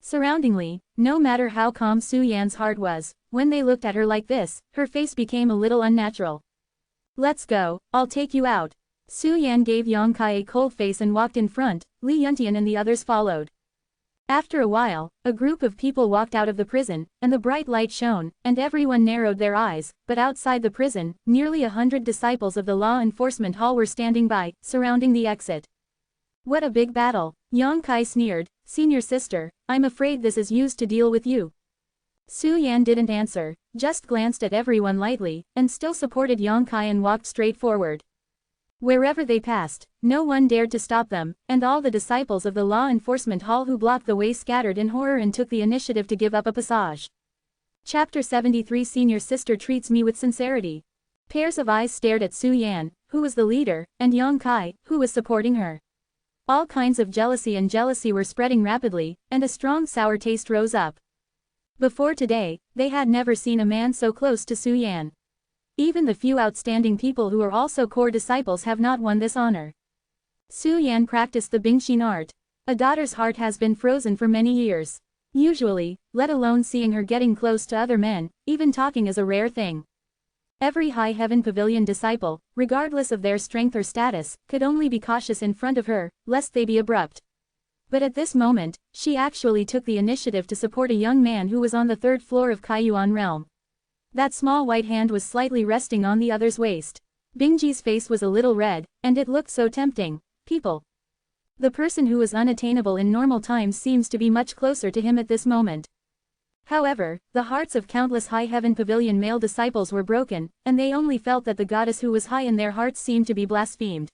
Surroundingly, no matter how calm Su Yan's heart was, when they looked at her like this, her face became a little unnatural. Let's go, I'll take you out. Su Yan gave Yang Kai a cold face and walked in front. Li Yuntian and the others followed. After a while, a group of people walked out of the prison, and the bright light shone, and everyone narrowed their eyes, but outside the prison, nearly 100 disciples of the law enforcement hall were standing by, surrounding the exit. What a big battle, Yang Kai sneered. Senior sister, I'm afraid this is used to deal with you. Su Yan didn't answer, just glanced at everyone lightly, and still supported Yang Kai and walked straight forward. Wherever they passed, no one dared to stop them, and all the disciples of the law enforcement hall who blocked the way scattered in horror and took the initiative to give up a passage. Chapter 73 Senior sister treats me with sincerity. Pairs of eyes stared at Su Yan, who was the leader, and Yang Kai, who was supporting her. All kinds of jealousy were spreading rapidly, and a strong sour taste rose up. Before today, they had never seen a man so close to Su Yan. Even the few outstanding people who are also core disciples have not won this honor. Su Yan practiced the Bingxin art. A daughter's heart has been frozen for many years. Usually, let alone seeing her getting close to other men, even talking is a rare thing. Every High Heaven Pavilion disciple, regardless of their strength or status, could only be cautious in front of her, lest they be abrupt. But at this moment, she actually took the initiative to support a young man who was on the 3rd floor of Kaiyuan realm. That small white hand was slightly resting on the other's waist. Bingji's face was a little red, and it looked so tempting. People. The person who was unattainable in normal times seems to be much closer to him at this moment. However, the hearts of countless High Heaven Pavilion male disciples were broken, and they only felt that the goddess who was high in their hearts seemed to be blasphemed.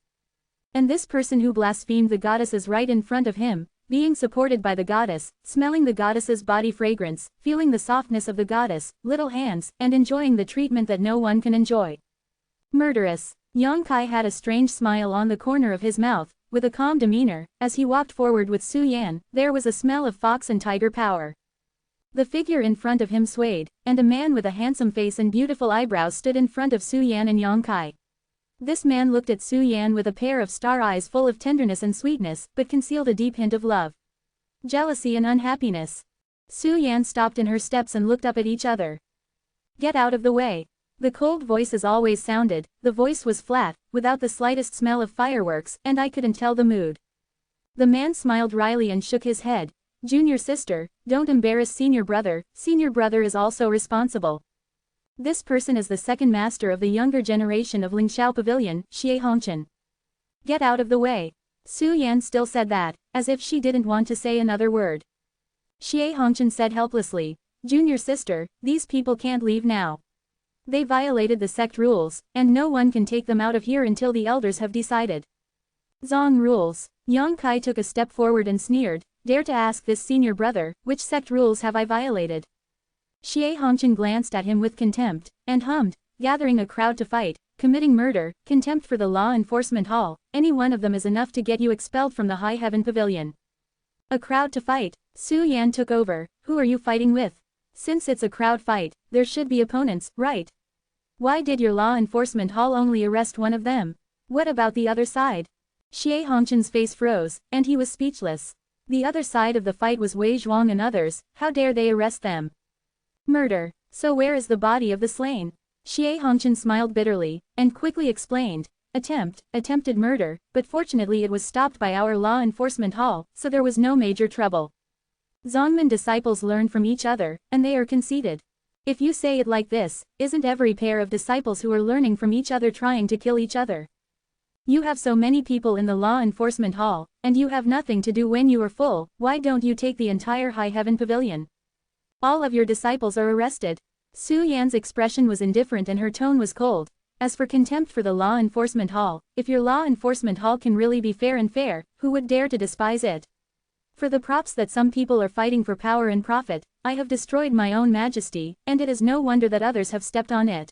And this person who blasphemed the goddess is right in front of him. being supported by the goddess, smelling the goddess's body fragrance, feeling the softness of the goddess, little hands, and enjoying the treatment that no one can enjoy. Murderous. Yang Kai had a strange smile on the corner of his mouth, with a calm demeanor. As he walked forward with Su Yan, there was a smell of fox and tiger power. The figure in front of him swayed, and a man with a handsome face and beautiful eyebrows stood in front of Su Yan and Yang Kai. This man looked at Su Yan with a pair of star eyes full of tenderness and sweetness, but concealed a deep hint of love, jealousy and unhappiness. Su Yan stopped in her steps and looked up at each other. Get out of the way. The cold voice always sounded. The voice was flat, without the slightest smell of fireworks, and I couldn't tell the mood. The man smiled wryly and shook his head. Junior sister, don't embarrass senior brother. Senior brother is also responsible. This person is the second master of the younger generation of Lingxiao Pavilion, Xie Hongqian. Get out of the way. Su Yan still said that, as if she didn't want to say another word. Xie Hongqian said helplessly, Junior sister, these people can't leave now. They violated the sect rules, and no one can take them out of here until the elders have decided. Zong rules. Yang Kai took a step forward and sneered, dare to ask this senior brother, which sect rules have I violated? Xie Hongqian glanced at him with contempt, and hummed, gathering a crowd to fight, committing murder, contempt for the law enforcement hall, any one of them is enough to get you expelled from the High Heaven Pavilion. A crowd to fight. Su Yan took over, who are you fighting with? Since it's a crowd fight, there should be opponents, right? Why did your law enforcement hall only arrest one of them? What about the other side? Xie Hongqian's face froze, and he was speechless. The other side of the fight was Wei Zhuang and others, how dare they arrest them? Murder. So where is the body of the slain? Xie Hongqian smiled bitterly, and quickly explained, attempted murder, but fortunately it was stopped by our law enforcement hall, so there was no major trouble. Zongmen disciples learn from each other, and they are conceited. If you say it like this, isn't every pair of disciples who are learning from each other trying to kill each other? You have so many people in the law enforcement hall, and you have nothing to do when you are full, why don't you take the entire High Heaven Pavilion? All of your disciples are arrested. Su Yan's expression was indifferent and her tone was cold. As for contempt for the law enforcement hall, if your law enforcement hall can really be fair and fair, who would dare to despise it? For the props that some people are fighting for power and profit, I have destroyed my own majesty, and it is no wonder that others have stepped on it.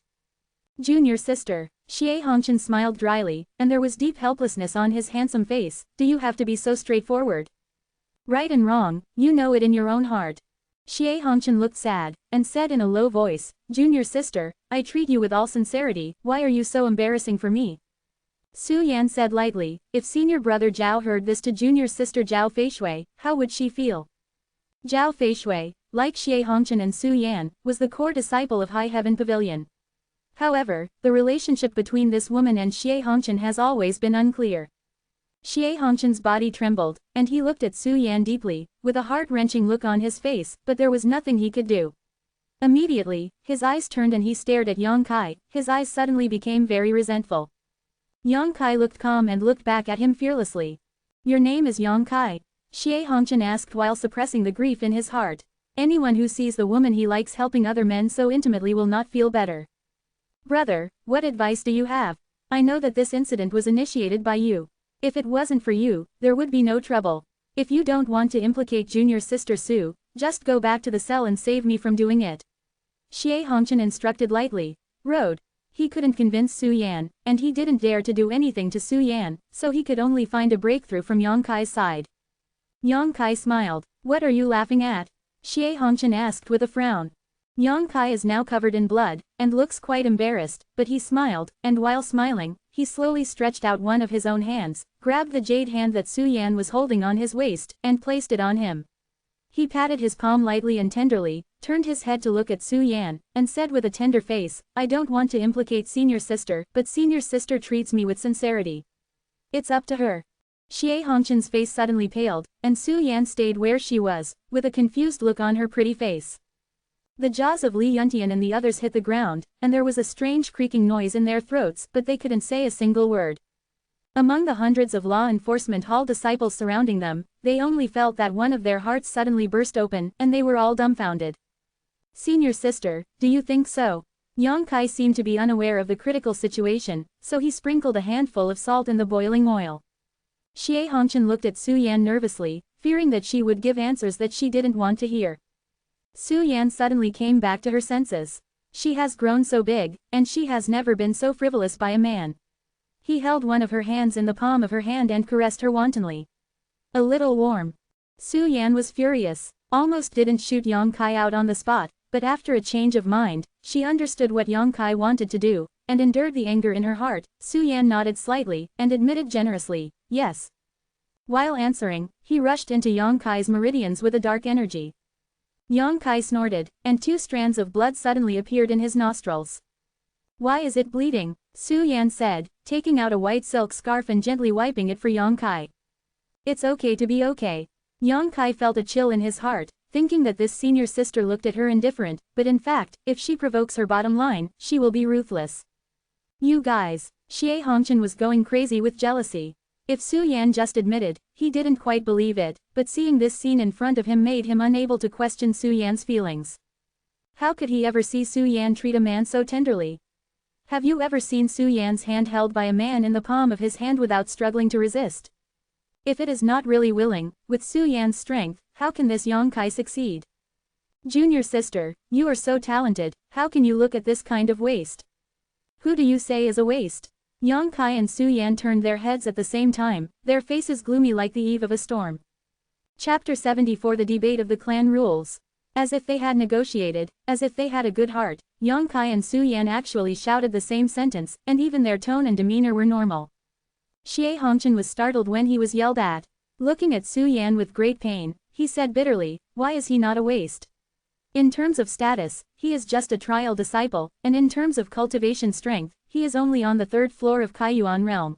Junior sister. Xie Hongqian smiled dryly, and there was deep helplessness on his handsome face. Do you have to be so straightforward? Right and wrong, you know it in your own heart. Xie Hongqian looked sad, and said in a low voice, Junior sister, I treat you with all sincerity, why are you so embarrassing for me? Su Yan said lightly, if senior brother Zhao heard this to junior sister Zhao Feishui, how would she feel? Zhao Feishui, like Xie Hongqian and Su Yan, was the core disciple of High Heaven Pavilion. However, the relationship between this woman and Xie Hongqian has always been unclear. Xie Hongqian's body trembled, and he looked at Su Yan deeply, with a heart-wrenching look on his face, but there was nothing he could do. Immediately, his eyes turned and he stared at Yang Kai. His eyes suddenly became very resentful. Yang Kai looked calm and looked back at him fearlessly. Your name is Yang Kai? Xie Hongqian asked while suppressing the grief in his heart. Anyone who sees the woman he likes helping other men so intimately will not feel better. Brother, what advice do you have? I know that this incident was initiated by you. If it wasn't for you, there would be no trouble. If you don't want to implicate junior sister Su, just go back to the cell and save me from doing it. Xie Hongqian instructed lightly. Road. He couldn't convince Su Yan, and he didn't dare to do anything to Su Yan, so he could only find a breakthrough from Yang Kai's side. Yang Kai smiled. What are you laughing at? Xie Hongqian asked with a frown. Yang Kai is now covered in blood, and looks quite embarrassed, but he smiled, and while smiling, he slowly stretched out one of his own hands, grabbed the jade hand that Su Yan was holding on his waist, and placed it on him. He patted his palm lightly and tenderly, turned his head to look at Su Yan, and said with a tender face, I don't want to implicate senior sister, but senior sister treats me with sincerity. It's up to her. Xie Hongqian's face suddenly paled, and Su Yan stayed where she was, with a confused look on her pretty face. The jaws of Li Yuntian and the others hit the ground, and there was a strange creaking noise in their throats, but they couldn't say a single word. Among the hundreds of law enforcement hall disciples surrounding them, they only felt that one of their hearts suddenly burst open, and they were all dumbfounded. Senior sister, do you think so? Yang Kai seemed to be unaware of the critical situation, so he sprinkled a handful of salt in the boiling oil. Xie Hongqian looked at Su Yan nervously, fearing that she would give answers that she didn't want to hear. Su Yan suddenly came back to her senses. She has grown so big, and she has never been so frivolous by a man. He held one of her hands in the palm of her hand and caressed her wantonly. A little warm. Su Yan was furious, almost didn't shoot Yang Kai out on the spot, but after a change of mind, she understood what Yang Kai wanted to do, and endured the anger in her heart. Su Yan nodded slightly, and admitted generously, yes. While answering, he rushed into Yang Kai's meridians with a dark energy. Yang Kai snorted, and 2 strands of blood suddenly appeared in his nostrils. Why is it bleeding? Su Yan said, taking out a white silk scarf and gently wiping it for Yang Kai. It's okay to be okay. Yang Kai felt a chill in his heart, thinking that this senior sister looked at her indifferent, but in fact, if she provokes her bottom line, she will be ruthless. You guys. Xie Hongqian was going crazy with jealousy. If Su Yan just admitted, he didn't quite believe it, but seeing this scene in front of him made him unable to question Su Yan's feelings. How could he ever see Su Yan treat a man so tenderly? Have you ever seen Su Yan's hand held by a man in the palm of his hand without struggling to resist? If it is not really willing, with Su Yan's strength, how can this Yang Kai succeed? Junior sister, you are so talented, how can you look at this kind of waste? Who do you say is a waste? Yang Kai and Su Yan turned their heads at the same time, their faces gloomy like the eve of a storm. Chapter 74 The Debate of the Clan Rules. As if they had negotiated, as if they had a good heart, Yang Kai and Su Yan actually shouted the same sentence, and even their tone and demeanor were normal. Xie Hongqian was startled when he was yelled at. Looking at Su Yan with great pain, he said bitterly, why is he not a waste? In terms of status, he is just a trial disciple, and in terms of cultivation strength, he is only on the 3rd floor of Kaiyuan realm.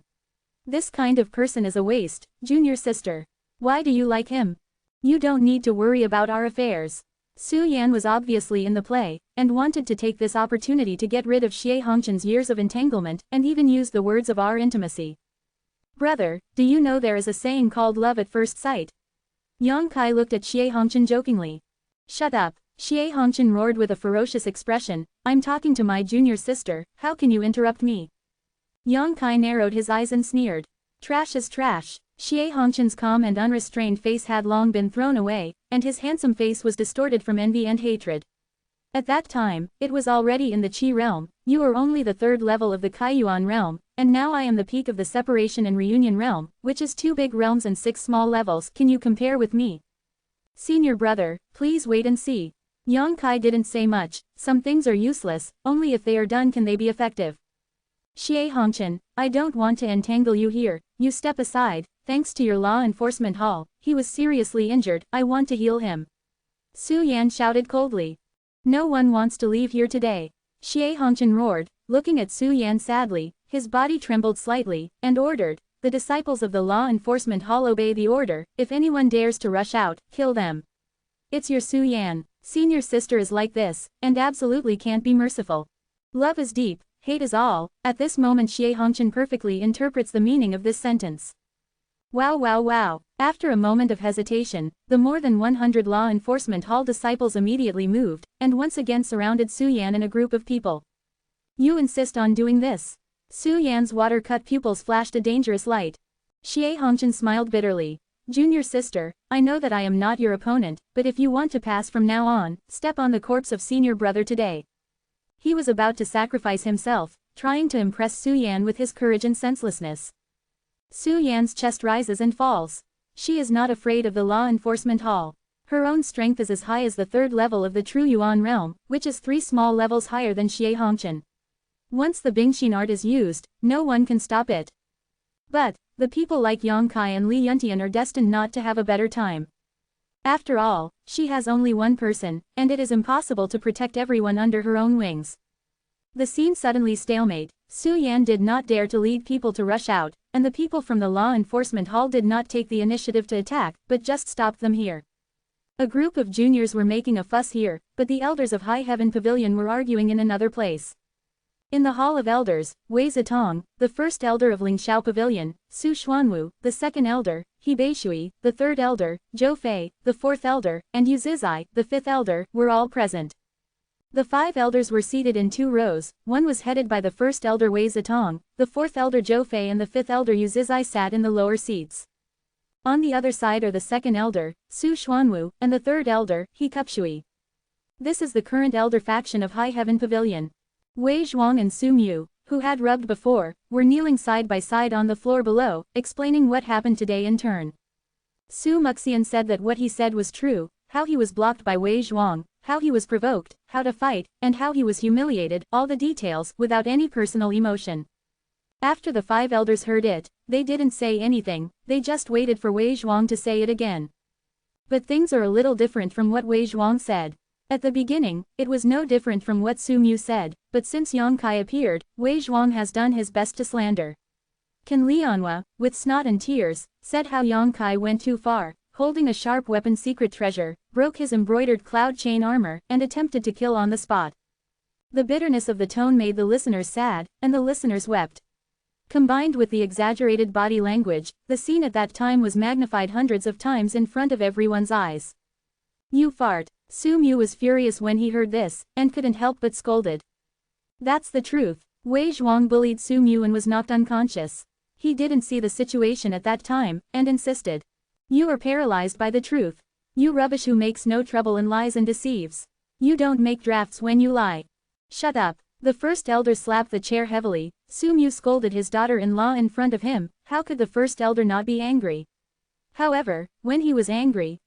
This kind of person is a waste, junior sister. Why do you like him? You don't need to worry about our affairs. Su Yan was obviously in the play, and wanted to take this opportunity to get rid of Xie Hongqian's years of entanglement, and even use the words of our intimacy. Brother, do you know there is a saying called love at first sight? Yang Kai looked at Xie Hongqian jokingly. Shut up. Xie Hongqian roared with a ferocious expression, I'm talking to my junior sister, how can you interrupt me? Yang Kai narrowed his eyes and sneered. Trash is trash. Xie Hongqian's calm and unrestrained face had long been thrown away, and his handsome face was distorted from envy and hatred. At that time, it was already in the Qi realm, you are only the 3rd level of the Kaiyuan realm, and now I am the peak of the separation and reunion realm, which is 2 big realms and 6 small levels. Can you compare with me? Senior brother, please wait and see. Yang Kai didn't say much, some things are useless, only if they are done can they be effective. Xie Hongqian, I don't want to entangle you here, you step aside, thanks to your law enforcement hall, he was seriously injured, I want to heal him. Su Yan shouted coldly. No one wants to leave here today. Xie Hongqian roared, looking at Su Yan sadly, his body trembled slightly, and ordered, the disciples of the law enforcement hall obey the order, if anyone dares to rush out, kill them. It's your Su Yan. Senior sister is like this, and absolutely can't be merciful. Love is deep, hate is all. At this moment Xie Hongqian perfectly interprets the meaning of this sentence. Wow wow wow. After a moment of hesitation, the more than 100 law enforcement hall disciples immediately moved, and once again surrounded Su Yan and a group of people. You insist on doing this? Su Yan's water-cut pupils flashed a dangerous light. Xie Hongqian smiled bitterly. Junior sister, I know that I am not your opponent, but if you want to pass from now on, step on the corpse of senior brother today. He was about to sacrifice himself, trying to impress Su Yan with his courage and senselessness. Su Yan's chest rises and falls. She is not afraid of the law enforcement hall. Her own strength is as high as the 3rd level of the True Yuan realm, which is 3 small levels higher than Xie Hongqian. Once the Bingxin art is used, no one can stop it. But, the people like Yang Kai and Li Yuntian are destined not to have a better time. After all, she has only one person, and it is impossible to protect everyone under her own wings. The scene suddenly stalemate. Su Yan did not dare to lead people to rush out, and the people from the law enforcement hall did not take the initiative to attack, but just stopped them here. A group of juniors were making a fuss here, but the elders of High Heaven Pavilion were arguing in another place. In the Hall of Elders, Wei Zitong, the 1st elder of Lingxiao Pavilion, Su Xuanwu, the 2nd elder, He Beishui, the 3rd elder, Zhou Fei, the 4th elder, and Yu Zizai, the 5th elder, were all present. The 5 elders were seated in 2 rows, one was headed by the 1st elder Wei Zitong, the 4th elder Zhou Fei and the 5th elder Yu Zizai sat in the lower seats. On the other side are the second elder, Su Xuanwu, and the third elder, He Kupshui. This is the current elder faction of High Heaven Pavilion. Wei Zhuang and Su Mu, who had rubbed before, were kneeling side by side on the floor below, explaining what happened today in turn. Su Muxian said that what he said was true, how he was blocked by Wei Zhuang, how he was provoked, how to fight, and how he was humiliated, all the details, without any personal emotion. After the 5 elders heard it, they didn't say anything, they just waited for Wei Zhuang to say it again. But things are a little different from what Wei Zhuang said. At the beginning, it was no different from what Su Mu said, but since Yang Kai appeared, Wei Zhuang has done his best to slander. Can Lianhua, with snot and tears, said how Yang Kai went too far, holding a sharp weapon secret treasure, broke his embroidered cloud chain armor, and attempted to kill on the spot. The bitterness of the tone made the listeners sad, and the listeners wept. Combined with the exaggerated body language, the scene at that time was magnified hundreds of times in front of everyone's eyes. You fart. Su Mu was furious when he heard this, and couldn't help but scolded. That's the truth. Wei Zhuang bullied Su Mu and was knocked unconscious. He didn't see the situation at that time, and insisted. You are paralyzed by the truth. You rubbish who makes no trouble and lies and deceives. You don't make drafts when you lie. Shut up. The first elder slapped the chair heavily. Su Mu scolded his daughter-in-law in front of him. How could the first elder not be angry? However, when he was angry,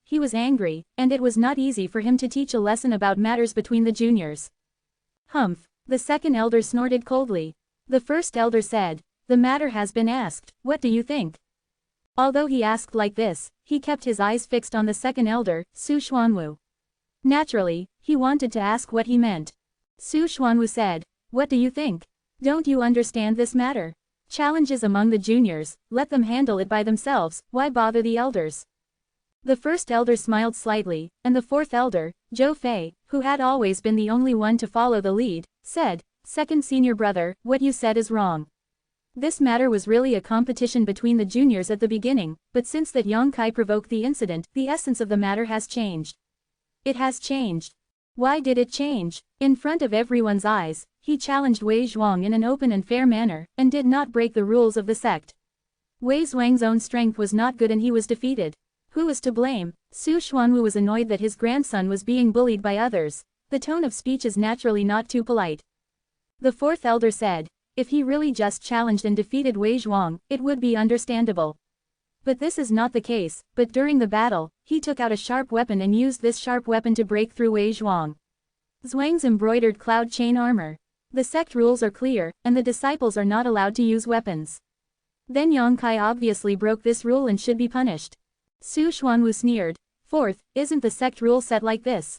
and it was not easy for him to teach a lesson about matters between the juniors. Humph. The second elder snorted coldly. The first elder said, the matter has been asked, what do you think? Although he asked like this, he kept his eyes fixed on the second elder, Su Xuanwu. Naturally, he wanted to ask what he meant. Su Xuanwu said, what do you think? Don't you understand this matter? Challenges among the juniors, let them handle it by themselves, why bother the elders? The first elder smiled slightly, and the fourth elder, Zhou Fei, who had always been the only one to follow the lead, said, second senior brother, what you said is wrong. This matter was really a competition between the juniors at the beginning, but since that Yang Kai provoked the incident, the essence of the matter has changed. It has changed. Why did it change? In front of everyone's eyes, he challenged Wei Zhuang in an open and fair manner, and did not break the rules of the sect. Wei Zhuang's own strength was not good and he was defeated. Who was to blame? Su Xuanwu was annoyed that his grandson was being bullied by others. The tone of speech is naturally not too polite. The fourth elder said, if he really just challenged and defeated Wei Zhuang, it would be understandable. But this is not the case, but during the battle, he took out a sharp weapon and used this sharp weapon to break through Wei Zhuang. Zhuang's embroidered cloud chain armor. The sect rules are clear, and the disciples are not allowed to use weapons. Then Yang Kai obviously broke this rule and should be punished. Su Xuanwu sneered. Fourth, isn't the sect rule set like this?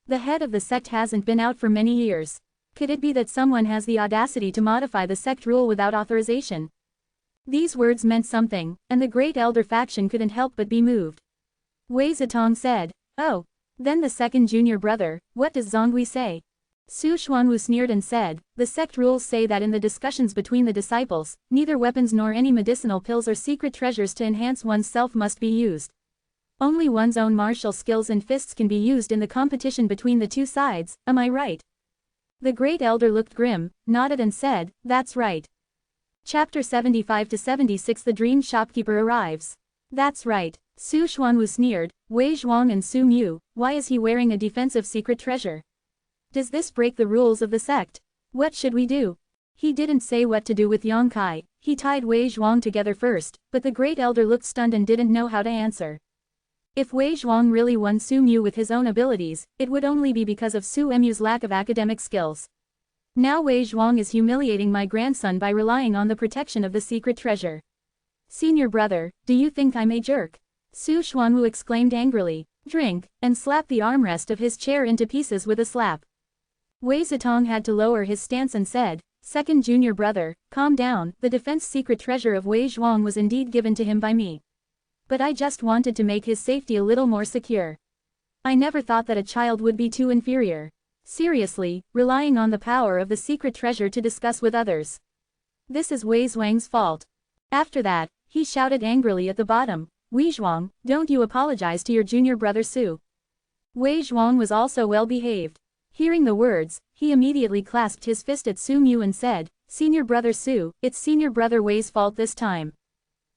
The head of the sect hasn't been out for many years. Could it be that someone has the audacity to modify the sect rule without authorization? These words meant something, and the great elder faction couldn't help but be moved. Wei Zitong said, oh. Then the second junior brother, what does Zonghui say? Su Xuanwu sneered and said, the sect rules say that in the discussions between the disciples, neither weapons nor any medicinal pills or secret treasures to enhance one's self must be used. Only one's own martial skills and fists can be used in the competition between the two sides, am I right? The great elder looked grim, nodded and said, that's right. Chapter 75-76 The Dream Shopkeeper Arrives. That's right. Su Xuanwu sneered, Wei Zhuang and Su Mu, why is he wearing a defensive secret treasure? Does this break the rules of the sect? What should we do? He didn't say what to do with Yang Kai, he tied Wei Zhuang together first, but the great elder looked stunned and didn't know how to answer. If Wei Zhuang really won Su Mu with his own abilities, it would only be because of Su Mu's lack of academic skills. Now Wei Zhuang is humiliating my grandson by relying on the protection of the secret treasure. Senior brother, do you think I'm a jerk? Su Xuanwu exclaimed angrily, drink, and slapped the armrest of his chair into pieces with a slap. Wei Zitong had to lower his stance and said, second junior brother, calm down, the defense secret treasure of Wei Zhuang was indeed given to him by me. But I just wanted to make his safety a little more secure. I never thought that a child would be too inferior. Seriously, relying on the power of the secret treasure to discuss with others. This is Wei Zhuang's fault. After that, he shouted angrily at the bottom, Wei Zhuang, don't you apologize to your junior brother Su. Wei Zhuang was also well behaved. Hearing the words, he immediately clasped his fist at Su Mu and said, senior brother Su, it's senior brother Wei's fault this time.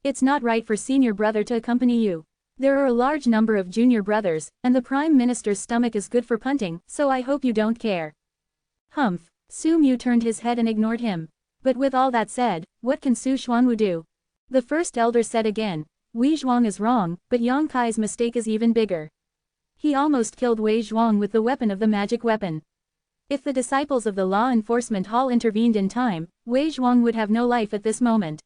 It's not right for senior brother to accompany you. There are a large number of junior brothers, and the Prime Minister's stomach is good for punting, so I hope you don't care. Humph. Su Mu turned his head and ignored him. But with all that said, what can Su Xuanwu do? The first elder said again. Wei Zhuang is wrong, but Yang Kai's mistake is even bigger. He almost killed Wei Zhuang with the weapon of the magic weapon. If the disciples of the Law Enforcement Hall intervened in time, Wei Zhuang would have no life at this moment.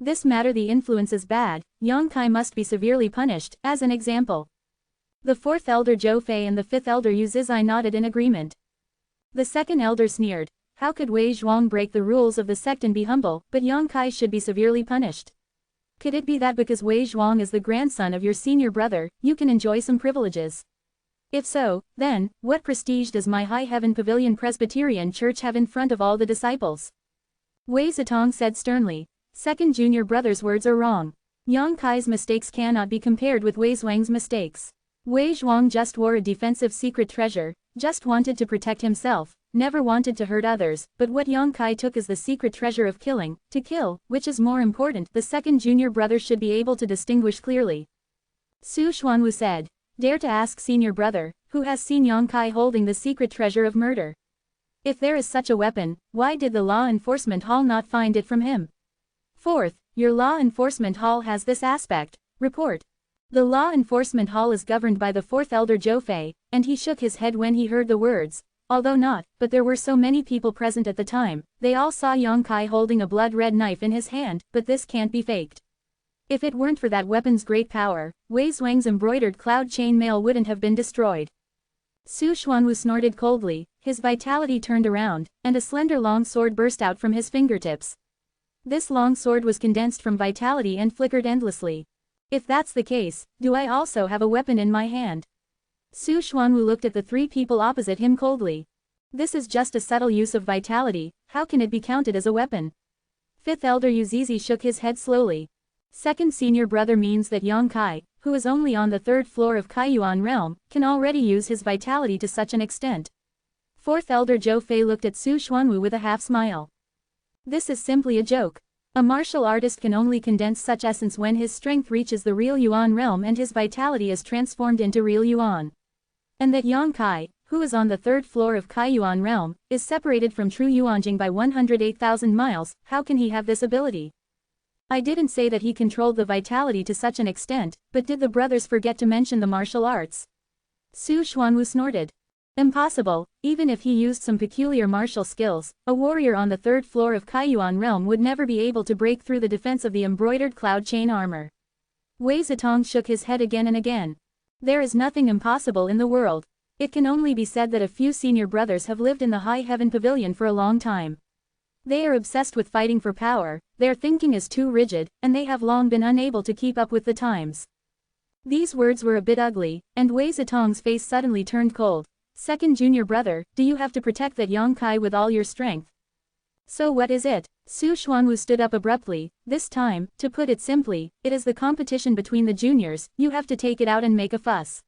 This matter the influence is bad, Yang Kai must be severely punished, as an example. The fourth elder Zhou Fei and the fifth elder Yu Zizai nodded in agreement. The second elder sneered. How could Wei Zhuang break the rules of the sect and be humble, but Yang Kai should be severely punished? Could it be that because Wei Zhuang is the grandson of your senior brother, you can enjoy some privileges? If so, then, what prestige does my High Heaven Pavilion Presbyterian Church have in front of all the disciples? Wei Zitong said sternly. Second junior brother's words are wrong. Yang Kai's mistakes cannot be compared with Wei Zhuang's mistakes. Wei Zhuang just wore a defensive secret treasure, just wanted to protect himself, never wanted to hurt others, but what Yang Kai took is the secret treasure of killing, to kill, which is more important, the second junior brother should be able to distinguish clearly. Su Xuanwu said. Dare to ask senior brother, who has seen Yang Kai holding the secret treasure of murder? If there is such a weapon, why did the Law Enforcement Hall not find it from him? Fourth, your Law Enforcement Hall has this aspect. Report. The Law Enforcement Hall is governed by the fourth elder Zhou Fei, and he shook his head when he heard the words. Although not, but there were so many people present at the time, they all saw Yang Kai holding a blood-red knife in his hand, but this can't be faked. If it weren't for that weapon's great power, Wei Zhuang's embroidered cloud chain mail wouldn't have been destroyed. Su Xuanwu snorted coldly, his vitality turned around, and a slender long sword burst out from his fingertips. This long sword was condensed from vitality and flickered endlessly. If that's the case, do I also have a weapon in my hand? Su Xuanwu looked at the three people opposite him coldly. This is just a subtle use of vitality, how can it be counted as a weapon? Fifth elder Yuzizi shook his head slowly. Second senior brother means that Yang Kai, who is only on the third floor of Kaiyuan realm, can already use his vitality to such an extent. Fourth elder Zhou Fei looked at Su Xuanwu with a half smile. This is simply a joke. A martial artist can only condense such essence when his strength reaches the real Yuan realm and his vitality is transformed into real Yuan. And that Yang Kai, who is on the third floor of Kaiyuan realm, is separated from true Yuanjing by 108,000 miles, how can he have this ability? I didn't say that he controlled the vitality to such an extent, but did the brothers forget to mention the martial arts? Su Xuanwu snorted. Impossible, even if he used some peculiar martial skills, a warrior on the third floor of Kaiyuan realm would never be able to break through the defense of the embroidered cloud chain armor. Wei Zitong shook his head again and again. There is nothing impossible in the world. It can only be said that a few senior brothers have lived in the High Heaven Pavilion for a long time. They are obsessed with fighting for power, their thinking is too rigid, and they have long been unable to keep up with the times. These words were a bit ugly, and Wei Zitong's face suddenly turned cold. Second junior brother, do you have to protect that Yang Kai with all your strength? So what is it? Su Xuanwu stood up abruptly. This time, to put it simply, it is the competition between the juniors, you have to take it out and make a fuss.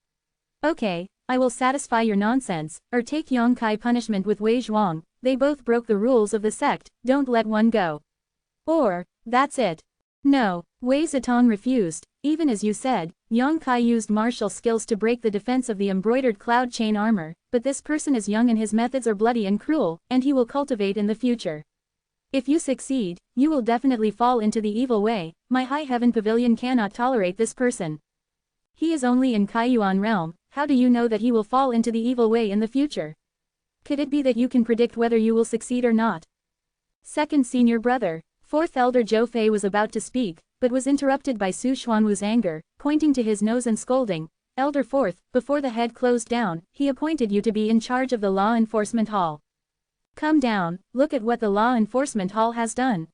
Okay, I will satisfy your nonsense, or take Yang Kai punishment with Wei Zhuang, they both broke the rules of the sect, don't let one go. Or, that's it. No, Wei Zitong refused, even as you said, Yang Kai used martial skills to break the defense of the embroidered cloud chain armor, but this person is young and his methods are bloody and cruel, and he will cultivate in the future. If you succeed, you will definitely fall into the evil way, my High Heaven Pavilion cannot tolerate this person. He is only in Kaiyuan realm, how do you know that he will fall into the evil way in the future? Could it be that you can predict whether you will succeed or not? Second senior brother. Fourth elder Zhou Fei was about to speak, but was interrupted by Su Xuanwu's anger, pointing to his nose and scolding. Elder Fourth, before the head closed down, he appointed you to be in charge of the Law Enforcement Hall. Come down, look at what the Law Enforcement Hall has done.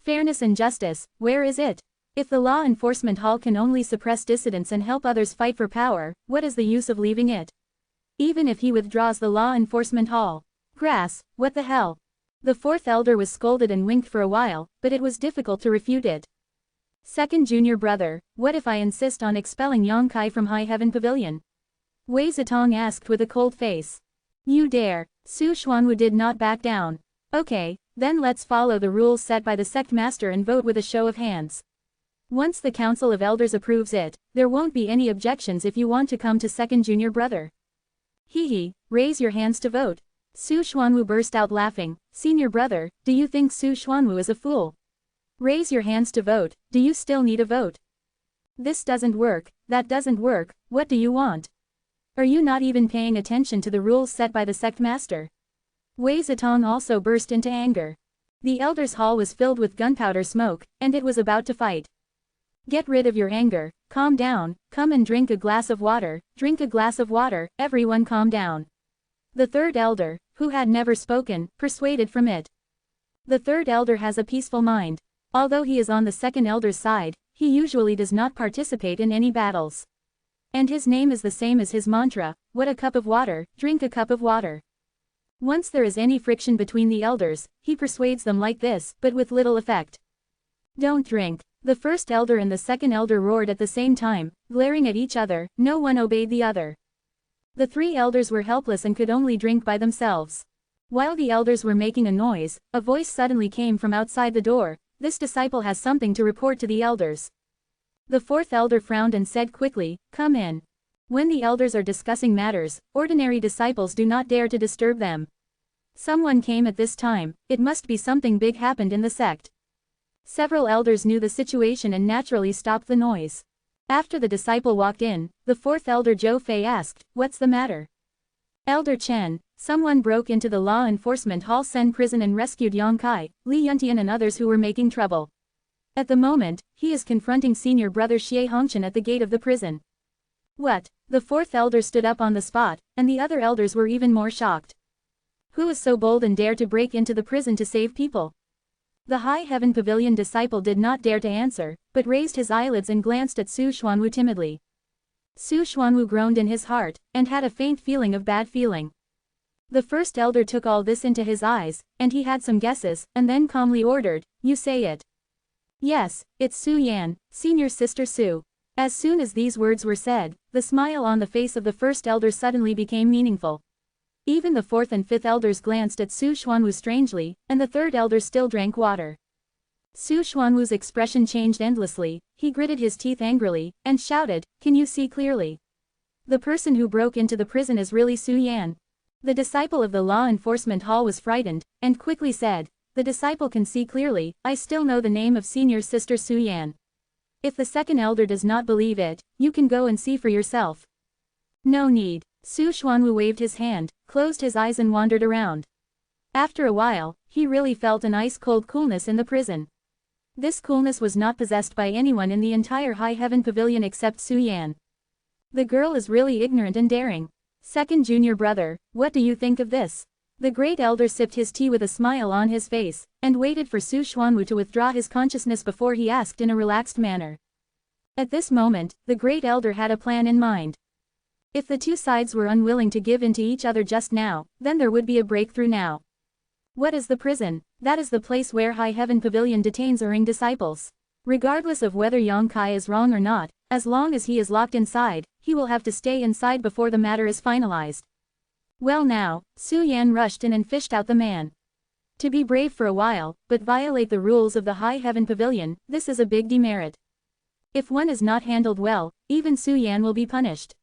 Fairness and justice, where is it? If the Law Enforcement Hall can only suppress dissidents and help others fight for power, what is the use of leaving it? Even if he withdraws the Law Enforcement Hall. Grass, what the hell? The fourth elder was scolded and winked for a while, but it was difficult to refute it. Second junior brother, what if I insist on expelling Yang Kai from High Heaven Pavilion? Wei Zitong asked with a cold face. You dare. Su Xuanwu did not back down. Okay, then let's follow the rules set by the sect master and vote with a show of hands. Once the Council of Elders approves it, there won't be any objections if you want to come to second junior brother. Hee, raise your hands to vote. Su Xuanwu burst out laughing. Senior brother, do you think Su Xuanwu is a fool? Raise your hands to vote, do you still need a vote? This doesn't work, that doesn't work, what do you want? Are you not even paying attention to the rules set by the sect master? Wei Zitong also burst into anger. The elders' hall was filled with gunpowder smoke, and it was about to fight. Get rid of your anger, calm down, come and drink a glass of water, everyone calm down. The third elder, who had never spoken, persuaded from it. The third elder has a peaceful mind. Although he is on the second elder's side, he usually does not participate in any battles. And his name is the same as his mantra, what a cup of water, drink a cup of water. Once there is any friction between the elders, he persuades them like this, but with little effect. Don't drink. The first elder and the second elder roared at the same time, glaring at each other, no one obeyed the other. The three elders were helpless and could only drink by themselves. While the elders were making a noise, a voice suddenly came from outside the door, this disciple has something to report to the elders. The fourth elder frowned and said quickly, come in. When the elders are discussing matters, ordinary disciples do not dare to disturb them. Someone came at this time, it must be something big happened in the sect. Several elders knew the situation and naturally stopped the noise. After the disciple walked in, the fourth elder Zhou Fei asked, what's the matter? Elder Chen, someone broke into the law enforcement hall Sen prison and rescued Yang Kai, Li Yuntian and others who were making trouble. At the moment, he is confronting senior brother Xie Hongchen at the gate of the prison. What? The fourth elder stood up on the spot, and the other elders were even more shocked. Who is so bold and dare to break into the prison to save people? The High Heaven Pavilion disciple did not dare to answer, but raised his eyelids and glanced at Su Xuanwu timidly. Su Xuanwu groaned in his heart, and had a faint feeling of bad feeling. The first elder took all this into his eyes, and he had some guesses, and then calmly ordered, you say it. Yes, it's Su Yan, senior sister Su. As soon as these words were said, the smile on the face of the first elder suddenly became meaningful. Even the fourth and fifth elders glanced at Su Xuanwu strangely, and the third elder still drank water. Su Xuanwu's expression changed endlessly, he gritted his teeth angrily, and shouted, can you see clearly? The person who broke into the prison is really Su Yan. The disciple of the law enforcement hall was frightened, and quickly said, the disciple can see clearly, I still know the name of senior sister Su Yan. If the second elder does not believe it, you can go and see for yourself. No need. Su Xuanwu waved his hand, closed his eyes and wandered around. After a while, he really felt an ice-cold coolness in the prison. This coolness was not possessed by anyone in the entire High Heaven Pavilion except Su Yan. The girl is really ignorant and daring. Second junior brother, what do you think of this? The great elder sipped his tea with a smile on his face, and waited for Su Xuanwu to withdraw his consciousness before he asked in a relaxed manner. At this moment, the great elder had a plan in mind. If the two sides were unwilling to give in to each other just now, then there would be a breakthrough now. What is the prison? That is the place where High Heaven Pavilion detains erring disciples. Regardless of whether Yang Kai is wrong or not, as long as he is locked inside, he will have to stay inside before the matter is finalized. Well now, Su Yan rushed in and fished out the man. To be brave for a while, but violate the rules of the High Heaven Pavilion, this is a big demerit. If one is not handled well, even Su Yan will be punished.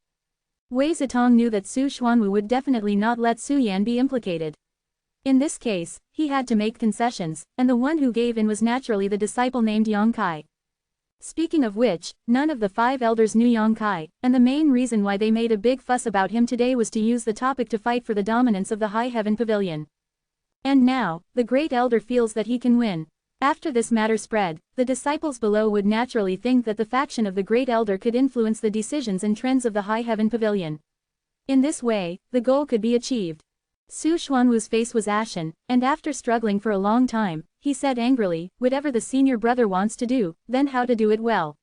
Wei Zitong knew that Su Xuanwu would definitely not let Su Yan be implicated. In this case, he had to make concessions, and the one who gave in was naturally the disciple named Yang Kai. Speaking of which, none of the 5 elders knew Yang Kai, and the main reason why they made a big fuss about him today was to use the topic to fight for the dominance of the High Heaven Pavilion. And now, the great elder feels that he can win. After this matter spread, the disciples below would naturally think that the faction of the great elder could influence the decisions and trends of the High Heaven Pavilion. In this way, the goal could be achieved. Su Xuanwu's face was ashen, and after struggling for a long time, he said angrily, whatever the senior brother wants to do, then how to do it well.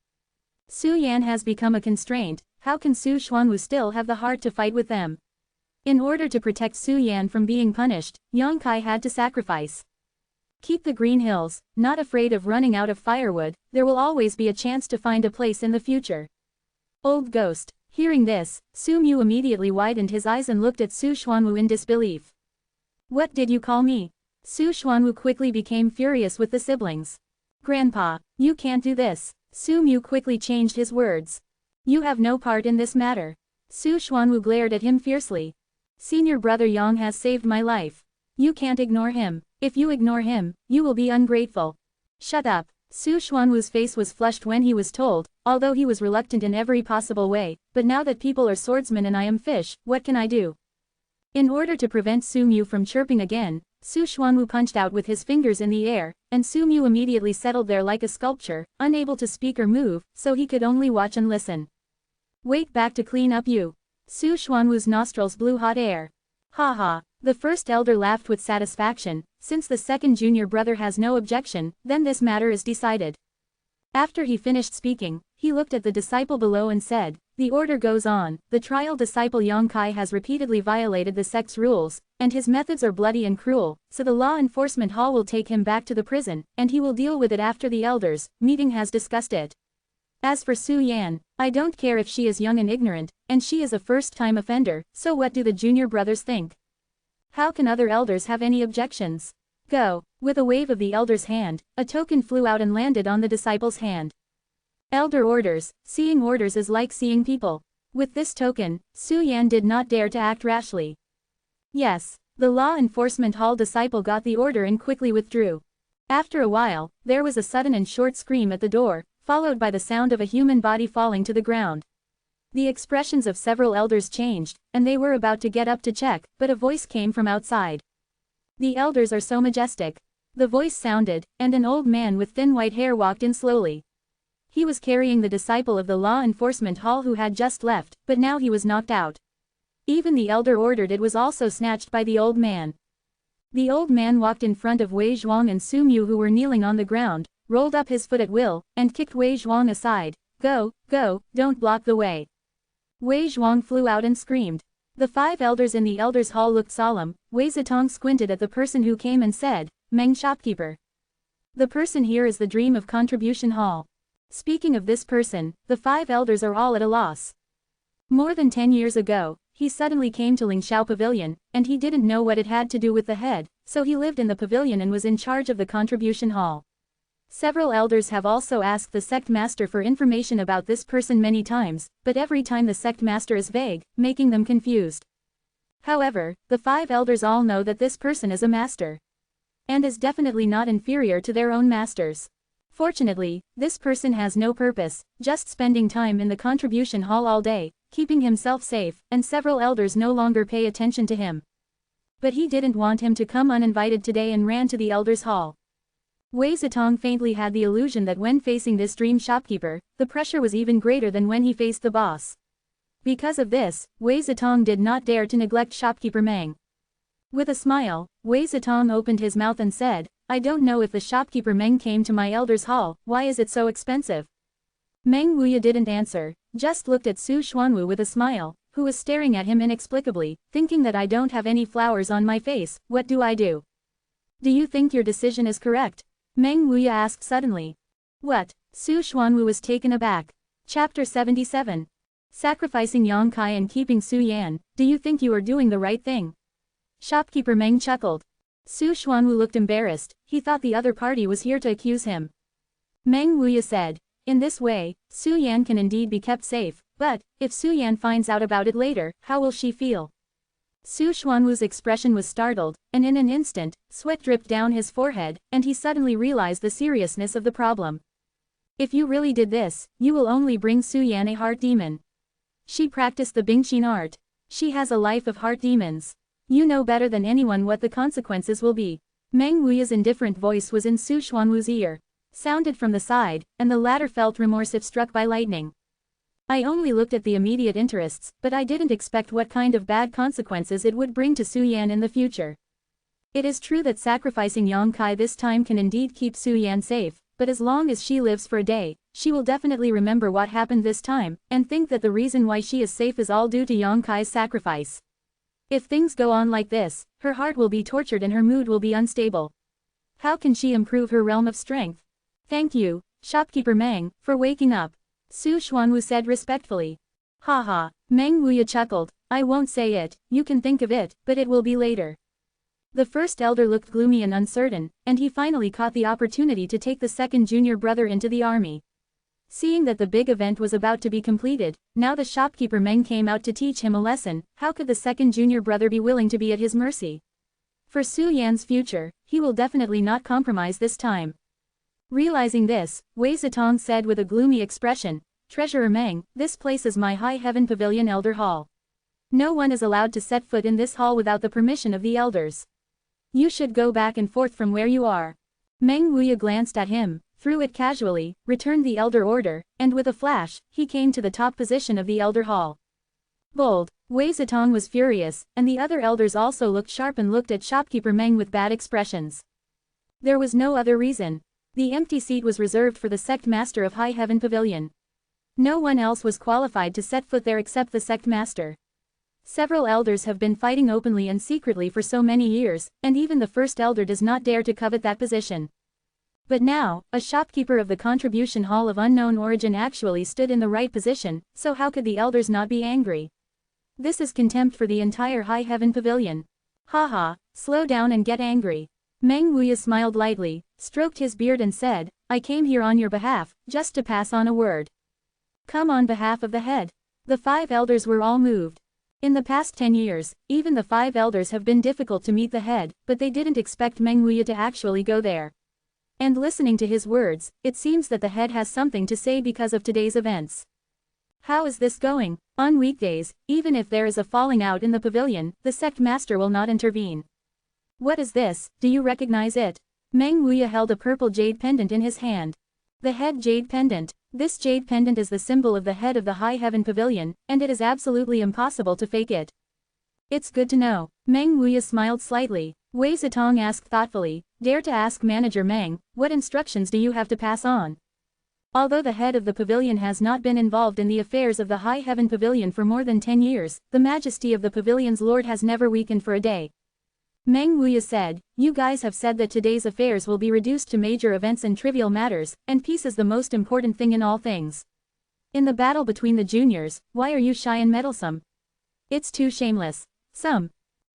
Su Yan has become a constraint, how can Su Xuanwu still have the heart to fight with them? In order to protect Su Yan from being punished, Yang Kai had to sacrifice. Keep the green hills, not afraid of running out of firewood, there will always be a chance to find a place in the future. Old ghost. Hearing this, Su Mu immediately widened his eyes and looked at Su Xuanwu in disbelief. What did you call me? Su Xuanwu quickly became furious with the siblings. Grandpa, you can't do this. Su Mu quickly changed his words. You have no part in this matter. Su Xuanwu glared at him fiercely. Senior brother Yang has saved my life. You can't ignore him. If you ignore him, you will be ungrateful. Shut up. Su Xuanwu's face was flushed when he was told, although he was reluctant in every possible way, but now that people are swordsmen and I am fish, what can I do? In order to prevent Su Mu from chirping again, Su Xuanwu punched out with his fingers in the air, and Su Mu immediately settled there like a sculpture, unable to speak or move, so he could only watch and listen. Wait back to clean up you. Su Xuanwu's nostrils blew hot air. Ha ha. The first elder laughed with satisfaction. Since the second junior brother has no objection, then this matter is decided. After he finished speaking, he looked at the disciple below and said, the order goes on. The trial disciple Yang Kai has repeatedly violated the sect's rules, and his methods are bloody and cruel, so the law enforcement hall will take him back to the prison, and he will deal with it after the elders' meeting has discussed it. As for Su Yan, I don't care if she is young and ignorant, and she is a first-time offender, so what do the junior brothers think? How can other elders have any objections? Go. With a wave of the elder's hand, a token flew out and landed on the disciple's hand. Elder orders. Seeing orders is like seeing people. With this token, Su Yan did not dare to act rashly. Yes. The law enforcement hall disciple got the order and quickly withdrew. After a while, there was a sudden and short scream at the door, followed by the sound of a human body falling to the ground. The expressions of several elders changed, and they were about to get up to check, but a voice came from outside. The elders are so majestic. The voice sounded, and an old man with thin white hair walked in slowly. He was carrying the disciple of the law enforcement hall who had just left, but now he was knocked out. Even the elder ordered it was also snatched by the old man. The old man walked in front of Wei Zhuang and Su Mu who were kneeling on the ground, rolled up his foot at will, and kicked Wei Zhuang aside. Go, go, don't block the way. Wei Zhuang flew out and screamed. The 5 elders in the elders' hall looked solemn. Wei Zitong squinted at the person who came and said, Meng shopkeeper. The person here is the dream of contribution hall. Speaking of this person, the 5 elders are all at a loss. More than 10 years ago, he suddenly came to Lingxiao Pavilion, and he didn't know what it had to do with the head, so he lived in the pavilion and was in charge of the contribution hall. Several elders have also asked the sect master for information about this person many times, but every time the sect master is vague, making them confused. However, the 5 elders all know that this person is a master. And is definitely not inferior to their own masters. Fortunately, this person has no purpose, just spending time in the contribution hall all day, keeping himself safe, and several elders no longer pay attention to him. But he didn't want him to come uninvited today and ran to the elders' hall. Wei Zitong faintly had the illusion that when facing this dream shopkeeper, the pressure was even greater than when he faced the boss. Because of this, Wei Zitong did not dare to neglect shopkeeper Meng. With a smile, Wei Zitong opened his mouth and said, I don't know if the shopkeeper Meng came to my elders' hall, why is it so expensive? Meng Wuya didn't answer, just looked at Su Xuanwu with a smile, who was staring at him inexplicably, thinking that I don't have any flowers on my face, what do I do? Do you think your decision is correct? Meng Wuya asked suddenly. What? Su Xuanwu was taken aback. Chapter 77. Sacrificing Yang Kai and keeping Su Yan, do you think you are doing the right thing? Shopkeeper Meng chuckled. Su Xuanwu looked embarrassed, he thought the other party was here to accuse him. Meng Wuya said, in this way, Su Yan can indeed be kept safe, but, if Su Yan finds out about it later, how will she feel? Su Xuanwu's expression was startled, and in an instant, sweat dripped down his forehead, and he suddenly realized the seriousness of the problem. If you really did this, you will only bring Su Yan a heart demon. She practiced the Bingqin art. She has a life of heart demons. You know better than anyone what the consequences will be. Meng Wuya's indifferent voice was in Su Xuanwu's ear. Sounded from the side, and the latter felt remorse if struck by lightning. I only looked at the immediate interests, but I didn't expect what kind of bad consequences it would bring to Su Yan in the future. It is true that sacrificing Yang Kai this time can indeed keep Su Yan safe, but as long as she lives for a day, she will definitely remember what happened this time, and think that the reason why she is safe is all due to Yang Kai's sacrifice. If things go on like this, her heart will be tortured and her mood will be unstable. How can she improve her realm of strength? Thank you, shopkeeper Meng, for waking up. Su Xuanwu said respectfully. Haha, Meng Wuya chuckled, I won't say it, you can think of it, but it will be later. The first elder looked gloomy and uncertain, and he finally caught the opportunity to take the second junior brother into the army. Seeing that the big event was about to be completed, now the shopkeeper Meng came out to teach him a lesson. How could the second junior brother be willing to be at his mercy? For Su Yan's future, he will definitely not compromise this time. Realizing this, Wei Zitong said with a gloomy expression, Treasurer Meng, this place is my High Heaven Pavilion Elder Hall. No one is allowed to set foot in this hall without the permission of the elders. You should go back and forth from where you are. Meng Wuya glanced at him, threw it casually, returned the elder order, and with a flash, he came to the top position of the elder hall. Bold. Wei Zitong was furious, and the other elders also looked sharp and looked at shopkeeper Meng with bad expressions. There was no other reason. The empty seat was reserved for the sect master of High Heaven Pavilion. No one else was qualified to set foot there except the sect master. Several elders have been fighting openly and secretly for so many years, and even the first elder does not dare to covet that position. But now, a shopkeeper of the contribution hall of unknown origin actually stood in the right position, so how could the elders not be angry? This is contempt for the entire High Heaven Pavilion. Haha, slow down and get angry. Meng Wuya smiled lightly, stroked his beard and said, I came here on your behalf, just to pass on a word. Come on behalf of the head. The 5 elders were all moved. In the past 10 years, even the 5 elders have been difficult to meet the head, but they didn't expect Meng Wuya to actually go there. And listening to his words, it seems that the head has something to say because of today's events. How is this going? On weekdays, even if there is a falling out in the pavilion, the sect master will not intervene. What is this? Do you recognize it? Meng Wuya held a purple jade pendant in his hand. The head jade pendant. This jade pendant is the symbol of the head of the High Heaven Pavilion, and it is absolutely impossible to fake it. It's good to know. Meng Wuya smiled slightly. Wei Zitong asked thoughtfully, dare to ask Manager Meng, what instructions do you have to pass on? Although the head of the pavilion has not been involved in the affairs of the High Heaven Pavilion for more than 10 years, the majesty of the pavilion's lord has never weakened for a day. Meng Wuya said, you guys have said that today's affairs will be reduced to major events and trivial matters, and peace is the most important thing in all things. In the battle between the juniors, why are you shy and meddlesome? It's too shameless.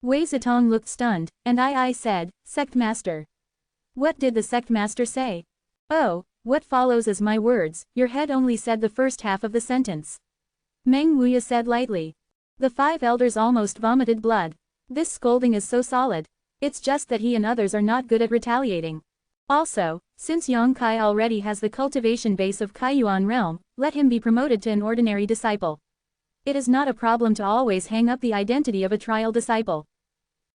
Wei Zitong looked stunned, and I said, Sect Master. What did the Sect Master say? Oh, what follows is my words, your head only said the first half of the sentence. Meng Wuya said lightly. The 5 elders almost vomited blood. This scolding is so solid. It's just that he and others are not good at retaliating. Also, since Yang Kai already has the cultivation base of Kaiyuan realm, let him be promoted to an ordinary disciple. It is not a problem to always hang up the identity of a trial disciple.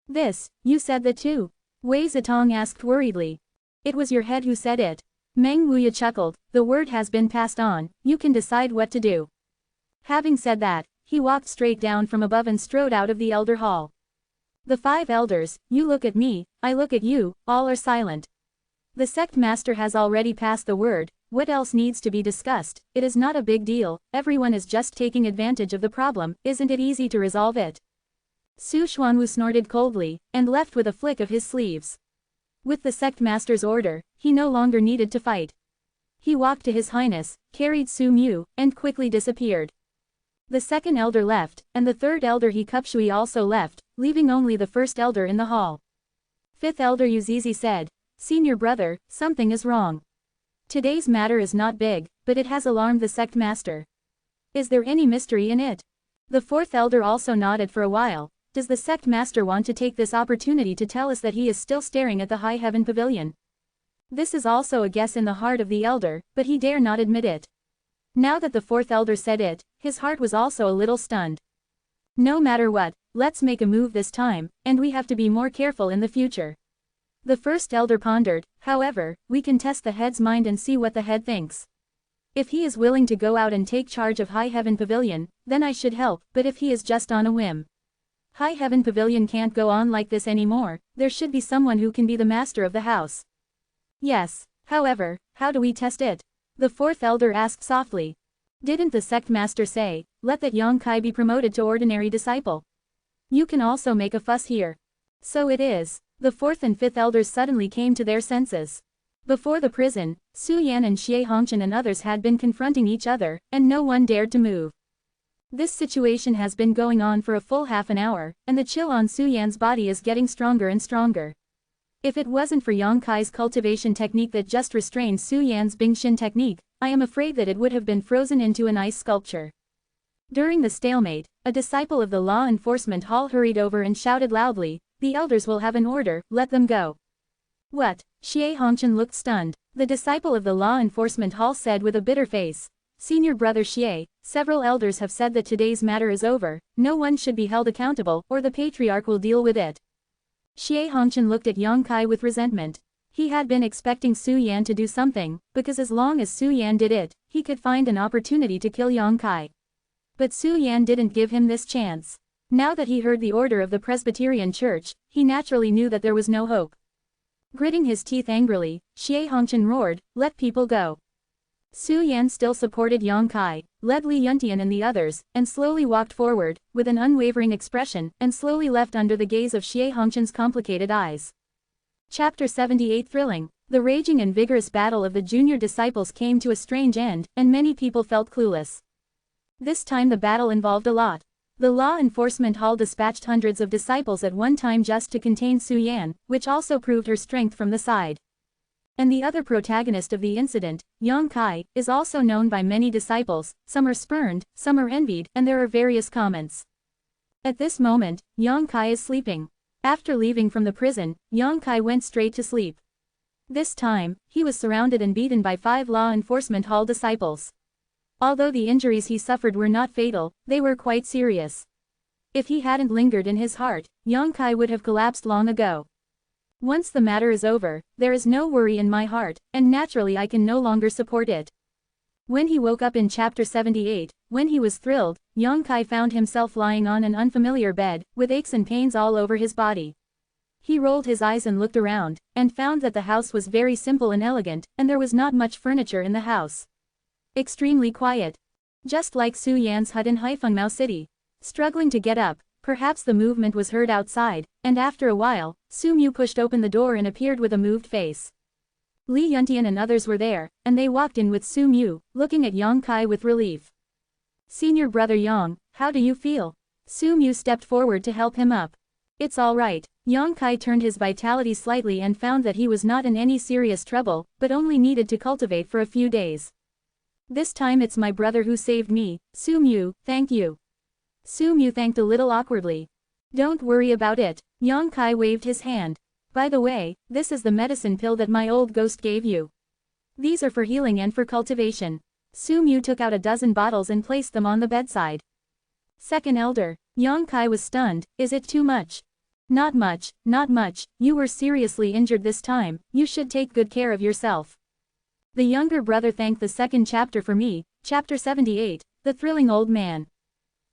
This, you said that too? Wei Zitong asked worriedly. It was your head who said it. Meng Wuya chuckled, the word has been passed on, you can decide what to do. Having said that, he walked straight down from above and strode out of the elder hall. The 5 elders, you look at me, I look at you, all are silent. The sect master has already passed the word, what else needs to be discussed? It is not a big deal, everyone is just taking advantage of the problem, isn't it easy to resolve it? Su Xuanwu snorted coldly, and left with a flick of his sleeves. With the sect master's order, he no longer needed to fight. He walked to His Highness, carried Su Mu, and quickly disappeared. The second elder left, and the third elder He Kupshui also left, leaving only the first elder in the hall. Fifth elder Yuzizi said, Senior brother, something is wrong. Today's matter is not big, but it has alarmed the sect master. Is there any mystery in it? The fourth elder also nodded for a while. Does the sect master want to take this opportunity to tell us that he is still staring at the High Heaven Pavilion? This is also a guess in the heart of the elder, but he dare not admit it. Now that the fourth elder said it, his heart was also a little stunned. No matter what, let's make a move this time, and we have to be more careful in the future. The first elder pondered, however, we can test the head's mind and see what the head thinks. If he is willing to go out and take charge of High Heaven Pavilion, then I should help, but if he is just on a whim. High Heaven Pavilion can't go on like this anymore, there should be someone who can be the master of the house. Yes, however, how do we test it? The fourth elder asked softly. Didn't the sect master say, let that Yang Kai be promoted to ordinary disciple? You can also make a fuss here. So it is. The fourth and fifth elders suddenly came to their senses. Before the prison, Su Yan and Xie Hongchen and others had been confronting each other, and no one dared to move. This situation has been going on for a full half an hour, and the chill on Su Yan's body is getting stronger and stronger. If it wasn't for Yang Kai's cultivation technique that just restrained Su Yan's Bingxin technique, I am afraid that it would have been frozen into an ice sculpture. During the stalemate, a disciple of the law enforcement hall hurried over and shouted loudly, "The elders will have an order, let them go." What? Xie Hongchen looked stunned. The disciple of the law enforcement hall said with a bitter face, "Senior brother Xie, several elders have said that today's matter is over, no one should be held accountable, or the patriarch will deal with it." Xie Hongchen looked at Yang Kai with resentment. He had been expecting Su Yan to do something, because as long as Su Yan did it, he could find an opportunity to kill Yang Kai. But Su Yan didn't give him this chance. Now that he heard the order of the Presbyterian Church, he naturally knew that there was no hope. Gritting his teeth angrily, Xie Hongchen roared, "Let people go." Su Yan still supported Yang Kai, led Li Yuntian and the others, and slowly walked forward, with an unwavering expression, and slowly left under the gaze of Xie Hongchen's complicated eyes. Chapter 78 Thrilling. The raging and vigorous battle of the junior disciples came to a strange end, and many people felt clueless. This time the battle involved a lot. The law enforcement hall dispatched hundreds of disciples at one time just to contain Su Yan, which also proved her strength from the side. And the other protagonist of the incident, Yang Kai, is also known by many disciples, some are spurned, some are envied, and there are various comments. At this moment, Yang Kai is sleeping. After leaving from the prison, Yang Kai went straight to sleep. This time, he was surrounded and beaten by 5 law enforcement hall disciples. Although the injuries he suffered were not fatal, they were quite serious. If he hadn't lingered in his heart, Yang Kai would have collapsed long ago. Once the matter is over, there is no worry in my heart, and naturally I can no longer support it. When he woke up in chapter 78, when he was thrilled, Yang Kai found himself lying on an unfamiliar bed, with aches and pains all over his body. He rolled his eyes and looked around, and found that the house was very simple and elegant, and there was not much furniture in the house. Extremely quiet. Just like Su Yan's hut in Haifengmao City. Struggling to get up, perhaps the movement was heard outside, and after a while, Su Mu pushed open the door and appeared with a moved face. Li Yuntian and others were there, and they walked in with Su Mu, looking at Yang Kai with relief. "Senior brother Yang, how do you feel?" Su Mu stepped forward to help him up. "It's all right." Yang Kai turned his vitality slightly and found that he was not in any serious trouble, but only needed to cultivate for a few days. "This time it's my brother who saved me, Su Mu, thank you." Su Mu thanked a little awkwardly. "Don't worry about it." Yang Kai waved his hand. "By the way, this is the medicine pill that my old ghost gave you. These are for healing and for cultivation." Su Mu took out a dozen bottles and placed them on the bedside. Second elder. Yang Kai was stunned. "Is it too much?" "Not much, not much, you were seriously injured this time, you should take good care of yourself." The younger brother thanked the second chapter for me, chapter 78, the thrilling old man.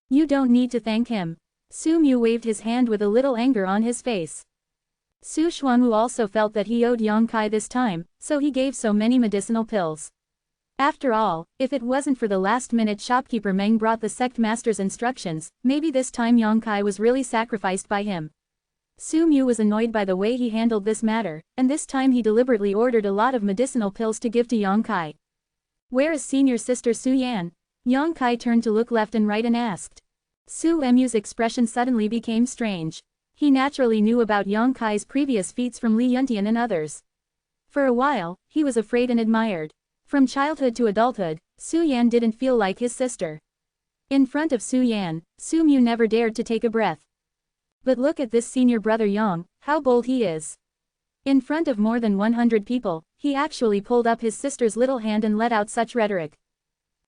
"You don't need to thank him." Su Mu waved his hand with a little anger on his face. Su Xuanwu also felt that he owed Yang Kai this time, so he gave so many medicinal pills. After all, if it wasn't for the last-minute shopkeeper Meng brought the sect master's instructions, maybe this time Yang Kai was really sacrificed by him. Su Mu was annoyed by the way he handled this matter, and this time he deliberately ordered a lot of medicinal pills to give to Yang Kai. "Where is senior sister Su Yan?" Yang Kai turned to look left and right and asked. Su Mu's expression suddenly became strange. He naturally knew about Yang Kai's previous feats from Li Yuntian and others. For a while, he was afraid and admired. From childhood to adulthood, Su Yan didn't feel like his sister. In front of Su Yan, Su Mu never dared to take a breath. But look at this senior brother Yang, how bold he is. In front of more than 100 people, he actually pulled up his sister's little hand and let out such rhetoric.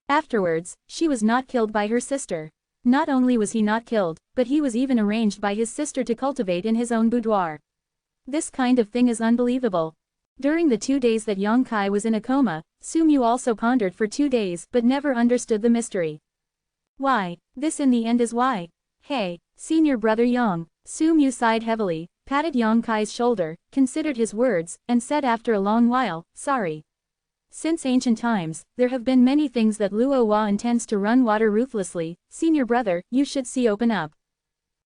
Afterwards, she was not killed by her sister. Not only was he not killed, but he was even arranged by his sister to cultivate in his own boudoir. This kind of thing is unbelievable. During the 2 days that Yang Kai was in a coma, Su Mu also pondered for 2 days but never understood the mystery. Why, this in the end is why. Hey, senior brother Yang. Su Mu sighed heavily, patted Yang Kai's shoulder, considered his words, and said after a long while, "Sorry. Since ancient times, there have been many things that Luo Hua intends to run water ruthlessly. Senior brother, you should see open up."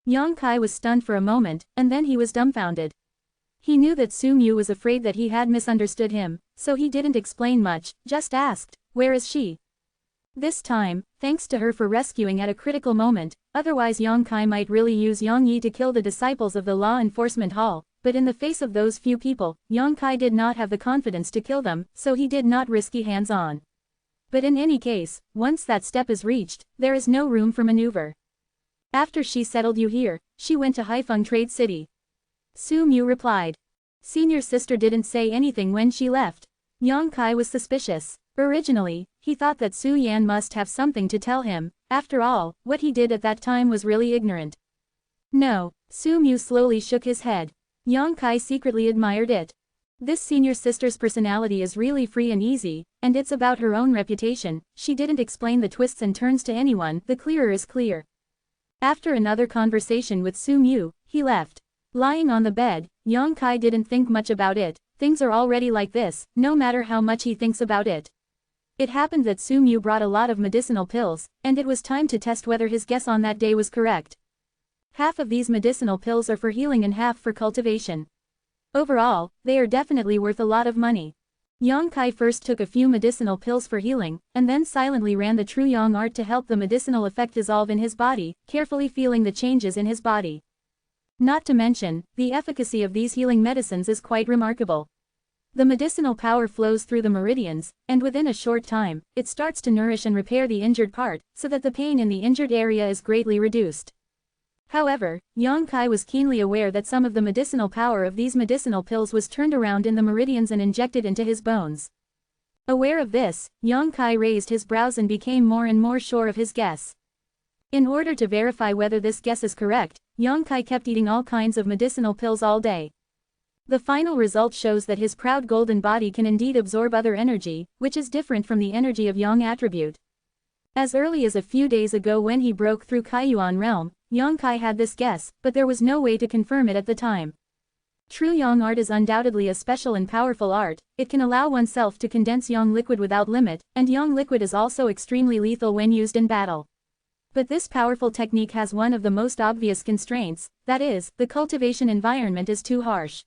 Yang Kai was stunned for a moment, and then he was dumbfounded. He knew that Su Mu was afraid that he had misunderstood him, so he didn't explain much, just asked, "Where is she?" This time, thanks to her for rescuing at a critical moment, otherwise Yang Kai might really use Yang Yi to kill the disciples of the law enforcement hall, but in the face of those few people, Yang Kai did not have the confidence to kill them, so he did not risk hands-on. But in any case, once that step is reached, there is no room for maneuver. After she settled you here, she went to Haifeng Trade City. Su Mu replied. Senior sister didn't say anything when she left. Yang Kai was suspicious. Originally, he thought that Su Yan must have something to tell him. After all, what he did at that time was really ignorant. No, Su Mu slowly shook his head. Yang Kai secretly admired it. This senior sister's personality is really free and easy, and it's about her own reputation. She didn't explain the twists and turns to anyone, the clearer is clear. After another conversation with Su Mu, he left. Lying on the bed, Yang Kai didn't think much about it. Things are already like this, no matter how much he thinks about it. It happened that Su Mu brought a lot of medicinal pills, and it was time to test whether his guess on that day was correct. Half of these medicinal pills are for healing and half for cultivation. Overall, they are definitely worth a lot of money. Yang Kai first took a few medicinal pills for healing, and then silently ran the true Yang art to help the medicinal effect dissolve in his body, carefully feeling the changes in his body. Not to mention, the efficacy of these healing medicines is quite remarkable. The medicinal power flows through the meridians, and within a short time, it starts to nourish and repair the injured part, so that the pain in the injured area is greatly reduced. However, Yang Kai was keenly aware that some of the medicinal power of these medicinal pills was turned around in the meridians and injected into his bones. Aware of this, Yang Kai raised his brows and became more and more sure of his guess. In order to verify whether this guess is correct, Yang Kai kept eating all kinds of medicinal pills all day. The final result shows that his proud golden body can indeed absorb other energy, which is different from the energy of Yang attribute. As early as a few days ago when he broke through Kaiyuan realm, Yang Kai had this guess, but there was no way to confirm it at the time. True Yang art is undoubtedly a special and powerful art. It can allow oneself to condense Yang liquid without limit, and Yang liquid is also extremely lethal when used in battle. But this powerful technique has one of the most obvious constraints, that is, the cultivation environment is too harsh.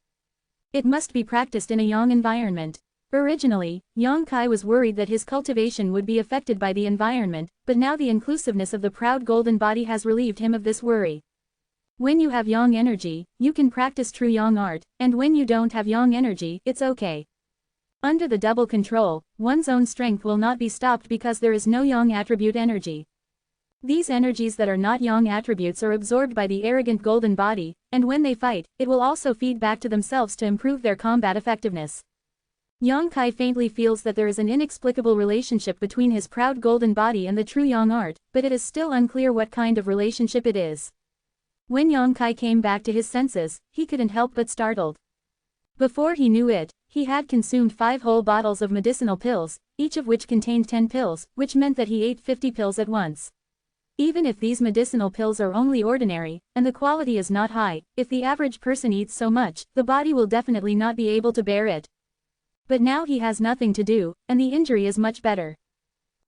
It must be practiced in a Yang environment. Originally, Yang Kai was worried that his cultivation would be affected by the environment, but now the inclusiveness of the proud golden body has relieved him of this worry. When you have Yang energy, you can practice true Yang art, and when you don't have Yang energy, it's okay. Under the double control, one's own strength will not be stopped because there is no Yang attribute energy. These energies that are not Yang attributes are absorbed by the arrogant golden body, and when they fight, it will also feed back to themselves to improve their combat effectiveness. Yang Kai faintly feels that there is an inexplicable relationship between his proud golden body and the true Yang art, but it is still unclear what kind of relationship it is. When Yang Kai came back to his senses, he couldn't help but startled. Before he knew it, he had consumed 5 whole bottles of medicinal pills, each of which contained 10 pills, which meant that he ate 50 pills at once. Even if these medicinal pills are only ordinary, and the quality is not high, if the average person eats so much, the body will definitely not be able to bear it. But now he has nothing to do, and the injury is much better.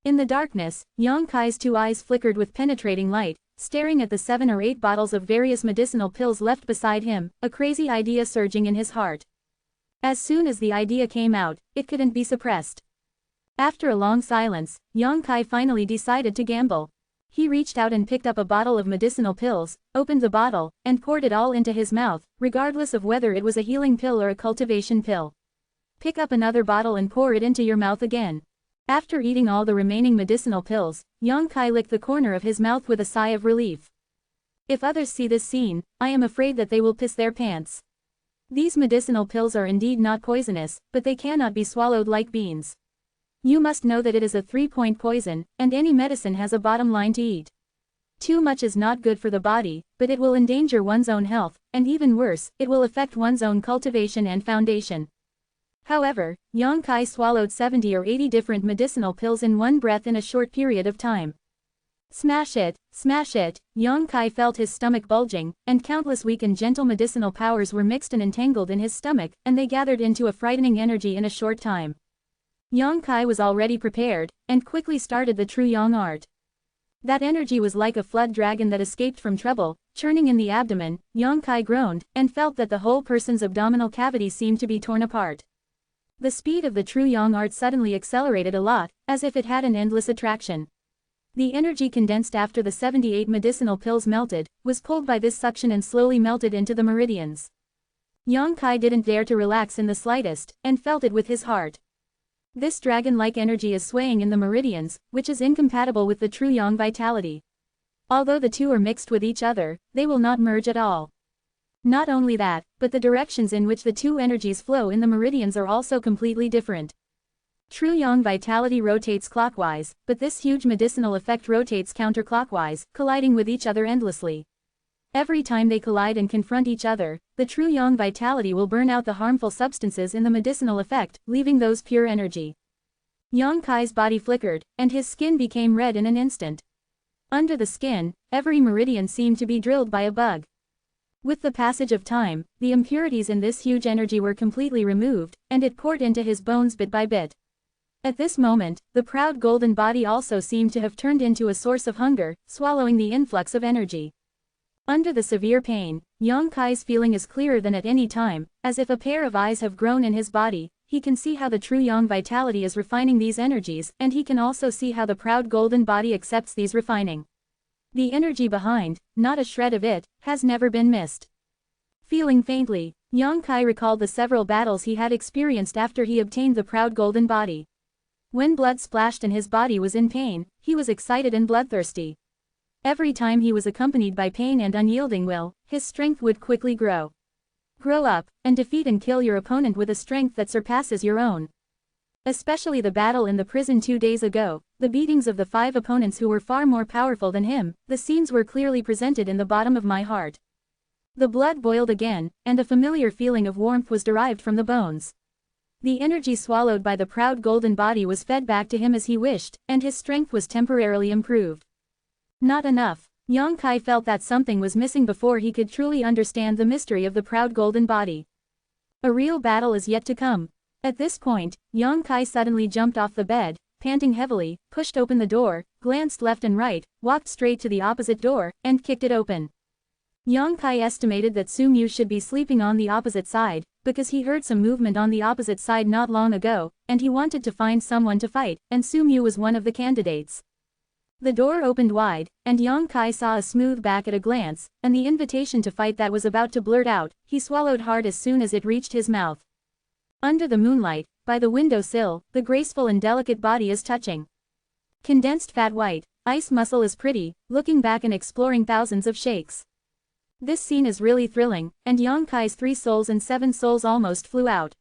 In the darkness, Yang Kai's 2 eyes flickered with penetrating light, staring at the 7 or 8 bottles of various medicinal pills left beside him, a crazy idea surging in his heart. As soon as the idea came out, it couldn't be suppressed. After a long silence, Yang Kai finally decided to gamble. He reached out and picked up a bottle of medicinal pills, opened the bottle, and poured it all into his mouth, regardless of whether it was a healing pill or a cultivation pill. Pick up another bottle and pour it into your mouth again. After eating all the remaining medicinal pills, Yang Kai licked the corner of his mouth with a sigh of relief. If others see this scene, I am afraid that they will piss their pants. These medicinal pills are indeed not poisonous, but they cannot be swallowed like beans. You must know that it is a 3-point poison, and any medicine has a bottom line to eat. Too much is not good for the body, but it will endanger one's own health, and even worse, it will affect one's own cultivation and foundation. However, Yang Kai swallowed 70 or 80 different medicinal pills in one breath in a short period of time. Smash it, Yang Kai felt his stomach bulging, and countless weak and gentle medicinal powers were mixed and entangled in his stomach, and they gathered into a frightening energy in a short time. Yang Kai was already prepared, and quickly started the true Yang art. That energy was like a flood dragon that escaped from trouble, churning in the abdomen. Yang Kai groaned, and felt that the whole person's abdominal cavity seemed to be torn apart. The speed of the true Yang art suddenly accelerated a lot, as if it had an endless attraction. The energy condensed after the 78 medicinal pills melted, was pulled by this suction and slowly melted into the meridians. Yang Kai didn't dare to relax in the slightest, and felt it with his heart. This dragon-like energy is swaying in the meridians, which is incompatible with the true yang vitality. Although the two are mixed with each other, they will not merge at all. Not only that, but the directions in which the two energies flow in the meridians are also completely different. True yang vitality rotates clockwise, but this huge medicinal effect rotates counterclockwise, colliding with each other endlessly. Every time they collide and confront each other, the true yang vitality will burn out the harmful substances in the medicinal effect, leaving those pure energy. Yang Kai's body flickered, and his skin became red in an instant. Under the skin, every meridian seemed to be drilled by a bug. With the passage of time, the impurities in this huge energy were completely removed, and it poured into his bones bit by bit. At this moment, the proud golden body also seemed to have turned into a source of hunger, swallowing the influx of energy. Under the severe pain, Yang Kai's feeling is clearer than at any time, as if a pair of eyes have grown in his body. He can see how the true yang vitality is refining these energies, and he can also see how the proud golden body accepts these refining. The energy behind, not a shred of it, has never been missed. Feeling faintly, Yang Kai recalled the several battles he had experienced after he obtained the proud golden body. When blood splashed and his body was in pain, he was excited and bloodthirsty. Every time he was accompanied by pain and unyielding will, his strength would quickly grow. Grow up, and defeat and kill your opponent with a strength that surpasses your own. Especially the battle in the prison 2 days ago, the beatings of the 5 opponents who were far more powerful than him, the scenes were clearly presented in the bottom of my heart. The blood boiled again, and a familiar feeling of warmth was derived from the bones. The energy swallowed by the proud golden body was fed back to him as he wished, and his strength was temporarily improved. Not enough. Yang Kai felt that something was missing before he could truly understand the mystery of the proud golden body. A real battle is yet to come. At this point, Yang Kai suddenly jumped off the bed, panting heavily, pushed open the door, glanced left and right, walked straight to the opposite door, and kicked it open. Yang Kai estimated that Su Mu should be sleeping on the opposite side, because he heard some movement on the opposite side not long ago, and he wanted to find someone to fight, and Su Mu was one of the candidates. The door opened wide, and Yang Kai saw a smooth back at a glance, and the invitation to fight that was about to blurt out. He swallowed hard as soon as it reached his mouth. Under the moonlight, by the window sill, the graceful and delicate body is touching. Condensed fat white, ice muscle is pretty, looking back and exploring thousands of shakes. This scene is really thrilling, and Yang Kai's 3 souls and 7 souls almost flew out.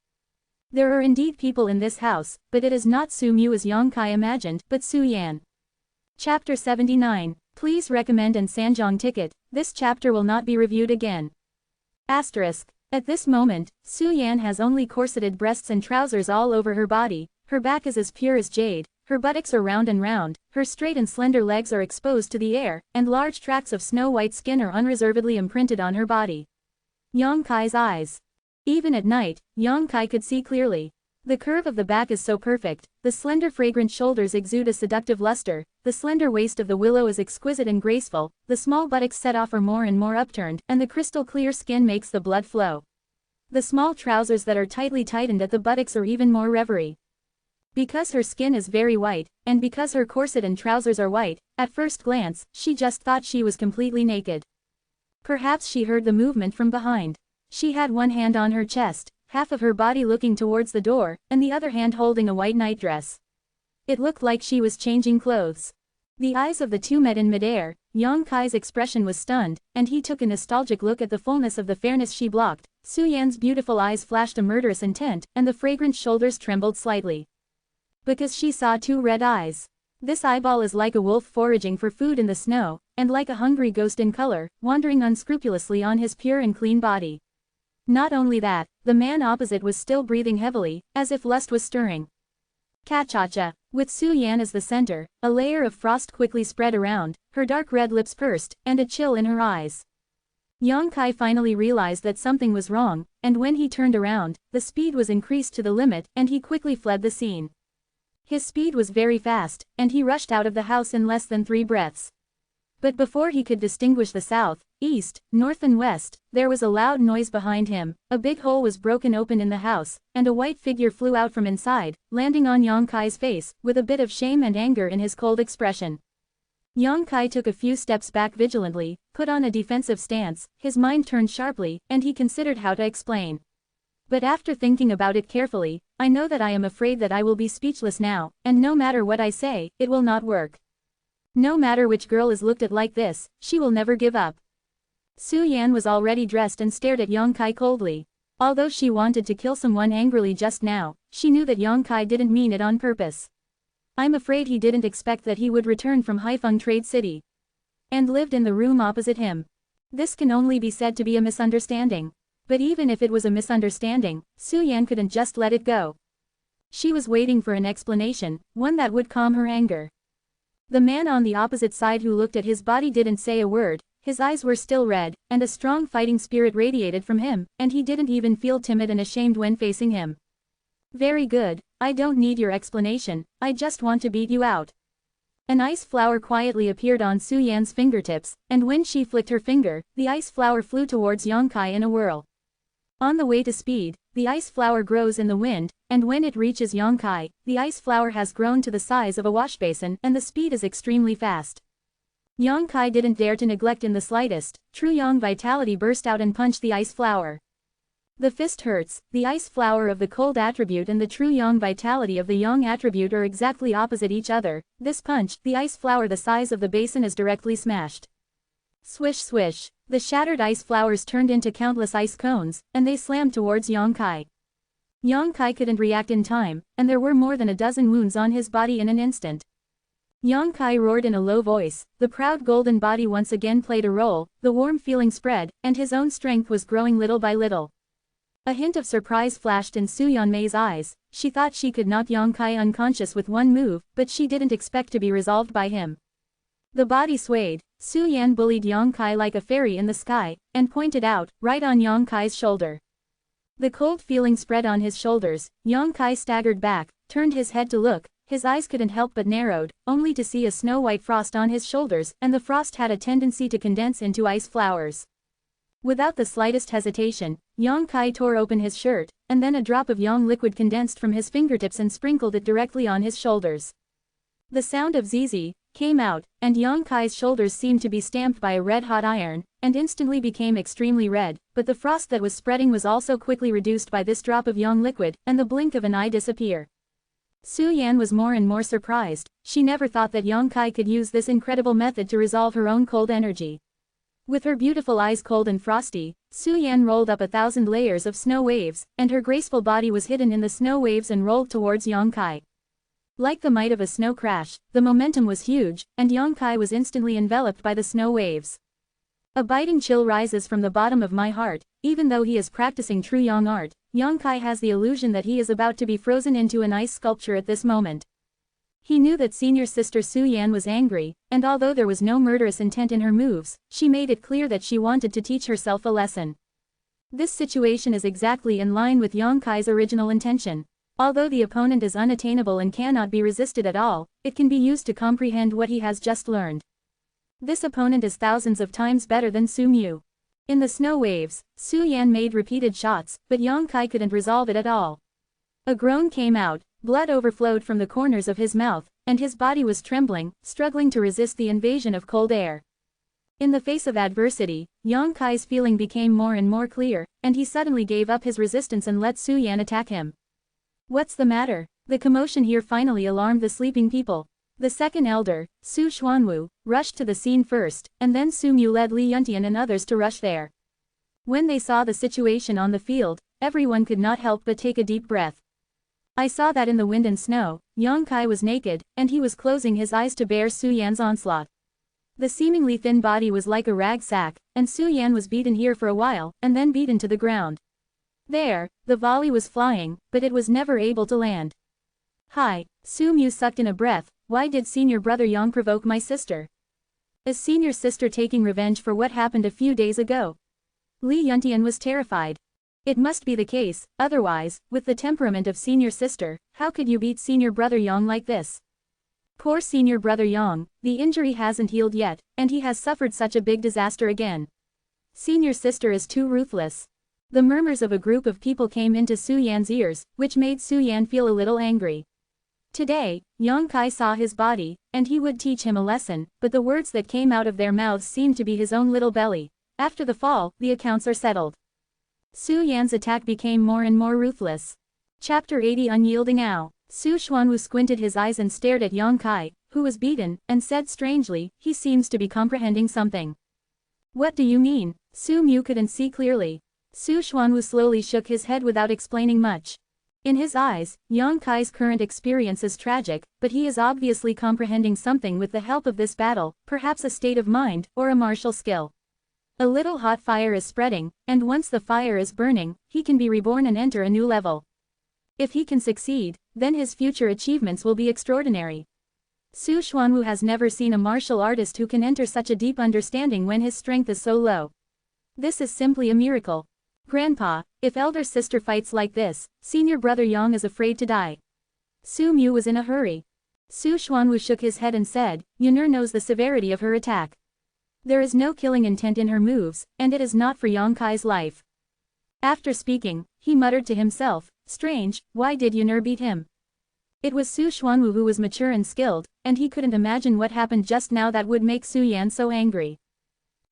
There are indeed people in this house, but it is not Su Mu as Yang Kai imagined, but Su Yan. Chapter 79. Please recommend and Sanjong ticket. This chapter will not be reviewed again. Asterisk. At this moment, Su Yan has only corseted breasts and trousers all over her body. Her back is as pure as jade. Her buttocks are round and round, her straight and slender legs are exposed to the air, and large tracts of snow-white skin are unreservedly imprinted on her body. Yang Kai's eyes. Even at night, Yang Kai could see clearly. The curve of the back is so perfect, the slender fragrant shoulders exude a seductive luster, the slender waist of the willow is exquisite and graceful, the small buttocks set off are more and more upturned, and the crystal clear skin makes the blood flow. The small trousers that are tightly tightened at the buttocks are even more reverie. Because her skin is very white, and because her corset and trousers are white, at first glance, she just thought she was completely naked. Perhaps she heard the movement from behind. She had one hand on her chest, half of her body looking towards the door, and the other hand holding a white nightdress. It looked like she was changing clothes. The eyes of the two met in midair. Yang Kai's expression was stunned, and he took a nostalgic look at the fullness of the fairness she blocked. Su Yan's beautiful eyes flashed a murderous intent, and the fragrant shoulders trembled slightly. Because she saw 2 red eyes. This eyeball is like a wolf foraging for food in the snow, and like a hungry ghost in color, wandering unscrupulously on his pure and clean body. Not only that, the man opposite was still breathing heavily, as if lust was stirring. Cha-cha-cha. With Su Yan as the center, a layer of frost quickly spread around, her dark red lips pursed, and a chill in her eyes. Yang Kai finally realized that something was wrong, and when he turned around, the speed was increased to the limit, and he quickly fled the scene. His speed was very fast, and he rushed out of the house in less than 3 breaths. But before he could distinguish the south, east, north and west, there was a loud noise behind him. A big hole was broken open in the house, and a white figure flew out from inside, landing on Yang Kai's face, with a bit of shame and anger in his cold expression. Yang Kai took a few steps back vigilantly, put on a defensive stance, his mind turned sharply, and he considered how to explain. But after thinking about it carefully, I know that I am afraid that I will be speechless now, and no matter what I say, it will not work. No matter which girl is looked at like this, she will never give up. Su Yan was already dressed and stared at Yang Kai coldly. Although she wanted to kill someone angrily just now, she knew that Yang Kai didn't mean it on purpose. I'm afraid he didn't expect that he would return from Haifeng Trade City and lived in the room opposite him. This can only be said to be a misunderstanding. But even if it was a misunderstanding, Su Yan couldn't just let it go. She was waiting for an explanation, one that would calm her anger. The man on the opposite side who looked at his body didn't say a word, his eyes were still red, and a strong fighting spirit radiated from him, and he didn't even feel timid and ashamed when facing him. Very good, I don't need your explanation, I just want to beat you out. An ice flower quietly appeared on Su Yan's fingertips, and when she flicked her finger, the ice flower flew towards Yang Kai in a whirl. On the way to speed, the ice flower grows in the wind, and when it reaches Yang Kai, the ice flower has grown to the size of a washbasin and the speed is extremely fast. Yang Kai didn't dare to neglect in the slightest, true Yang vitality burst out and punched the ice flower. The fist hurts, the ice flower of the cold attribute and the true Yang vitality of the Yang attribute are exactly opposite each other. This punch, the ice flower the size of the basin is directly smashed. Swish swish, the shattered ice flowers turned into countless ice cones, and they slammed towards Yang Kai. Yang Kai couldn't react in time, and there were more than a dozen wounds on his body in an instant. Yang Kai roared in a low voice, the proud golden body once again played a role, the warm feeling spread, and his own strength was growing little by little. A hint of surprise flashed in Su Yanmei's eyes, she thought she could knock Yang Kai unconscious with one move, but she didn't expect to be resolved by him. The body swayed, Su Yan bullied Yang Kai like a fairy in the sky, and pointed out, right on Yang Kai's shoulder. The cold feeling spread on his shoulders, Yang Kai staggered back, turned his head to look, his eyes couldn't help but narrowed, only to see a snow-white frost on his shoulders, and the frost had a tendency to condense into ice flowers. Without the slightest hesitation, Yang Kai tore open his shirt, and then a drop of Yang liquid condensed from his fingertips and sprinkled it directly on his shoulders. The sound of zzz came out, and Yang Kai's shoulders seemed to be stamped by a red-hot iron, and instantly became extremely red, but the frost that was spreading was also quickly reduced by this drop of Yang liquid, and the blink of an eye disappear. Su Yan was more and more surprised, she never thought that Yang Kai could use this incredible method to resolve her own cold energy. With her beautiful eyes cold and frosty, Su Yan rolled up 1,000 layers of snow waves, and her graceful body was hidden in the snow waves and rolled towards Yang Kai. Like the might of a snow crash, the momentum was huge, and Yang Kai was instantly enveloped by the snow waves. A biting chill rises from the bottom of my heart, even though he is practicing true Yang art, Yang Kai has the illusion that he is about to be frozen into an ice sculpture at this moment. He knew that senior sister Su Yan was angry, and although there was no murderous intent in her moves, she made it clear that she wanted to teach herself a lesson. This situation is exactly in line with Yang Kai's original intention. Although the opponent is unattainable and cannot be resisted at all, it can be used to comprehend what he has just learned. This opponent is thousands of times better than Su Mu. In the snow waves, Su Yan made repeated shots, but Yang Kai couldn't resolve it at all. A groan came out, blood overflowed from the corners of his mouth, and his body was trembling, struggling to resist the invasion of cold air. In the face of adversity, Yang Kai's feeling became more and more clear, and he suddenly gave up his resistance and let Su Yan attack him. What's the matter? The commotion here finally alarmed the sleeping people. The second elder, Su Xuanwu, rushed to the scene first, and then Su Mu led Li Yuntian and others to rush there. When they saw the situation on the field, everyone could not help but take a deep breath. I saw that in the wind and snow, Yang Kai was naked, and he was closing his eyes to bear Su Yan's onslaught. The seemingly thin body was like a rag sack, and Su Yan was beaten here for a while, and then beaten to the ground. There, the volley was flying, but it was never able to land. Hi, Su Mu sucked in a breath, why did senior brother Yang provoke my sister? Is senior sister taking revenge for what happened a few days ago? Li Yuntian was terrified. It must be the case, otherwise, with the temperament of senior sister, how could you beat senior brother Yang like this? Poor senior brother Yang, the injury hasn't healed yet, and he has suffered such a big disaster again. Senior sister is too ruthless. The murmurs of a group of people came into Su Yan's ears, which made Su Yan feel a little angry. Today, Yang Kai saw his body, and he would teach him a lesson, but the words that came out of their mouths seemed to be his own little belly. After the fall, the accounts are settled. Su Yan's attack became more and more ruthless. Chapter 80 Unyielding Ao. Su Xuanwu squinted his eyes and stared at Yang Kai, who was beaten, and said strangely, he seems to be comprehending something. What do you mean? Su Mu couldn't see clearly. Su Xuanwu slowly shook his head without explaining much. In his eyes, Yang Kai's current experience is tragic, but he is obviously comprehending something with the help of this battle, perhaps a state of mind, or a martial skill. A little hot fire is spreading, and once the fire is burning, he can be reborn and enter a new level. If he can succeed, then his future achievements will be extraordinary. Su Xuanwu has never seen a martial artist who can enter such a deep understanding when his strength is so low. This is simply a miracle. Grandpa, if elder sister fights like this, senior brother Yang is afraid to die. Su Mu was in a hurry. Su Xuanwu shook his head and said, Yun'er knows the severity of her attack. There is no killing intent in her moves, and it is not for Yang Kai's life. After speaking, he muttered to himself, strange, why did Yun'er beat him? It was Su Xuanwu who was mature and skilled, and he couldn't imagine what happened just now that would make Su Yan so angry.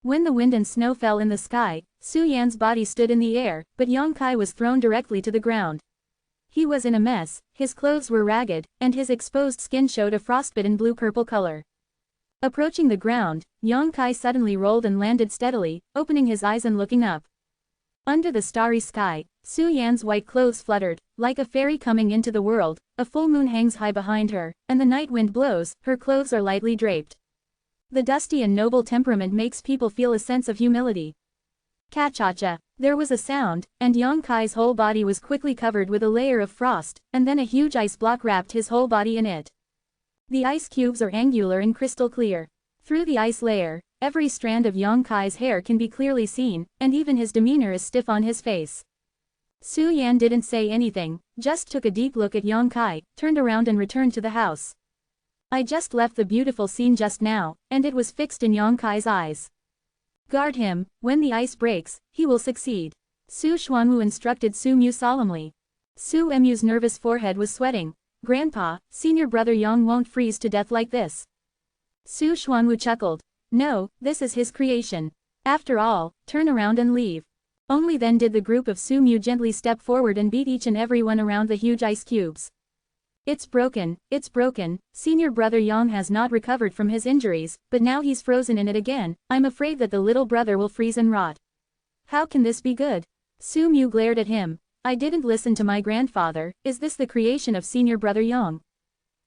When the wind and snow fell in the sky, Su Yan's body stood in the air, but Yang Kai was thrown directly to the ground. He was in a mess, his clothes were ragged, and his exposed skin showed a frostbitten blue-purple color. Approaching the ground, Yang Kai suddenly rolled and landed steadily, opening his eyes and looking up. Under the starry sky, Su Yan's white clothes fluttered, like a fairy coming into the world, a full moon hangs high behind her, and the night wind blows, her clothes are lightly draped. The dusty and noble temperament makes people feel a sense of humility. Ka-cha-cha. There was a sound, and Yang Kai's whole body was quickly covered with a layer of frost, and then a huge ice block wrapped his whole body in it. The ice cubes are angular and crystal clear. Through the ice layer, every strand of Yang Kai's hair can be clearly seen, and even his demeanor is stiff on his face. Su Yan didn't say anything, just took a deep look at Yang Kai, turned around and returned to the house. I just left the beautiful scene just now, and it was fixed in Yang Kai's eyes. Guard him, when the ice breaks, he will succeed. Su Xuanwu instructed Su Mu solemnly. Su Mu's nervous forehead was sweating. Grandpa, senior brother Yang won't freeze to death like this. Su Xuanwu chuckled. No, this is his creation. After all, turn around and leave. Only then did the group of Su Mu gently step forward and beat each and every one around the huge ice cubes. It's broken, senior brother Yang has not recovered from his injuries, but now he's frozen in it again. I'm afraid that the little brother will freeze and rot. How can this be good? Su Mu glared at him. I didn't listen to my grandfather. Is this the creation of senior brother Yang?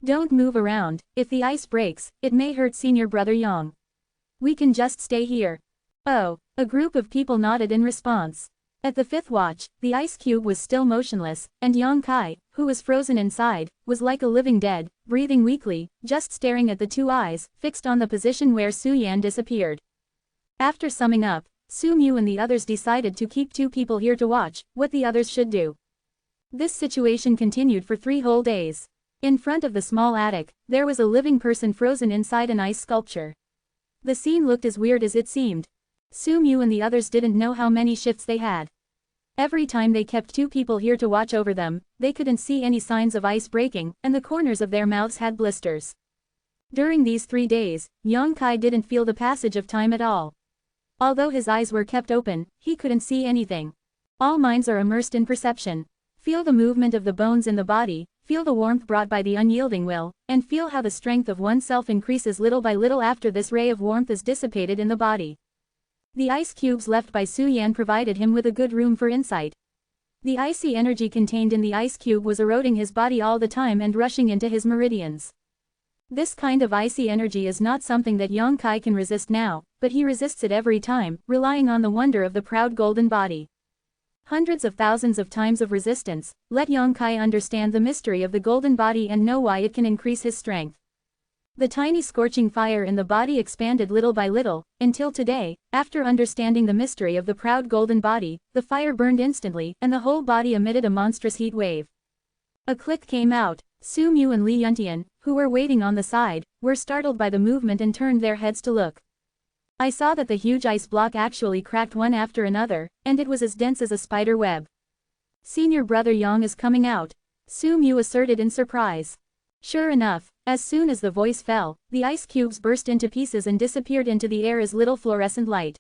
Don't move around. If the ice breaks, it may hurt senior brother Yang. We can just stay here. Oh, a group of people nodded in response. At the fifth watch, the ice cube was still motionless, and Yang Kai, who was frozen inside, was like a living dead, breathing weakly, just staring at the two eyes, fixed on the position where Su Yan disappeared. After summing up, Su Mu and the others decided to keep two people here to watch what the others should do. This situation continued for 3 whole days. In front of the small attic, there was a living person frozen inside an ice sculpture. The scene looked as weird as it seemed. Su Mu and the others didn't know how many shifts they had. Every time they kept 2 people here to watch over them, they couldn't see any signs of ice breaking, and the corners of their mouths had blisters. During these 3 days, Yang Kai didn't feel the passage of time at all. Although his eyes were kept open, he couldn't see anything. All minds are immersed in perception. Feel the movement of the bones in the body, feel the warmth brought by the unyielding will, and feel how the strength of oneself increases little by little after this ray of warmth is dissipated in the body. The ice cubes left by Su Yan provided him with a good room for insight. The icy energy contained in the ice cube was eroding his body all the time and rushing into his meridians. This kind of icy energy is not something that Yang Kai can resist now, but he resists it every time, relying on the wonder of the proud golden body. Hundreds of thousands of times of resistance, let Yang Kai understand the mystery of the golden body and know why it can increase his strength. The tiny scorching fire in the body expanded little by little, until today, after understanding the mystery of the proud golden body, the fire burned instantly, and the whole body emitted a monstrous heat wave. A click came out. Su Mu and Li Yuntian, who were waiting on the side, were startled by the movement and turned their heads to look. I saw that the huge ice block actually cracked one after another, and it was as dense as a spider web. Senior brother Yang is coming out, Su Mu asserted in surprise. Sure enough, as soon as the voice fell, the ice cubes burst into pieces and disappeared into the air as little fluorescent light.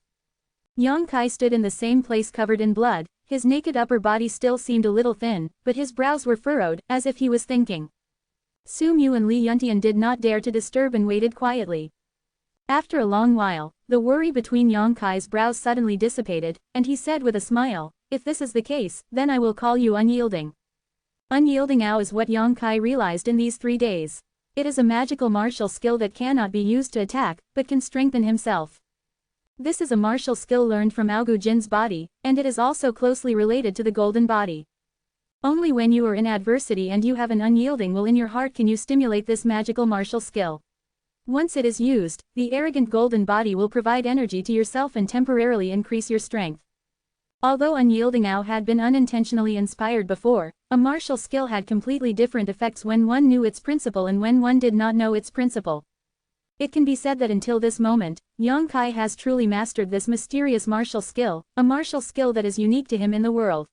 Yang Kai stood in the same place covered in blood, his naked upper body still seemed a little thin, but his brows were furrowed, as if he was thinking. Su Mu and Li Yuntian did not dare to disturb and waited quietly. After a long while, the worry between Yang Kai's brows suddenly dissipated, and he said with a smile, "If this is the case, then I will call you unyielding." Unyielding Ao is what Yang Kai realized in these 3 days. It is a magical martial skill that cannot be used to attack, but can strengthen himself. This is a martial skill learned from Aogu Jin's body, and it is also closely related to the golden body. Only when you are in adversity and you have an unyielding will in your heart can you stimulate this magical martial skill. Once it is used, the arrogant golden body will provide energy to yourself and temporarily increase your strength. Although unyielding Ao had been unintentionally inspired before, a martial skill had completely different effects when one knew its principle and when one did not know its principle. It can be said that until this moment, Yang Kai has truly mastered this mysterious martial skill, a martial skill that is unique to him in the world.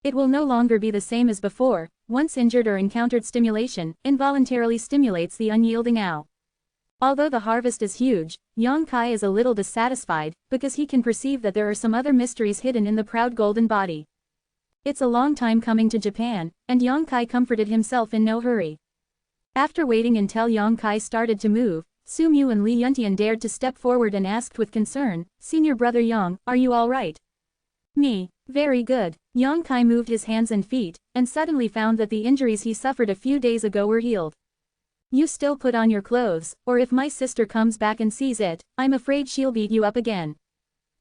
It will no longer be the same as before. Once injured or encountered stimulation, involuntarily stimulates the unyielding Ao. Although the harvest is huge, Yang Kai is a little dissatisfied, because he can perceive that there are some other mysteries hidden in the proud golden body. It's a long time coming to Japan, and Yang Kai comforted himself in no hurry. After waiting until Yang Kai started to move, Su Mu and Li Yuntian dared to step forward and asked with concern, "Senior brother Yang, are you all right?" "Me, very good." Yang Kai moved his hands and feet, and suddenly found that the injuries he suffered a few days ago were healed. "You still put on your clothes, or if my sister comes back and sees it, I'm afraid she'll beat you up again."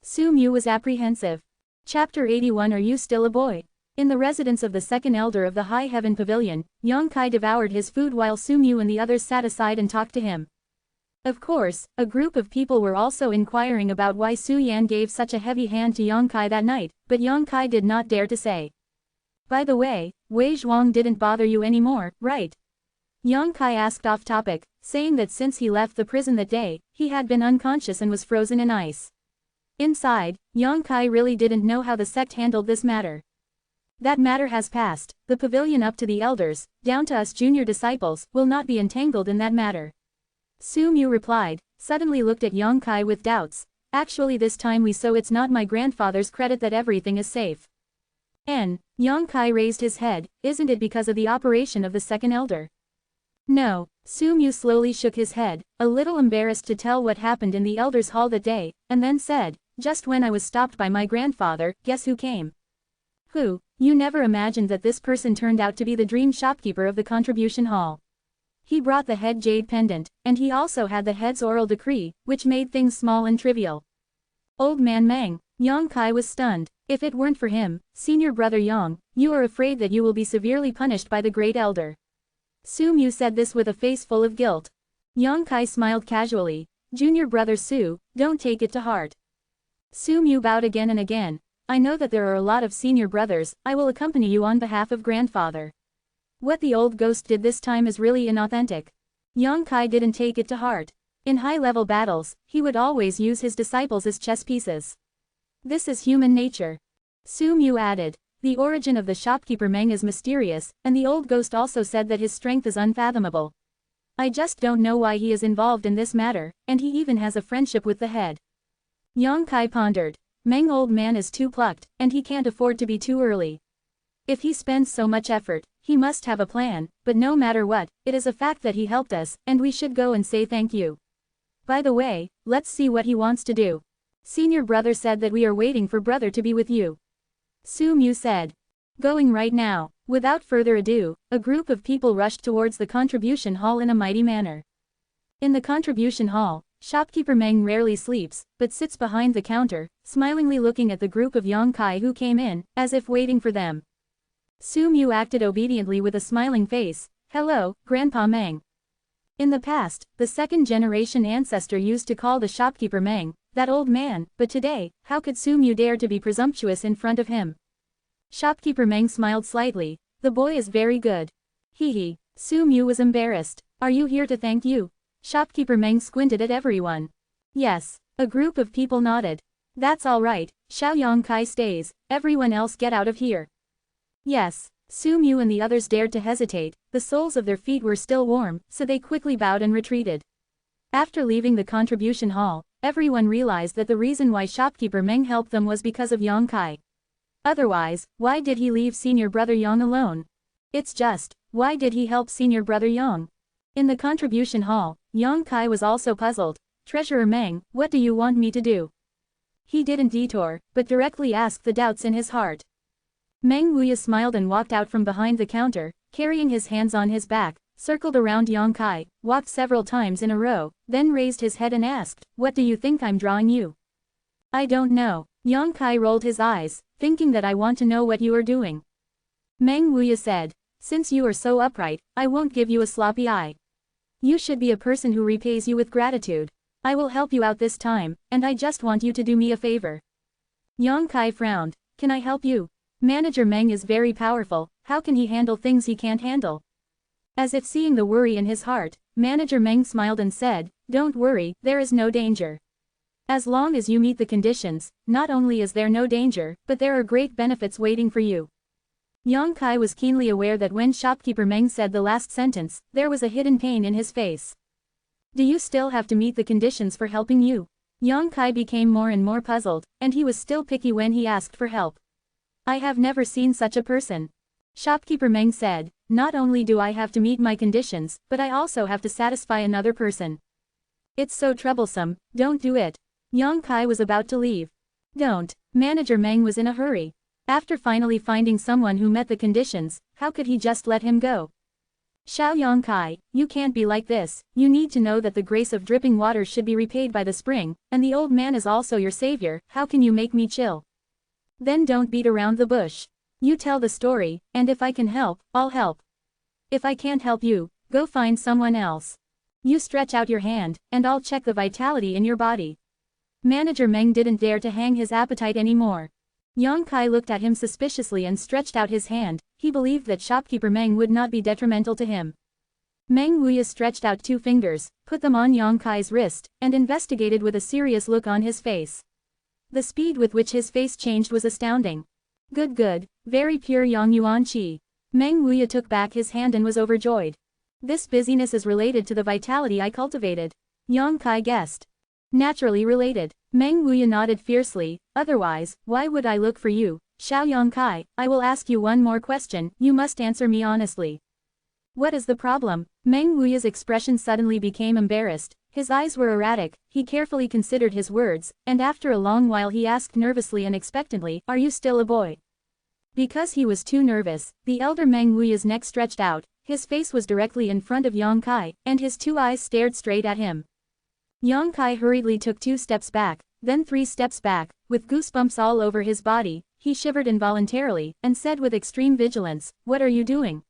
Su Mu was apprehensive. Chapter 81. Are you still a boy? In the residence of the second elder of the High Heaven Pavilion, Yang Kai devoured his food while Su Mu and the others sat aside and talked to him. Of course, a group of people were also inquiring about why Su Yan gave such a heavy hand to Yang Kai that night, but Yang Kai did not dare to say. "By the way, Wei Zhuang didn't bother you anymore, right?" Yang Kai asked off topic, saying that since he left the prison that day, he had been unconscious and was frozen in ice. Inside, Yang Kai really didn't know how the sect handled this matter. "That matter has passed. The pavilion up to the elders, down to us junior disciples, will not be entangled in that matter." Su Mu replied, suddenly looked at Yang Kai with doubts. "Actually this time so it's not my grandfather's credit that everything is safe." Yang Kai raised his head, "Isn't it because of the operation of the second elder?" "No." Su Mu slowly shook his head, a little embarrassed to tell what happened in the elders' hall that day, and then said, "Just when I was stopped by my grandfather, guess who came?" "Who?" You never imagined that this person turned out to be the dream shopkeeper of the contribution hall. He brought the head jade pendant, and he also had the head's oral decree, which made things small and trivial. Old man Meng. Yang Kai was stunned. "If it weren't for him, senior brother Yang, you are afraid that you will be severely punished by the great elder." Su Mu said this with a face full of guilt. Yang Kai smiled casually. "Junior brother Su, don't take it to heart." Su Mu bowed again and again. "I know that there are a lot of senior brothers, I will accompany you on behalf of grandfather." What the old ghost did this time is really inauthentic. Yang Kai didn't take it to heart. In high-level battles, he would always use his disciples as chess pieces. This is human nature. Su Mu added, "The origin of the shopkeeper Meng is mysterious, and the old ghost also said that his strength is unfathomable. I just don't know why he is involved in this matter, and he even has a friendship with the head." Yang Kai pondered. Meng old man is too plucked, and he can't afford to be too early. If he spends so much effort, he must have a plan, but no matter what, it is a fact that he helped us, and we should go and say thank you. By the way, let's see what he wants to do. Senior brother said that we are waiting for brother to be with you. Su Mu said. "Going right now." Without further ado, a group of people rushed towards the contribution hall in a mighty manner. In the contribution hall, shopkeeper Meng rarely sleeps, but sits behind the counter, smilingly looking at the group of Yang Kai who came in, as if waiting for them. Su Mu acted obediently with a smiling face. "Hello, Grandpa Meng." In the past, the second-generation ancestor used to call the shopkeeper Meng, that old man, but today, how could Su Mu dare to be presumptuous in front of him? Shopkeeper Meng smiled slightly. "The boy is very good." Hee. Su Mu was embarrassed. "Are you here to thank you?" Shopkeeper Meng squinted at everyone. "Yes." A group of people nodded. "That's all right, Xiao Yang Kai stays, everyone else get out of here." "Yes." Su Mu and the others dared to hesitate, the soles of their feet were still warm, so they quickly bowed and retreated. After leaving the contribution hall, Everyone realized that the reason why shopkeeper Meng helped them was because of Yang Kai. Otherwise, why did he leave senior brother Yang alone? It's just, why did he help senior brother Yang? In the contribution hall, Yang Kai was also puzzled. Treasurer Meng, what do you want me to do? He didn't detour, but directly asked the doubts in his heart. Meng Wuya smiled and walked out from behind the counter, carrying his hands on his back, circled around Yang Kai, walked several times in a row, then raised his head and asked, what do you think I'm drawing you? I don't know. Yang Kai rolled his eyes, thinking that I want to know what you are doing. Meng Wuya said, since you are so upright, I won't give you a sloppy eye. You should be a person who repays you with gratitude. I will help you out this time, and I just want you to do me a favor. Yang Kai frowned. Can I help you? Manager Meng is very powerful, how can he handle things he can't handle? As if seeing the worry in his heart, Manager Meng smiled and said, don't worry, there is no danger. As long as you meet the conditions, not only is there no danger, but there are great benefits waiting for you. Yang Kai was keenly aware that when shopkeeper Meng said the last sentence, there was a hidden pain in his face. Do you still have to meet the conditions for helping you? Yang Kai became more and more puzzled, and he was still picky when he asked for help. I have never seen such a person. Shopkeeper Meng said, not only do I have to meet my conditions, but I also have to satisfy another person. It's so troublesome, don't do it. Yang Kai was about to leave. Don't. Manager Meng was in a hurry. After finally finding someone who met the conditions, how could he just let him go? Xiao Yang Kai, you can't be like this, you need to know that the grace of dripping water should be repaid by the spring, and the old man is also your savior, how can you make me chill? Then don't beat around the bush. You tell the story, and if I can help, I'll help. If I can't help you, go find someone else. You stretch out your hand, and I'll check the vitality in your body. Manager Meng didn't dare to hang his appetite anymore. Yang Kai looked at him suspiciously and stretched out his hand, he believed that shopkeeper Meng would not be detrimental to him. Meng Wuya stretched out 2 fingers, put them on Yang Kai's wrist, and investigated with a serious look on his face. The speed with which his face changed was astounding. Good, very pure Yang Yuan Qi. Meng Wuya took back his hand and was overjoyed. This busyness is related to the vitality I cultivated. Yang Kai guessed. Naturally related. Meng Wuya nodded fiercely, otherwise, why would I look for you? Xiao Yang Kai, I will ask you one more question, you must answer me honestly. What is the problem? Meng Wuya's expression suddenly became embarrassed, his eyes were erratic, he carefully considered his words, and after a long while he asked nervously and expectantly, are you still a boy? Because he was too nervous, the elder Meng Wuya's neck stretched out, his face was directly in front of Yang Kai, and his 2 eyes stared straight at him. Yang Kai hurriedly took 2 steps back, then 3 steps back, with goosebumps all over his body, he shivered involuntarily, and said with extreme vigilance, what are you doing?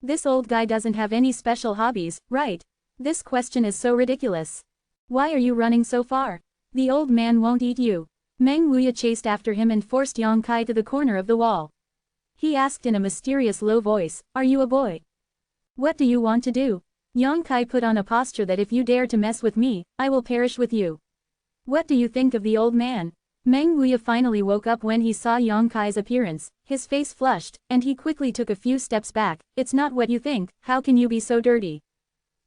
This old guy doesn't have any special hobbies, right? This question is so ridiculous. Why are you running so far? The old man won't eat you. Meng Wuya chased after him and forced Yang Kai to the corner of the wall. He asked in a mysterious low voice, are you a boy? What do you want to do? Yang Kai put on a posture that if you dare to mess with me, I will perish with you. What do you think of the old man? Meng Wuya finally woke up when he saw Yang Kai's appearance, his face flushed, and he quickly took a few steps back, it's not what you think, how can you be so dirty?